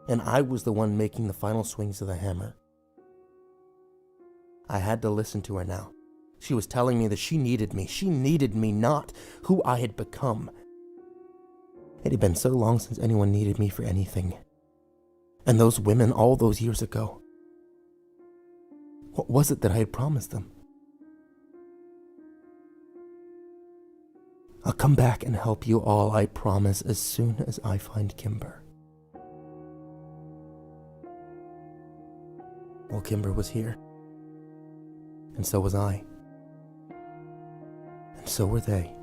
And I was the one making the final swings of the hammer. I had to listen to her now. She was telling me that she needed me. She needed me, not who I had become. It had been so long since anyone needed me for anything. And those women all those years ago. What was it that I had promised them? I'll come back and help you all, I promise, as soon as I find Kimber. Well, Kimber was here. And so was I. And so were they.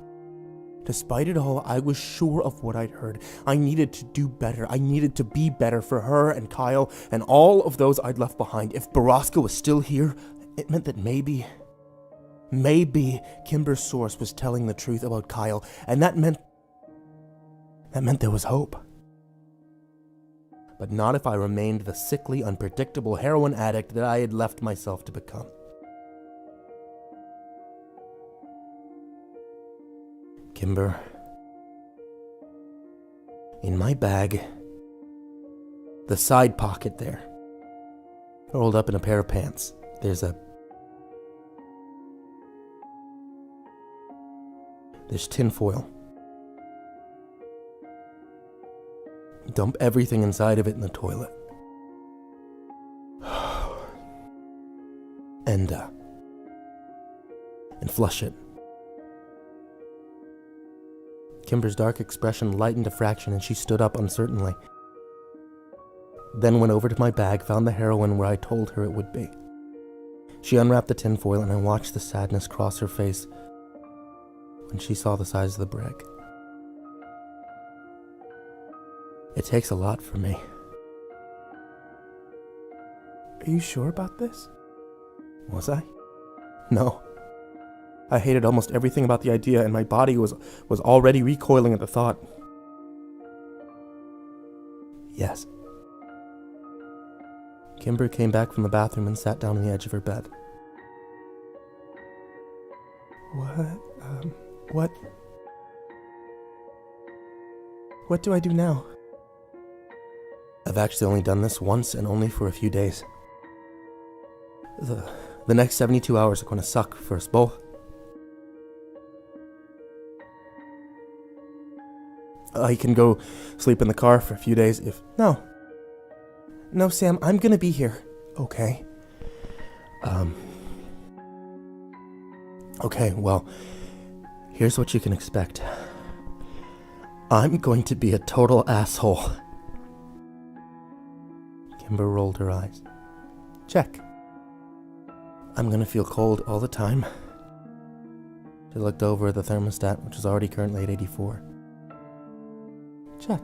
Despite it all, I was sure of what I'd heard. I needed to do better. I needed to be better for her and Kyle and all of those I'd left behind. If Borrasca was still here, it meant that maybe Kimber's source was telling the truth about Kyle, and that meant there was hope. But not if I remained the sickly, unpredictable heroin addict that I had left myself to become. Kimber, in my bag, the side pocket there, rolled up in a pair of pants, there's tinfoil. Dump everything inside of it in the toilet. And flush it. Kimber's dark expression lightened a fraction, and she stood up uncertainly. Then went over to my bag, found the heroin where I told her it would be. She unwrapped the tinfoil, and I watched the sadness cross her face when she saw the size of the brick. It takes a lot for me. Are you sure about this? Was I? No. I hated almost everything about the idea, and my body was already recoiling at the thought. Yes. Kimber came back from the bathroom and sat down on the edge of her bed. What do I do now? I've actually only done this once, and only for a few days. The next 72 hours are going to suck for us both. I can go sleep in the car for a few days if... No, Sam, I'm gonna be here, okay? Okay, well, here's what you can expect. I'm going to be a total asshole. Kimber rolled her eyes. Check. I'm gonna feel cold all the time. She looked over at the thermostat, which was already currently at 84. Check.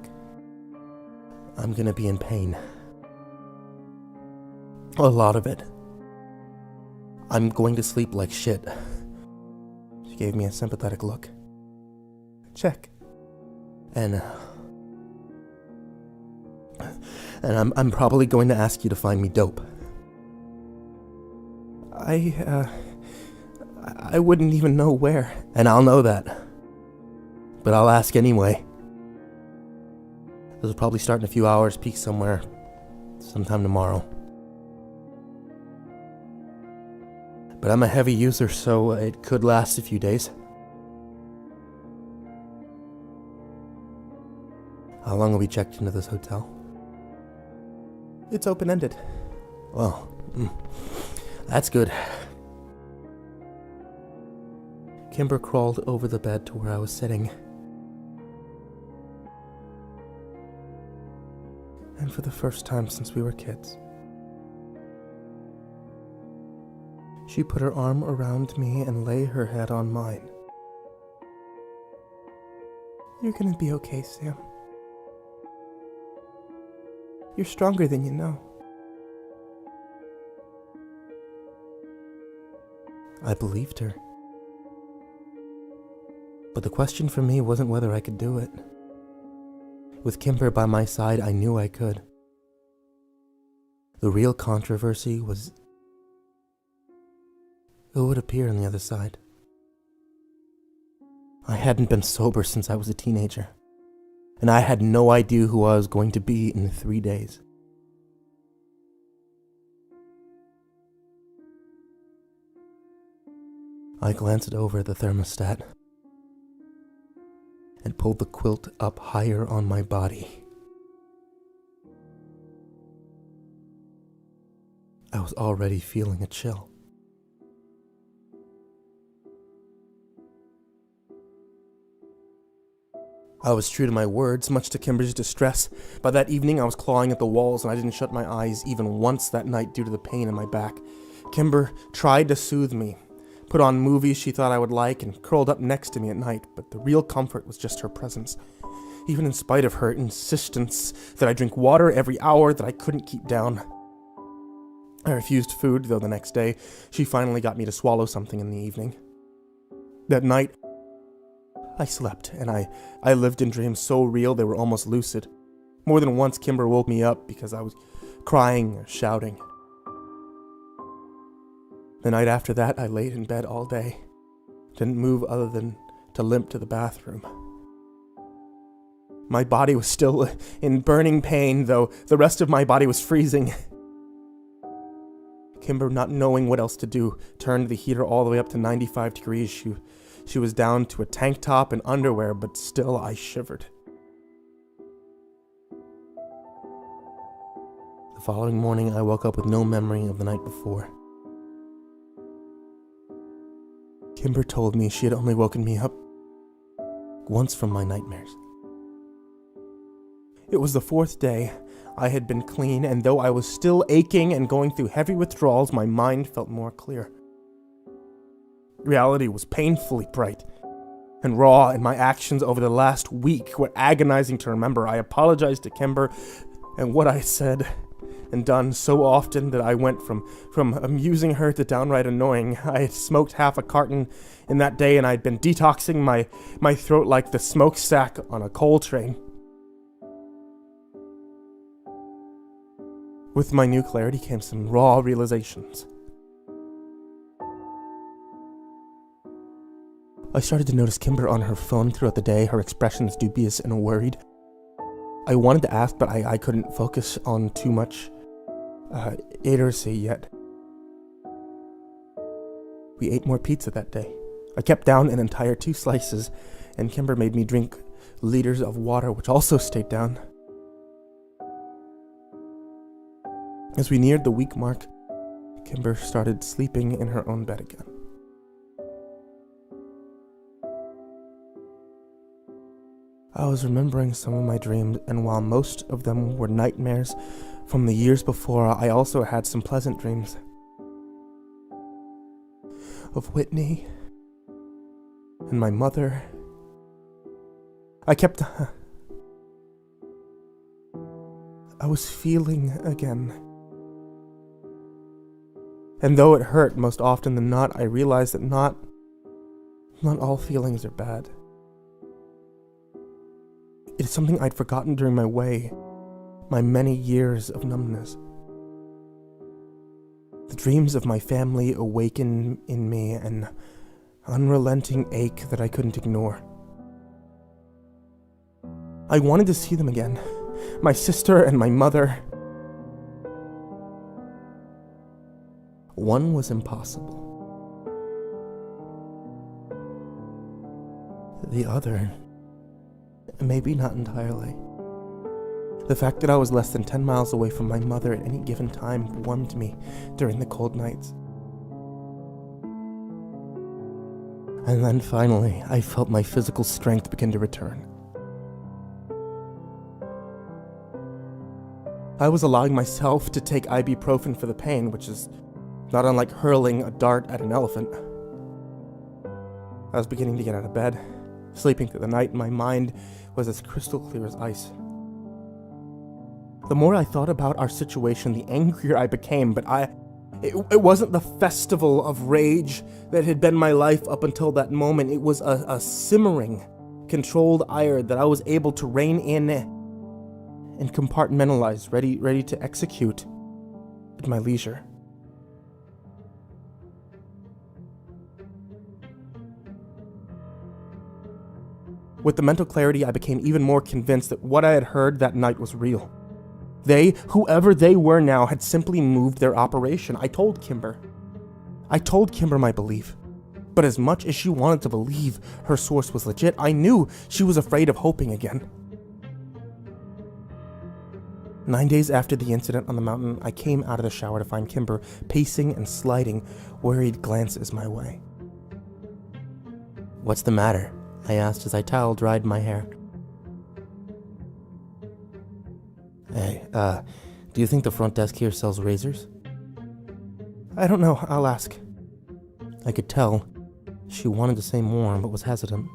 I'm gonna be in pain. A lot of it. I'm going to sleep like shit. She gave me a sympathetic look. Check. And I'm probably going to ask you to find me dope. I wouldn't even know where, and I'll know that. But I'll ask anyway. This will probably start in a few hours, peak somewhere, sometime tomorrow. But I'm a heavy user, so it could last a few days. How long will we checked into this hotel? It's open-ended. Well, that's good. Kimber crawled over the bed to where I was sitting. And for the first time since we were kids, she put her arm around me and lay her head on mine. You're gonna be okay, Sam. You're stronger than you know. I believed her. But the question for me wasn't whether I could do it. With Kimber by my side, I knew I could. The real controversy was who would appear on the other side. I hadn't been sober since I was a teenager, and I had no idea who I was going to be in 3 days. I glanced over at the thermostat and pulled the quilt up higher on my body. I was already feeling a chill. I was true to my words, much to Kimber's distress. By that evening, I was clawing at the walls, and I didn't shut my eyes even once that night due to the pain in my back. Kimber tried to soothe me, put on movies she thought I would like, and curled up next to me at night, but the real comfort was just her presence. Even in spite of her insistence that I drink water every hour that I couldn't keep down. I refused food, though the next day, she finally got me to swallow something in the evening. That night, I slept, and I lived in dreams so real they were almost lucid. More than once, Kimber woke me up because I was crying or shouting. The night after that, I laid in bed all day. Didn't move other than to limp to the bathroom. My body was still in burning pain, though the rest of my body was freezing. Kimber, not knowing what else to do, turned the heater all the way up to 95 degrees. She was down to a tank top and underwear, but still I shivered. The following morning, I woke up with no memory of the night before. Kimber told me she had only woken me up once from my nightmares. It was the 4th day. I had been clean, and though I was still aching and going through heavy withdrawals, my mind felt more clear. Reality was painfully bright and raw, and my actions over the last week were agonizing to remember. I apologized to Kimber, and what I said and done so often that I went from amusing her to downright annoying. I had smoked half a carton in that day, and I'd been detoxing my throat like the smokestack on a coal train. With my new clarity came some raw realizations. I started to notice Kimber on her phone throughout the day, her expressions dubious and worried. I wanted to ask, but I couldn't focus on too much illiteracy yet. We ate more pizza that day. I kept down an entire 2 slices, and Kimber made me drink liters of water, which also stayed down. As we neared the week mark, Kimber started sleeping in her own bed again. I was remembering some of my dreams, and while most of them were nightmares from the years before, I also had some pleasant dreams. of Whitney and my mother. I was feeling again. And though it hurt most often than not, I realized that not all feelings are bad. It is something I'd forgotten during my many years of numbness. The dreams of my family awaken in me an unrelenting ache that I couldn't ignore. I wanted to see them again, my sister and my mother. One was impossible. The other, maybe not entirely. The fact that I was less than 10 miles away from my mother at any given time warmed me during the cold nights. And then finally, I felt my physical strength begin to return. I was allowing myself to take ibuprofen for the pain, which is not unlike hurling a dart at an elephant. I was beginning to get out of bed, sleeping through the night, and my mind was as crystal clear as ice. The more I thought about our situation, the angrier I became, but it wasn't the festival of rage that had been my life up until that moment. It was a simmering, controlled ire that I was able to rein in and compartmentalize, ready to execute at my leisure. With the mental clarity, I became even more convinced that what I had heard that night was real. They, whoever they were now, had simply moved their operation. I told Kimber my belief. But as much as she wanted to believe her source was legit, I knew she was afraid of hoping again. 9 days after the incident on the mountain, I came out of the shower to find Kimber pacing and sliding worried glances my way. "What's the matter?" I asked as I towel-dried my hair. "Hey, do you think the front desk here sells razors?" I don't know, I'll ask. I could tell she wanted to say more, but was hesitant.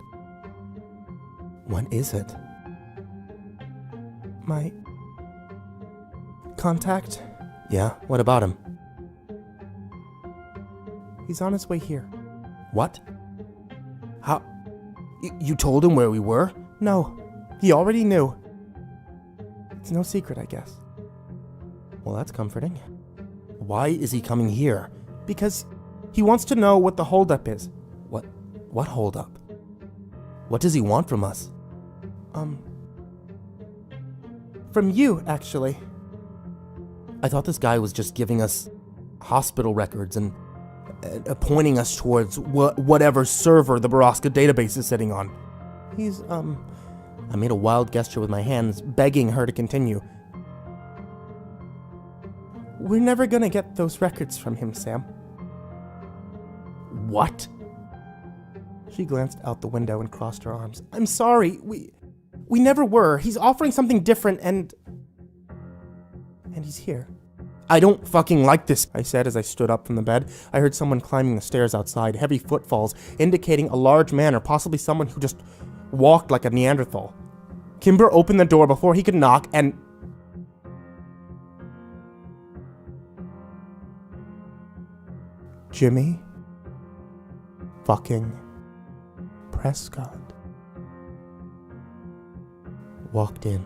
"What is it?" My contact? "Yeah, what about him?" He's on his way here. "What? How? You told him where we were?" No, he already knew. It's no secret, I guess. "Well, that's comforting. Why is he coming here?" Because he wants to know what the holdup is. What holdup? What does he want from us?" From you, actually. I thought this guy was just giving us hospital records and pointing us towards whatever server the Borrasca database is sitting on. He's, I made a wild gesture with my hands, begging her to continue. We're never gonna get those records from him, Sam. "What?" She glanced out the window and crossed her arms. I'm sorry, we never were. He's offering something different and he's here. "I don't fucking like this," I said as I stood up from the bed. I heard someone climbing the stairs outside, heavy footfalls, indicating a large man or possibly someone who just walked like a Neanderthal. Kimber opened the door before he could knock and... Jimmy fucking Prescott walked in.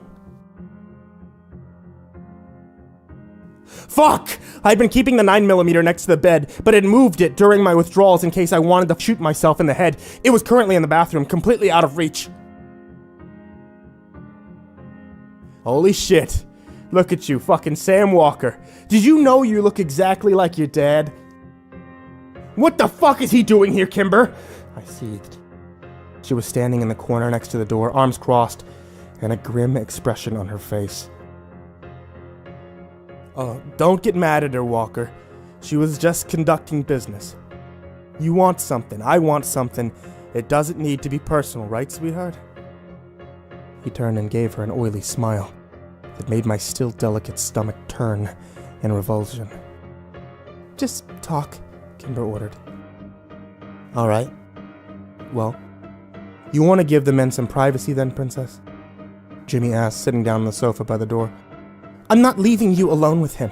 Fuck! I'd been keeping the 9mm next to the bed, but had moved it during my withdrawals in case I wanted to shoot myself in the head. It was currently in the bathroom, completely out of reach. Holy shit. Look at you, fucking Sam Walker. Did you know you look exactly like your dad? What the fuck is he doing here, Kimber? I seethed. She was standing in the corner next to the door, arms crossed, and a grim expression on her face. Oh, don't get mad at her, Walker. She was just conducting business. You want something, I want something. It doesn't need to be personal, right, sweetheart? He turned and gave her an oily smile that made my still delicate stomach turn in revulsion. Just talk, Kimber ordered. All right. Well, you want to give the men some privacy then, Princess? Jimmy asked, sitting down on the sofa by the door. I'm not leaving you alone with him,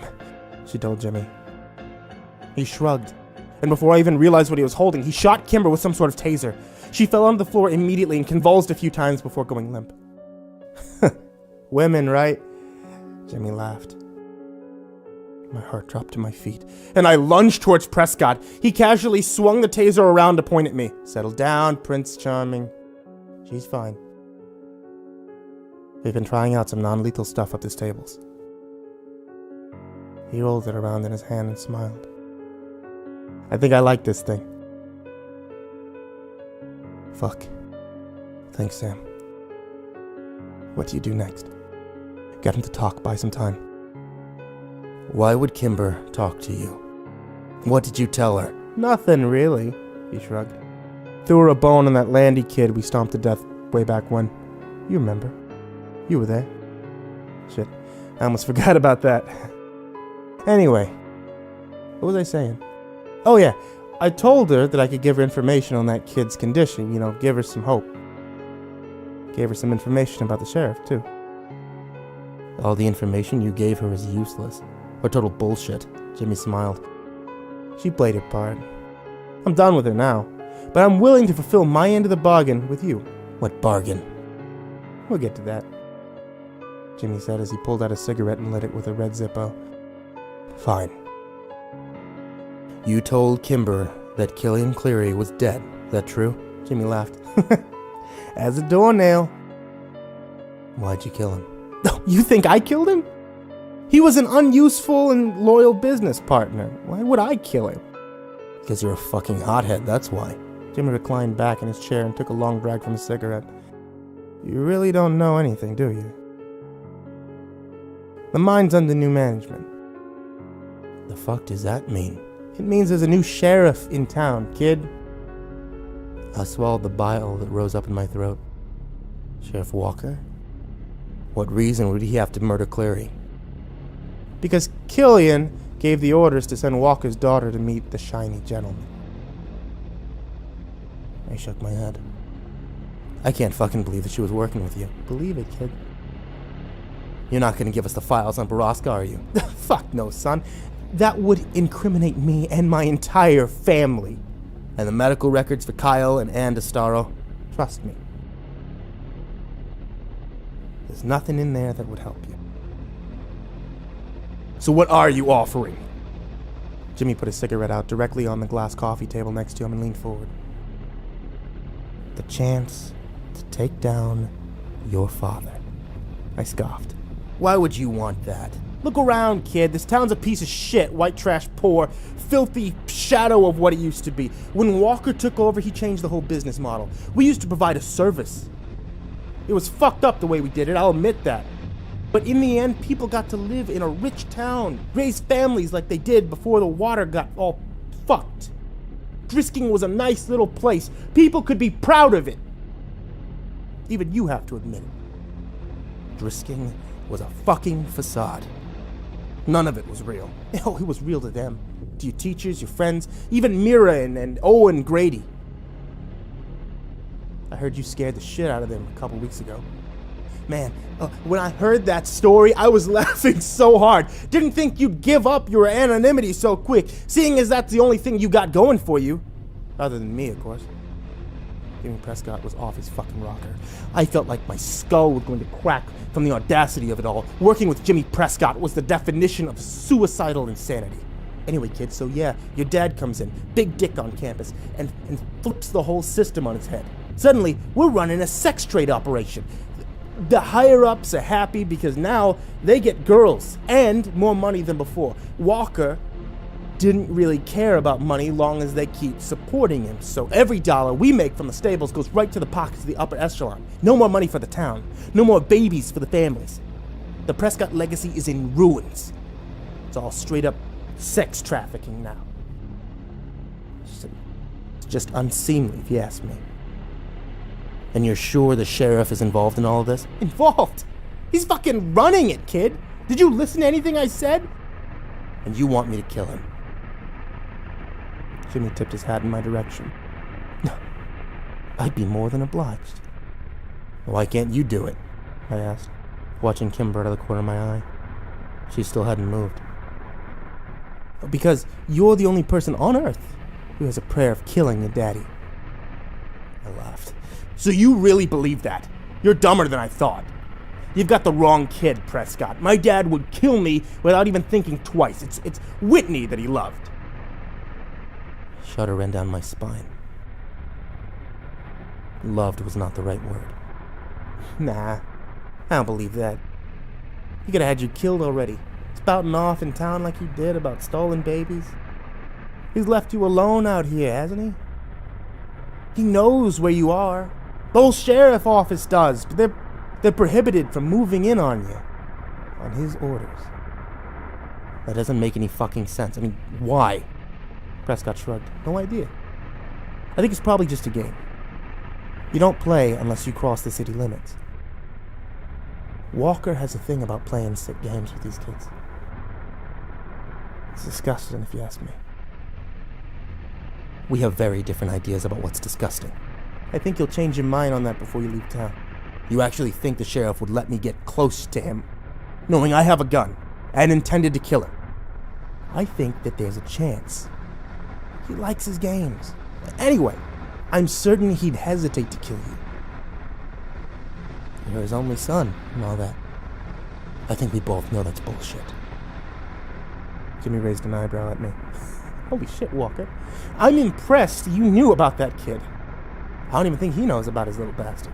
she told Jimmy. He shrugged, and before I even realized what he was holding, he shot Kimber with some sort of taser. She fell onto the floor immediately and convulsed a few times before going limp. Women, right? Jimmy laughed. My heart dropped to my feet, and I lunged towards Prescott. He casually swung the taser around to point at me. Settle down, Prince Charming. She's fine. We've been trying out some non-lethal stuff up these tables. He rolled it around in his hand and smiled. I think I like this thing. Fuck. Thanks, Sam. What do you do next? Get him to talk, buy some time. Why would Kimber talk to you? What did you tell her? Nothing, really, he shrugged. Threw her a bone on that Landy kid we stomped to death way back when. You remember. You were there. Shit, I almost forgot about that. Anyway, what was I saying? Oh yeah, I told her that I could give her information on that kid's condition, give her some hope. Gave her some information about the sheriff, too. All the information you gave her is useless. Or total bullshit. Jimmy smiled. She played her part. I'm done with her now, but I'm willing to fulfill my end of the bargain with you. What bargain? We'll get to that, Jimmy said as he pulled out a cigarette and lit it with a red Zippo. Fine. You told Kimber that Killian Cleary was dead. That true? Jimmy laughed. As a doornail. Why'd you kill him? You think I killed him? He was an unuseful and loyal business partner. Why would I kill him? Because you're a fucking hothead, that's why. Jimmy reclined back in his chair and took a long drag from his cigarette. You really don't know anything, do you? The mine's under new management. The fuck does that mean? It means there's a new sheriff in town, kid. I swallowed the bile that rose up in my throat. Sheriff Walker? What reason would he have to murder Cleary? Because Killian gave the orders to send Walker's daughter to meet the shiny gentleman. I shook my head. I can't fucking believe that she was working with you. Believe it, kid. You're not gonna give us the files on Borrasca, are you? Fuck no, son. That would incriminate me and my entire family. And the medical records for Kyle and Ann DeStaro? Trust me. There's nothing in there that would help you. So what are you offering? Jimmy put his cigarette out directly on the glass coffee table next to him and leaned forward. The chance to take down your father. I scoffed. Why would you want that? Look around, kid. This town's a piece of shit. White trash poor. Filthy shadow of what it used to be. When Walker took over, he changed the whole business model. We used to provide a service. It was fucked up the way we did it, I'll admit that. But in the end, people got to live in a rich town, raise families like they did before the water got all fucked. Drisking was a nice little place. People could be proud of it. Even you have to admit it. Drisking was a fucking facade. None of it was real. Oh, it was real to them. To your teachers, your friends, even Mira and Owen Grady. I heard you scared the shit out of them a couple weeks ago. Man, when I heard that story, I was laughing so hard. Didn't think you'd give up your anonymity so quick, seeing as that's the only thing you got going for you. Other than me, of course. Jimmy Prescott was off his fucking rocker. I felt like my skull was going to crack from the audacity of it all. Working with Jimmy Prescott was the definition of suicidal insanity. Anyway, kid, so yeah, your dad comes in, big dick on campus, and flips the whole system on its head. Suddenly, we're running a sex trade operation. The higher-ups are happy because now they get girls and more money than before. Walker didn't really care about money long as they keep supporting him. So every dollar we make from the stables goes right to the pockets of the upper echelon. No more money for the town. No more babies for the families. The Prescott legacy is in ruins. It's all straight-up sex trafficking now. It's just unseemly, if you ask me. And you're sure the sheriff is involved in all of this? Involved? He's fucking running it, kid. Did you listen to anything I said? And you want me to kill him? Jimmy tipped his hat in my direction. I'd be more than obliged. Why can't you do it? I asked, watching Kimber out of the corner of my eye. She still hadn't moved. Because you're the only person on Earth who has a prayer of killing your daddy. I laughed. So you really believe that? You're dumber than I thought. You've got the wrong kid, Prescott. My dad would kill me without even thinking twice. It's Whitney that he loved. A shudder ran down my spine. Loved was not the right word. Nah, I don't believe that. He could have had you killed already, spouting off in town like he did about stolen babies. He's left you alone out here, hasn't he? He knows where you are. The whole sheriff office does, but they're prohibited from moving in on you. On his orders. That doesn't make any fucking sense. I mean, why? Prescott shrugged. No idea. I think it's probably just a game. You don't play unless you cross the city limits. Walker has a thing about playing sick games with these kids. It's disgusting, if you ask me. We have very different ideas about what's disgusting. I think you'll change your mind on that before you leave town. You actually think the sheriff would let me get close to him, knowing I have a gun and intended to kill him? I think that there's a chance. He likes his games. Anyway, I'm certain he'd hesitate to kill you. You're his only son and all that. I think we both know that's bullshit. Jimmy raised an eyebrow at me. Holy shit, Walker. I'm impressed you knew about that kid. I don't even think he knows about his little bastard.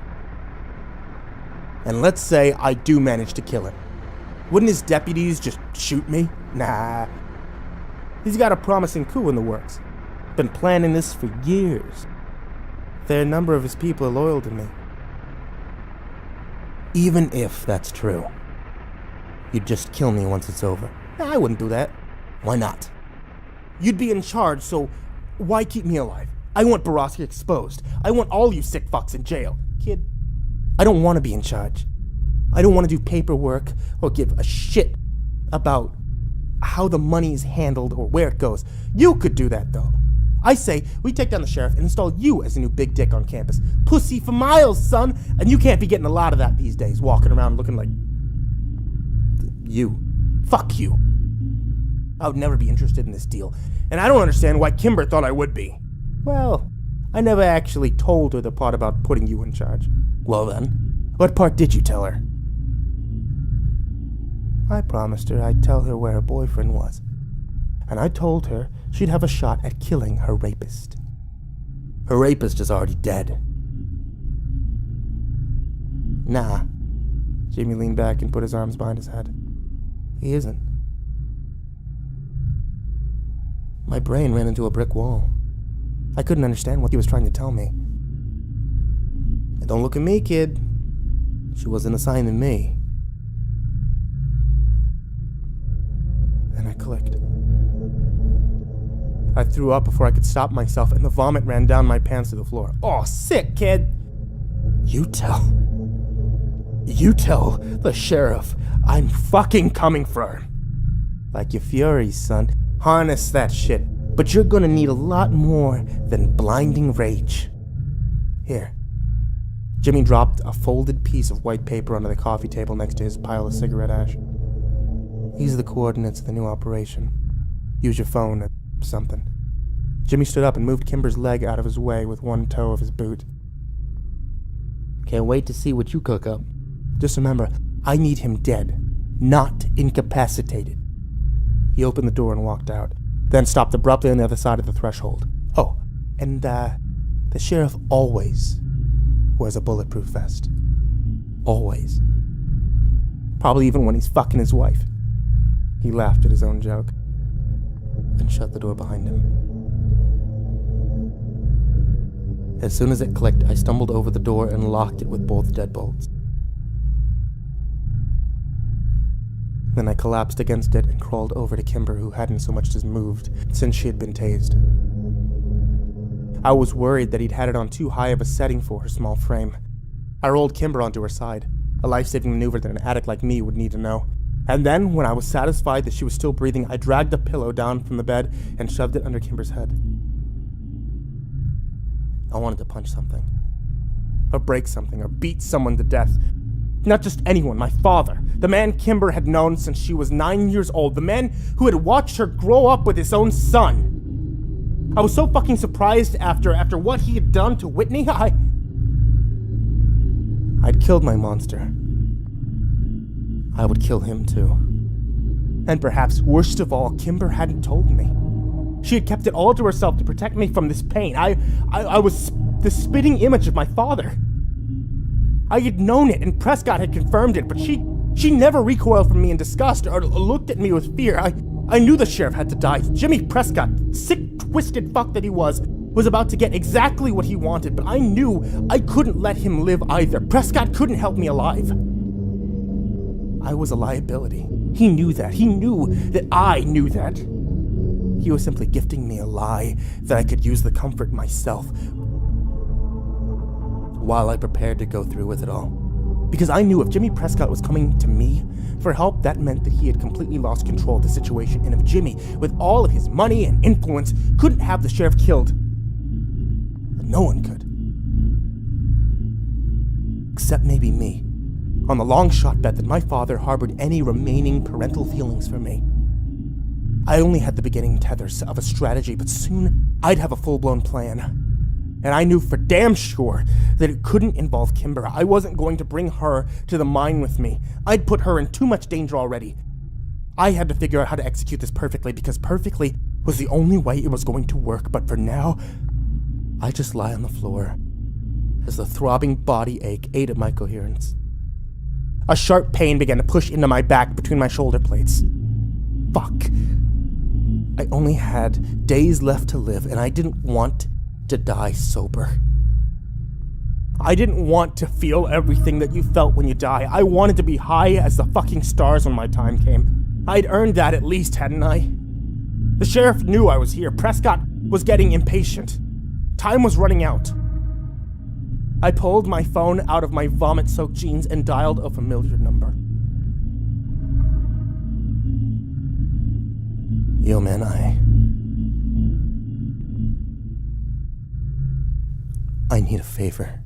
And let's say I do manage to kill him. Wouldn't his deputies just shoot me? Nah. He's got a promising coup in the works. Been planning this for years. A fair number of his people are loyal to me. Even if that's true, you'd just kill me once it's over. Nah, I wouldn't do that. Why not? You'd be in charge, so why keep me alive? I want Borrasca exposed. I want all you sick fucks in jail. Kid, I don't want to be in charge. I don't want to do paperwork or give a shit about how the money is handled or where it goes. You could do that, though. I say we take down the sheriff and install you as the new big dick on campus. Pussy for miles, son! And you can't be getting a lot of that these days, walking around looking like... you. Fuck you. I would never be interested in this deal, and I don't understand why Kimber thought I would be. Well, I never actually told her the part about putting you in charge. Well then, what part did you tell her? I promised her I'd tell her where her boyfriend was. And I told her she'd have a shot at killing her rapist. Her rapist is already dead. Nah. Jimmy leaned back and put his arms behind his head. He isn't. My brain ran into a brick wall. I couldn't understand what he was trying to tell me. And don't look at me, kid. She wasn't assigning me. Then I clicked. I threw up before I could stop myself, and the vomit ran down my pants to the floor. Oh, sick, kid! You tell the sheriff I'm fucking coming for her. Like your furies, son. Harness that shit. But you're gonna need a lot more than blinding rage. Here. Jimmy dropped a folded piece of white paper onto the coffee table next to his pile of cigarette ash. These are the coordinates of the new operation. Use your phone or something. Jimmy stood up and moved Kimber's leg out of his way with one toe of his boot. Can't wait to see what you cook up. Just remember, I need him dead, not incapacitated. He opened the door and walked out, then stopped abruptly on the other side of the threshold. Oh, and the sheriff always wears a bulletproof vest. Always. Probably even when he's fucking his wife. He laughed at his own joke, then shut the door behind him. As soon as it clicked, I stumbled over the door and locked it with both deadbolts. Then I collapsed against it and crawled over to Kimber, who hadn't so much as moved since she had been tased. I was worried that he'd had it on too high of a setting for her small frame. I rolled Kimber onto her side, a life-saving maneuver that an addict like me would need to know. And then, when I was satisfied that she was still breathing, I dragged the pillow down from the bed and shoved it under Kimber's head. I wanted to punch something. or break something, or beat someone to death. Not just anyone, my father. The man Kimber had known since she was 9 years old. The man who had watched her grow up with his own son. I was so fucking surprised after what he had done to Whitney. I'd killed my monster. I would kill him too. And perhaps worst of all, Kimber hadn't told me. She had kept it all to herself to protect me from this pain. I was the spitting image of my father. I had known it, and Prescott had confirmed it, but she never recoiled from me in disgust or looked at me with fear. I knew the sheriff had to die. Jimmy Prescott, sick, twisted fuck that he was about to get exactly what he wanted, but I knew I couldn't let him live either. Prescott couldn't help me alive. I was a liability. He knew that. He knew that I knew that. He was simply gifting me a lie that I could use to comfort myself while I prepared to go through with it all. Because I knew if Jimmy Prescott was coming to me for help, that meant that he had completely lost control of the situation, and if Jimmy, with all of his money and influence, couldn't have the sheriff killed, no one could. Except maybe me, on the long shot bet that my father harbored any remaining parental feelings for me. I only had the beginning tethers of a strategy, but soon I'd have a full-blown plan. And I knew for damn sure that it couldn't involve Kimber. I wasn't going to bring her to the mine with me. I'd put her in too much danger already. I had to figure out how to execute this perfectly, because perfectly was the only way it was going to work. But for now, I just lie on the floor as the throbbing body ache ate at my coherence. A sharp pain began to push into my back between my shoulder plates. Fuck. I only had days left to live, and I didn't want to die sober. I didn't want to feel everything that you felt when you die. I wanted to be high as the fucking stars when my time came. I'd earned that at least, hadn't I? The sheriff knew I was here. Prescott was getting impatient. Time was running out. I pulled my phone out of my vomit-soaked jeans and dialed a familiar number. Yo, man, I need a favor.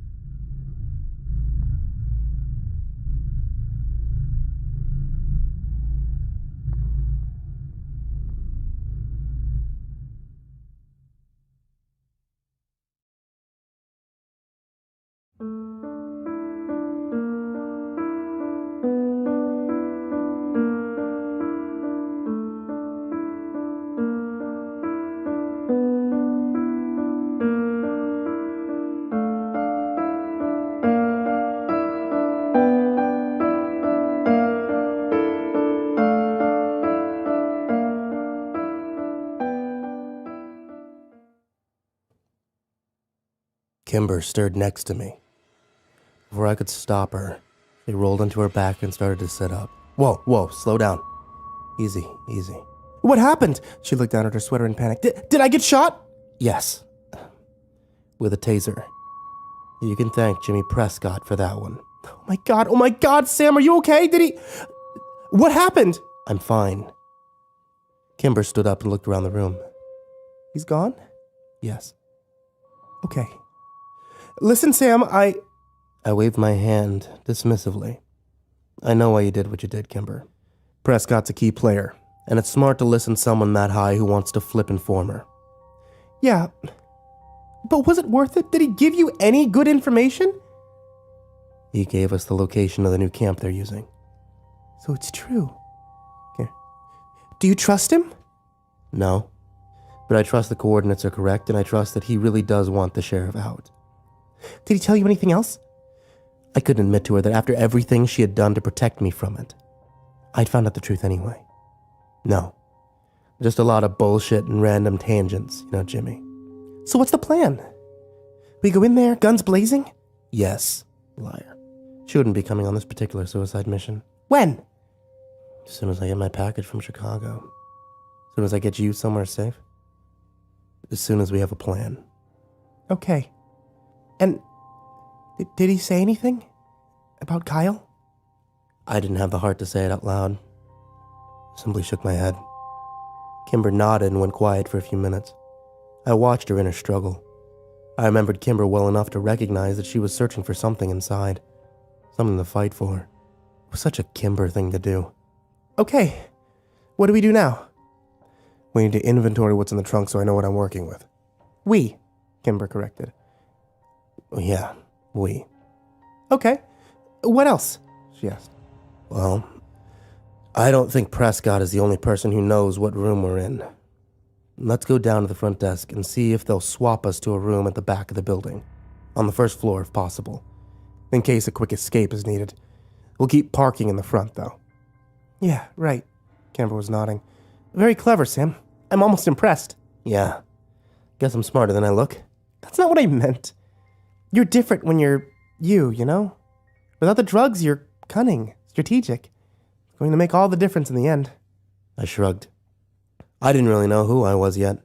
Kimber stirred next to me. Before I could stop her, she rolled onto her back and started to sit up. Whoa, slow down. Easy. What happened? She looked down at her sweater in panic. Did I get shot? Yes. With a taser. You can thank Jimmy Prescott for that one. Oh my god, Sam, are you okay? What happened? I'm fine. Kimber stood up and looked around the room. He's gone? Yes. Okay. Listen, Sam, I waved my hand dismissively. I know why you did what you did, Kimber. Prescott's a key player, and it's smart to listen to someone that high who wants to flip informer. Yeah, but was it worth it? Did he give you any good information? He gave us the location of the new camp they're using. So it's true. Okay. Do you trust him? No, but I trust the coordinates are correct, and I trust that he really does want the sheriff out. Did he tell you anything else? I couldn't admit to her that after everything she had done to protect me from it, I'd found out the truth anyway. No. Just a lot of bullshit and random tangents, Jimmy. So what's the plan? We go in there, guns blazing? Yes, liar. She wouldn't be coming on this particular suicide mission. When? As soon as I get my package from Chicago. As soon as I get you somewhere safe. As soon as we have a plan. Okay. And did he say anything about Kyle? I didn't have the heart to say it out loud. Simply shook my head. Kimber nodded and went quiet for a few minutes. I watched her inner struggle. I remembered Kimber well enough to recognize that she was searching for something inside. Something to fight for. It was such a Kimber thing to do. Okay, what do we do now? We need to inventory what's in the trunk so I know what I'm working with. We, Kimber corrected. Yeah, we. Okay, what else? She asked. Well, I don't think Prescott is the only person who knows what room we're in. Let's go down to the front desk and see if they'll swap us to a room at the back of the building. On the first floor, if possible. In case a quick escape is needed. We'll keep parking in the front, though. Yeah, right. Kimber was nodding. Very clever, Sam. I'm almost impressed. Yeah. Guess I'm smarter than I look. That's not what I meant. You're different when you're you know? Without the drugs, you're cunning, strategic. It's going to make all the difference in the end. I shrugged. I didn't really know who I was yet.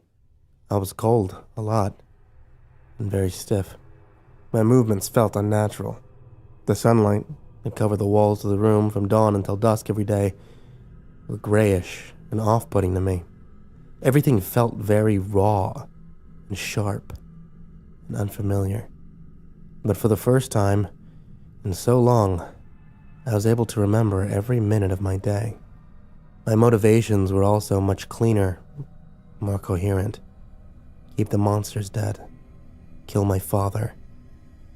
I was cold, a lot, and very stiff. My movements felt unnatural. The sunlight that covered the walls of the room from dawn until dusk every day were grayish and off-putting to me. Everything felt very raw and sharp and unfamiliar. But for the first time in so long, I was able to remember every minute of my day. My motivations were also much cleaner, more coherent. Keep the monsters dead, kill my father,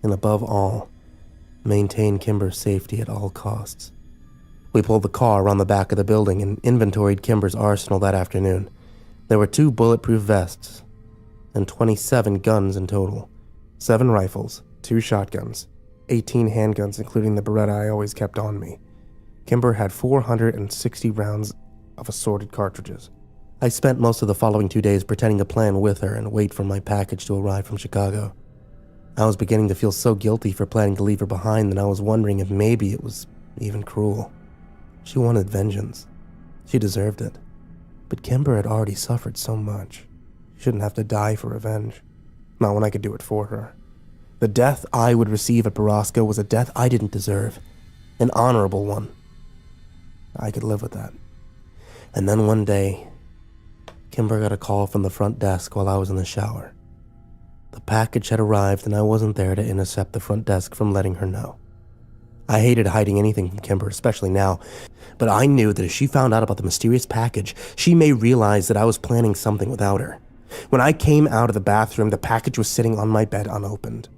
and above all, maintain Kimber's safety at all costs. We pulled the car around the back of the building and inventoried Kimber's arsenal that afternoon. There were 2 bulletproof vests and 27 guns in total. 7 rifles, 2 shotguns, 18 handguns including the Beretta I always kept on me. Kimber had 460 rounds of assorted cartridges. I spent most of the following 2 days pretending to plan with her and wait for my package to arrive from Chicago. I was beginning to feel so guilty for planning to leave her behind that I was wondering if maybe it was even cruel. She wanted vengeance. She deserved it. But Kimber had already suffered so much. She shouldn't have to die for revenge. Not when I could do it for her. The death I would receive at Borrasca was a death I didn't deserve. An honorable one. I could live with that. And then one day, Kimber got a call from the front desk while I was in the shower. The package had arrived and I wasn't there to intercept the front desk from letting her know. I hated hiding anything from Kimber, especially now, but I knew that if she found out about the mysterious package, she may realize that I was planning something without her. When I came out of the bathroom, the package was sitting on my bed unopened.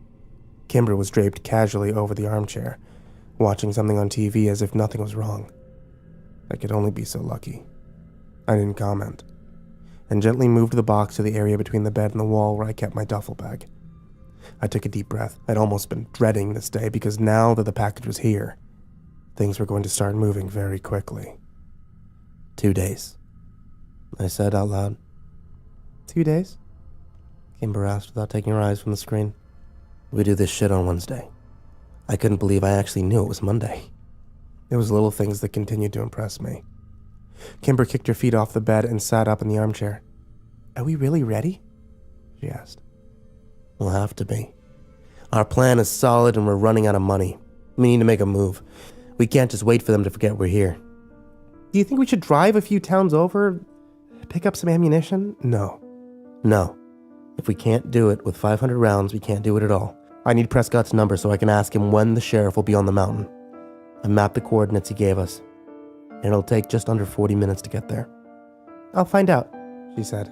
Kimber was draped casually over the armchair, watching something on TV as if nothing was wrong. I could only be so lucky. I didn't comment, and gently moved the box to the area between the bed and the wall where I kept my duffel bag. I took a deep breath. I'd almost been dreading this day because now that the package was here, things were going to start moving very quickly. 2 days, I said out loud. 2 days? Kimber asked without taking her eyes from the screen. We do this shit on Wednesday. I couldn't believe I actually knew it was Monday. It was little things that continued to impress me. Kimber kicked her feet off the bed and sat up in the armchair. Are we really ready? She asked. We'll have to be. Our plan is solid and we're running out of money. We need to make a move. We can't just wait for them to forget we're here. Do you think we should drive a few towns over, pick up some ammunition? No. No. If we can't do it with 500 rounds, we can't do it at all. I need Prescott's number so I can ask him when the sheriff will be on the mountain. I mapped the coordinates he gave us. It'll take just under 40 minutes to get there. I'll find out, she said,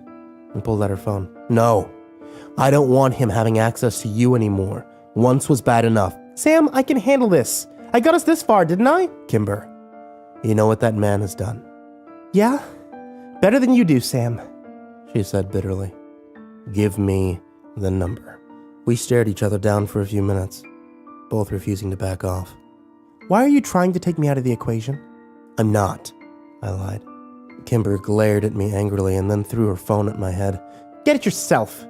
and pulled out her phone. No. I don't want him having access to you anymore. Once was bad enough. Sam, I can handle this. I got us this far, didn't I? Kimber, you know what that man has done. Yeah? Better than you do, Sam, she said bitterly. Give me the number. We stared each other down for a few minutes, both refusing to back off. Why are you trying to take me out of the equation? I'm not, I lied. Kimber glared at me angrily and then threw her phone at my head. Get it yourself.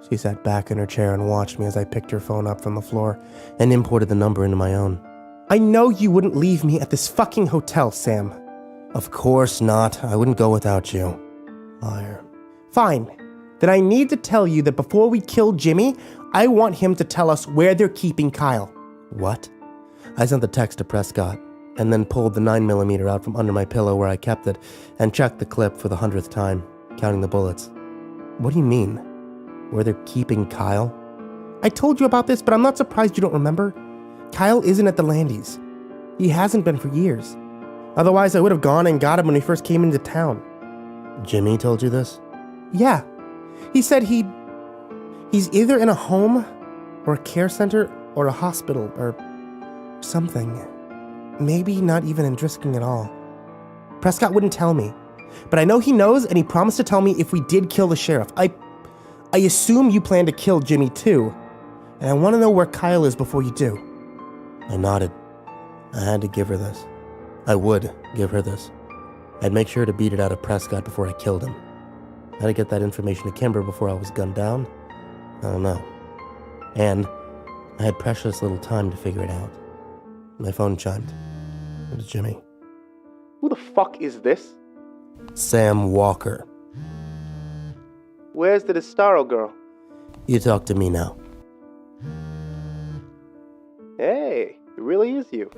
She sat back in her chair and watched me as I picked her phone up from the floor and imported the number into my own. I know you wouldn't leave me at this fucking hotel, Sam. Of course not. I wouldn't go without you. Liar. Fine. Then I need to tell you that before we kill Jimmy, I want him to tell us where they're keeping Kyle. What? I sent the text to Prescott and then pulled the 9mm out from under my pillow where I kept it and checked the clip for the 100th time, counting the bullets. What do you mean? Where they're keeping Kyle? I told you about this, but I'm not surprised you don't remember. Kyle isn't at the Landys. He hasn't been for years. Otherwise, I would have gone and got him when we first came into town. Jimmy told you this? Yeah. He said he's either in a home or a care center or a hospital or something. Maybe not even in Drisking at all. Prescott wouldn't tell me, but I know he knows, and he promised to tell me if we did kill the sheriff. I assume you plan to kill Jimmy too, and I want to know where Kyle is before you do. I nodded. I had to give her this. I would give her this. I'd make sure to beat it out of Prescott before I killed him. How to get that information to Kimber before I was gunned down? I don't know. And I had precious little time to figure it out. My phone chimed. It was Jimmy. Who the fuck is this? Sam Walker. Where's the Destaro girl? You talk to me now. Hey, it really is you.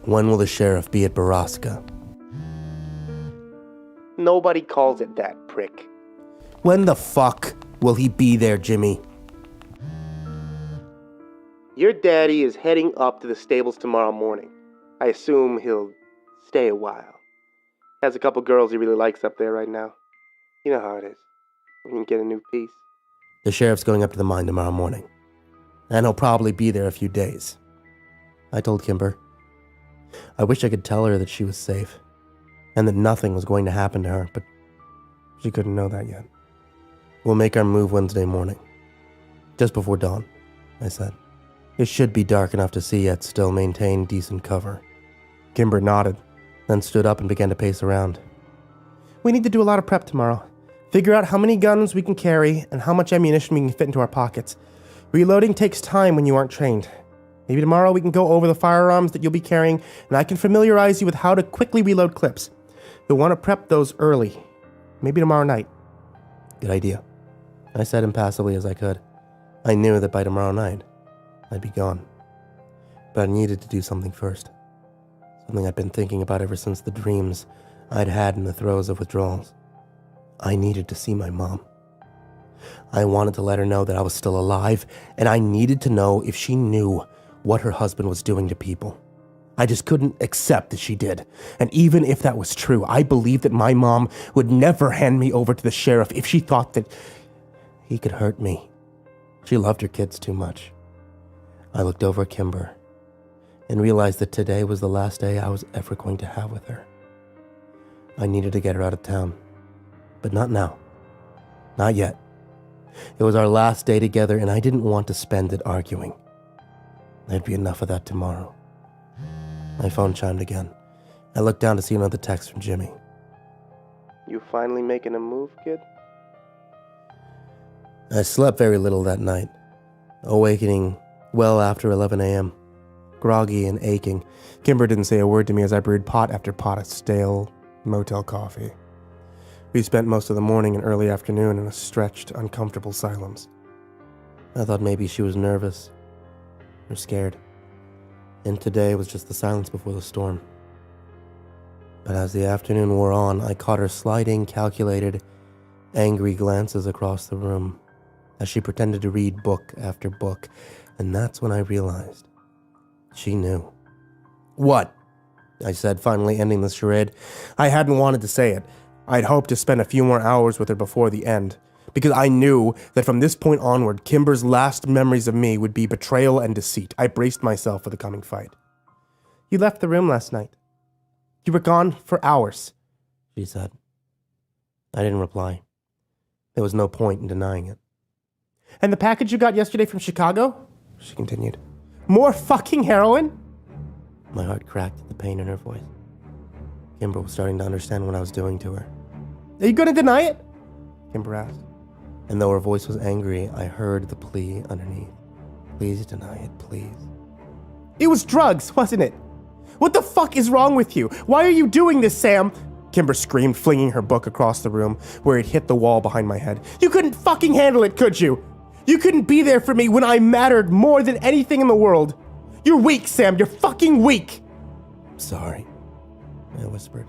When will the sheriff be at Borrasca? Nobody calls it that, prick. When the fuck will he be there, Jimmy? Your daddy is heading up to the stables tomorrow morning. I assume he'll stay a while. Has a couple girls he really likes up there right now. You know how it is when you get a new piece. The sheriff's going up to the mine tomorrow morning. And he'll probably be there a few days. I told Kimber. I wish I could tell her that she was safe. And that nothing was going to happen to her, but she couldn't know that yet. We'll make our move Wednesday morning. Just before dawn, I said. It should be dark enough to see yet still maintain decent cover. Kimber nodded, then stood up and began to pace around. We need to do a lot of prep tomorrow. Figure out how many guns we can carry and how much ammunition we can fit into our pockets. Reloading takes time when you aren't trained. Maybe tomorrow we can go over the firearms that you'll be carrying, and I can familiarize you with how to quickly reload clips. You'll want to prep those early. Maybe tomorrow night. Good idea. I said impassively as I could. I knew that by tomorrow night, I'd be gone. But I needed to do something first. Something I'd been thinking about ever since the dreams I'd had in the throes of withdrawals. I needed to see my mom. I wanted to let her know that I was still alive, and I needed to know if she knew what her husband was doing to people. I just couldn't accept that she did. And even if that was true, I believed that my mom would never hand me over to the sheriff if she thought that he could hurt me. She loved her kids too much. I looked over at Kimber and realized that today was the last day I was ever going to have with her. I needed to get her out of town, but not now. Not yet. It was our last day together, and I didn't want to spend it arguing. There'd be enough of that tomorrow. My phone chimed again. I looked down to see another text from Jimmy. You finally making a move, kid? I slept very little that night, awakening well after 11 a.m., groggy and aching. Kimber didn't say a word to me as I brewed pot after pot of stale motel coffee. We spent most of the morning and early afternoon in a stretched, uncomfortable silence. I thought maybe she was nervous or scared, and today was just the silence before the storm. But as the afternoon wore on, I caught her sliding, calculated, angry glances across the room as she pretended to read book after book, and that's when I realized she knew. What? I said, finally ending the charade. I hadn't wanted to say it. I'd hoped to spend a few more hours with her before the end, because I knew that from this point onward, Kimber's last memories of me would be betrayal and deceit. I braced myself for the coming fight. You left the room last night. You were gone for hours, she said. I didn't reply. There was no point in denying it. And the package you got yesterday from Chicago? She continued. More fucking heroin? My heart cracked at the pain in her voice. Kimber was starting to understand what I was doing to her. Are you going to deny it? Kimber asked. And though her voice was angry, I heard the plea underneath. Please deny it, please. It was drugs, wasn't it? What the fuck is wrong with you? Why are you doing this, Sam? Kimber screamed, flinging her book across the room where it hit the wall behind my head. You couldn't fucking handle it, could you? You couldn't be there for me when I mattered more than anything in the world. You're weak, Sam. You're fucking weak. Sorry, I whispered.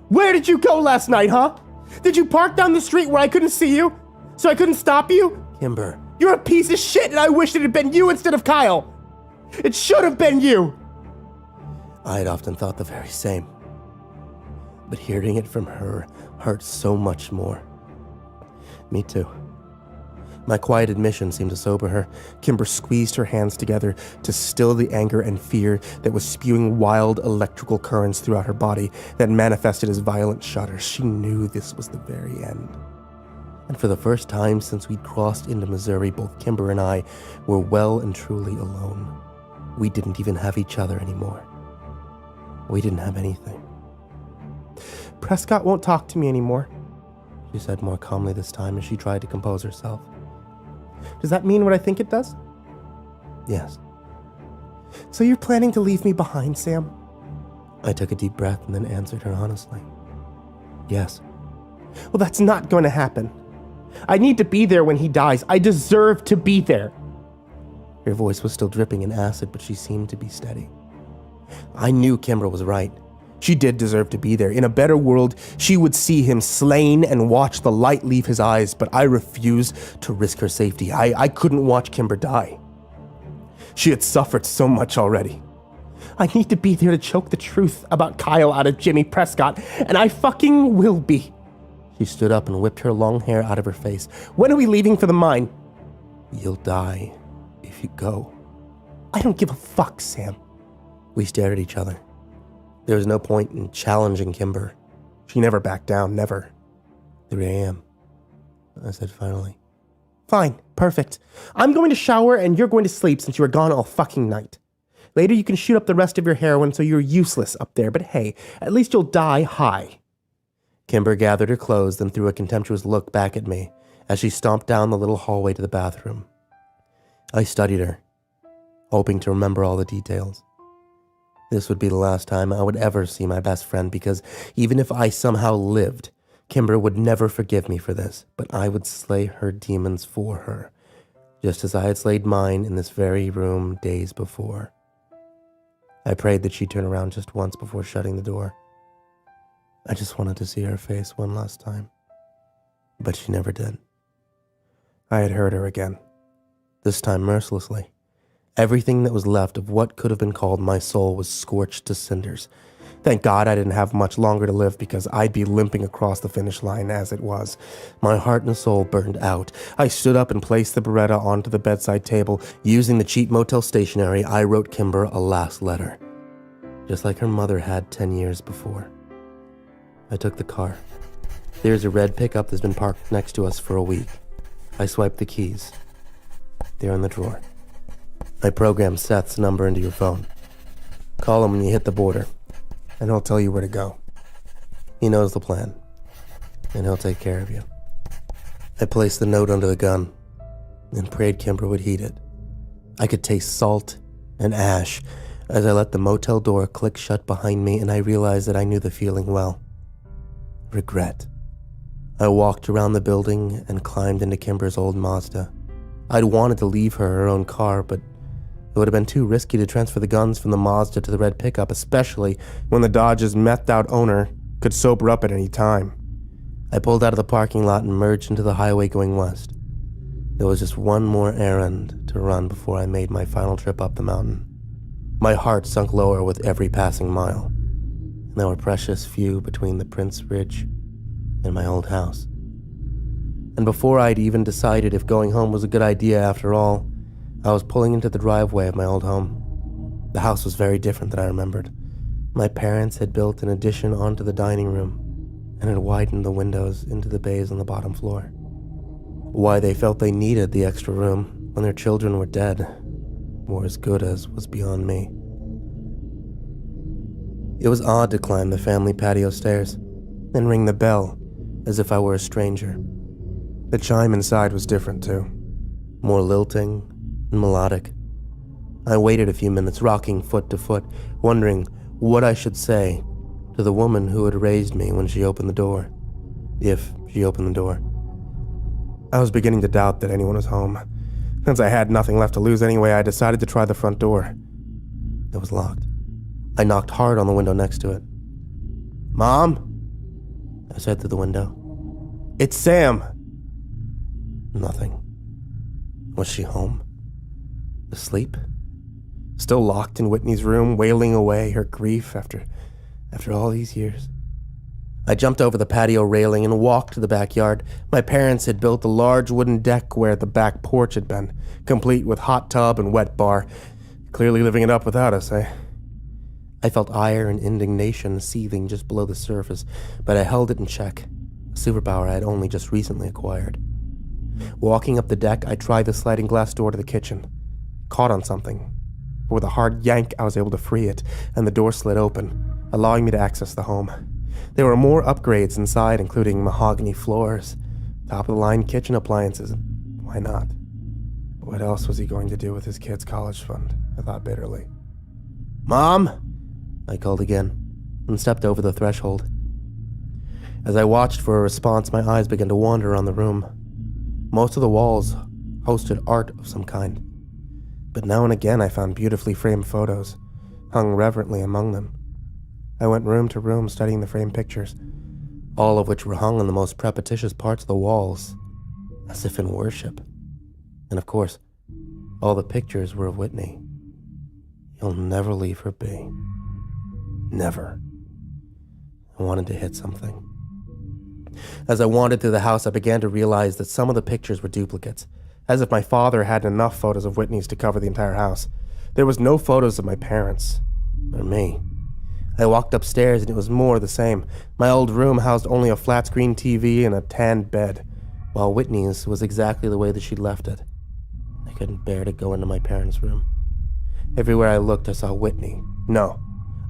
Where did you go last night, huh? Did you park down the street where I couldn't see you? So I couldn't stop you? Kimber. You're a piece of shit, and I wish it had been you instead of Kyle. It should have been you. I had often thought the very same. But hearing it from her hurt so much more. Me too. My quiet admission seemed to sober her. Kimber squeezed her hands together to still the anger and fear that was spewing wild electrical currents throughout her body that manifested as violent shudders. She knew this was the very end. And for the first time since we'd crossed into Missouri, both Kimber and I were well and truly alone. We didn't even have each other anymore. We didn't have anything. Prescott won't talk to me anymore, she said more calmly this time as she tried to compose herself. Does that mean what I think it does? Yes. So you're planning to leave me behind, Sam? I took a deep breath and then answered her honestly. Yes. Well, that's not going to happen. I need to be there when he dies. I deserve to be there. Her voice was still dripping in acid, but she seemed to be steady. I knew Kimber was right. She did deserve to be there. In a better world, she would see him slain and watch the light leave his eyes, but I refused to risk her safety. I couldn't watch Kimber die. She had suffered so much already. I need to be there to choke the truth about Kyle out of Jimmy Prescott, and I fucking will be. She stood up and whipped her long hair out of her face. When are we leaving for the mine? You'll die if you go. I don't give a fuck, Sam. We stared at each other. There was no point in challenging Kimber. She never backed down, never. 3 a.m., I said finally. Fine, perfect. I'm going to shower and you're going to sleep since you were gone all fucking night. Later you can shoot up the rest of your heroin so you're useless up there, but hey, at least you'll die high. Kimber gathered her clothes, then threw a contemptuous look back at me as she stomped down the little hallway to the bathroom. I studied her, hoping to remember all the details. This would be the last time I would ever see my best friend, because even if I somehow lived, Kimber would never forgive me for this, but I would slay her demons for her, just as I had slayed mine in this very room days before. I prayed that she'd turn around just once before shutting the door. I just wanted to see her face one last time, but she never did. I had hurt her again, this time mercilessly. Everything that was left of what could have been called my soul was scorched to cinders. Thank God I didn't have much longer to live, because I'd be limping across the finish line as it was. My heart and soul burned out. I stood up and placed the Beretta onto the bedside table. Using the cheap motel stationery, I wrote Kimber a last letter, just like her mother had 10 years before. I took the car. There's a red pickup that's been parked next to us for a week. I swiped the keys. They're in the drawer. I programmed Seth's number into your phone. Call him when you hit the border, and he'll tell you where to go. He knows the plan, and he'll take care of you. I placed the note under the gun and prayed Kimber would heed it. I could taste salt and ash as I let the motel door click shut behind me, and I realized that I knew the feeling well. Regret. I walked around the building and climbed into Kimber's old Mazda. I'd wanted to leave her own car, but it would have been too risky to transfer the guns from the Mazda to the red pickup, especially when the Dodge's methed-out owner could sober up at any time. I pulled out of the parking lot and merged into the highway going west. There was just one more errand to run before I made my final trip up the mountain. My heart sunk lower with every passing mile, and there were precious few between the Prince Ridge and my old house. And before I'd even decided if going home was a good idea after all, I was pulling into the driveway of my old home. The house was very different than I remembered. My parents had built an addition onto the dining room and had widened the windows into the bays on the bottom floor. Why they felt they needed the extra room when their children were dead or as good as was beyond me. It was odd to climb the family patio stairs and ring the bell as if I were a stranger. The chime inside was different too, more lilting and melodic. I waited a few minutes, rocking foot to foot, wondering what I should say to the woman who had raised me when she opened the door, if she opened the door. I was beginning to doubt that anyone was home. Since I had nothing left to lose anyway, I decided to try the front door. It was locked. I knocked hard on the window next to it. "Mom?" I said through the window. "It's Sam." Nothing. Was she home? Asleep? Still locked in Whitney's room, wailing away her grief after all these years? I jumped over the patio railing and walked to the backyard. My parents had built a large wooden deck where the back porch had been, complete with hot tub and wet bar. Clearly living it up without us, eh? I felt ire and indignation seething just below the surface, but I held it in check, a superpower I had only just recently acquired. Walking up the deck, I tried the sliding glass door to the kitchen. Caught on something. But with a hard yank, I was able to free it, and the door slid open, allowing me to access the home. There were more upgrades inside, including mahogany floors, top-of-the-line kitchen appliances. Why not? What else was he going to do with his kid's college fund? I thought bitterly. "Mom!" I called again, and stepped over the threshold. As I watched for a response, my eyes began to wander around the room. Most of the walls hosted art of some kind, but now and again I found beautifully framed photos, hung reverently among them. I went room to room studying the framed pictures, all of which were hung on the most prepetitious parts of the walls, as if in worship. And of course, all the pictures were of Whitney. You'll never leave her be. Never. I wanted to hit something. As I wandered through the house, I began to realize that some of the pictures were duplicates, as if my father had enough photos of Whitney's to cover the entire house. There was no photos of my parents, or me. I walked upstairs and it was more the same. My old room housed only a flat-screen TV and a tan bed, while Whitney's was exactly the way that she'd left it. I couldn't bear to go into my parents' room. Everywhere I looked, I saw Whitney. No,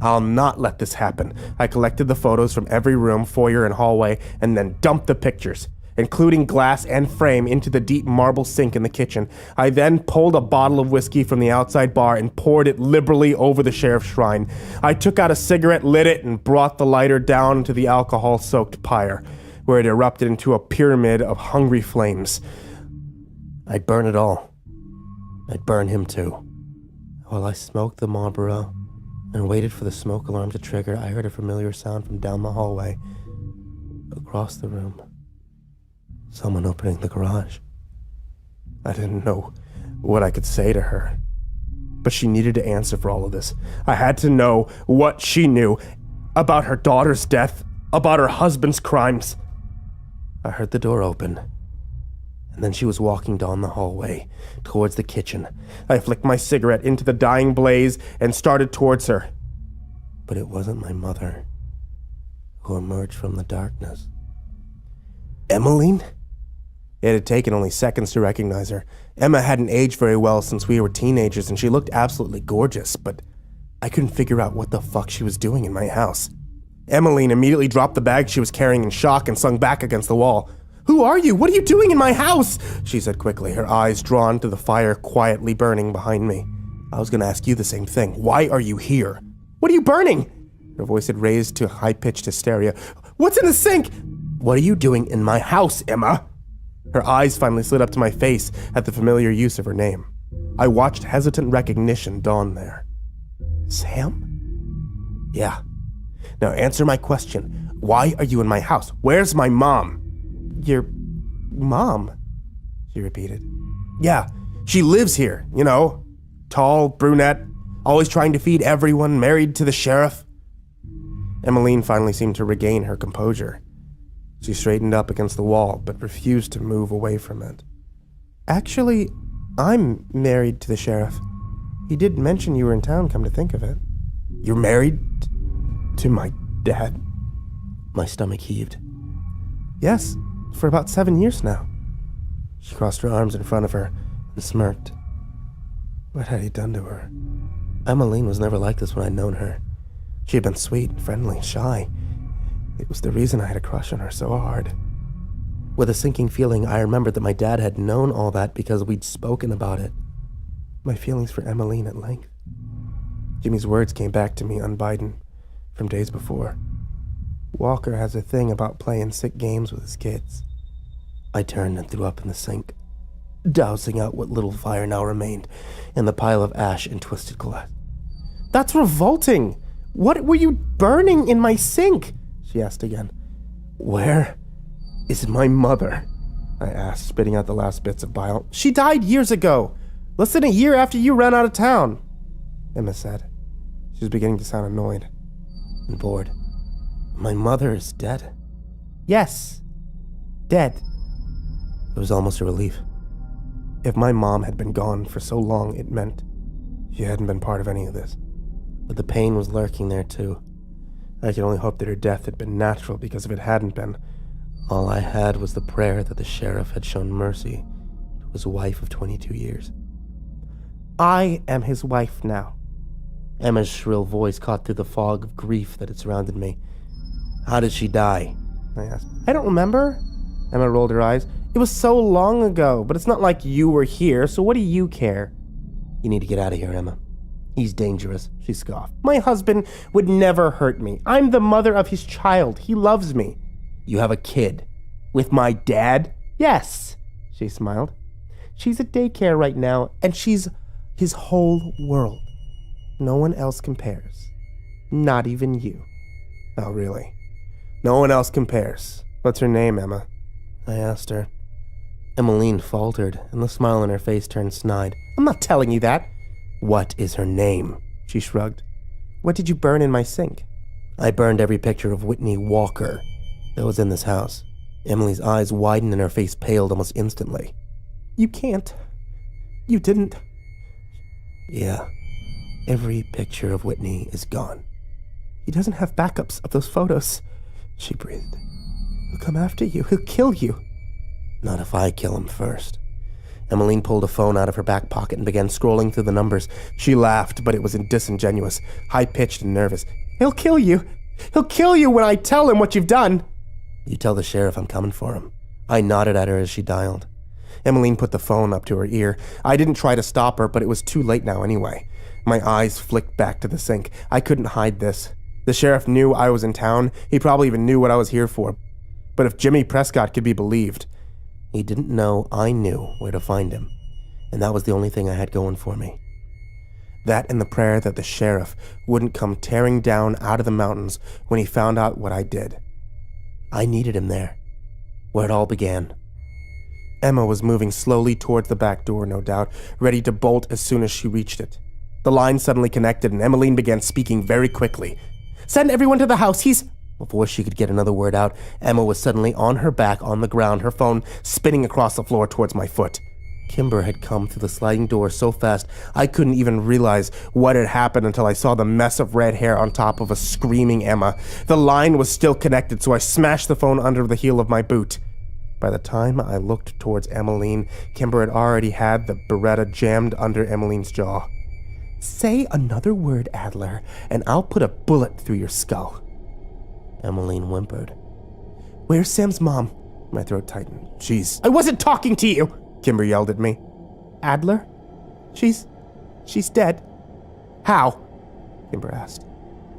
I'll not let this happen. I collected the photos from every room, foyer, and hallway, and then dumped the pictures, including glass and frame, into the deep marble sink in the kitchen. I then pulled a bottle of whiskey from the outside bar and poured it liberally over the sheriff's shrine. I took out a cigarette, lit it, and brought the lighter down into the alcohol-soaked pyre, where it erupted into a pyramid of hungry flames. I'd burn it all. I'd burn him too. While I smoked the Marlboro and waited for the smoke alarm to trigger, I heard a familiar sound from down the hallway, across the room. Someone opening the garage. I didn't know what I could say to her, but she needed to answer for all of this. I had to know what she knew about her daughter's death, about her husband's crimes. I heard the door open, and then she was walking down the hallway towards the kitchen. I flicked my cigarette into the dying blaze and started towards her. But it wasn't my mother who emerged from the darkness. Emmeline? It had taken only seconds to recognize her. Emma hadn't aged very well since we were teenagers, and she looked absolutely gorgeous, but I couldn't figure out what the fuck she was doing in my house. Emmeline immediately dropped the bag she was carrying in shock and slung back against the wall. "Who are you? What are you doing in my house?" she said quickly, her eyes drawn to the fire quietly burning behind me. I was going to ask you the same thing. Why are you here? What are you burning? Her voice had raised to high-pitched hysteria. What's in the sink? What are you doing in my house, Emma? Her eyes finally slid up to my face at the familiar use of her name. I watched hesitant recognition dawn there. Sam? Yeah. Now answer my question. Why are you in my house? Where's my mom? Your mom? She repeated. Yeah, she lives here, you know. Tall, brunette, always trying to feed everyone, married to the sheriff. Emmeline finally seemed to regain her composure. She straightened up against the wall, but refused to move away from it. Actually, I'm married to the sheriff. He did mention you were in town, come to think of it. You're married to my dad? My stomach heaved. Yes, for about 7 years now. She crossed her arms in front of her and smirked. What had he done to her? Emmeline was never like this when I'd known her. She had been sweet, friendly, shy. It was the reason I had a crush on her so hard. With a sinking feeling, I remembered that my dad had known all that because we'd spoken about it. My feelings for Emmeline at length. Jimmy's words came back to me unbidden from days before. Walker has a thing about playing sick games with his kids. I turned and threw up in the sink, dousing out what little fire now remained in the pile of ash and twisted glass. That's revolting! What were you burning in my sink? She asked again. Where is my mother? I asked, spitting out the last bits of bile. She died years ago, less than a year after you ran out of town, Emma said. She was beginning to sound annoyed and bored. My mother is dead? Yes, dead. It was almost a relief. If my mom had been gone for so long, it meant she hadn't been part of any of this. But the pain was lurking there too. I could only hope that her death had been natural, because if it hadn't been, all I had was the prayer that the sheriff had shown mercy to his wife of 22 years. I am his wife now. Emma's shrill voice caught through the fog of grief that had surrounded me. How did she die? I asked. I don't remember. Emma rolled her eyes. It was so long ago, but it's not like you were here, so what do you care? You need to get out of here, Emma. He's dangerous, she scoffed. My husband would never hurt me. I'm the mother of his child. He loves me. You have a kid. With my dad? Yes, she smiled. She's at daycare right now, and she's his whole world. No one else compares. Not even you. Oh, really? No one else compares. What's her name, Emma? I asked her. Emmeline faltered, and the smile on her face turned snide. I'm not telling you that. What is her name? She shrugged. What did you burn in my sink? I burned every picture of Whitney Walker that was in this house. Emily's eyes widened and her face paled almost instantly. You can't. You didn't. Yeah. Every picture of Whitney is gone. He doesn't have backups of those photos, she breathed. He'll come after you. He'll kill you. Not if I kill him first. Emmeline pulled a phone out of her back pocket and began scrolling through the numbers. She laughed, but it was disingenuous, high-pitched and nervous. He'll kill you. He'll kill you when I tell him what you've done. You tell the sheriff I'm coming for him. I nodded at her as she dialed. Emmeline put the phone up to her ear. I didn't try to stop her, but it was too late now anyway. My eyes flicked back to the sink. I couldn't hide this. The sheriff knew I was in town. He probably even knew what I was here for. But if Jimmy Prescott could be believed, he didn't know I knew where to find him. And that was the only thing I had going for me. That and the prayer that the sheriff wouldn't come tearing down out of the mountains when he found out what I did. I needed him there, where it all began. Emma was moving slowly towards the back door, no doubt, ready to bolt as soon as she reached it. The line suddenly connected, and Emmeline began speaking very quickly. Send everyone to the house, he's... Before she could get another word out, Emma was suddenly on her back on the ground, her phone spinning across the floor towards my foot. Kimber had come through the sliding door so fast I couldn't even realize what had happened until I saw the mess of red hair on top of a screaming Emma. The line was still connected, so I smashed the phone under the heel of my boot. By the time I looked towards Emmeline, Kimber had already had the Beretta jammed under Emmeline's jaw. Say another word, Adler, and I'll put a bullet through your skull. Emmeline whimpered. Where's Sam's mom? My throat tightened. I wasn't talking to you! Kimber yelled at me. Adler? She's dead. How? Kimber asked.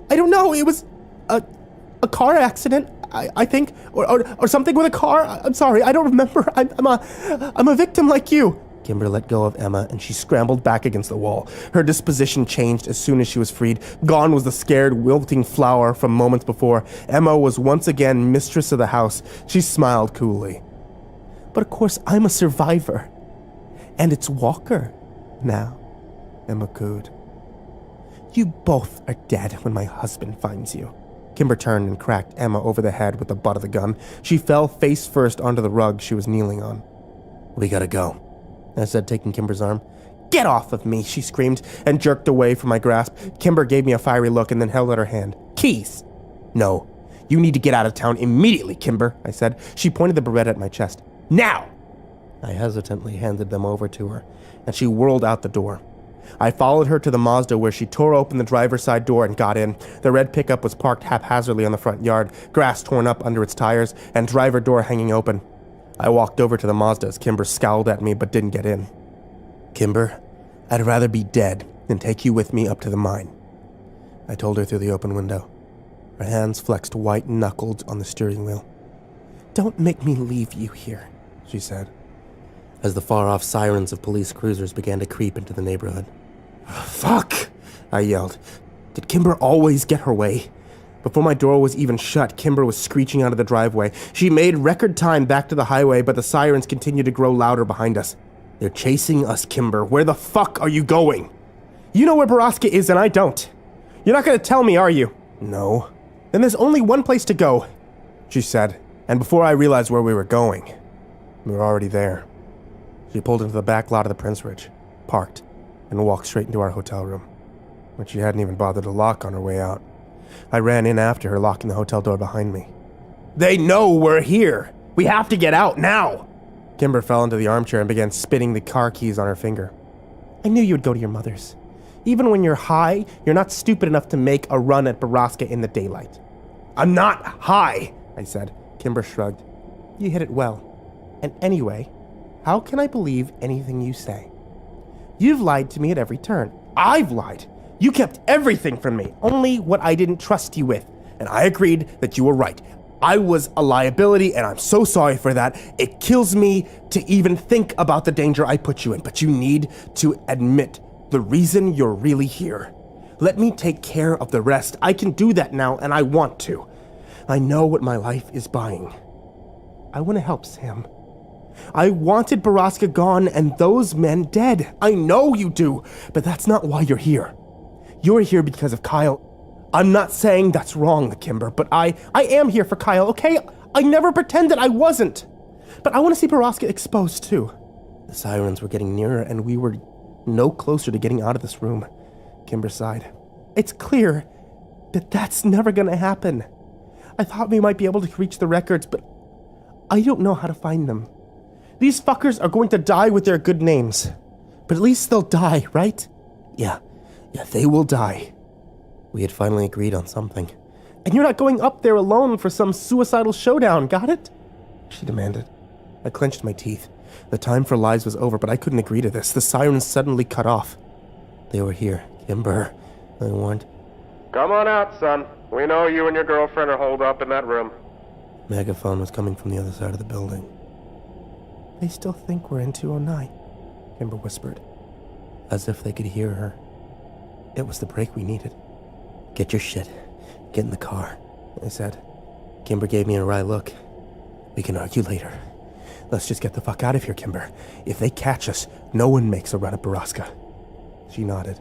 I don't know, it was a car accident, I think, or something with a car. I'm sorry, I don't remember. I'm a victim like you. Kimber let go of Emma, and she scrambled back against the wall. Her disposition changed as soon as she was freed. Gone was the scared, wilting flower from moments before. Emma was once again mistress of the house. She smiled coolly. But of course, I'm a survivor. And it's Walker now, Emma cooed. You both are dead when my husband finds you. Kimber turned and cracked Emma over the head with the butt of the gun. She fell face first onto the rug she was kneeling on. We gotta go, I said, taking Kimber's arm. Get off of me, she screamed, and jerked away from my grasp. Kimber gave me a fiery look and then held out her hand. Keys! No, you need to get out of town immediately, Kimber, I said. She pointed the Beretta at my chest. Now! I hesitantly handed them over to her, and she whirled out the door. I followed her to the Mazda, where she tore open the driver's side door and got in. The red pickup was parked haphazardly on the front yard, grass torn up under its tires, and driver door hanging open. I walked over to the Mazda as Kimber scowled at me but didn't get in. Kimber, I'd rather be dead than take you with me up to the mine, I told her through the open window. Her hands flexed white-knuckled on the steering wheel. Don't make me leave you here, she said, as the far-off sirens of police cruisers began to creep into the neighborhood. Fuck, I yelled. Did Kimber always get her way? Before my door was even shut, Kimber was screeching out of the driveway. She made record time back to the highway, but the sirens continued to grow louder behind us. They're chasing us, Kimber. Where the fuck are you going? You know where Borrasca is and I don't. You're not gonna tell me, are you? No. Then there's only one place to go, she said. And before I realized where we were going, we were already there. She pulled into the back lot of the Prince Ridge, parked, and walked straight into our hotel room, which she hadn't even bothered to lock on her way out. I ran in after her, locking the hotel door behind me. They know we're here! We have to get out now! Kimber fell into the armchair and began spinning the car keys on her finger. I knew you would go to your mother's. Even when you're high, you're not stupid enough to make a run at Borrasca in the daylight. I'm not high, I said. Kimber shrugged. You hit it well. And anyway, how can I believe anything you say? You've lied to me at every turn. I've lied. You kept everything from me, only what I didn't trust you with. And I agreed that you were right. I was a liability, and I'm so sorry for that. It kills me to even think about the danger I put you in, but you need to admit the reason you're really here. Let me take care of the rest. I can do that now, and I want to. I know what my life is buying. I want to help Sam. I wanted Borrasca gone and those men dead. I know you do, but that's not why you're here. You're here because of Kyle. I'm not saying that's wrong, Kimber, but I am here for Kyle, okay? I never pretended I wasn't. But I want to see Borrasca exposed too. The sirens were getting nearer and we were no closer to getting out of this room. Kimber sighed. It's clear that that's never gonna happen. I thought we might be able to reach the records, but I don't know how to find them. These fuckers are going to die with their good names. But at least they'll die, right? Yeah, they will die. We had finally agreed on something. And you're not going up there alone for some suicidal showdown, got it? She demanded. I clenched my teeth. The time for lies was over, but I couldn't agree to this. The sirens suddenly cut off. They were here. Kimber, I warned. Come on out, son. We know you and your girlfriend are holed up in that room. Megaphone was coming from the other side of the building. They still think we're in 209, Kimber whispered, as if they could hear her. It was the break we needed. Get your shit. Get in the car, I said. Kimber gave me a wry look. We can argue later. Let's just get the fuck out of here, Kimber. If they catch us, no one makes a run at Borrasca. She nodded,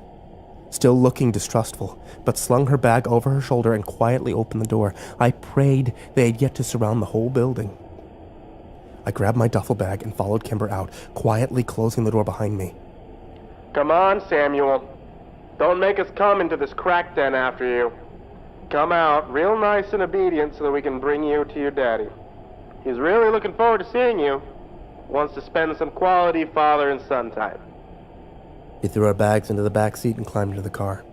still looking distrustful, but slung her bag over her shoulder and quietly opened the door. I prayed they'd get to surround the whole building. I grabbed my duffel bag and followed Kimber out, quietly closing the door behind me. Come on, Samuel. Don't make us come into this crack den after you. Come out real nice and obedient so that we can bring you to your daddy. He's really looking forward to seeing you. Wants to spend some quality father and son time. We threw our bags into the back seat and climbed into the car.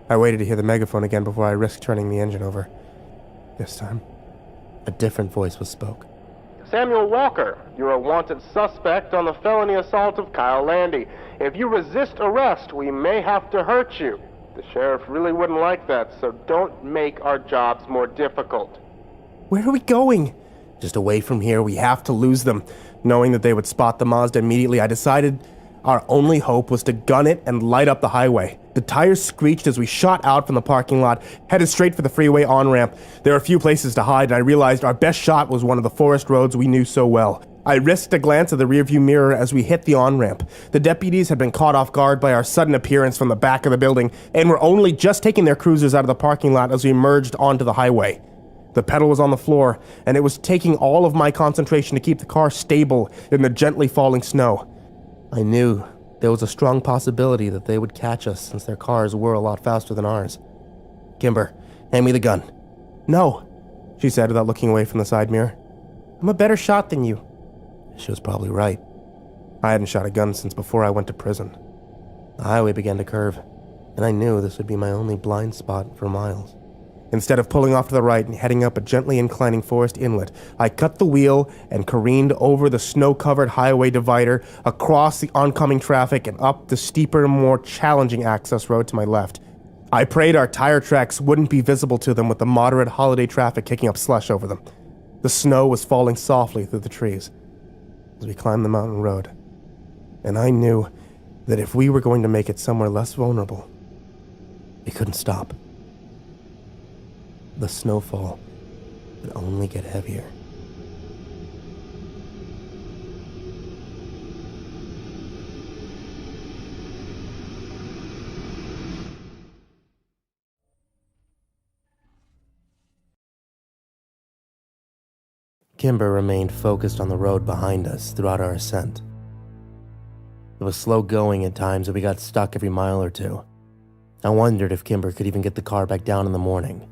I waited to hear the megaphone again before I risked turning the engine over. This time, a different voice was spoke. Samuel Walker, you're a wanted suspect on the felony assault of Kyle Landy. If you resist arrest, we may have to hurt you. The sheriff really wouldn't like that, so don't make our jobs more difficult. Where are we going? Just away from here. We have to lose them. Knowing that they would spot the Mazda immediately, I decided our only hope was to gun it and light up the highway. The tires screeched as we shot out from the parking lot, headed straight for the freeway on-ramp. There were a few places to hide, and I realized our best shot was one of the forest roads we knew so well. I risked a glance at the rearview mirror as we hit the on-ramp. The deputies had been caught off guard by our sudden appearance from the back of the building, and were only just taking their cruisers out of the parking lot as we emerged onto the highway. The pedal was on the floor, and it was taking all of my concentration to keep the car stable in the gently falling snow. I knew there was a strong possibility that they would catch us since their cars were a lot faster than ours. Kimber, hand me the gun. No, she said without looking away from the side mirror. I'm a better shot than you. She was probably right. I hadn't shot a gun since before I went to prison. The highway began to curve, and I knew this would be my only blind spot for miles. Instead of pulling off to the right and heading up a gently inclining forest inlet, I cut the wheel and careened over the snow-covered highway divider, across the oncoming traffic, and up the steeper, more challenging access road to my left. I prayed our tire tracks wouldn't be visible to them with the moderate holiday traffic kicking up slush over them. The snow was falling softly through the trees as we climbed the mountain road, and I knew that if we were going to make it somewhere less vulnerable, we couldn't stop. The snowfall would only get heavier. Kimber remained focused on the road behind us throughout our ascent. It was slow going at times and we got stuck every mile or two. I wondered if Kimber could even get the car back down in the morning.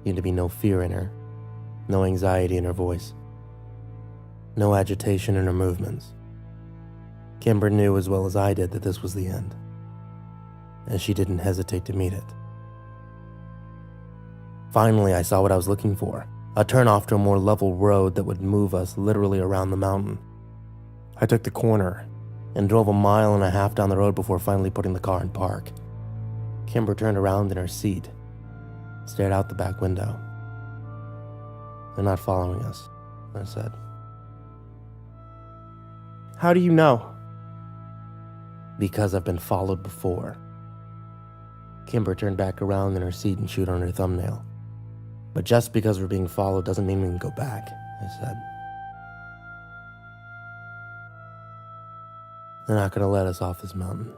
Seemed to be no fear in her, no anxiety in her voice, no agitation in her movements. Kimber knew as well as I did that this was the end, and she didn't hesitate to meet it. Finally, I saw what I was looking for, a turnoff to a more level road that would move us literally around the mountain. I took the corner and drove 1.5 miles down the road before finally putting the car in park. Kimber turned around in her seat, stared out the back window. "They're not following us," I said. How do you know? "Because I've been followed before." Kimber turned back around in her seat and chewed on her thumbnail. "But just because we're being followed doesn't mean we can go back," I said. "They're not going to let us off this mountain."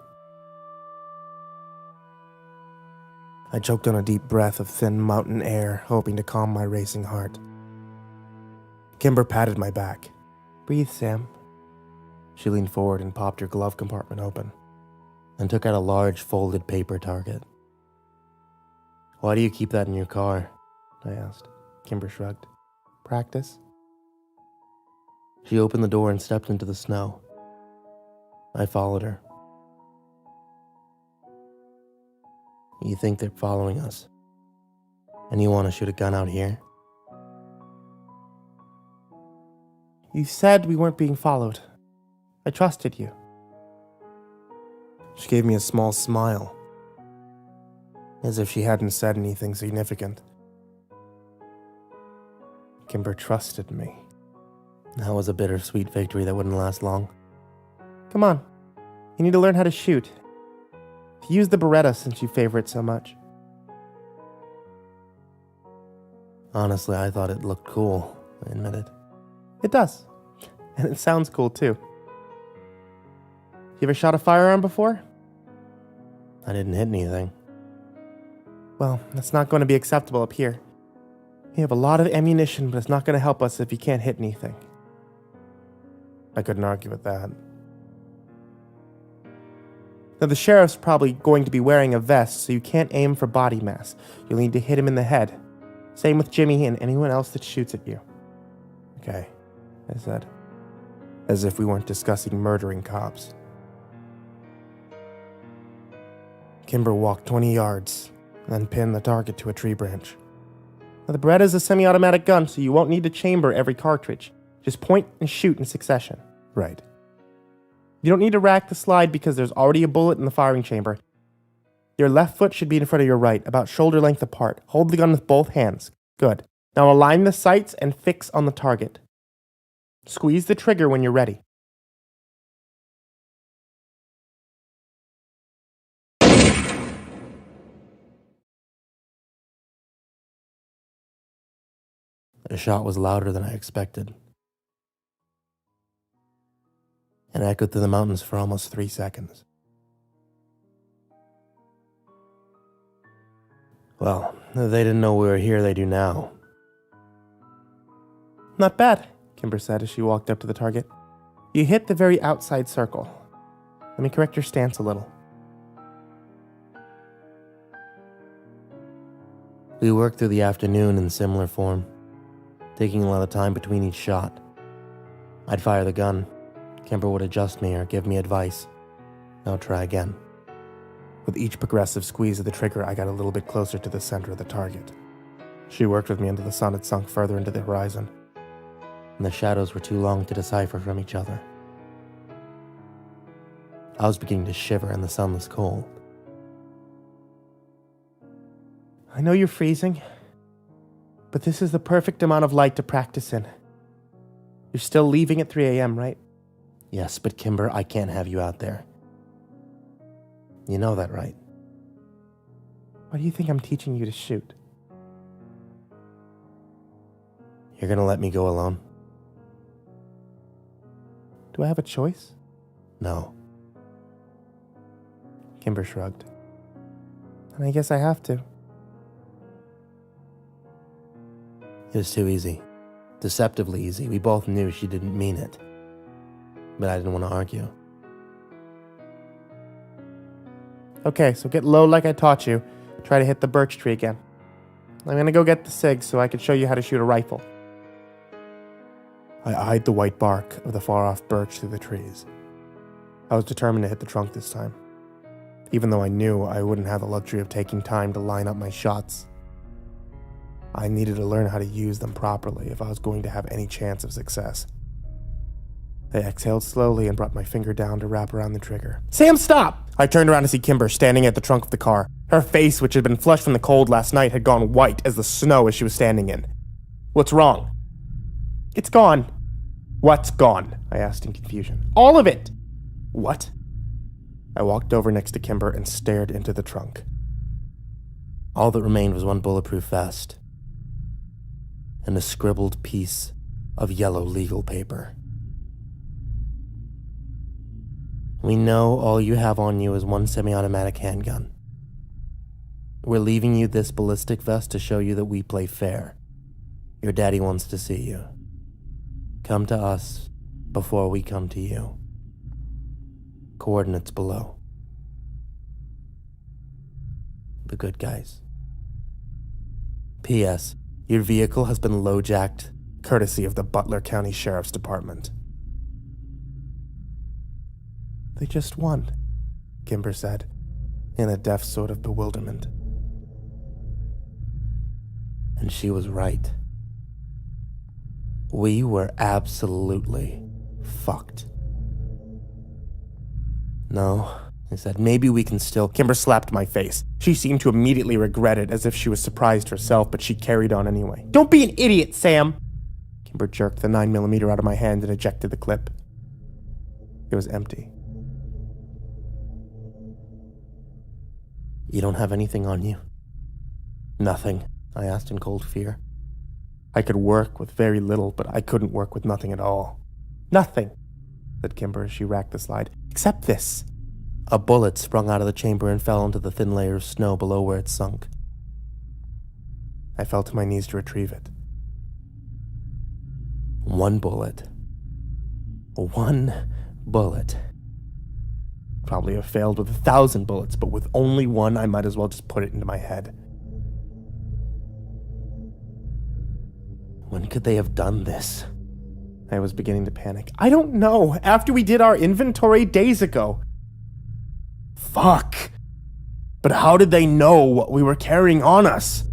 I choked on a deep breath of thin mountain air, hoping to calm my racing heart. Kimber patted my back. "Breathe, Sam." She leaned forward and popped her glove compartment open, and took out a large folded paper target. "Why do you keep that in your car?" I asked. Kimber shrugged. "Practice." She opened the door and stepped into the snow. I followed her. "You think they're following us? And you want to shoot a gun out here?" "You said we weren't being followed. I trusted you." She gave me a small smile, as if she hadn't said anything significant. Kimber trusted me. That was a bittersweet victory that wouldn't last long. "Come on, you need to learn how to shoot. Use the Beretta since you favor it so much." Honestly, I thought it looked cool, I admitted. "It does. And it sounds cool too. You ever shot a firearm before?" I didn't hit anything. "Well, that's not going to be acceptable up here. We have a lot of ammunition, but it's not going to help us if you can't hit anything." I couldn't argue with that. Now, the sheriff's probably going to be wearing a vest, so you can't aim for body mass. You'll need to hit him in the head. Same with Jimmy and anyone else that shoots at you. "Okay," I said, as if we weren't discussing murdering cops. Kimber walked 20 yards, then pinned the target to a tree branch. Now, the Beretta is a semi-automatic gun, so you won't need to chamber every cartridge. Just point and shoot in succession. "Right." You don't need to rack the slide because there's already a bullet in the firing chamber. Your left foot should be in front of your right, about shoulder length apart. Hold the gun with both hands. Good. Now align the sights and fix on the target. Squeeze the trigger when you're ready. The shot was louder than I expected, and echoed through the mountains for almost 3 seconds. Well, they didn't know we were here, they do now. "Not bad," Kimber said as she walked up to the target. "You hit the very outside circle. Let me correct your stance a little." We worked through the afternoon in similar form, taking a lot of time between each shot. I'd fire the gun. Kimber would adjust me or give me advice. I'll try again. With each progressive squeeze of the trigger, I got a little bit closer to the center of the target. She worked with me until the sun had sunk further into the horizon, and the shadows were too long to decipher from each other. I was beginning to shiver in the sunless cold. "I know you're freezing, but this is the perfect amount of light to practice in. You're still leaving at 3 a.m., right?" "Yes, but Kimber, I can't have you out there. You know that, right?" "Why do you think I'm teaching you to shoot?" You're gonna let me go alone? Do I have a choice? No. Kimber shrugged. And I guess I have to. It was too easy. Deceptively easy. We both knew she didn't mean it. But I didn't want to argue. Okay, so get low like I taught you. Try to hit the birch tree again. I'm gonna go get the cigs so I can show you how to shoot a rifle. I eyed the white bark of the far-off birch through the trees. I was determined to hit the trunk this time, even though I knew I wouldn't have the luxury of taking time to line up my shots. I needed to learn how to use them properly if I was going to have any chance of success. I exhaled slowly and brought my finger down to wrap around the trigger. Sam, stop! I turned around to see Kimber standing at the trunk of the car. Her face, which had been flushed from the cold last night, had gone white as the snow as she was standing in. What's wrong? It's gone. What's gone? I asked in confusion. All of it! What? I walked over next to Kimber and stared into the trunk. All that remained was one bulletproof vest and a scribbled piece of yellow legal paper. We know all you have on you is one semi-automatic handgun. We're leaving you this ballistic vest to show you that we play fair. Your daddy wants to see you. Come to us before we come to you. Coordinates below. The good guys. P.S. Your vehicle has been low-jacked, courtesy of the Butler County Sheriff's Department. They just won, Kimber said, in a deaf sort of bewilderment. And she was right. We were absolutely fucked. No, I said, maybe we can still... Kimber slapped my face. She seemed to immediately regret it, as if she was surprised herself, but she carried on anyway. Don't be an idiot, Sam! Kimber jerked the 9mm out of my hand and ejected the clip. It was empty. You don't have anything on you? Nothing, I asked in cold fear. I could work with very little, but I couldn't work with nothing at all. Nothing, said Kimber as she racked the slide, except this. A bullet sprung out of the chamber and fell into the thin layer of snow below where it sunk. I fell to my knees to retrieve it. One bullet. One bullet. Probably have failed with 1,000 bullets, but with only one, I might as well just put it into my head. When could they have done this? I was beginning to panic. I don't know. After we did our inventory days ago. Fuck. But how did they know what we were carrying on us?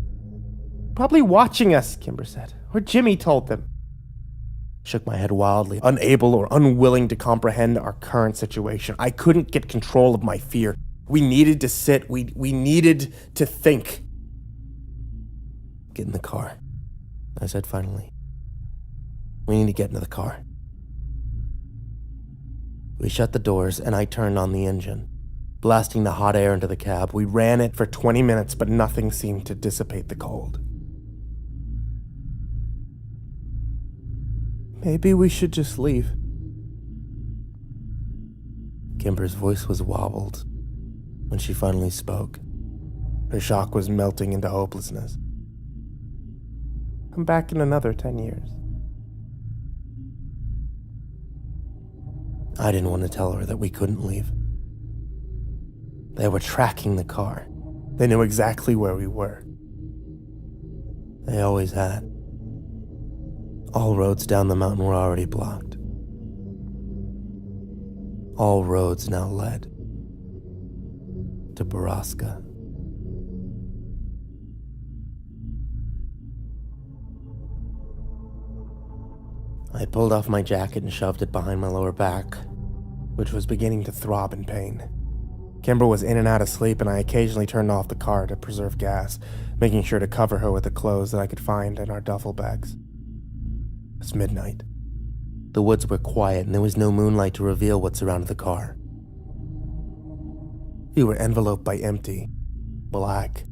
Probably watching us, Kimber said. Or Jimmy told them. Shook my head wildly, unable or unwilling to comprehend our current situation. I couldn't get control of my fear. We needed to sit. We needed to think. Get in the car, I said finally. We need to get into the car. We shut the doors and I turned on the engine, blasting the hot air into the cab. We ran it for 20 minutes, but nothing seemed to dissipate the cold. Maybe we should just leave. Kimber's voice was wobbled when she finally spoke. Her shock was melting into hopelessness. Come back in another 10 years. I didn't want to tell her that we couldn't leave. They were tracking the car. They knew exactly where we were. They always had. All roads down the mountain were already blocked. All roads now led to Borrasca. I pulled off my jacket and shoved it behind my lower back, which was beginning to throb in pain. Kimber was in and out of sleep, and I occasionally turned off the car to preserve gas, making sure to cover her with the clothes that I could find in our duffel bags. It was midnight. The woods were quiet, and there was no moonlight to reveal what surrounded the car. We were enveloped by empty, black,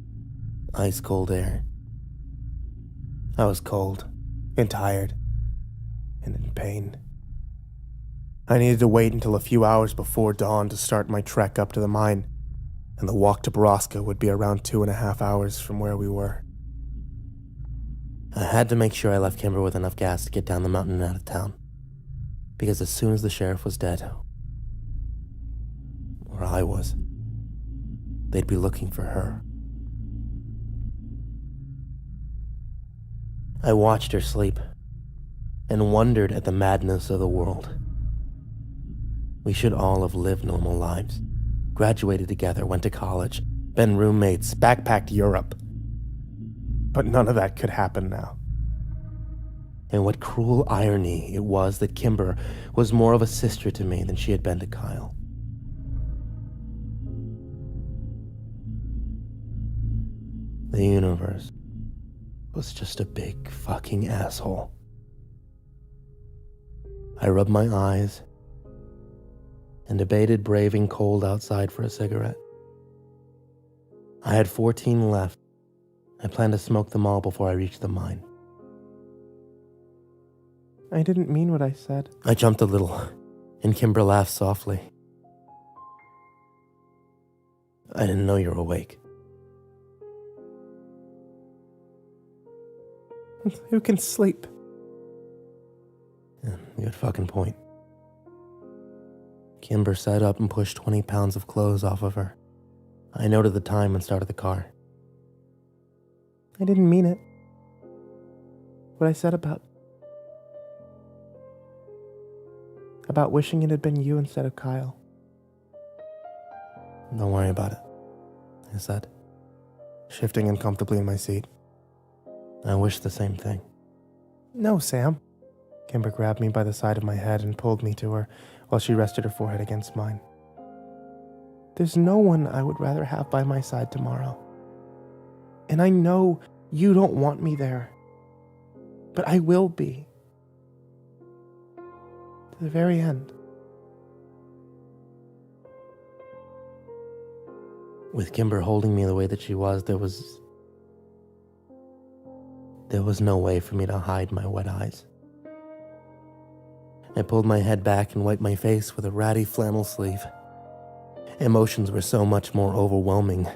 ice-cold air. I was cold, and tired and in pain. I needed to wait until a few hours before dawn to start my trek up to the mine, and the walk to Borrasca would be around 2.5 hours from where we were. I had to make sure I left Kimber with enough gas to get down the mountain and out of town, because as soon as the sheriff was dead, or I was, they'd be looking for her. I watched her sleep and wondered at the madness of the world. We should all have lived normal lives, graduated together, went to college, been roommates, backpacked Europe. But none of that could happen now. And what cruel irony it was that Kimber was more of a sister to me than she had been to Kyle. The universe was just a big fucking asshole. I rubbed my eyes and debated braving cold outside for a cigarette. I had 14 left. I planned to smoke them all before I reached the mine. I didn't mean what I said. I jumped a little, and Kimber laughed softly. I didn't know you were awake. Who can sleep? Yeah, good fucking point. Kimber sat up and pushed 20 pounds of clothes off of her. I noted the time and started the car. I didn't mean it. What I said about wishing it had been you instead of Kyle. Don't worry about it, I said, Shifting uncomfortably in my seat. I wish the same thing. No, Sam. Kimber grabbed me by the side of my head and pulled me to her while she rested her forehead against mine. There's no one I would rather have by my side tomorrow. And I know you don't want me there. But I will be. To the very end. With Kimber holding me the way that she was, there was no way for me to hide my wet eyes. I pulled my head back and wiped my face with a ratty flannel sleeve. Emotions were so much more overwhelming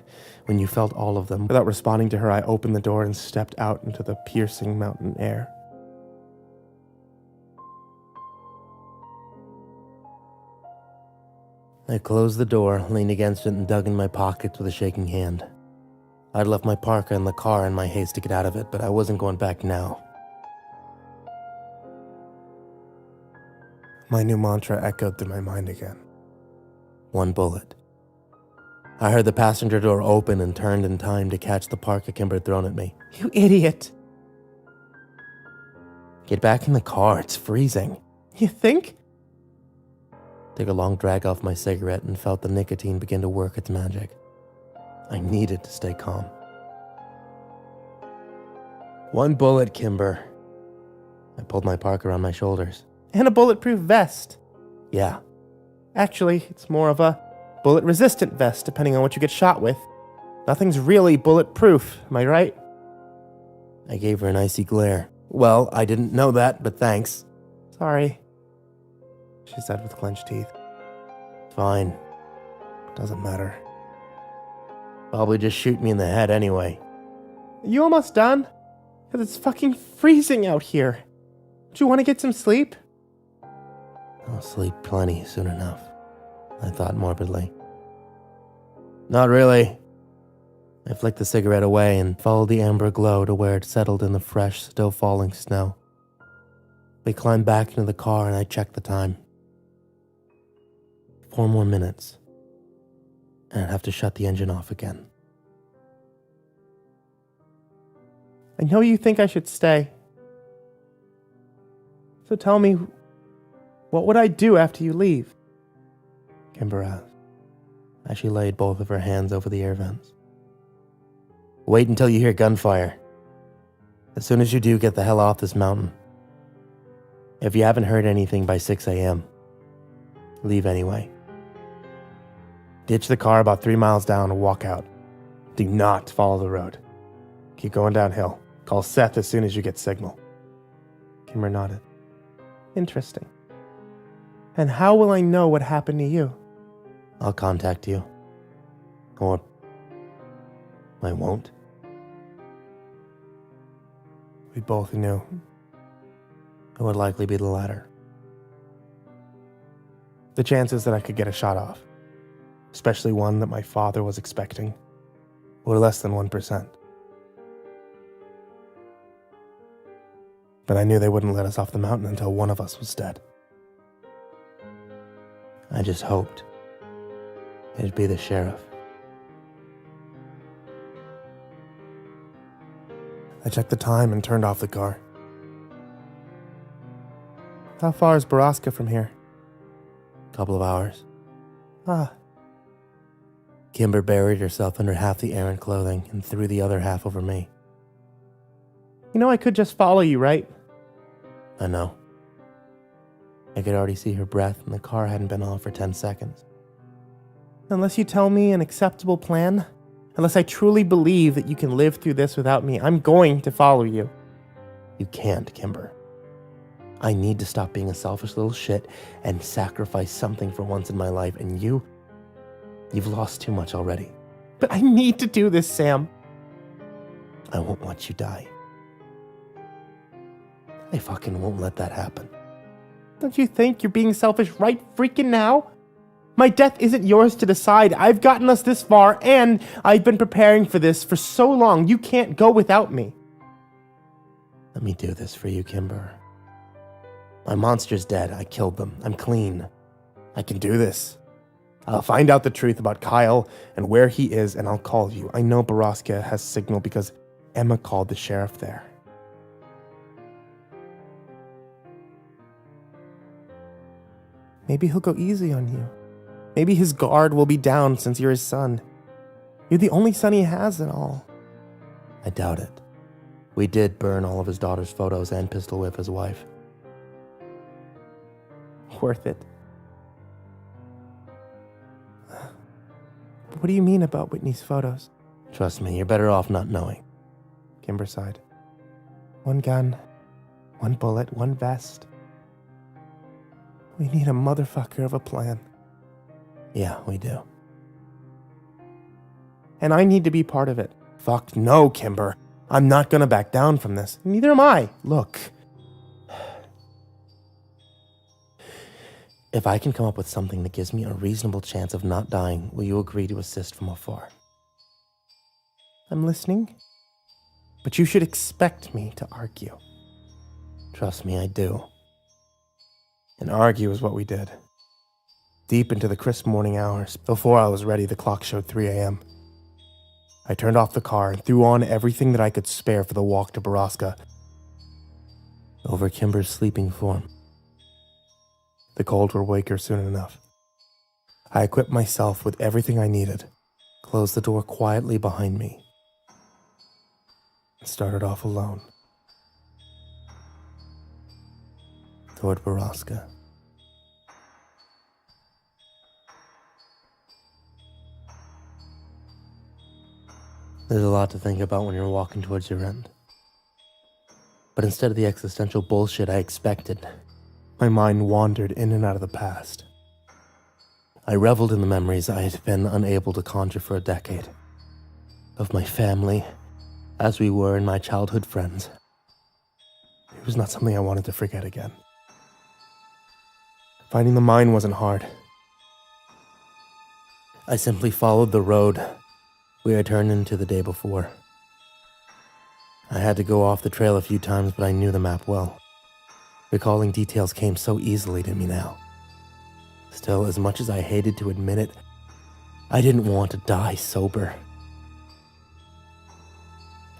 when you felt all of them. Without responding to her, I opened the door and stepped out into the piercing mountain air. I closed the door, leaned against it, and dug in my pockets with a shaking hand. I'd left my parka in the car in my haste to get out of it, but I wasn't going back now. My new mantra echoed through my mind again. One bullet. I heard the passenger door open and turned in time to catch the parka Kimber had thrown at me. You idiot! Get back in the car, it's freezing. You think? Took a long drag off my cigarette and felt the nicotine begin to work its magic. I needed to stay calm. One bullet, Kimber. I pulled my parka around my shoulders. And a bulletproof vest. Yeah. Actually, it's more of a bullet-resistant vest, depending on what you get shot with. Nothing's really bulletproof, am I right? I gave her an icy glare. Well, I didn't know that, but thanks. Sorry, she said with clenched teeth. Fine. Doesn't matter. Probably just shoot me in the head anyway. You almost done? Because it's fucking freezing out here. Do you want to get some sleep? I'll sleep plenty soon enough, I thought morbidly. Not really. I flicked the cigarette away and followed the amber glow to where it settled in the fresh, still falling snow. We climbed back into the car and I checked the time. 4 more minutes, and I'd have to shut the engine off again. I know you think I should stay. So tell me, what would I do after you leave? Kimber asked, as she laid both of her hands over the air vents. Wait until you hear gunfire. As soon as you do, get the hell off this mountain. If you haven't heard anything by 6 a.m., leave anyway. Ditch the car about 3 miles down and walk out. Do not follow the road. Keep going downhill. Call Seth as soon as you get signal. Kimber nodded. Interesting. And how will I know what happened to you? I'll contact you. Or I won't. We both knew. It would likely be the latter. The chances that I could get a shot off, especially one that my father was expecting, were less than 1%. But I knew they wouldn't let us off the mountain until one of us was dead. I just hoped it'd be the sheriff. I checked the time and turned off the car. How far is Borrasca from here? Couple of hours. Ah, Kimber buried herself under half the errant clothing and threw the other half over me. you know I could just follow you, right? I know. I could already see her breath, and the car hadn't been on for 10 seconds. Unless you tell me an acceptable plan, unless I truly believe that you can live through this without me, I'm going to follow you. You can't, Kimber. I need to stop being a selfish little shit and sacrifice something for once in my life, and you've lost too much already. But I need to do this, Sam. I won't watch you die. I fucking won't let that happen. Don't you think you're being selfish right freaking now? My death isn't yours to decide. I've gotten us this far, and I've been preparing for this for so long. You can't go without me. Let me do this for you, Kimber. My monster's dead. I killed them. I'm clean. I can do this. I'll find out the truth about Kyle and where he is, and I'll call you. I know Borrasca has signal because Emma called the sheriff there. Maybe he'll go easy on you. Maybe his guard will be down since you're his son. You're the only son he has and all. I doubt it. We did burn all of his daughter's photos and pistol whip his wife. Worth it. What do you mean about Whitney's photos? Trust me, you're better off not knowing. Kimber sighed. One gun, one bullet, one vest. We need a motherfucker of a plan. Yeah, we do. And I need to be part of it. Fuck no, Kimber. I'm not gonna back down from this. Neither am I. Look. If I can come up with something that gives me a reasonable chance of not dying, will you agree to assist from afar? I'm listening. But you should expect me to argue. Trust me, I do. And argue is what we did. Deep into the crisp morning hours, before I was ready, the clock showed 3 a.m. I turned off the car and threw on everything that I could spare for the walk to Borrasca. Over Kimber's sleeping form. The cold would wake her soon enough. I equipped myself with everything I needed, closed the door quietly behind me, and started off alone. Toward Borrasca. There's a lot to think about when you're walking towards your end. But instead of the existential bullshit I expected, My mind wandered in and out of the past. I reveled in the memories I had been unable to conjure for a decade. Of my family, as we were, and my childhood friends. It was not something I wanted to forget again. Finding the mine wasn't hard. I simply followed the road we had turned into the day before. I had to go off the trail a few times, but I knew the map well. Recalling details came so easily to me now. Still, as much as I hated to admit it, I didn't want to die sober.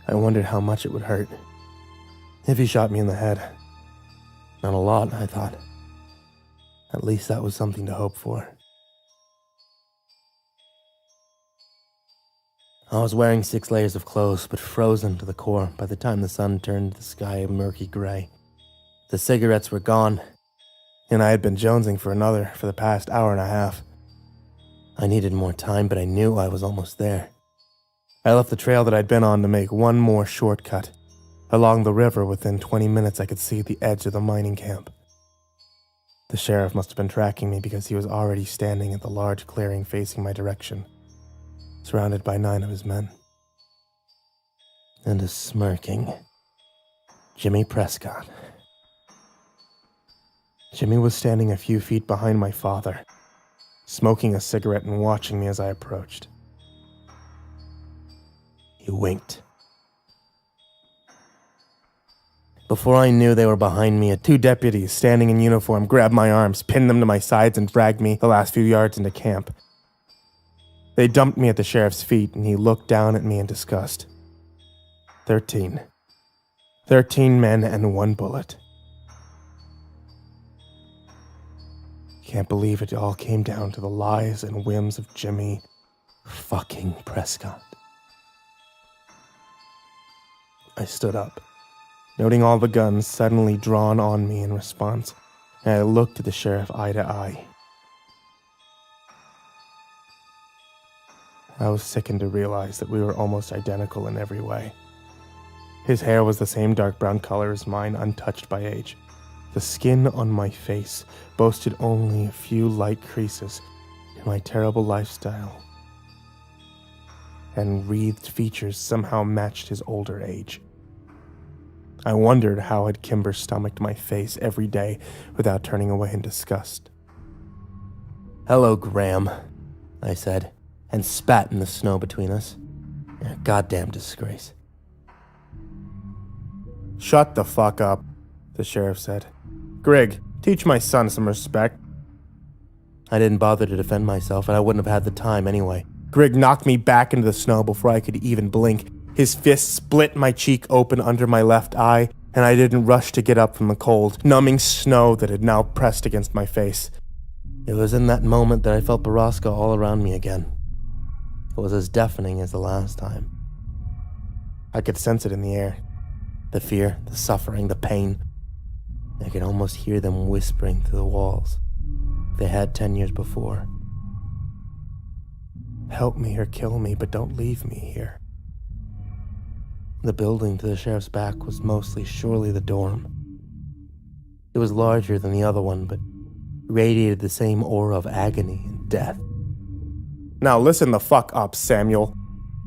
I wondered how much it would hurt if he shot me in the head. Not a lot, I thought. At least that was something to hope for. I was wearing 6 layers of clothes, but frozen to the core by the time the sun turned the sky a murky gray. The cigarettes were gone, And I had been jonesing for another for the past hour and a half. I needed more time, but I knew I was almost there. I left the trail that I'd been on to make one more shortcut, Along the river, within 20 minutes, I could see the edge of the mining camp. The sheriff must have been tracking me because he was already standing at the large clearing facing my direction, surrounded by 9 of his men. And a smirking Jimmy Prescott. Jimmy was standing a few feet behind my father, smoking a cigarette and watching me as I approached. He winked. Before I knew they were behind me, 2 deputies standing in uniform grabbed my arms, pinned them to my sides, and dragged me the last few yards into camp. They dumped me at the sheriff's feet, and he looked down at me in disgust. 13 men and 1 bullet. Can't believe it all came down to the lies and whims of Jimmy fucking Prescott. I stood up, noting all the guns suddenly drawn on me in response, and I looked at the sheriff eye to eye. I was sickened to realize that we were almost identical in every way. His hair was the same dark brown color as mine, untouched by age. The skin on my face boasted only a few light creases in my terrible lifestyle, and wreathed features somehow matched his older age. I wondered how had Kimber stomached my face every day without turning away in disgust. "Hello, Graham," I said, and spat in the snow between us. A goddamn disgrace. "Shut the fuck up," the sheriff said. "Grigg, teach my son some respect." I didn't bother to defend myself, and I wouldn't have had the time anyway. Grigg knocked me back into the snow before I could even blink. His fist split my cheek open under my left eye, and I didn't rush to get up from the cold, numbing snow that had now pressed against my face. It was in that moment that I felt Borrasca all around me again. It was as deafening as the last time. I could sense it in the air. The fear, the suffering, the pain. I could almost hear them whispering through the walls. They had 10 years before. "Help me or kill me, but don't leave me here." The building to the sheriff's back was mostly surely the dorm. It was larger than the other one, but radiated the same aura of agony and death. "Now listen the fuck up, Samuel.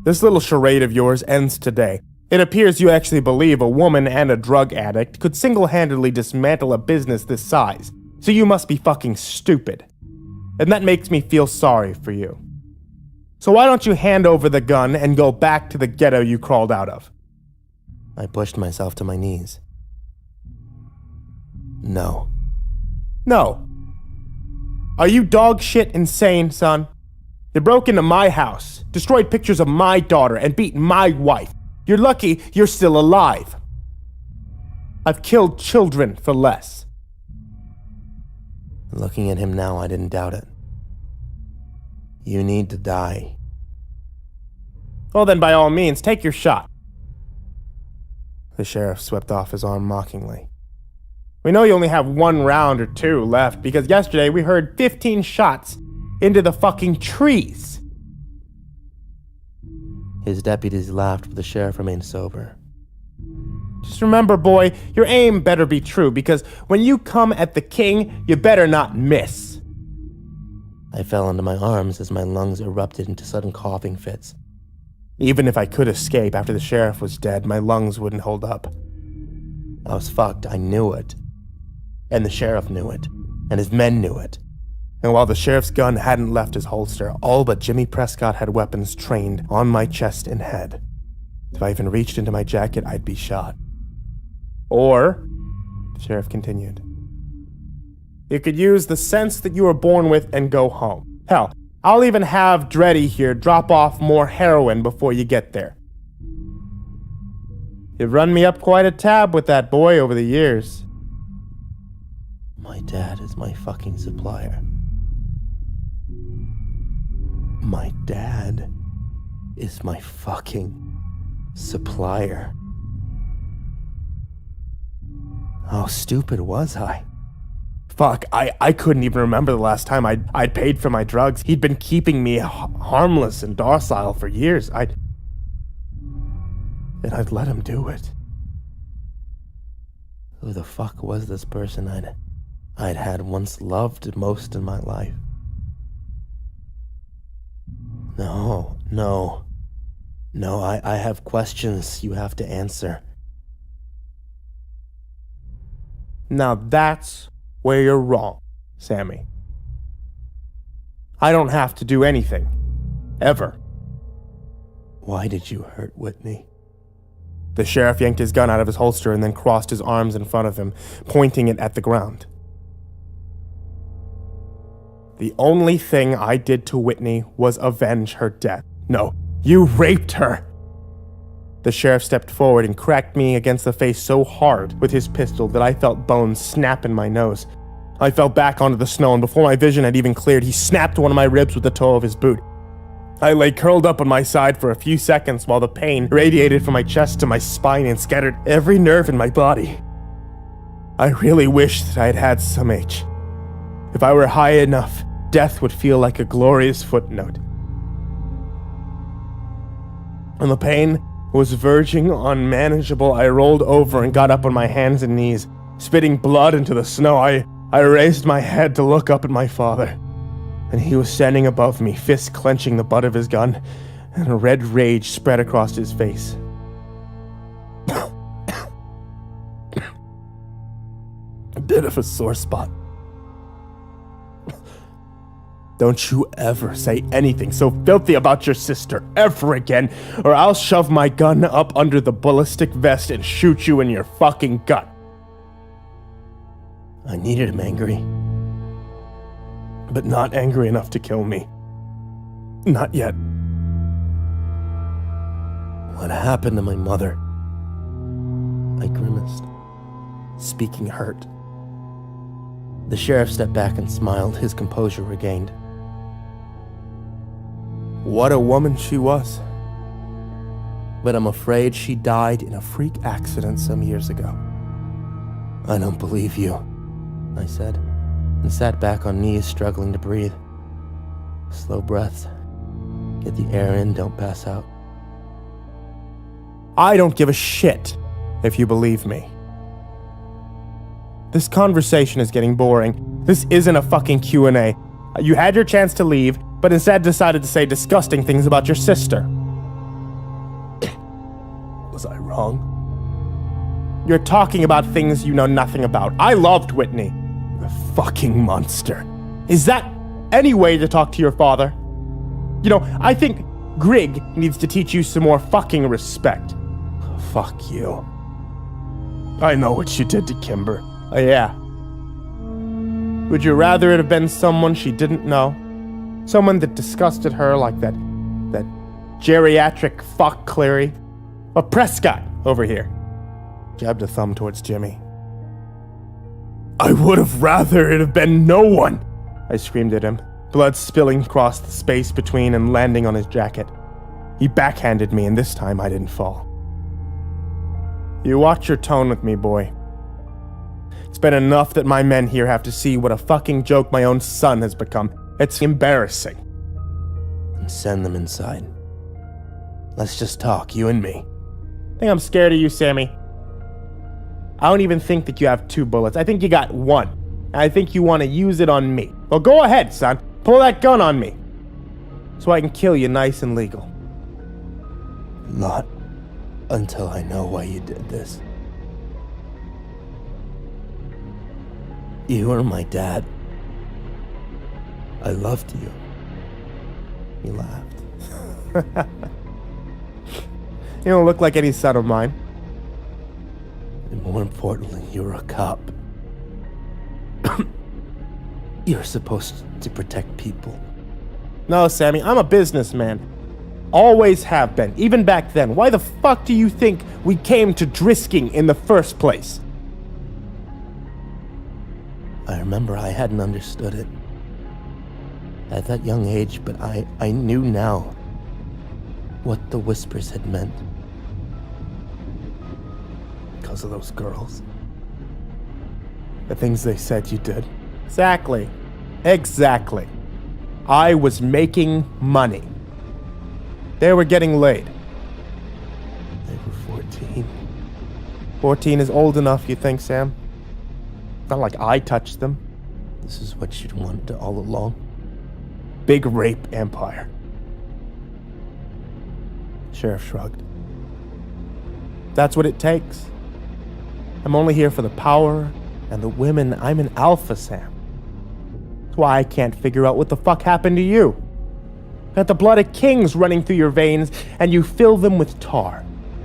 This little charade of yours ends today. It appears you actually believe a woman and a drug addict could single-handedly dismantle a business this size, so you must be fucking stupid. And that makes me feel sorry for you. So why don't you hand over the gun and go back to the ghetto you crawled out of?" I pushed myself to my knees. No. No. Are you dog shit insane, son? You broke into my house, destroyed pictures of my daughter, and beat my wife. You're lucky you're still alive. I've killed children for less. Looking at him now, I didn't doubt it. You need to die. Well then, by all means, take your shot. The sheriff swept off his arm mockingly. We know you only have 1 round or 2 left, because yesterday we heard 15 shots into the fucking trees. His deputies laughed, but the sheriff remained sober. Just remember, boy, your aim better be true, because when you come at the king, you better not miss. I fell into my arms as my lungs erupted into sudden coughing fits. Even if I could escape after the sheriff was dead, my lungs wouldn't hold up. I was fucked, I knew it. And the sheriff knew it, and his men knew it. And while the sheriff's gun hadn't left his holster, all but Jimmy Prescott had weapons trained on my chest and head. If I even reached into my jacket, I'd be shot. Or, the sheriff continued, you could use the sense that you were born with and go home. Hell, I'll even have Dreddy here drop off more heroin before you get there. You've run me up quite a tab with that boy over the years. My dad is my fucking supplier. My dad is my fucking supplier. How stupid was I? Fuck, I couldn't even remember the last time I'd paid for my drugs. He'd been keeping me harmless and docile for years. I'd let him do it. Who the fuck was this person I'd had once loved most in my life? No, I have questions you have to answer. Now that's where you're wrong, Sammy. I don't have to do anything. Ever. Why did you hurt Whitney? The sheriff yanked his gun out of his holster and then crossed his arms in front of him, pointing it at the ground. The only thing I did to Whitney was avenge her death. No, you raped her! The sheriff stepped forward and cracked me against the face so hard with his pistol that I felt bones snap in my nose. I fell back onto the snow, and before my vision had even cleared, he snapped one of my ribs with the toe of his boot. I lay curled up on my side for a few seconds while the pain radiated from my chest to my spine and scattered every nerve in my body. I really wish that I had had some H. If I were high enough, death would feel like a glorious footnote. When the pain was verging on manageable, I rolled over and got up on my hands and knees. Spitting blood into the snow, I raised my head to look up at my father. And he was standing above me, fists clenching the butt of his gun, and a red rage spread across his face. A bit of a sore spot. Don't you ever say anything so filthy about your sister ever again, or I'll shove my gun up under the ballistic vest and shoot you in your fucking gut. I needed him angry. But not angry enough to kill me. Not yet. What happened to my mother? I grimaced, speaking hurt. The sheriff stepped back and smiled, his composure regained. What a woman she was. But I'm afraid she died in a freak accident some years ago. I don't believe you, I said, and sat back on knees, struggling to breathe. Slow breaths. Get the air in, don't pass out. I don't give a shit if you believe me. This conversation is getting boring. This isn't a fucking Q&A. You had your chance to leave, but instead decided to say disgusting things about your sister. Was I wrong? You're talking about things you know nothing about. I loved Whitney. You're a fucking monster. Is that any way to talk to your father? You know, I think Grig needs to teach you some more fucking respect. Fuck you. I know what you did to Kimber. Oh, yeah. Would you rather it have been someone she didn't know? Someone that disgusted her like that geriatric fuck Cleary? Or Prescott over here? Jabbed a thumb towards Jimmy. I would have rather it have been no one, I screamed at him, blood spilling across the space between and landing on his jacket. He backhanded me, and this time I didn't fall. You watch your tone with me, boy. It's been enough that my men here have to see what a fucking joke my own son has become. It's embarrassing. And send them inside. Let's just talk, you and me. I think I'm scared of you, Sammy. I don't even think that you have 2 bullets. I think you got 1. And I think you want to use it on me. Well, go ahead, son. Pull that gun on me. So I can kill you nice and legal. Not until I know why you did this. You were my dad. I loved you. He laughed. You don't look like any son of mine. And more importantly, you're a cop. You're supposed to protect people. No, Sammy, I'm a businessman. Always have been, even back then. Why the fuck do you think we came to Drisking in the first place? I remember I hadn't understood it at that young age, but I knew now what the whispers had meant. Because of those girls. The things they said you did. Exactly. I was making money. They were getting laid. They were 14. 14 is old enough, you think, Sam? It's not like I touched them. This is what you'd wanted all along. Big rape empire. Sheriff shrugged. That's what it takes. I'm only here for the power and the women. I'm an alpha, Sam. That's why I can't figure out what the fuck happened to you. Got the blood of kings running through your veins, and you fill them with tar.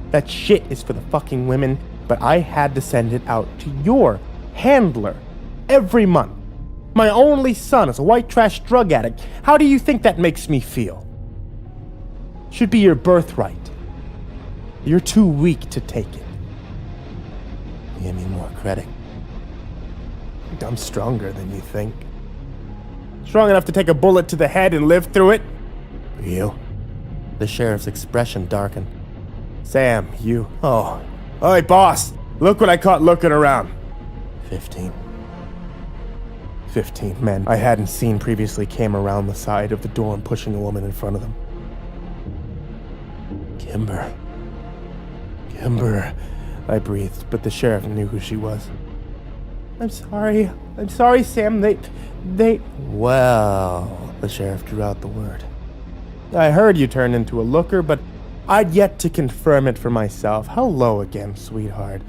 That shit is for the fucking women, but I had to send it out to your handler every month. My only son is a white trash drug addict. How do you think that makes me feel? Should be your birthright. You're too weak to take it. Give me more credit. I'm stronger than you think. Strong enough to take a bullet to the head and live through it? You? The sheriff's expression darkened. Sam, you... Oh. Oi, boss! Look what I caught looking around. 15. 15 men I hadn't seen previously came around the side of the dorm, pushing a woman in front of them. Kimber. Kimber, I breathed, but the sheriff knew who she was. I'm sorry, Sam, they... Well, the sheriff drew out the word. I heard you turned into a looker, but I'd yet to confirm it for myself. Hello again, sweetheart.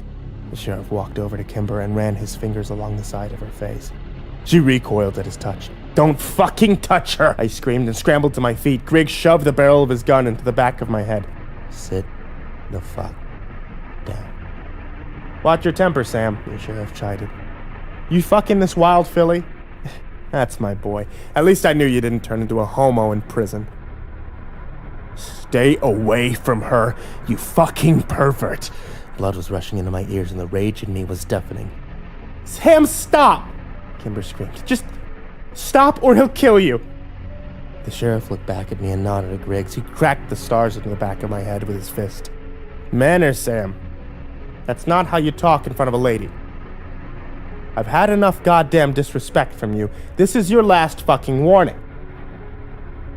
The sheriff walked over to Kimber and ran his fingers along the side of her face. She recoiled at his touch. Don't fucking touch her! I screamed and scrambled to my feet. Griggs shoved the barrel of his gun into the back of my head. Sit the fuck down. Watch your temper, Sam, the sheriff chided. You fucking this wild filly? That's my boy. At least I knew you didn't turn into a homo in prison. Stay away from her, you fucking pervert. Blood was rushing into my ears and the rage in me was deafening. Sam, stop! Kimber screamed. Just stop or he'll kill you. The sheriff looked back at me and nodded at Griggs. He cracked the stars into the back of my head with his fist. Manners, Sam. That's not how you talk in front of a lady. I've had enough goddamn disrespect from you. This is your last fucking warning.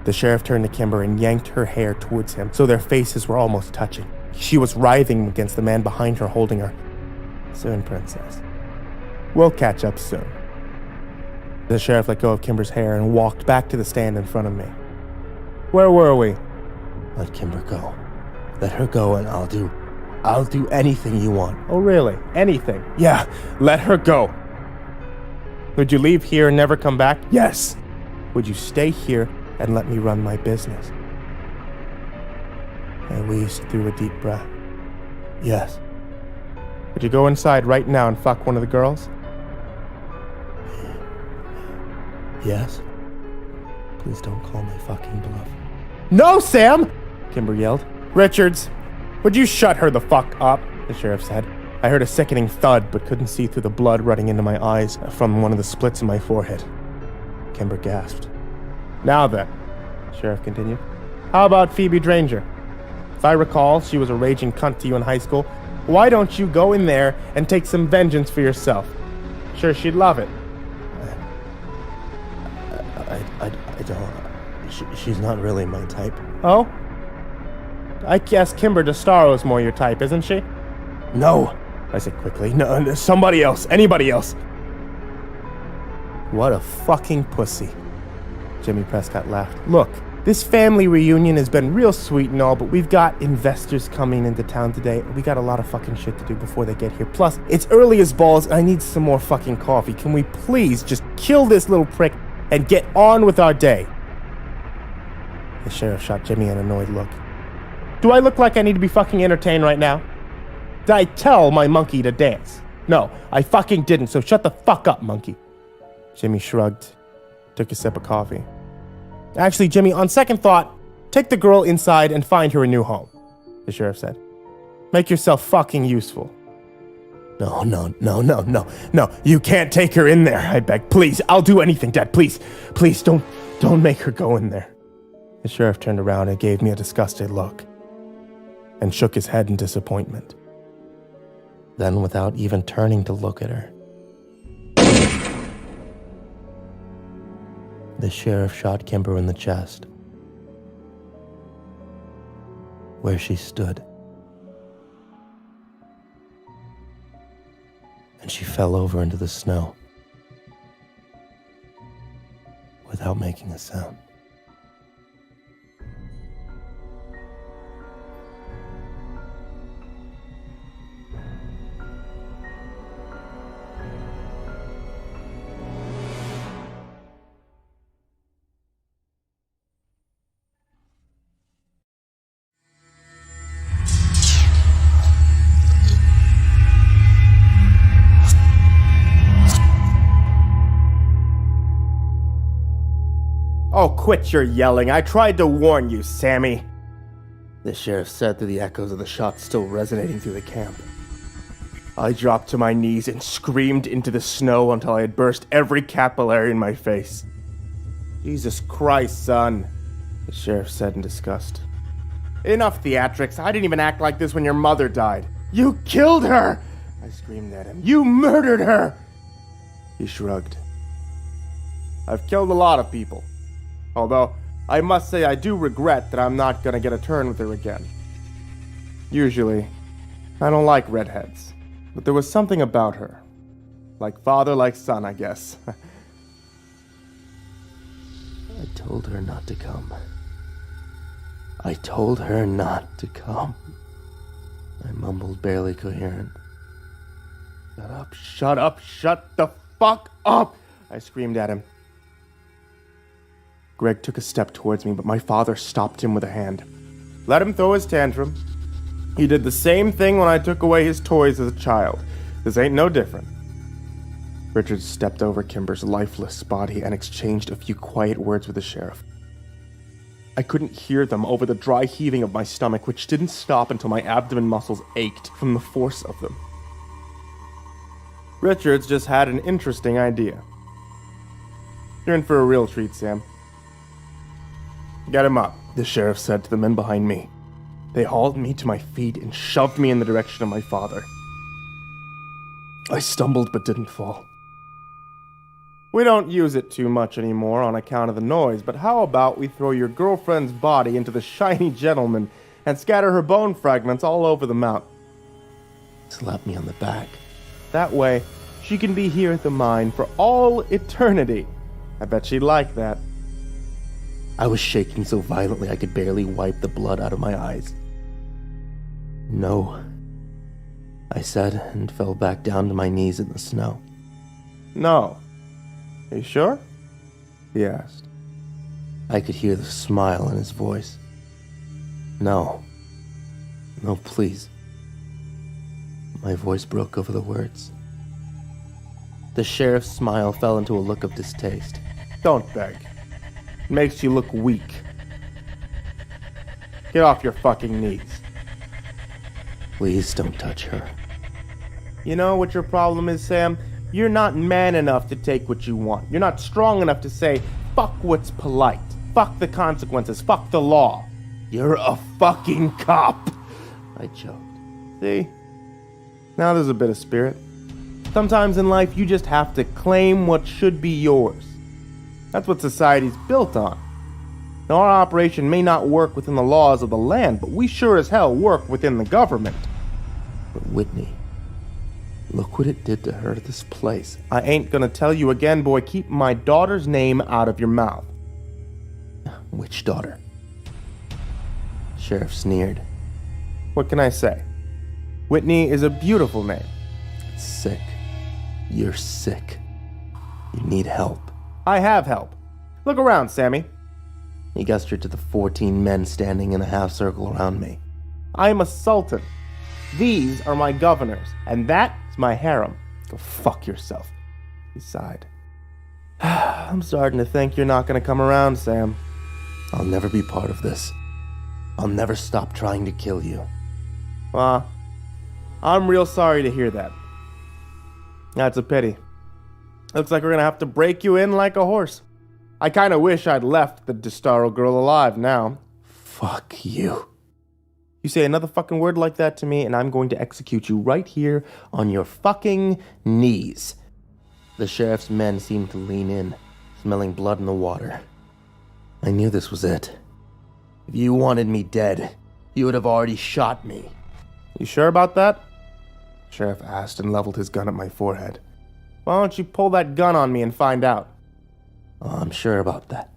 The sheriff turned to Kimber and yanked her hair towards him, so their faces were almost touching. She was writhing against the man behind her, holding her. Soon, princess. We'll catch up soon. The sheriff let go of Kimber's hair and walked back to the stand in front of me. Where were we? Let Kimber go. Let her go and I'll do anything you want. Oh, really? Anything? Yeah, let her go. Would you leave here and never come back? Yes. Would you stay here and let me run my business? I wheezed through a deep breath. Yes. Would you go inside right now and fuck one of the girls? Yes. Please don't call my fucking bluff. No, Sam! Kimber yelled. Richards, would you shut her the fuck up? The sheriff said. I heard a sickening thud, but couldn't see through the blood running into my eyes from one of the splits in my forehead. Kimber gasped. Now then, the sheriff continued, how about Phoebe Dranger? If I recall, she was a raging cunt to you in high school. Why don't you go in there and take some vengeance for yourself? Sure, she'd love it. I don't... She's not really my type. Oh? I guess Kimber DeStaro is more your type, isn't she? No! I said quickly. No, somebody else. Anybody else. What a fucking pussy. Jimmy Prescott laughed. Look, this family reunion has been real sweet and all, but we've got investors coming into town today. We got a lot of fucking shit to do before they get here. Plus, it's early as balls and I need some more fucking coffee. Can we please just kill this little prick and get on with our day? The sheriff shot Jimmy an annoyed look. Do I look like I need to be fucking entertained right now? Did I tell my monkey to dance? No, I fucking didn't, so shut the fuck up, monkey. Jimmy shrugged, took a sip of coffee. Actually, Jimmy, on second thought, take the girl inside and find her a new home, the sheriff said. Make yourself fucking useful. No. You can't take her in there, I begged. Please, I'll do anything, Dad, please. Please, don't make her go in there. The sheriff turned around and gave me a disgusted look and shook his head in disappointment. Then, without even turning to look at her, the sheriff shot Kimber in the chest, where she stood. and she fell over into the snow without making a sound. Oh, quit your yelling. I tried to warn you, Sammy. The sheriff said through the echoes of the shots still resonating through the camp. I dropped to my knees and screamed into the snow until I had burst every capillary in my face. Jesus Christ, son, the sheriff said in disgust. Enough theatrics. I didn't even act like this when your mother died. You killed her! I screamed at him. You murdered her! He shrugged. I've killed a lot of people. Although, I must say I do regret that I'm not gonna get a turn with her again. Usually, I don't like redheads. But there was something about her. Like father, like son, I guess. I told her not to come. I told her not to come. I mumbled, barely coherent. Shut up, shut up, shut the fuck up! I screamed at him. Greg took a step towards me, but my father stopped him with a hand. Let him throw his tantrum. He did the same thing when I took away his toys as a child. This ain't no different. Richard stepped over Kimber's lifeless body and exchanged a few quiet words with the sheriff. I couldn't hear them over the dry heaving of my stomach, which didn't stop until my abdomen muscles ached from the force of them. Richards just had an interesting idea. You're in for a real treat, Sam. Get him up, the sheriff said to the men behind me. They hauled me to my feet and shoved me in the direction of my father. I stumbled but didn't fall. We don't use it too much anymore on account of the noise, but how about we throw your girlfriend's body into the shiny gentleman and scatter her bone fragments all over the mount? Slapped me on the back. That way, she can be here at the mine for all eternity. I bet she'd like that. I was shaking so violently I could barely wipe the blood out of my eyes. No, I said, and fell back down to my knees in the snow. No. Are you sure? He asked. I could hear the smile in his voice. No. No, please. My voice broke over the words. The sheriff's smile fell into a look of distaste. Don't beg. It makes you look weak. Get off your fucking knees. Please don't touch her. You know what your problem is, Sam? You're not man enough to take what you want. You're not strong enough to say, fuck what's polite. Fuck the consequences. Fuck the law. You're a fucking cop. I choked. See? Now there's a bit of spirit. Sometimes in life you just have to claim what should be yours. That's what society's built on. Now our operation may not work within the laws of the land, but we sure as hell work within the government. But Whitney, look what it did to her, this place. I ain't gonna tell you again, boy. Keep my daughter's name out of your mouth. Which daughter? Sheriff sneered. What can I say? Whitney is a beautiful name. Sick. You're sick. You need help. I have help. Look around, Sammy. He gestured to the 14 men standing in a half circle around me. I'm a sultan. These are my governors, and that's my harem. Go fuck yourself. He sighed. I'm starting to think you're not gonna come around, Sam. I'll never be part of this. I'll never stop trying to kill you. I'm real sorry to hear that. That's a pity. Looks like we're gonna have to break you in like a horse. I kinda wish I'd left the Destaro girl alive now. Fuck you. You say another fucking word like that to me, and I'm going to execute you right here on your fucking knees. The sheriff's men seemed to lean in, smelling blood in the water. I knew this was it. If you wanted me dead, you would have already shot me. You sure about that? Sheriff asked and leveled his gun at my forehead. Why don't you pull that gun on me and find out? Oh, I'm sure about that.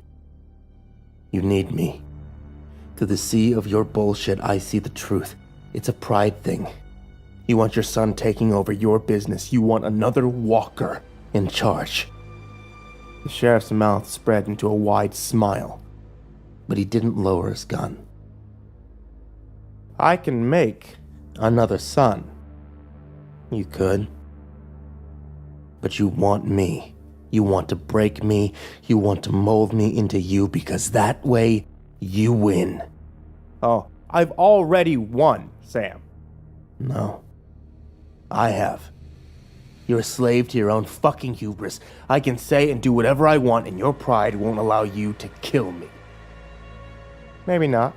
You need me. Through the sea of your bullshit, I see the truth. It's a pride thing. You want your son taking over your business. You want another Walker in charge. The sheriff's mouth spread into a wide smile. But he didn't lower his gun. I can make another son. You could. But you want me. You want to break me. You want to mold me into you because that way you win. Oh, I've already won, Sam. No. I have. You're a slave to your own fucking hubris. I can say and do whatever I want, and your pride won't allow you to kill me. Maybe not.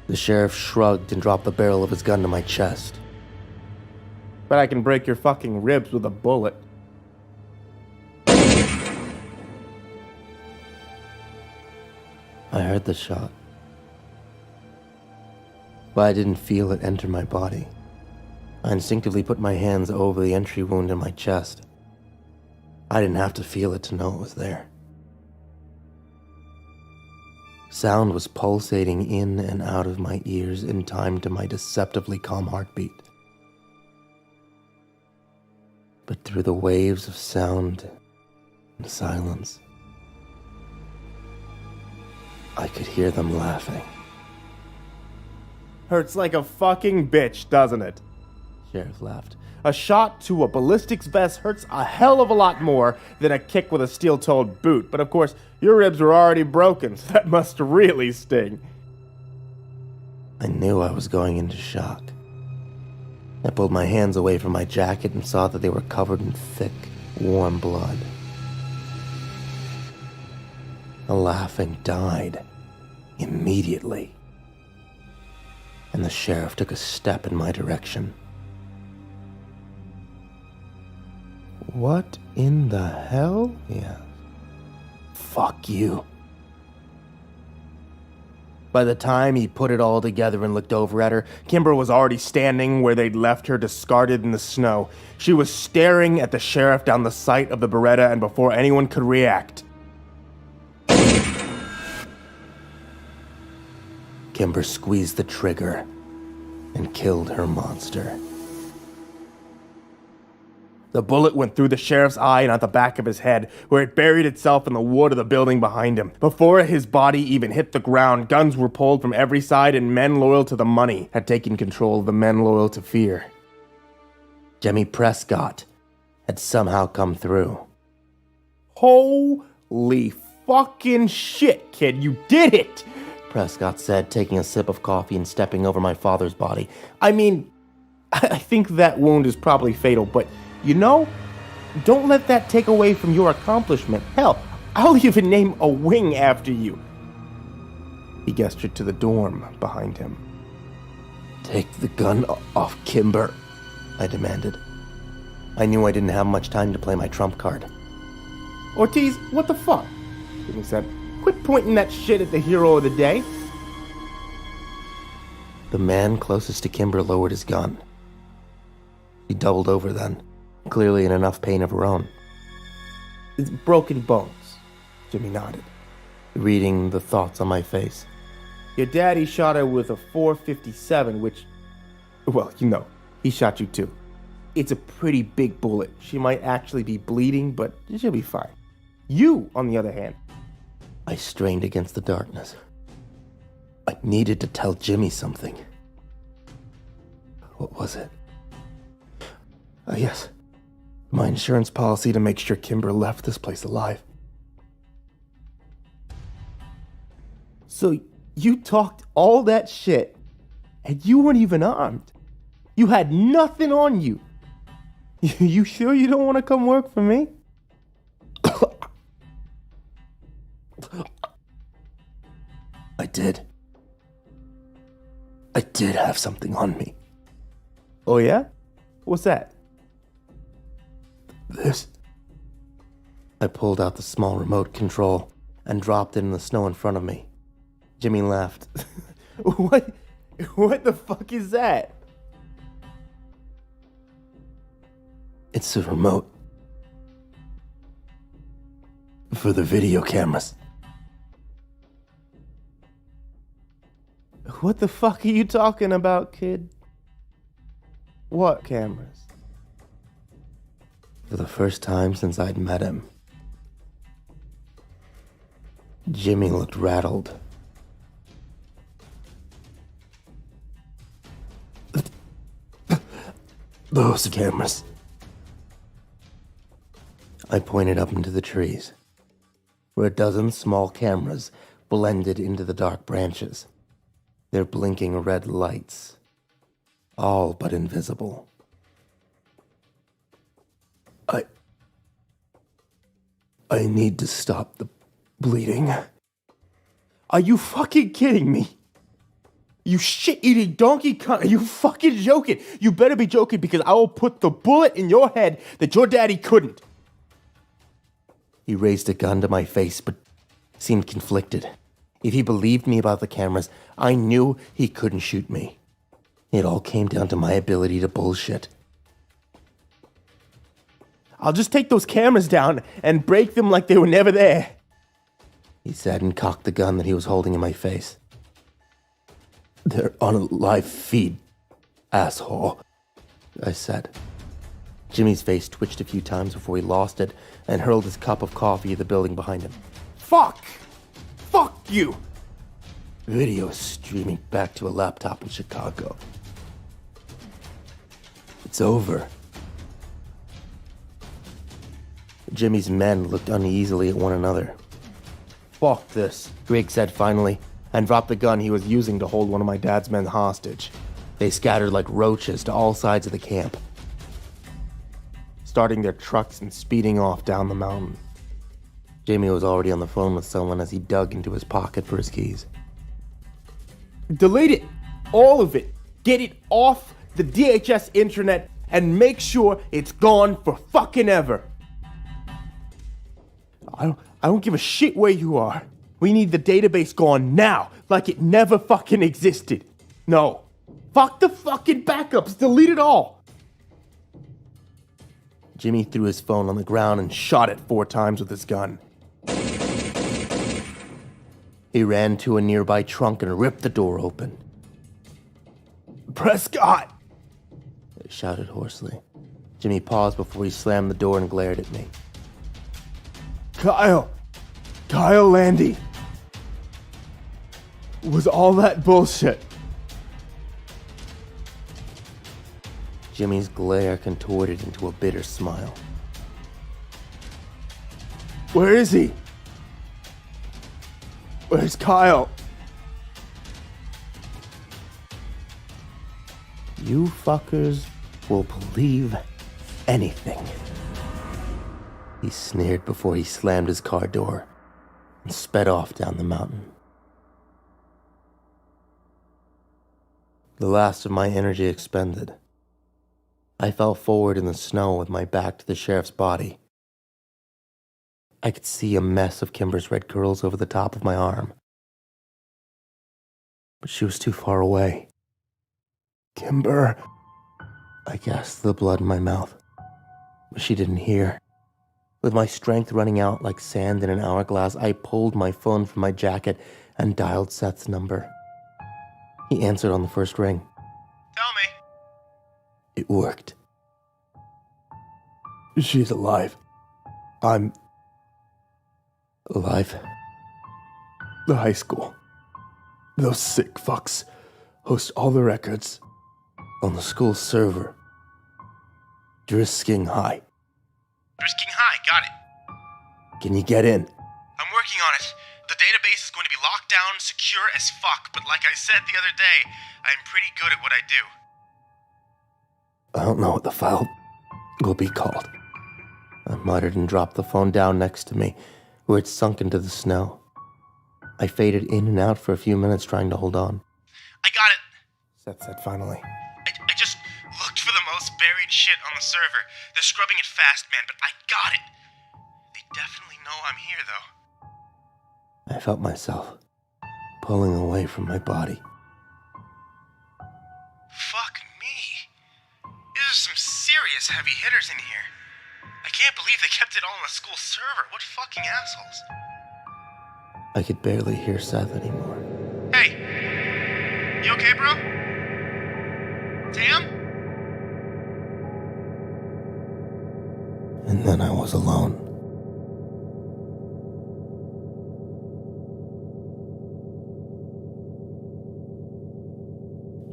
The sheriff shrugged and dropped the barrel of his gun to my chest. But I can break your fucking ribs with a bullet. I heard the shot. But I didn't feel it enter my body. I instinctively put my hands over the entry wound in my chest. I didn't have to feel it to know it was there. Sound was pulsating in and out of my ears in time to my deceptively calm heartbeat. But through the waves of sound and silence, I could hear them laughing. Hurts like a fucking bitch, doesn't it? Sheriff laughed. A shot to a ballistics vest hurts a hell of a lot more than a kick with a steel-toed boot. But of course, your ribs were already broken, so that must really sting. I knew I was going into shock. I pulled my hands away from my jacket and saw that they were covered in thick, warm blood. The laughing died immediately, and the sheriff took a step in my direction. "What in the hell?" he asked. "Fuck you." By the time he put it all together and looked over at her, Kimber was already standing where they'd left her discarded in the snow. She was staring at the sheriff down the sight of the Beretta, and before anyone could react, Kimber squeezed the trigger and killed her monster. the bullet went through the sheriff's eye and out the back of his head, where it buried itself in the wood of the building behind him. Before his body even hit the ground, guns were pulled from every side, and men loyal to the money had taken control of the men loyal to fear. Jimmy Prescott had somehow come through. Holy fucking shit, kid, you did it! Prescott said, taking a sip of coffee and stepping over my father's body. I mean, I think that wound is probably fatal, but, you know, don't let that take away from your accomplishment. Hell, I'll even name a wing after you. He gestured to the dorm behind him. Take the gun off Kimber, I demanded. I knew I didn't have much time to play my trump card. Ortiz, what the fuck? Jimmy said. Quit pointing that shit at the hero of the day. The man closest to Kimber lowered his gun. She doubled over then, clearly in enough pain of her own. It's broken bones, Jimmy nodded, reading the thoughts on my face. Your daddy shot her with a .457, which, well, you know, he shot you too. It's a pretty big bullet. She might actually be bleeding, but she'll be fine. You, on the other hand. I strained against the darkness. I needed to tell Jimmy something. What was it? Yes. My insurance policy to make sure Kimber left this place alive. So you talked all that shit, and you weren't even armed. You had nothing on you. You sure you don't want to come work for me? I did have something on me. Oh yeah? What's that? This. I pulled out the small remote control and dropped it in the snow in front of me. Jimmy laughed. What the fuck is that? It's a remote for the video cameras. What the fuck are you talking about, kid? What cameras? For the first time since I'd met him, Jimmy looked rattled. Those cameras. I pointed up into the trees, where a dozen small cameras blended into the dark branches, their blinking red lights, all but invisible. I need to stop the bleeding. Are you fucking kidding me? You shit-eating donkey cunt, are you fucking joking? You better be joking, because I will put the bullet in your head that your daddy couldn't. He raised a gun to my face, but seemed conflicted. If he believed me about the cameras, I knew he couldn't shoot me. It all came down to my ability to bullshit. I'll just take those cameras down and break them like they were never there, He said and cocked the gun that he was holding in my face. They're on a live feed, asshole, I said. Jimmy's face twitched a few times before he lost it and hurled his cup of coffee at the building behind him. Fuck! Fuck you! Video is streaming back to a laptop in Chicago. It's over. Jimmy's men looked uneasily at one another. Fuck this, Greg said finally, and dropped the gun he was using to hold one of my dad's men hostage. They scattered like roaches to all sides of the camp, starting their trucks and speeding off down the mountain. Jamie was already on the phone with someone as he dug into his pocket for his keys. Delete it! All of it! Get it off the DHS internet and make sure it's gone for fucking ever! I don't give a shit where you are. We need the database gone now, like it never fucking existed. No. Fuck the fucking backups, delete it all! Jimmy threw his phone on the ground and shot it 4 times with his gun. He ran to a nearby trunk and ripped the door open. Prescott! I shouted hoarsely. Jimmy paused before he slammed the door and glared at me. Kyle Landy. Was all that bullshit? Jimmy's glare contorted into a bitter smile. Where is he? Where's Kyle? You fuckers will believe anything. He sneered before he slammed his car door and sped off down the mountain. The last of my energy expended, I fell forward in the snow with my back to the sheriff's body. I could see a mess of Kimber's red curls over the top of my arm, but she was too far away. Kimber. I gasped the blood in my mouth, but she didn't hear. With my strength running out like sand in an hourglass, I pulled my phone from my jacket and dialed Seth's number. He answered on the first ring. Tell me. It worked. She's alive. I'm Alive? the high school. Those sick fucks host all the records. On the school server. Drisking High. Risking high, got it. Can you get in? I'm working on it. The database is going to be locked down, secure as fuck, but like I said the other day, I'm pretty good at what I do. I don't know what the file will be called. I muttered and dropped the phone down next to me, where it sunk into the snow. I faded in and out for a few minutes trying to hold on. I got it. Seth said finally. I just looked for the most buried shit on the server. They're scrubbing it fast, man, but I got it. They definitely know I'm here, though. I felt myself pulling away from my body. Fuck me. This is some serious heavy hitters in here. I can't believe they kept it all on the school server. What fucking assholes. I could barely hear Seth anymore. Hey! You okay, bro? Sam? And then I was alone.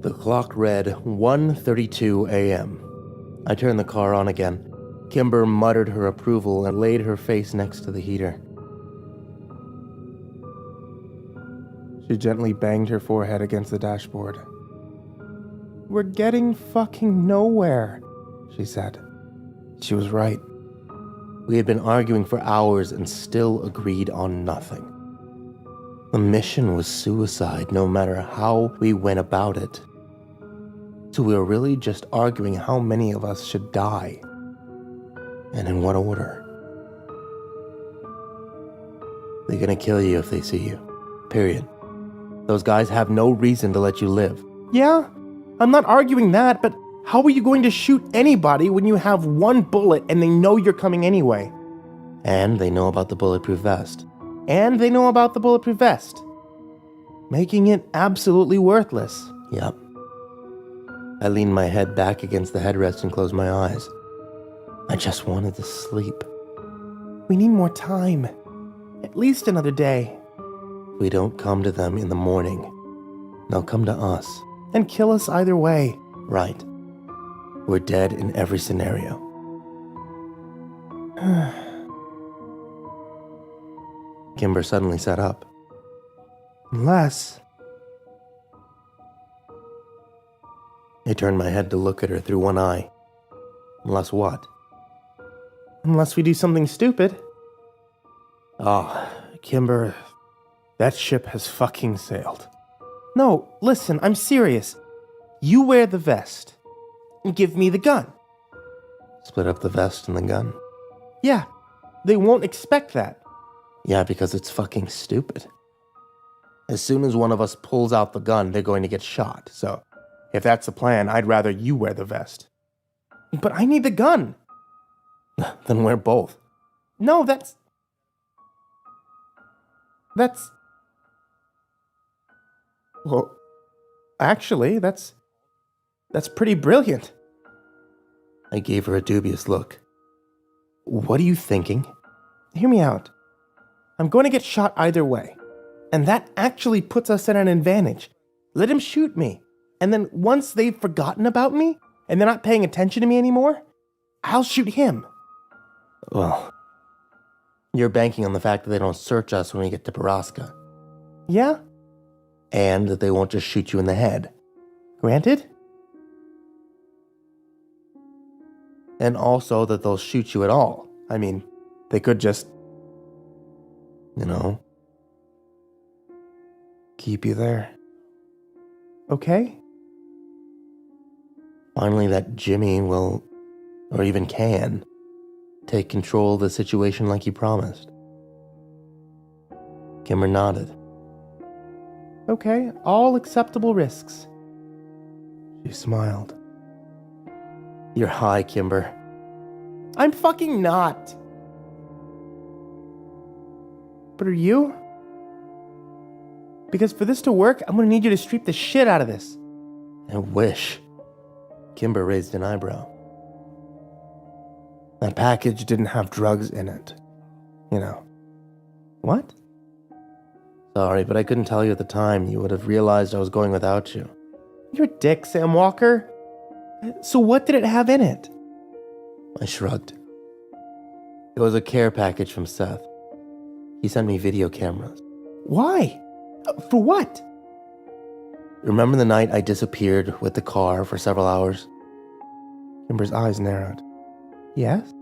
The clock read 1:32 a.m. I turned the car on again. Kimber muttered her approval and laid her face next to the heater. She gently banged her forehead against the dashboard. "We're getting fucking nowhere," she said. She was right. We had been arguing for hours and still agreed on nothing. The mission was suicide, no matter how we went about it. So we were really just arguing how many of us should die, and in what order. They're gonna kill you if they see you. Period. Those guys have no reason to let you live. Yeah, I'm not arguing that, but how are you going to shoot anybody when you have one bullet and they know you're coming anyway? And they know about the bulletproof vest. And they know about the bulletproof vest, making it absolutely worthless. Yep. I leaned my head back against the headrest and closed my eyes. I just wanted to sleep. We need more time. At least another day. We don't come to them in the morning. They'll come to us. And kill us either way. Right. We're dead in every scenario. Kimber suddenly sat up. Unless... I turned my head to look at her through one eye. Unless what? Unless we do something stupid. Oh, Kimber, that ship has fucking sailed. No, listen, I'm serious. You wear the vest. And give me the gun. split up the vest and the gun. Yeah, they won't expect that. Yeah, because it's fucking stupid. As soon as one of us pulls out the gun, they're going to get shot. So, if that's the plan, I'd rather you wear the vest. But I need the gun. Then wear both. No, that's... Well, actually, that's pretty brilliant. I gave her a dubious look. What are you thinking? Hear me out. I'm going to get shot either way. And that actually puts us at an advantage. Let him shoot me. And then once they've forgotten about me, and they're not paying attention to me anymore, I'll shoot him. Well, you're banking on the fact that they don't search us when we get to Borrasca. Yeah? And that they won't just shoot you in the head. Granted? And also that they'll shoot you at all. I mean, they could just... keep you there. Okay? Finally, that Jimmy will, or even can, take control of the situation like he promised. Kimber nodded. Okay, all acceptable risks. She smiled. You're high, Kimber. I'm fucking not. But are you? Because for this to work, I'm gonna need you to streep the shit out of this. I wish. Kimber raised an eyebrow. That package didn't have drugs in it. You know. What? Sorry, but I couldn't tell you at the time. You would have realized I was going without you. You're a dick, Sam Walker. So what did it have in it? I shrugged. It was a care package from Seth. He sent me video cameras. Why? For what? Remember the night I disappeared with the car for several hours? Kimber's eyes narrowed. Yes?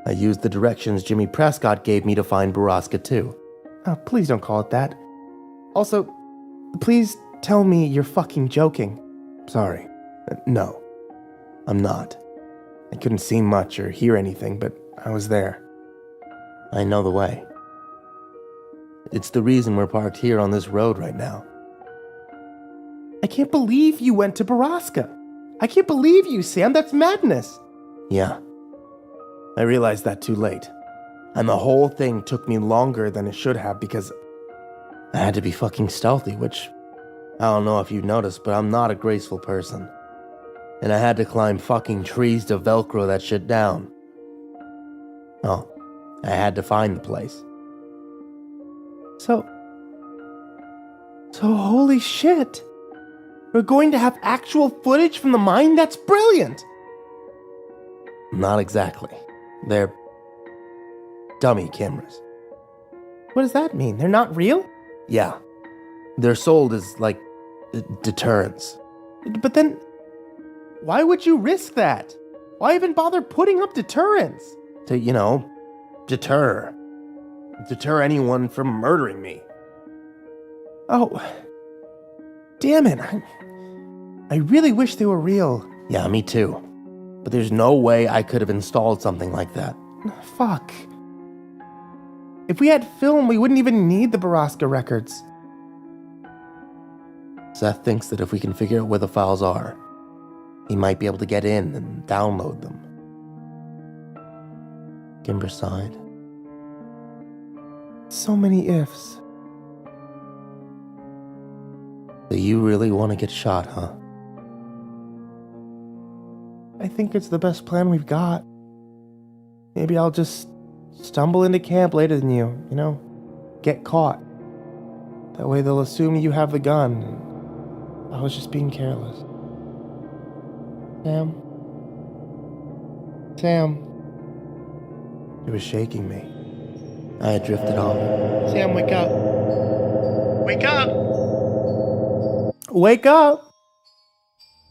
I used the directions Jimmy Prescott gave me to find Borrasca 2. Oh, please don't call it that. Also, please tell me you're fucking joking. Sorry. No, I'm not. I couldn't see much or hear anything, but I was there. I know the way. It's the reason we're parked here on this road right now. I can't believe you went to Borrasca. I can't believe you, Sam. That's madness. Yeah. I realized that too late. And the whole thing took me longer than it should have because I had to be fucking stealthy, which I don't know if you've noticed, but I'm not a graceful person. And I had to climb fucking trees to Velcro that shit down. Oh, I had to find the place. So holy shit. We're going to have actual footage from the mine? That's brilliant. Not exactly. They're dummy cameras. What does that mean? They're not real? Yeah. They're sold as, like, deterrents. But then, why would you risk that? Why even bother putting up deterrents? To, deter. Deter anyone from murdering me. Oh, damn it. I really wish they were real. Yeah, me too. But there's no way I could have installed something like that. Fuck. If we had film, we wouldn't even need the Borrasca records. Seth thinks that if we can figure out where the files are, he might be able to get in and download them. Kimber sighed. So many ifs. So you really want to get shot, huh? I think it's the best plan we've got. Maybe I'll just stumble into camp later than you, get caught. That way they'll assume you have the gun. I was just being careless. Sam. It was shaking me. I had drifted off. Sam, wake up. Wake up! Wake up!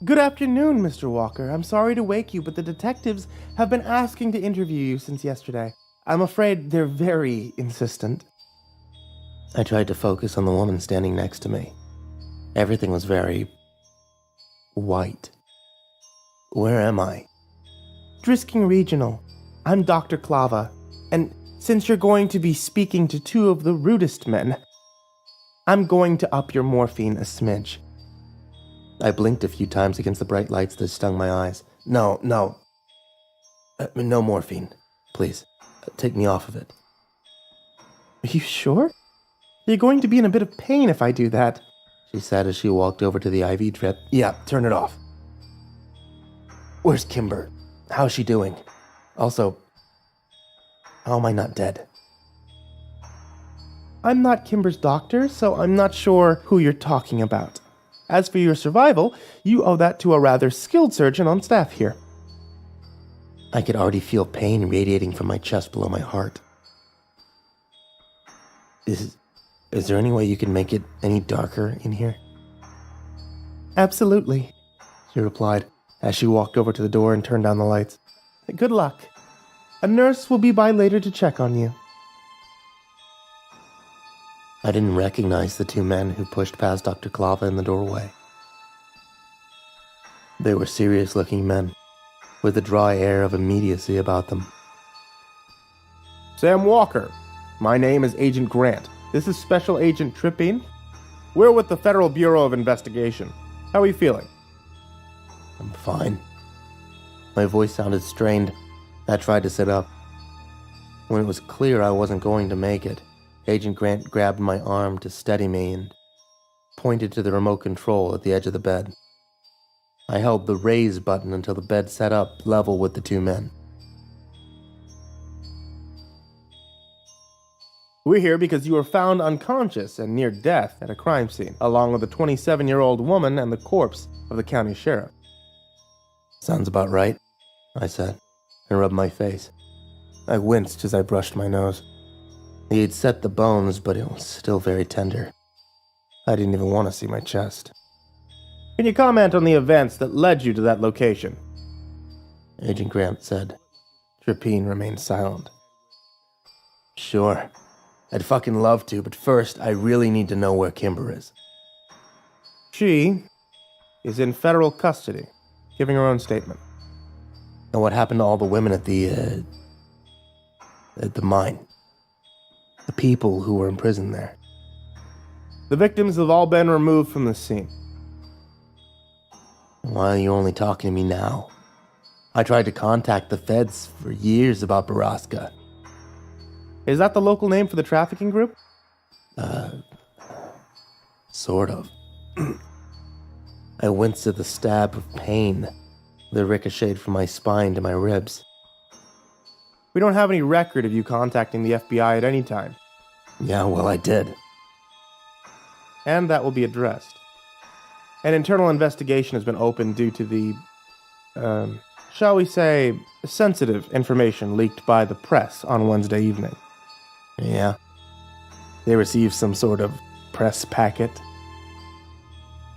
Good afternoon, Mr. Walker. I'm sorry to wake you, but the detectives have been asking to interview you since yesterday. I'm afraid they're very insistent. I tried to focus on the woman standing next to me. Everything was very white. Where am I? Drisking Regional. I'm Dr. Clava, and since you're going to be speaking to two of the rudest men, I'm going to up your morphine a smidge. I blinked a few times against the bright lights that stung my eyes. No. No morphine. Please, take me off of it. Are you sure? You're going to be in a bit of pain if I do that, she said as she walked over to the IV drip. Yeah, turn it off. Where's Kimber? How's she doing? Also, how am I not dead? I'm not Kimber's doctor, so I'm not sure who you're talking about. As for your survival, you owe that to a rather skilled surgeon on staff here. I could already feel pain radiating from my chest below my heart. Is there any way you can make it any darker in here? Absolutely, She replied as she walked over to the door and turned down the lights. Good luck. A nurse will be by later to check on you. I didn't recognize the two men who pushed past Dr. Clava in the doorway. They were serious-looking men, with a dry air of immediacy about them. Sam Walker. My name is Agent Grant. This is Special Agent Trippin. We're with the Federal Bureau of Investigation. How are you feeling? I'm fine. My voice sounded strained. I tried to sit up. When it was clear I wasn't going to make it, Agent Grant grabbed my arm to steady me and pointed to the remote control at the edge of the bed. I held the raise button until the bed sat up level with the two men. We're here because you were found unconscious and near death at a crime scene, along with a 27-year-old woman and the corpse of the county sheriff. Sounds about right, I said, and rubbed my face. I winced as I brushed my nose. He had set the bones, but it was still very tender. I didn't even want to see my chest. Can you comment on the events that led you to that location? Agent Grant said. Trippin remained silent. Sure. I'd fucking love to, but first, I really need to know where Kimber is. She is in federal custody, giving her own statement. And what happened to all the women at the mine? The people who were imprisoned there. The victims have all been removed from the scene. Why are you only talking to me now? I tried to contact the feds for years about Borrasca. Is that the local name for the trafficking group? Sort of. I winced at the stab of pain that ricocheted from my spine to my ribs. We don't have any record of you contacting the FBI at any time. Yeah, well, I did. And that will be addressed. An internal investigation has been opened due to the, shall we say, sensitive information leaked by the press on Wednesday evening. Yeah. They received some sort of press packet.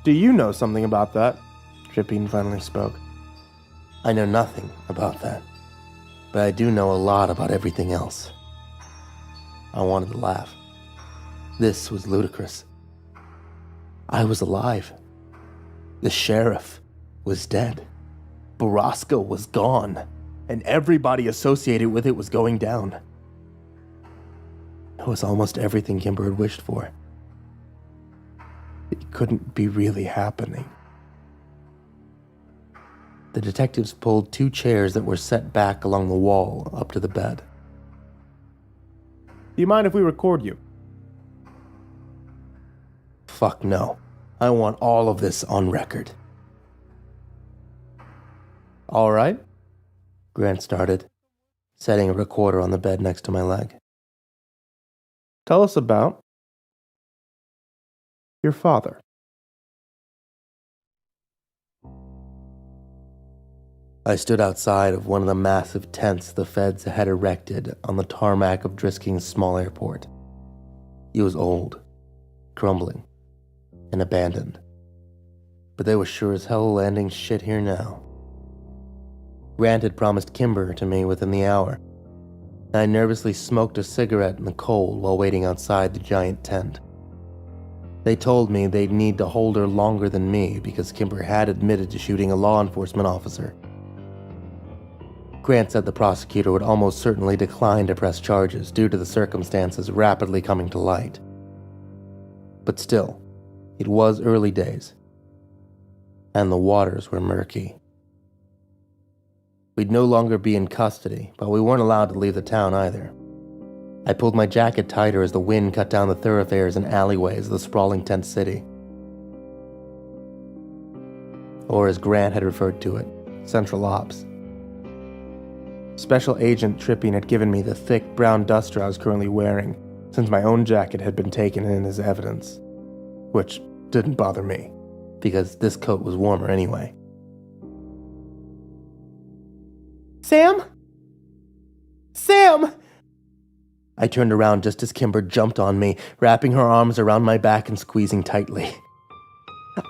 Do you know something about that? Trippine finally spoke. I know nothing about that, but I do know a lot about everything else. I wanted to laugh. This was ludicrous. I was alive. The sheriff was dead. Borrasca was gone, and everybody associated with it was going down. It was almost everything Kimber had wished for. It couldn't be really happening. The detectives pulled 2 chairs that were set back along the wall up to the bed. Do you mind if we record you? Fuck no. I want all of this on record. All right. Grant started, setting a recorder on the bed next to my leg. Tell us about your father. I stood outside of one of the massive tents the feds had erected on the tarmac of Drisking's small airport. It was old, crumbling, and abandoned. But they were sure as hell landing shit here now. Grant had promised Kimber to me within the hour. I nervously smoked a cigarette in the cold while waiting outside the giant tent. They told me they'd need to hold her longer than me because Kimber had admitted to shooting a law enforcement officer. Grant said the prosecutor would almost certainly decline to press charges due to the circumstances rapidly coming to light. But still, it was early days, and the waters were murky. We'd no longer be in custody, but we weren't allowed to leave the town either. I pulled my jacket tighter as the wind cut down the thoroughfares and alleyways of the sprawling tent city. Or as Grant had referred to it, Central Ops. Special Agent Trippine had given me the thick brown duster I was currently wearing, since my own jacket had been taken in as evidence. Which didn't bother me, because this coat was warmer anyway. Sam? Sam! I turned around just as Kimber jumped on me, wrapping her arms around my back and squeezing tightly.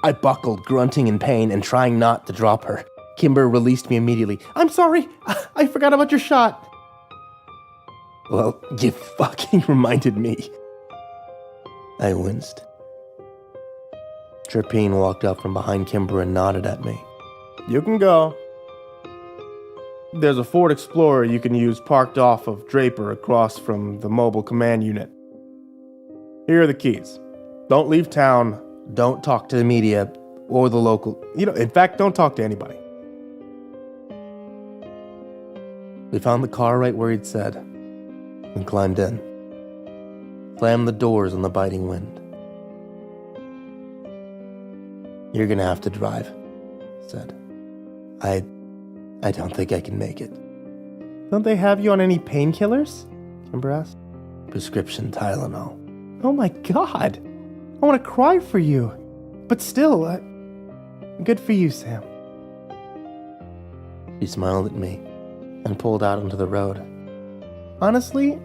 I buckled, grunting in pain and trying not to drop her. Kimber released me immediately. I'm sorry, I forgot about your shot. Well, you fucking reminded me. I winced. Trippine walked up from behind Kimber and nodded at me. You can go. There's a Ford Explorer you can use parked off of Draper across from the mobile command unit. Here are the keys. Don't leave town. Don't talk to the media or the local... In fact, don't talk to anybody. We found the car right where he'd said, and climbed in. Slammed the doors on the biting wind. You're gonna have to drive, said. I don't think I can make it. Don't they have you on any painkillers? Kimber asked. Prescription Tylenol. Oh my god! I want to cry for you. But still, good for you, Sam. She smiled at me and pulled out onto the road. Honestly,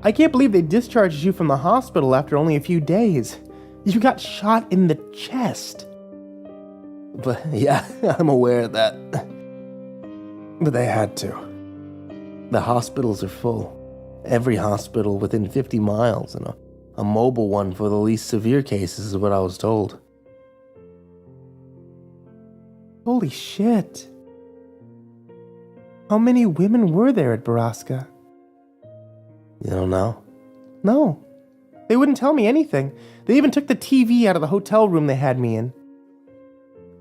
I can't believe they discharged you from the hospital after only a few days. You got shot in the chest. But yeah, I'm aware of that. But they had to. The hospitals are full. Every hospital within 50 miles, and a mobile one for the least severe cases is what I was told. Holy shit. How many women were there at Borrasca? You don't know? No. They wouldn't tell me anything. They even took the TV out of the hotel room they had me in.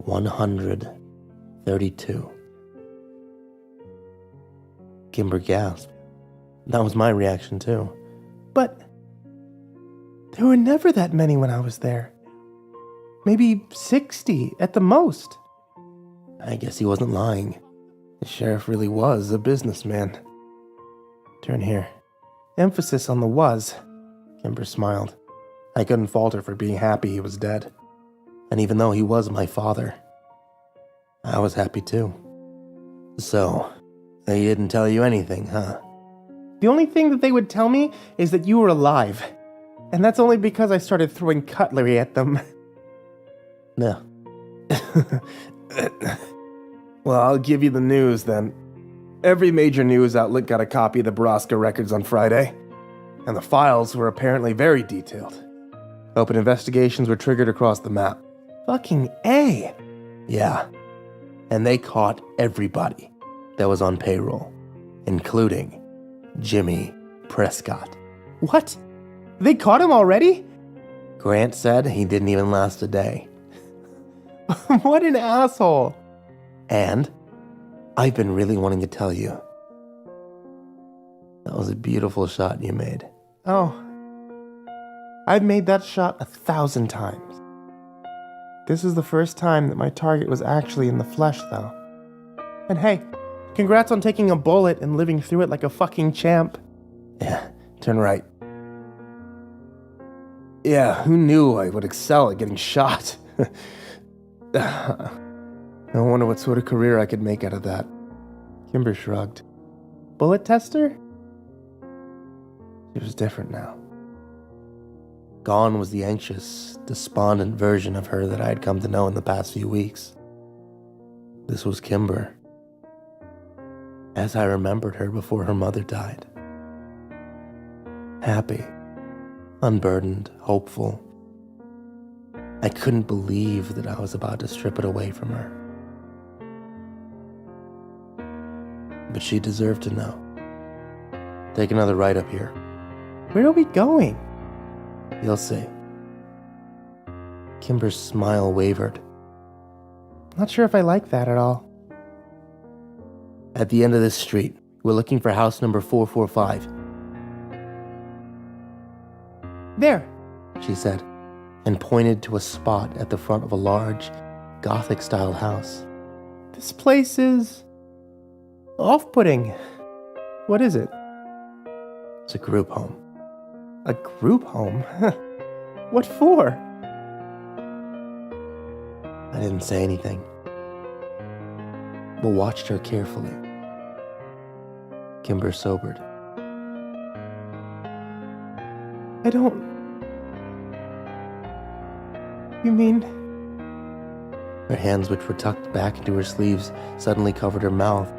132. Kimber gasped. That was my reaction too. But there were never that many when I was there. Maybe 60 at the most. I guess he wasn't lying. The sheriff really was a businessman. Turn here. Emphasis on the was. Kimber smiled. I couldn't fault her for being happy he was dead. And even though he was my father, I was happy too. So, they didn't tell you anything, huh? The only thing that they would tell me is that you were alive. And that's only because I started throwing cutlery at them. No. Well, I'll give you the news then. Every major news outlet got a copy of the Borrasca records on Friday, and the files were apparently very detailed. Open investigations were triggered across the map. Fucking A! Yeah. And they caught everybody that was on payroll, including Jimmy Prescott. What? They caught him already? Grant said he didn't even last a day. What an asshole! And I've been really wanting to tell you. That was a beautiful shot you made. Oh. I've made that shot 1,000 times. This is the first time that my target was actually in the flesh, though. And hey, congrats on taking a bullet and living through it like a fucking champ. Yeah, turn right. Yeah, who knew I would excel at getting shot? I wonder what sort of career I could make out of that. Kimber shrugged. Bullet tester? She was different now. Gone was the anxious, despondent version of her that I had come to know in the past few weeks. This was Kimber, as I remembered her before her mother died. Happy, unburdened, hopeful. I couldn't believe that I was about to strip it away from her. But she deserved to know. Take another right up here. Where are we going? You'll see. Kimber's smile wavered. Not sure if I like that at all. At the end of this street, we're looking for house number 445. There, she said, and pointed to a spot at the front of a large, Gothic-style house. This place is off-putting. What is it? It's a group home. A group home? What for? I didn't say anything, but watched her carefully. Kimber sobered. I don't... You mean... Her hands, which were tucked back into her sleeves, suddenly covered her mouth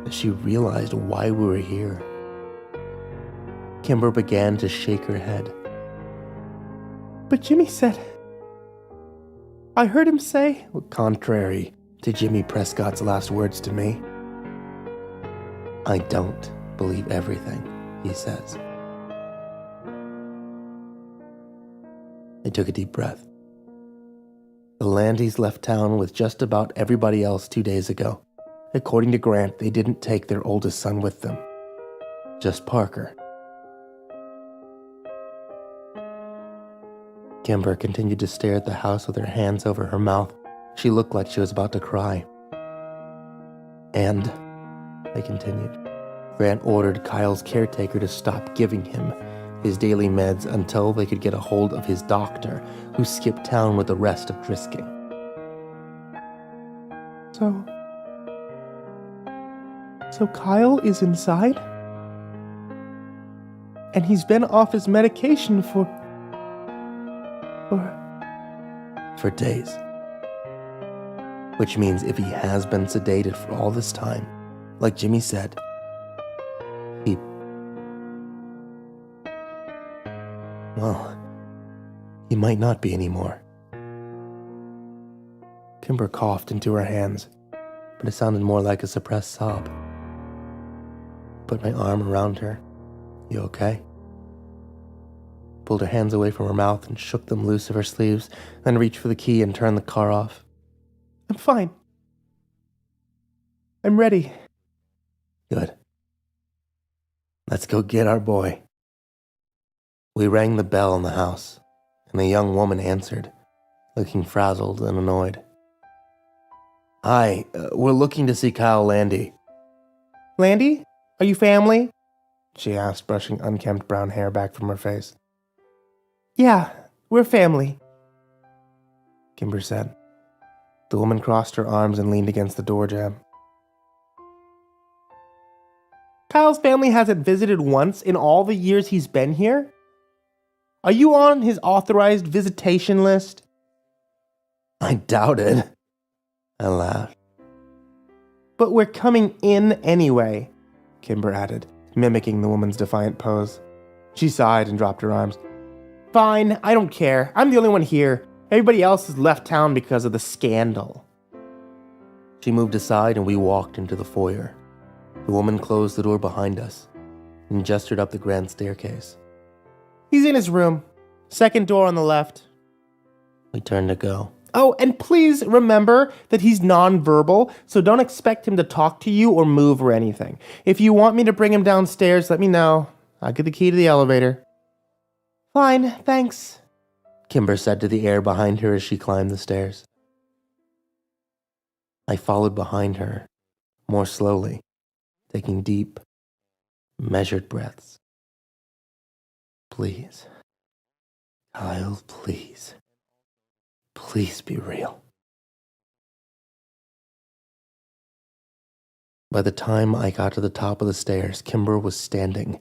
as she realized why we were here. Kimber began to shake her head. But Jimmy said... I heard him say... Contrary to Jimmy Prescott's last words to me, I don't believe everything he says. I took a deep breath. The Landys left town with just about everybody else 2 days ago. According to Grant, they didn't take their oldest son with them. Just Parker. Kimber continued to stare at the house with her hands over her mouth. She looked like she was about to cry. And, I continued, Grant ordered Kyle's caretaker to stop giving him his daily meds until they could get a hold of his doctor, who skipped town with the rest of Drisking. So Kyle is inside? And he's been off his medication for days. Which means if he has been sedated for all this time, like Jimmy said, he might not be anymore. Kimber coughed into her hands, but it sounded more like a suppressed sob. Put my arm around her. You okay? Pulled her hands away from her mouth and shook them loose of her sleeves, then reached for the key and turned the car off. I'm fine. I'm ready. Good. Let's go get our boy. We rang the bell in the house, and a young woman answered, looking frazzled and annoyed. Hi, we're looking to see Kyle Landy. Landy, are you family? She asked, brushing unkempt brown hair back from her face. Yeah, we're family, Kimber said. The woman crossed her arms and leaned against the door jamb. Kyle's family hasn't visited once in all the years he's been here? Are you on his authorized visitation list? I doubt it. I laughed. But we're coming in anyway, Kimber added, mimicking the woman's defiant pose. She sighed and dropped her arms. Fine, I don't care. I'm the only one here. Everybody else has left town because of the scandal. She moved aside and we walked into the foyer. The woman closed the door behind us and gestured up the grand staircase. He's in his room. Second door on the left. We turned to go. Oh, and please remember that he's nonverbal, so don't expect him to talk to you or move or anything. If you want me to bring him downstairs, let me know. I'll get the key to the elevator. Fine, thanks, Kimber said to the air behind her as she climbed the stairs. I followed behind her, more slowly, taking deep, measured breaths. Please. Kyle, please. Please be real. By the time I got to the top of the stairs, Kimber was standing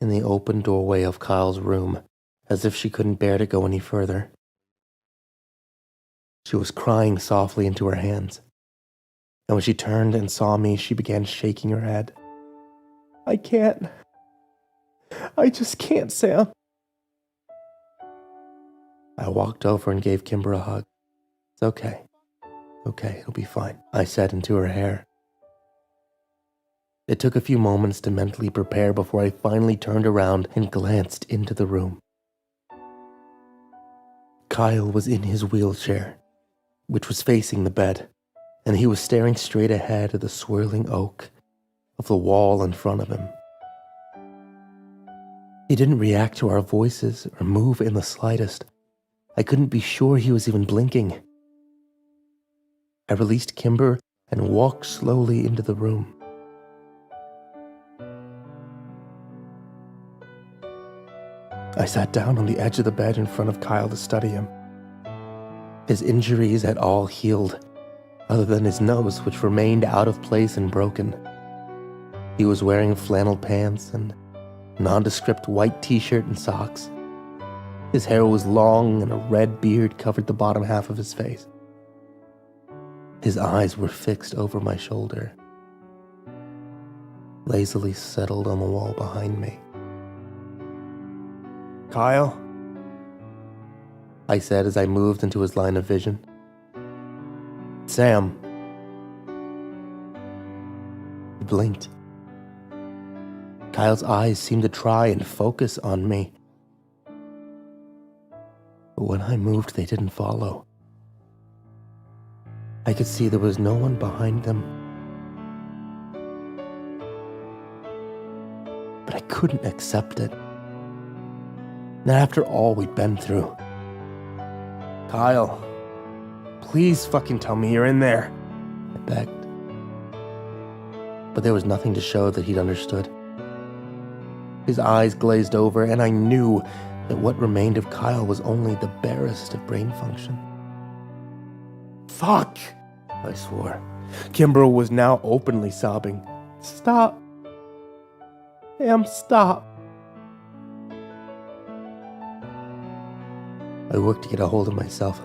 in the open doorway of Kyle's room, as if she couldn't bear to go any further. She was crying softly into her hands, and when she turned and saw me, she began shaking her head. I can't. I just can't, Sam. I walked over and gave Kimber a hug. It's okay. Okay, it'll be fine, I said into her hair. It took a few moments to mentally prepare before I finally turned around and glanced into the room. Kyle was in his wheelchair, which was facing the bed, and he was staring straight ahead at the swirling oak of the wall in front of him. He didn't react to our voices or move in the slightest. I couldn't be sure he was even blinking. I released Kimber and walked slowly into the room. I sat down on the edge of the bed in front of Kyle to study him. His injuries had all healed, other than his nose, which remained out of place and broken. He was wearing flannel pants and nondescript white t-shirt and socks. His hair was long and a red beard covered the bottom half of his face. His eyes were fixed over my shoulder, lazily settled on the wall behind me. Kyle? I said as I moved into his line of vision. Sam. He blinked. Kyle's eyes seemed to try and focus on me. But when I moved, they didn't follow. I could see there was no one behind them. But I couldn't accept it. Not after all we'd been through. Kyle, please fucking tell me you're in there, I begged. But there was nothing to show that he'd understood. His eyes glazed over, and I knew that what remained of Kyle was only the barest of brain function. Fuck, I swore. Kimber was now openly sobbing. Stop. Sam, stop. I worked to get a hold of myself.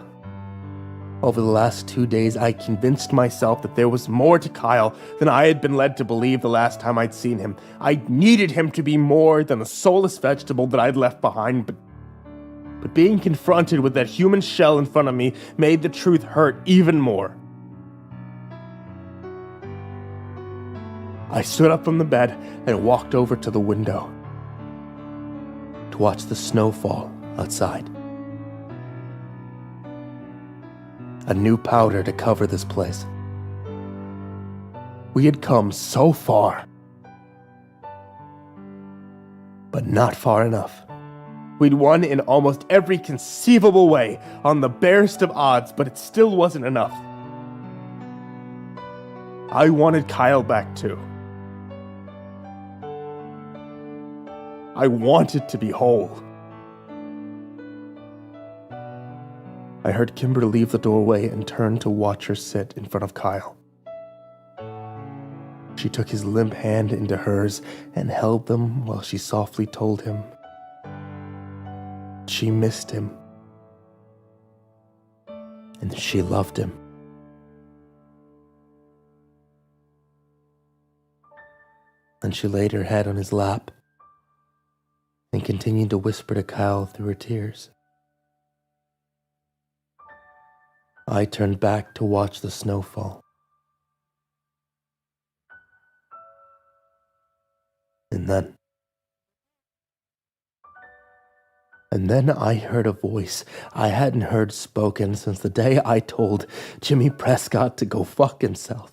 Over the last 2 days, I convinced myself that there was more to Kyle than I had been led to believe the last time I'd seen him. I needed him to be more than the soulless vegetable that I'd left behind, but being confronted with that human shell in front of me made the truth hurt even more. I stood up from the bed and walked over to the window to watch the snow fall outside. a new powder to cover this place. We had come so far, but not far enough. We'd won in almost every conceivable way on the barest of odds, but it still wasn't enough. I wanted Kyle back too. I wanted to be whole. I heard Kimber leave the doorway and turn to watch her sit in front of Kyle. She took his limp hand into hers and held them while she softly told him she missed him and she loved him. Then she laid her head on his lap and continued to whisper to Kyle through her tears. I turned back to watch the snow fall. And then I heard a voice I hadn't heard spoken since the day I told Jimmy Prescott to go fuck himself.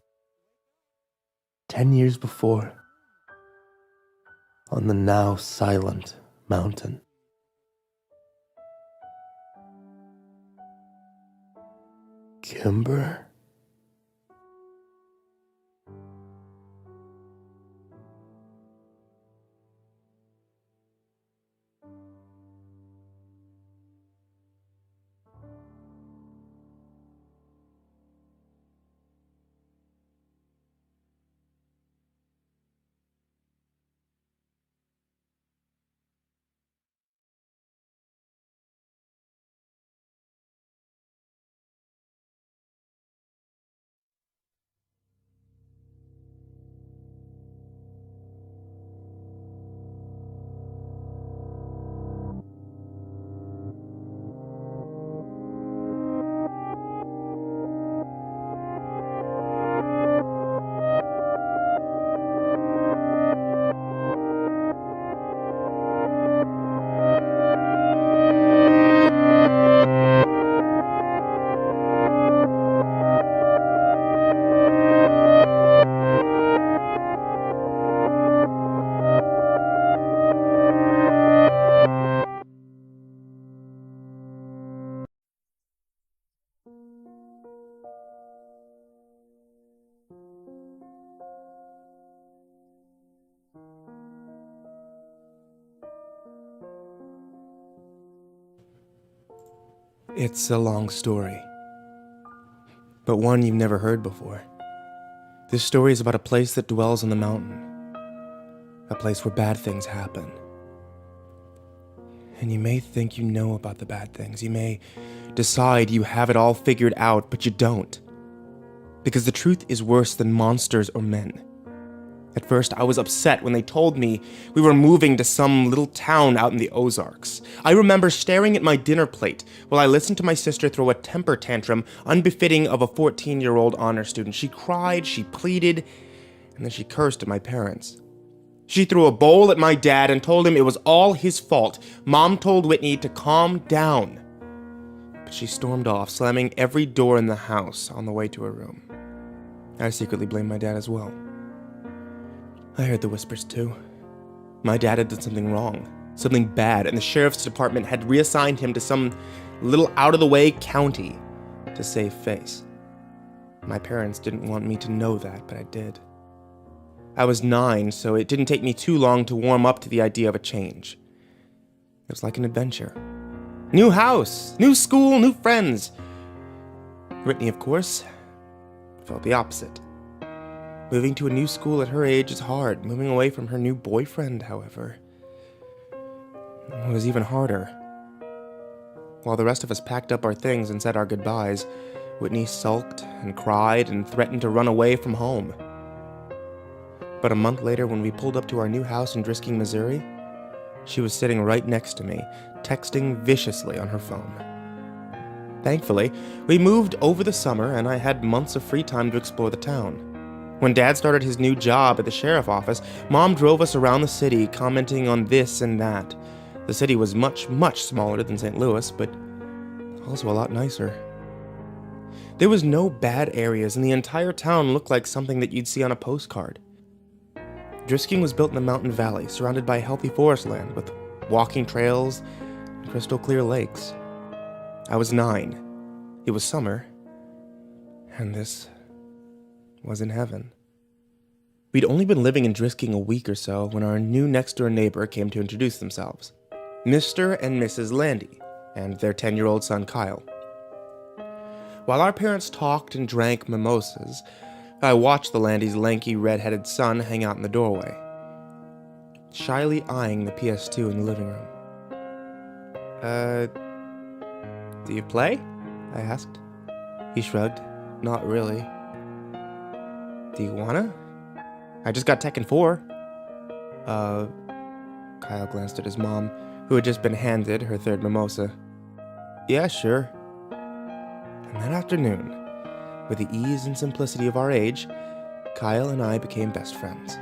10 years before, on the now silent mountain. Kimber? It's a long story, but one you've never heard before. This story is about a place that dwells on the mountain, a place where bad things happen. And you may think you know about the bad things. You may decide you have it all figured out, but you don't. Because the truth is worse than monsters or men. At first, I was upset when they told me we were moving to some little town out in the Ozarks. I remember staring at my dinner plate while I listened to my sister throw a temper tantrum unbefitting of a 14-year-old honor student. She cried, she pleaded, and then she cursed at my parents. She threw a bowl at my dad and told him it was all his fault. Mom told Whitney to calm down. But she stormed off, slamming every door in the house on the way to her room. I secretly blamed my dad as well. I heard the whispers too. My dad had done something wrong, something bad, and the sheriff's department had reassigned him to some little out-of-the-way county to save face. My parents didn't want me to know that, but I did. I was 9, so it didn't take me too long to warm up to the idea of a change. It was like an adventure. New house, new school, new friends. Whitney, of course, felt the opposite. Moving to a new school at her age is hard. Moving away from her new boyfriend, however, was even harder. While the rest of us packed up our things and said our goodbyes, Whitney sulked and cried and threatened to run away from home. But a month later, when we pulled up to our new house in Drisking, Missouri, she was sitting right next to me, texting viciously on her phone. Thankfully, we moved over the summer and I had months of free time to explore the town. When Dad started his new job at the sheriff's office, Mom drove us around the city, commenting on this and that. The city was much, much smaller than St. Louis, but also a lot nicer. There was no bad areas, and the entire town looked like something that you'd see on a postcard. Drisking was built in a mountain valley, surrounded by healthy forest land, with walking trails and crystal clear lakes. I was 9. It was summer, and this was in heaven. We'd only been living in Drisking a week or so when our new next-door neighbor came to introduce themselves. Mr. and Mrs. Landy, and their 10-year-old son Kyle. While our parents talked and drank mimosas, I watched the Landys' lanky, red-headed son hang out in the doorway, shyly eyeing the PS2 in the living room. Do you play? I asked. He shrugged. Not really. Do you wanna? I just got Tekken 4. Kyle glanced at his mom, who had just been handed her 3rd mimosa. Yeah, sure. And that afternoon, with the ease and simplicity of our age, Kyle and I became best friends.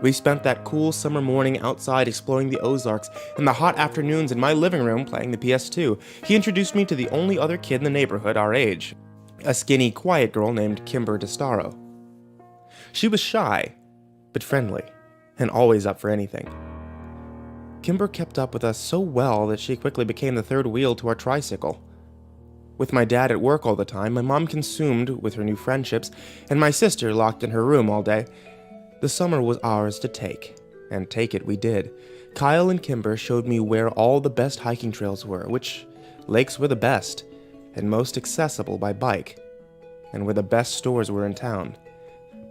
We spent that cool summer morning outside exploring the Ozarks and the hot afternoons in my living room playing the PS2. He introduced me to the only other kid in the neighborhood our age, a skinny, quiet girl named Kimber DeStaro. She was shy, but friendly, and always up for anything. Kimber kept up with us so well that she quickly became the 3rd wheel to our tricycle. With my dad at work all the time, my mom consumed with her new friendships, and my sister locked in her room all day, the summer was ours to take, and take it we did. Kyle and Kimber showed me where all the best hiking trails were, which lakes were the best, and most accessible by bike, and where the best stores were in town.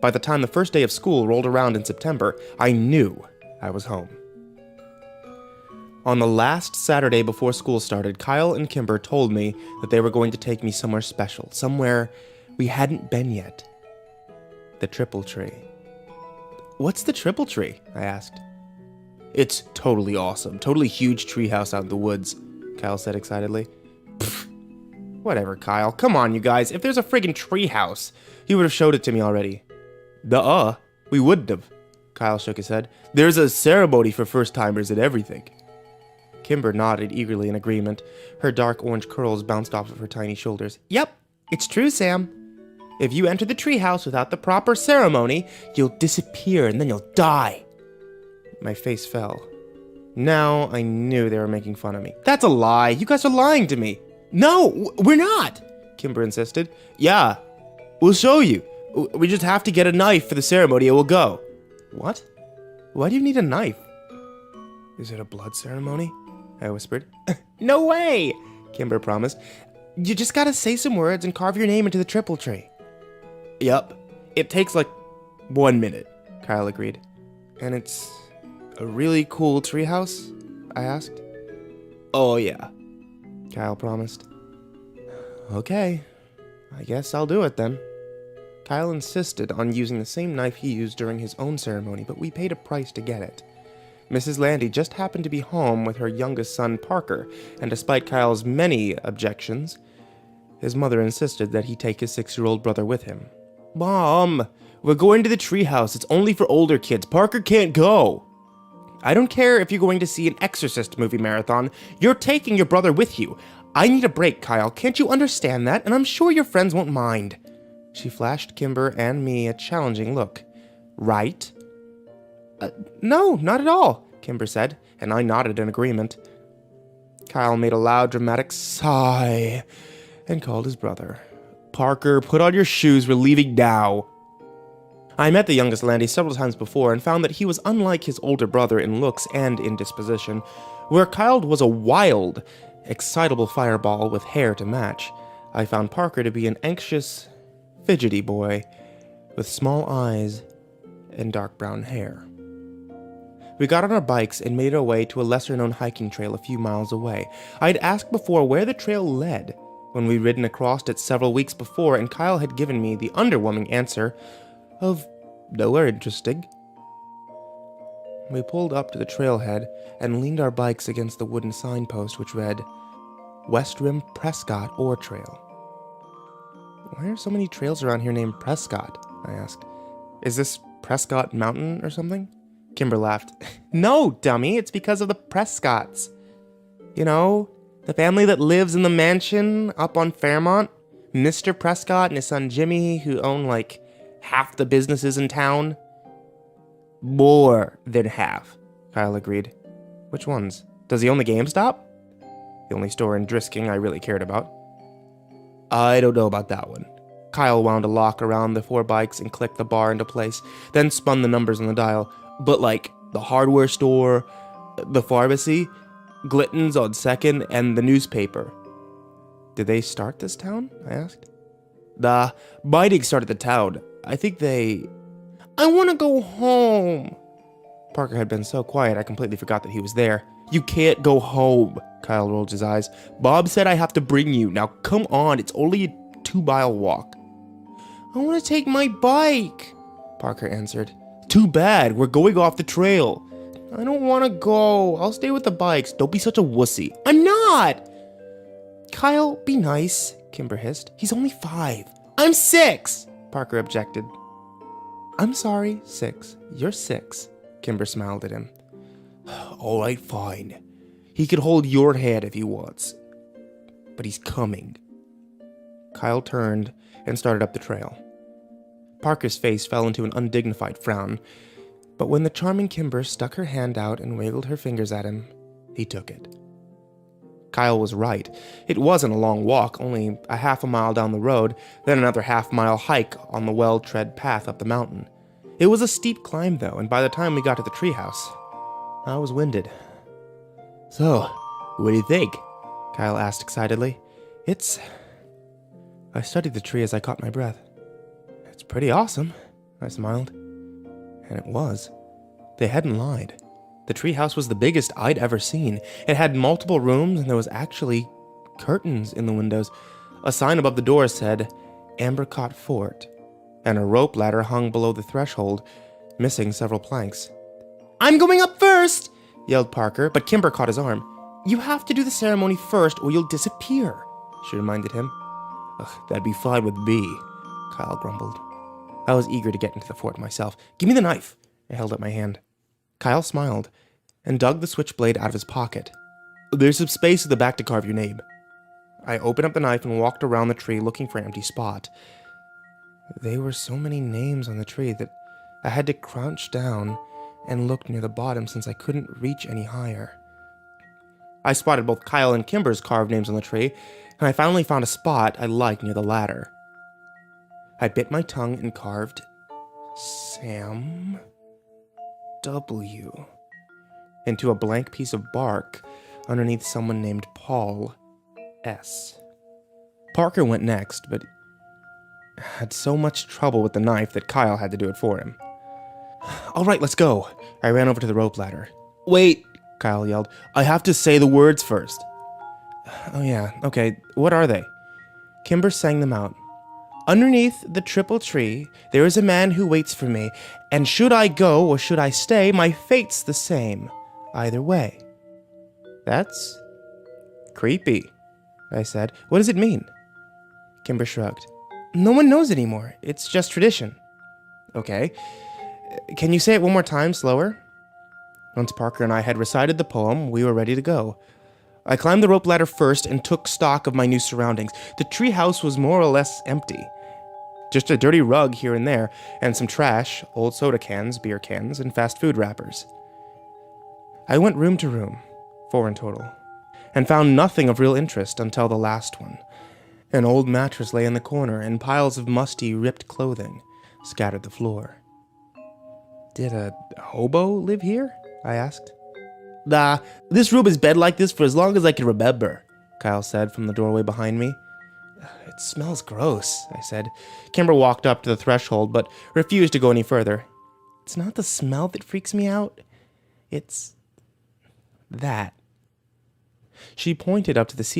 By the time the first day of school rolled around in September, I knew I was home. On the last Saturday before school started, Kyle and Kimber told me that they were going to take me somewhere special, somewhere we hadn't been yet. The Triple Tree. What's the Triple Tree? I asked. It's totally awesome. Totally huge treehouse out in the woods, Kyle said excitedly. Pfft. Whatever, Kyle. Come on, you guys. If there's a friggin' treehouse, you would have showed it to me already. Duh, we wouldn't have. Kyle shook his head. There's a ceremony for first-timers and everything. Kimber nodded eagerly in agreement. Her dark orange curls bounced off of her tiny shoulders. Yep, it's true, Sam. If you enter the treehouse without the proper ceremony, you'll disappear and then you'll die. My face fell. Now I knew they were making fun of me. That's a lie. You guys are lying to me. No, we're not, Kimber insisted. Yeah, we'll show you. We just have to get a knife for the ceremony and we'll go. What? Why do you need a knife? Is it a blood ceremony? I whispered. No way, Kimber promised. You just gotta say some words and carve your name into the Triple Tree. Yup, it takes like 1 minute, Kyle agreed. And it's a really cool treehouse? I asked. Oh yeah, Kyle promised. Okay, I guess I'll do it then. Kyle insisted on using the same knife he used during his own ceremony, but we paid a price to get it. Mrs. Landy just happened to be home with her youngest son, Parker, and despite Kyle's many objections, his mother insisted that he take his 6-year-old brother with him. Mom, we're going to the treehouse. It's only for older kids. Parker can't go. I don't care if you're going to see an Exorcist movie marathon. You're taking your brother with you. I need a break, Kyle. Can't you understand that? And I'm sure your friends won't mind. She flashed Kimber and me a challenging look. Right? No, not at all, Kimber said, and I nodded in agreement. Kyle made a loud, dramatic sigh and called his brother. Parker, put on your shoes. We're leaving now. I met the youngest Landy several times before and found that he was unlike his older brother in looks and in disposition. Where Kyle was a wild, excitable fireball with hair to match, I found Parker to be an anxious, fidgety boy with small eyes and dark brown hair. We got on our bikes and made our way to a lesser-known hiking trail a few miles away. I'd asked before where the trail led when we'd ridden across it several weeks before, and Kyle had given me the underwhelming answer of nowhere interesting. We pulled up to the trailhead and leaned our bikes against the wooden signpost which read, West Rim Prescott Ore Trail. Why are so many trails around here named Prescott? I asked. Is this Prescott Mountain or something? Kimber laughed. No, dummy, it's because of the Prescotts. You know, the family that lives in the mansion up on Fairmont, Mr. Prescott and his son Jimmy, who own like half the businesses in town? More than half, Kyle agreed. Which ones? Does he own the GameStop? The only store in Drisking I really cared about. I don't know about that one. Kyle wound a lock around the 4 bikes and clicked the bar into place, then spun the numbers on the dial. But like the hardware store, the pharmacy, Glitton's on 2nd, and the newspaper. Did they start this town? I asked. The Biting started the town. I think they... I want to go home. Parker had been so quiet I completely forgot that he was there. You can't go home, Kyle rolled his eyes. Bob said I have to bring you. Now come on, it's only a 2-mile walk. I want to take my bike, Parker answered. Too bad, we're going off the trail. I don't want to go. I'll stay with the bikes. Don't be such a wussy. I'm not! Kyle, be nice, Kimber hissed. He's only 5. I'm 6, Parker objected. I'm sorry, 6. You're 6, Kimber smiled at him. All right, fine. He could hold your hand if he wants. But he's coming. Kyle turned and started up the trail. Parker's face fell into an undignified frown, but when the charming Kimber stuck her hand out and wiggled her fingers at him, he took it. Kyle was right. It wasn't a long walk, only a half a mile down the road, then another half-mile hike on the well-tread path up the mountain. It was a steep climb, though, and by the time we got to the treehouse, I was winded. So, what do you think? Kyle asked excitedly. I studied the tree as I caught my breath. It's pretty awesome, I smiled. And it was. They hadn't lied. The treehouse was the biggest I'd ever seen. It had multiple rooms, and there was actually curtains in the windows. A sign above the door said, Ambercott Fort, and a rope ladder hung below the threshold, missing several planks. I'm going up first, yelled Parker, but Kimber caught his arm. You have to do the ceremony first, or you'll disappear, she reminded him. That'd be fine with me, Kyle grumbled. I was eager to get into the fort myself. Give me the knife, I held up my hand. Kyle smiled and dug the switchblade out of his pocket. There's some space at the back to carve your name. I opened up the knife and walked around the tree looking for an empty spot. There were so many names on the tree that I had to crouch down and look near the bottom since I couldn't reach any higher. I spotted both Kyle and Kimber's carved names on the tree, and I finally found a spot I liked near the ladder. I bit my tongue and carved Sam W. into a blank piece of bark underneath someone named Paul S. Parker went next, but had so much trouble with the knife that Kyle had to do it for him. All right, let's go. I ran over to the rope ladder. Wait, Kyle yelled. I have to say the words first. Oh yeah, okay. What are they? Kimber sang them out. Underneath the triple tree, there is a man who waits for me, and should I go or should I stay, my fate's the same. Either way. That's creepy, I said. What does it mean? Kimber shrugged. No one knows anymore. It's just tradition. Okay. Can you say it one more time, slower? Once Parker and I had recited the poem, we were ready to go. I climbed the rope ladder first and took stock of my new surroundings. The treehouse was more or less empty. Just a dirty rug here and there, and some trash, old soda cans, beer cans, and fast food wrappers. I went room to room, 4 in total, and found nothing of real interest until the last one. An old mattress lay in the corner, and piles of musty, ripped clothing scattered the floor. Did a hobo live here? I asked. Nah, this room has been like this for as long as I can remember, Kyle said from the doorway behind me. It smells gross, I said. Kimber walked up to the threshold, but refused to go any further. It's not the smell that freaks me out. It's that. She pointed up to the ceiling.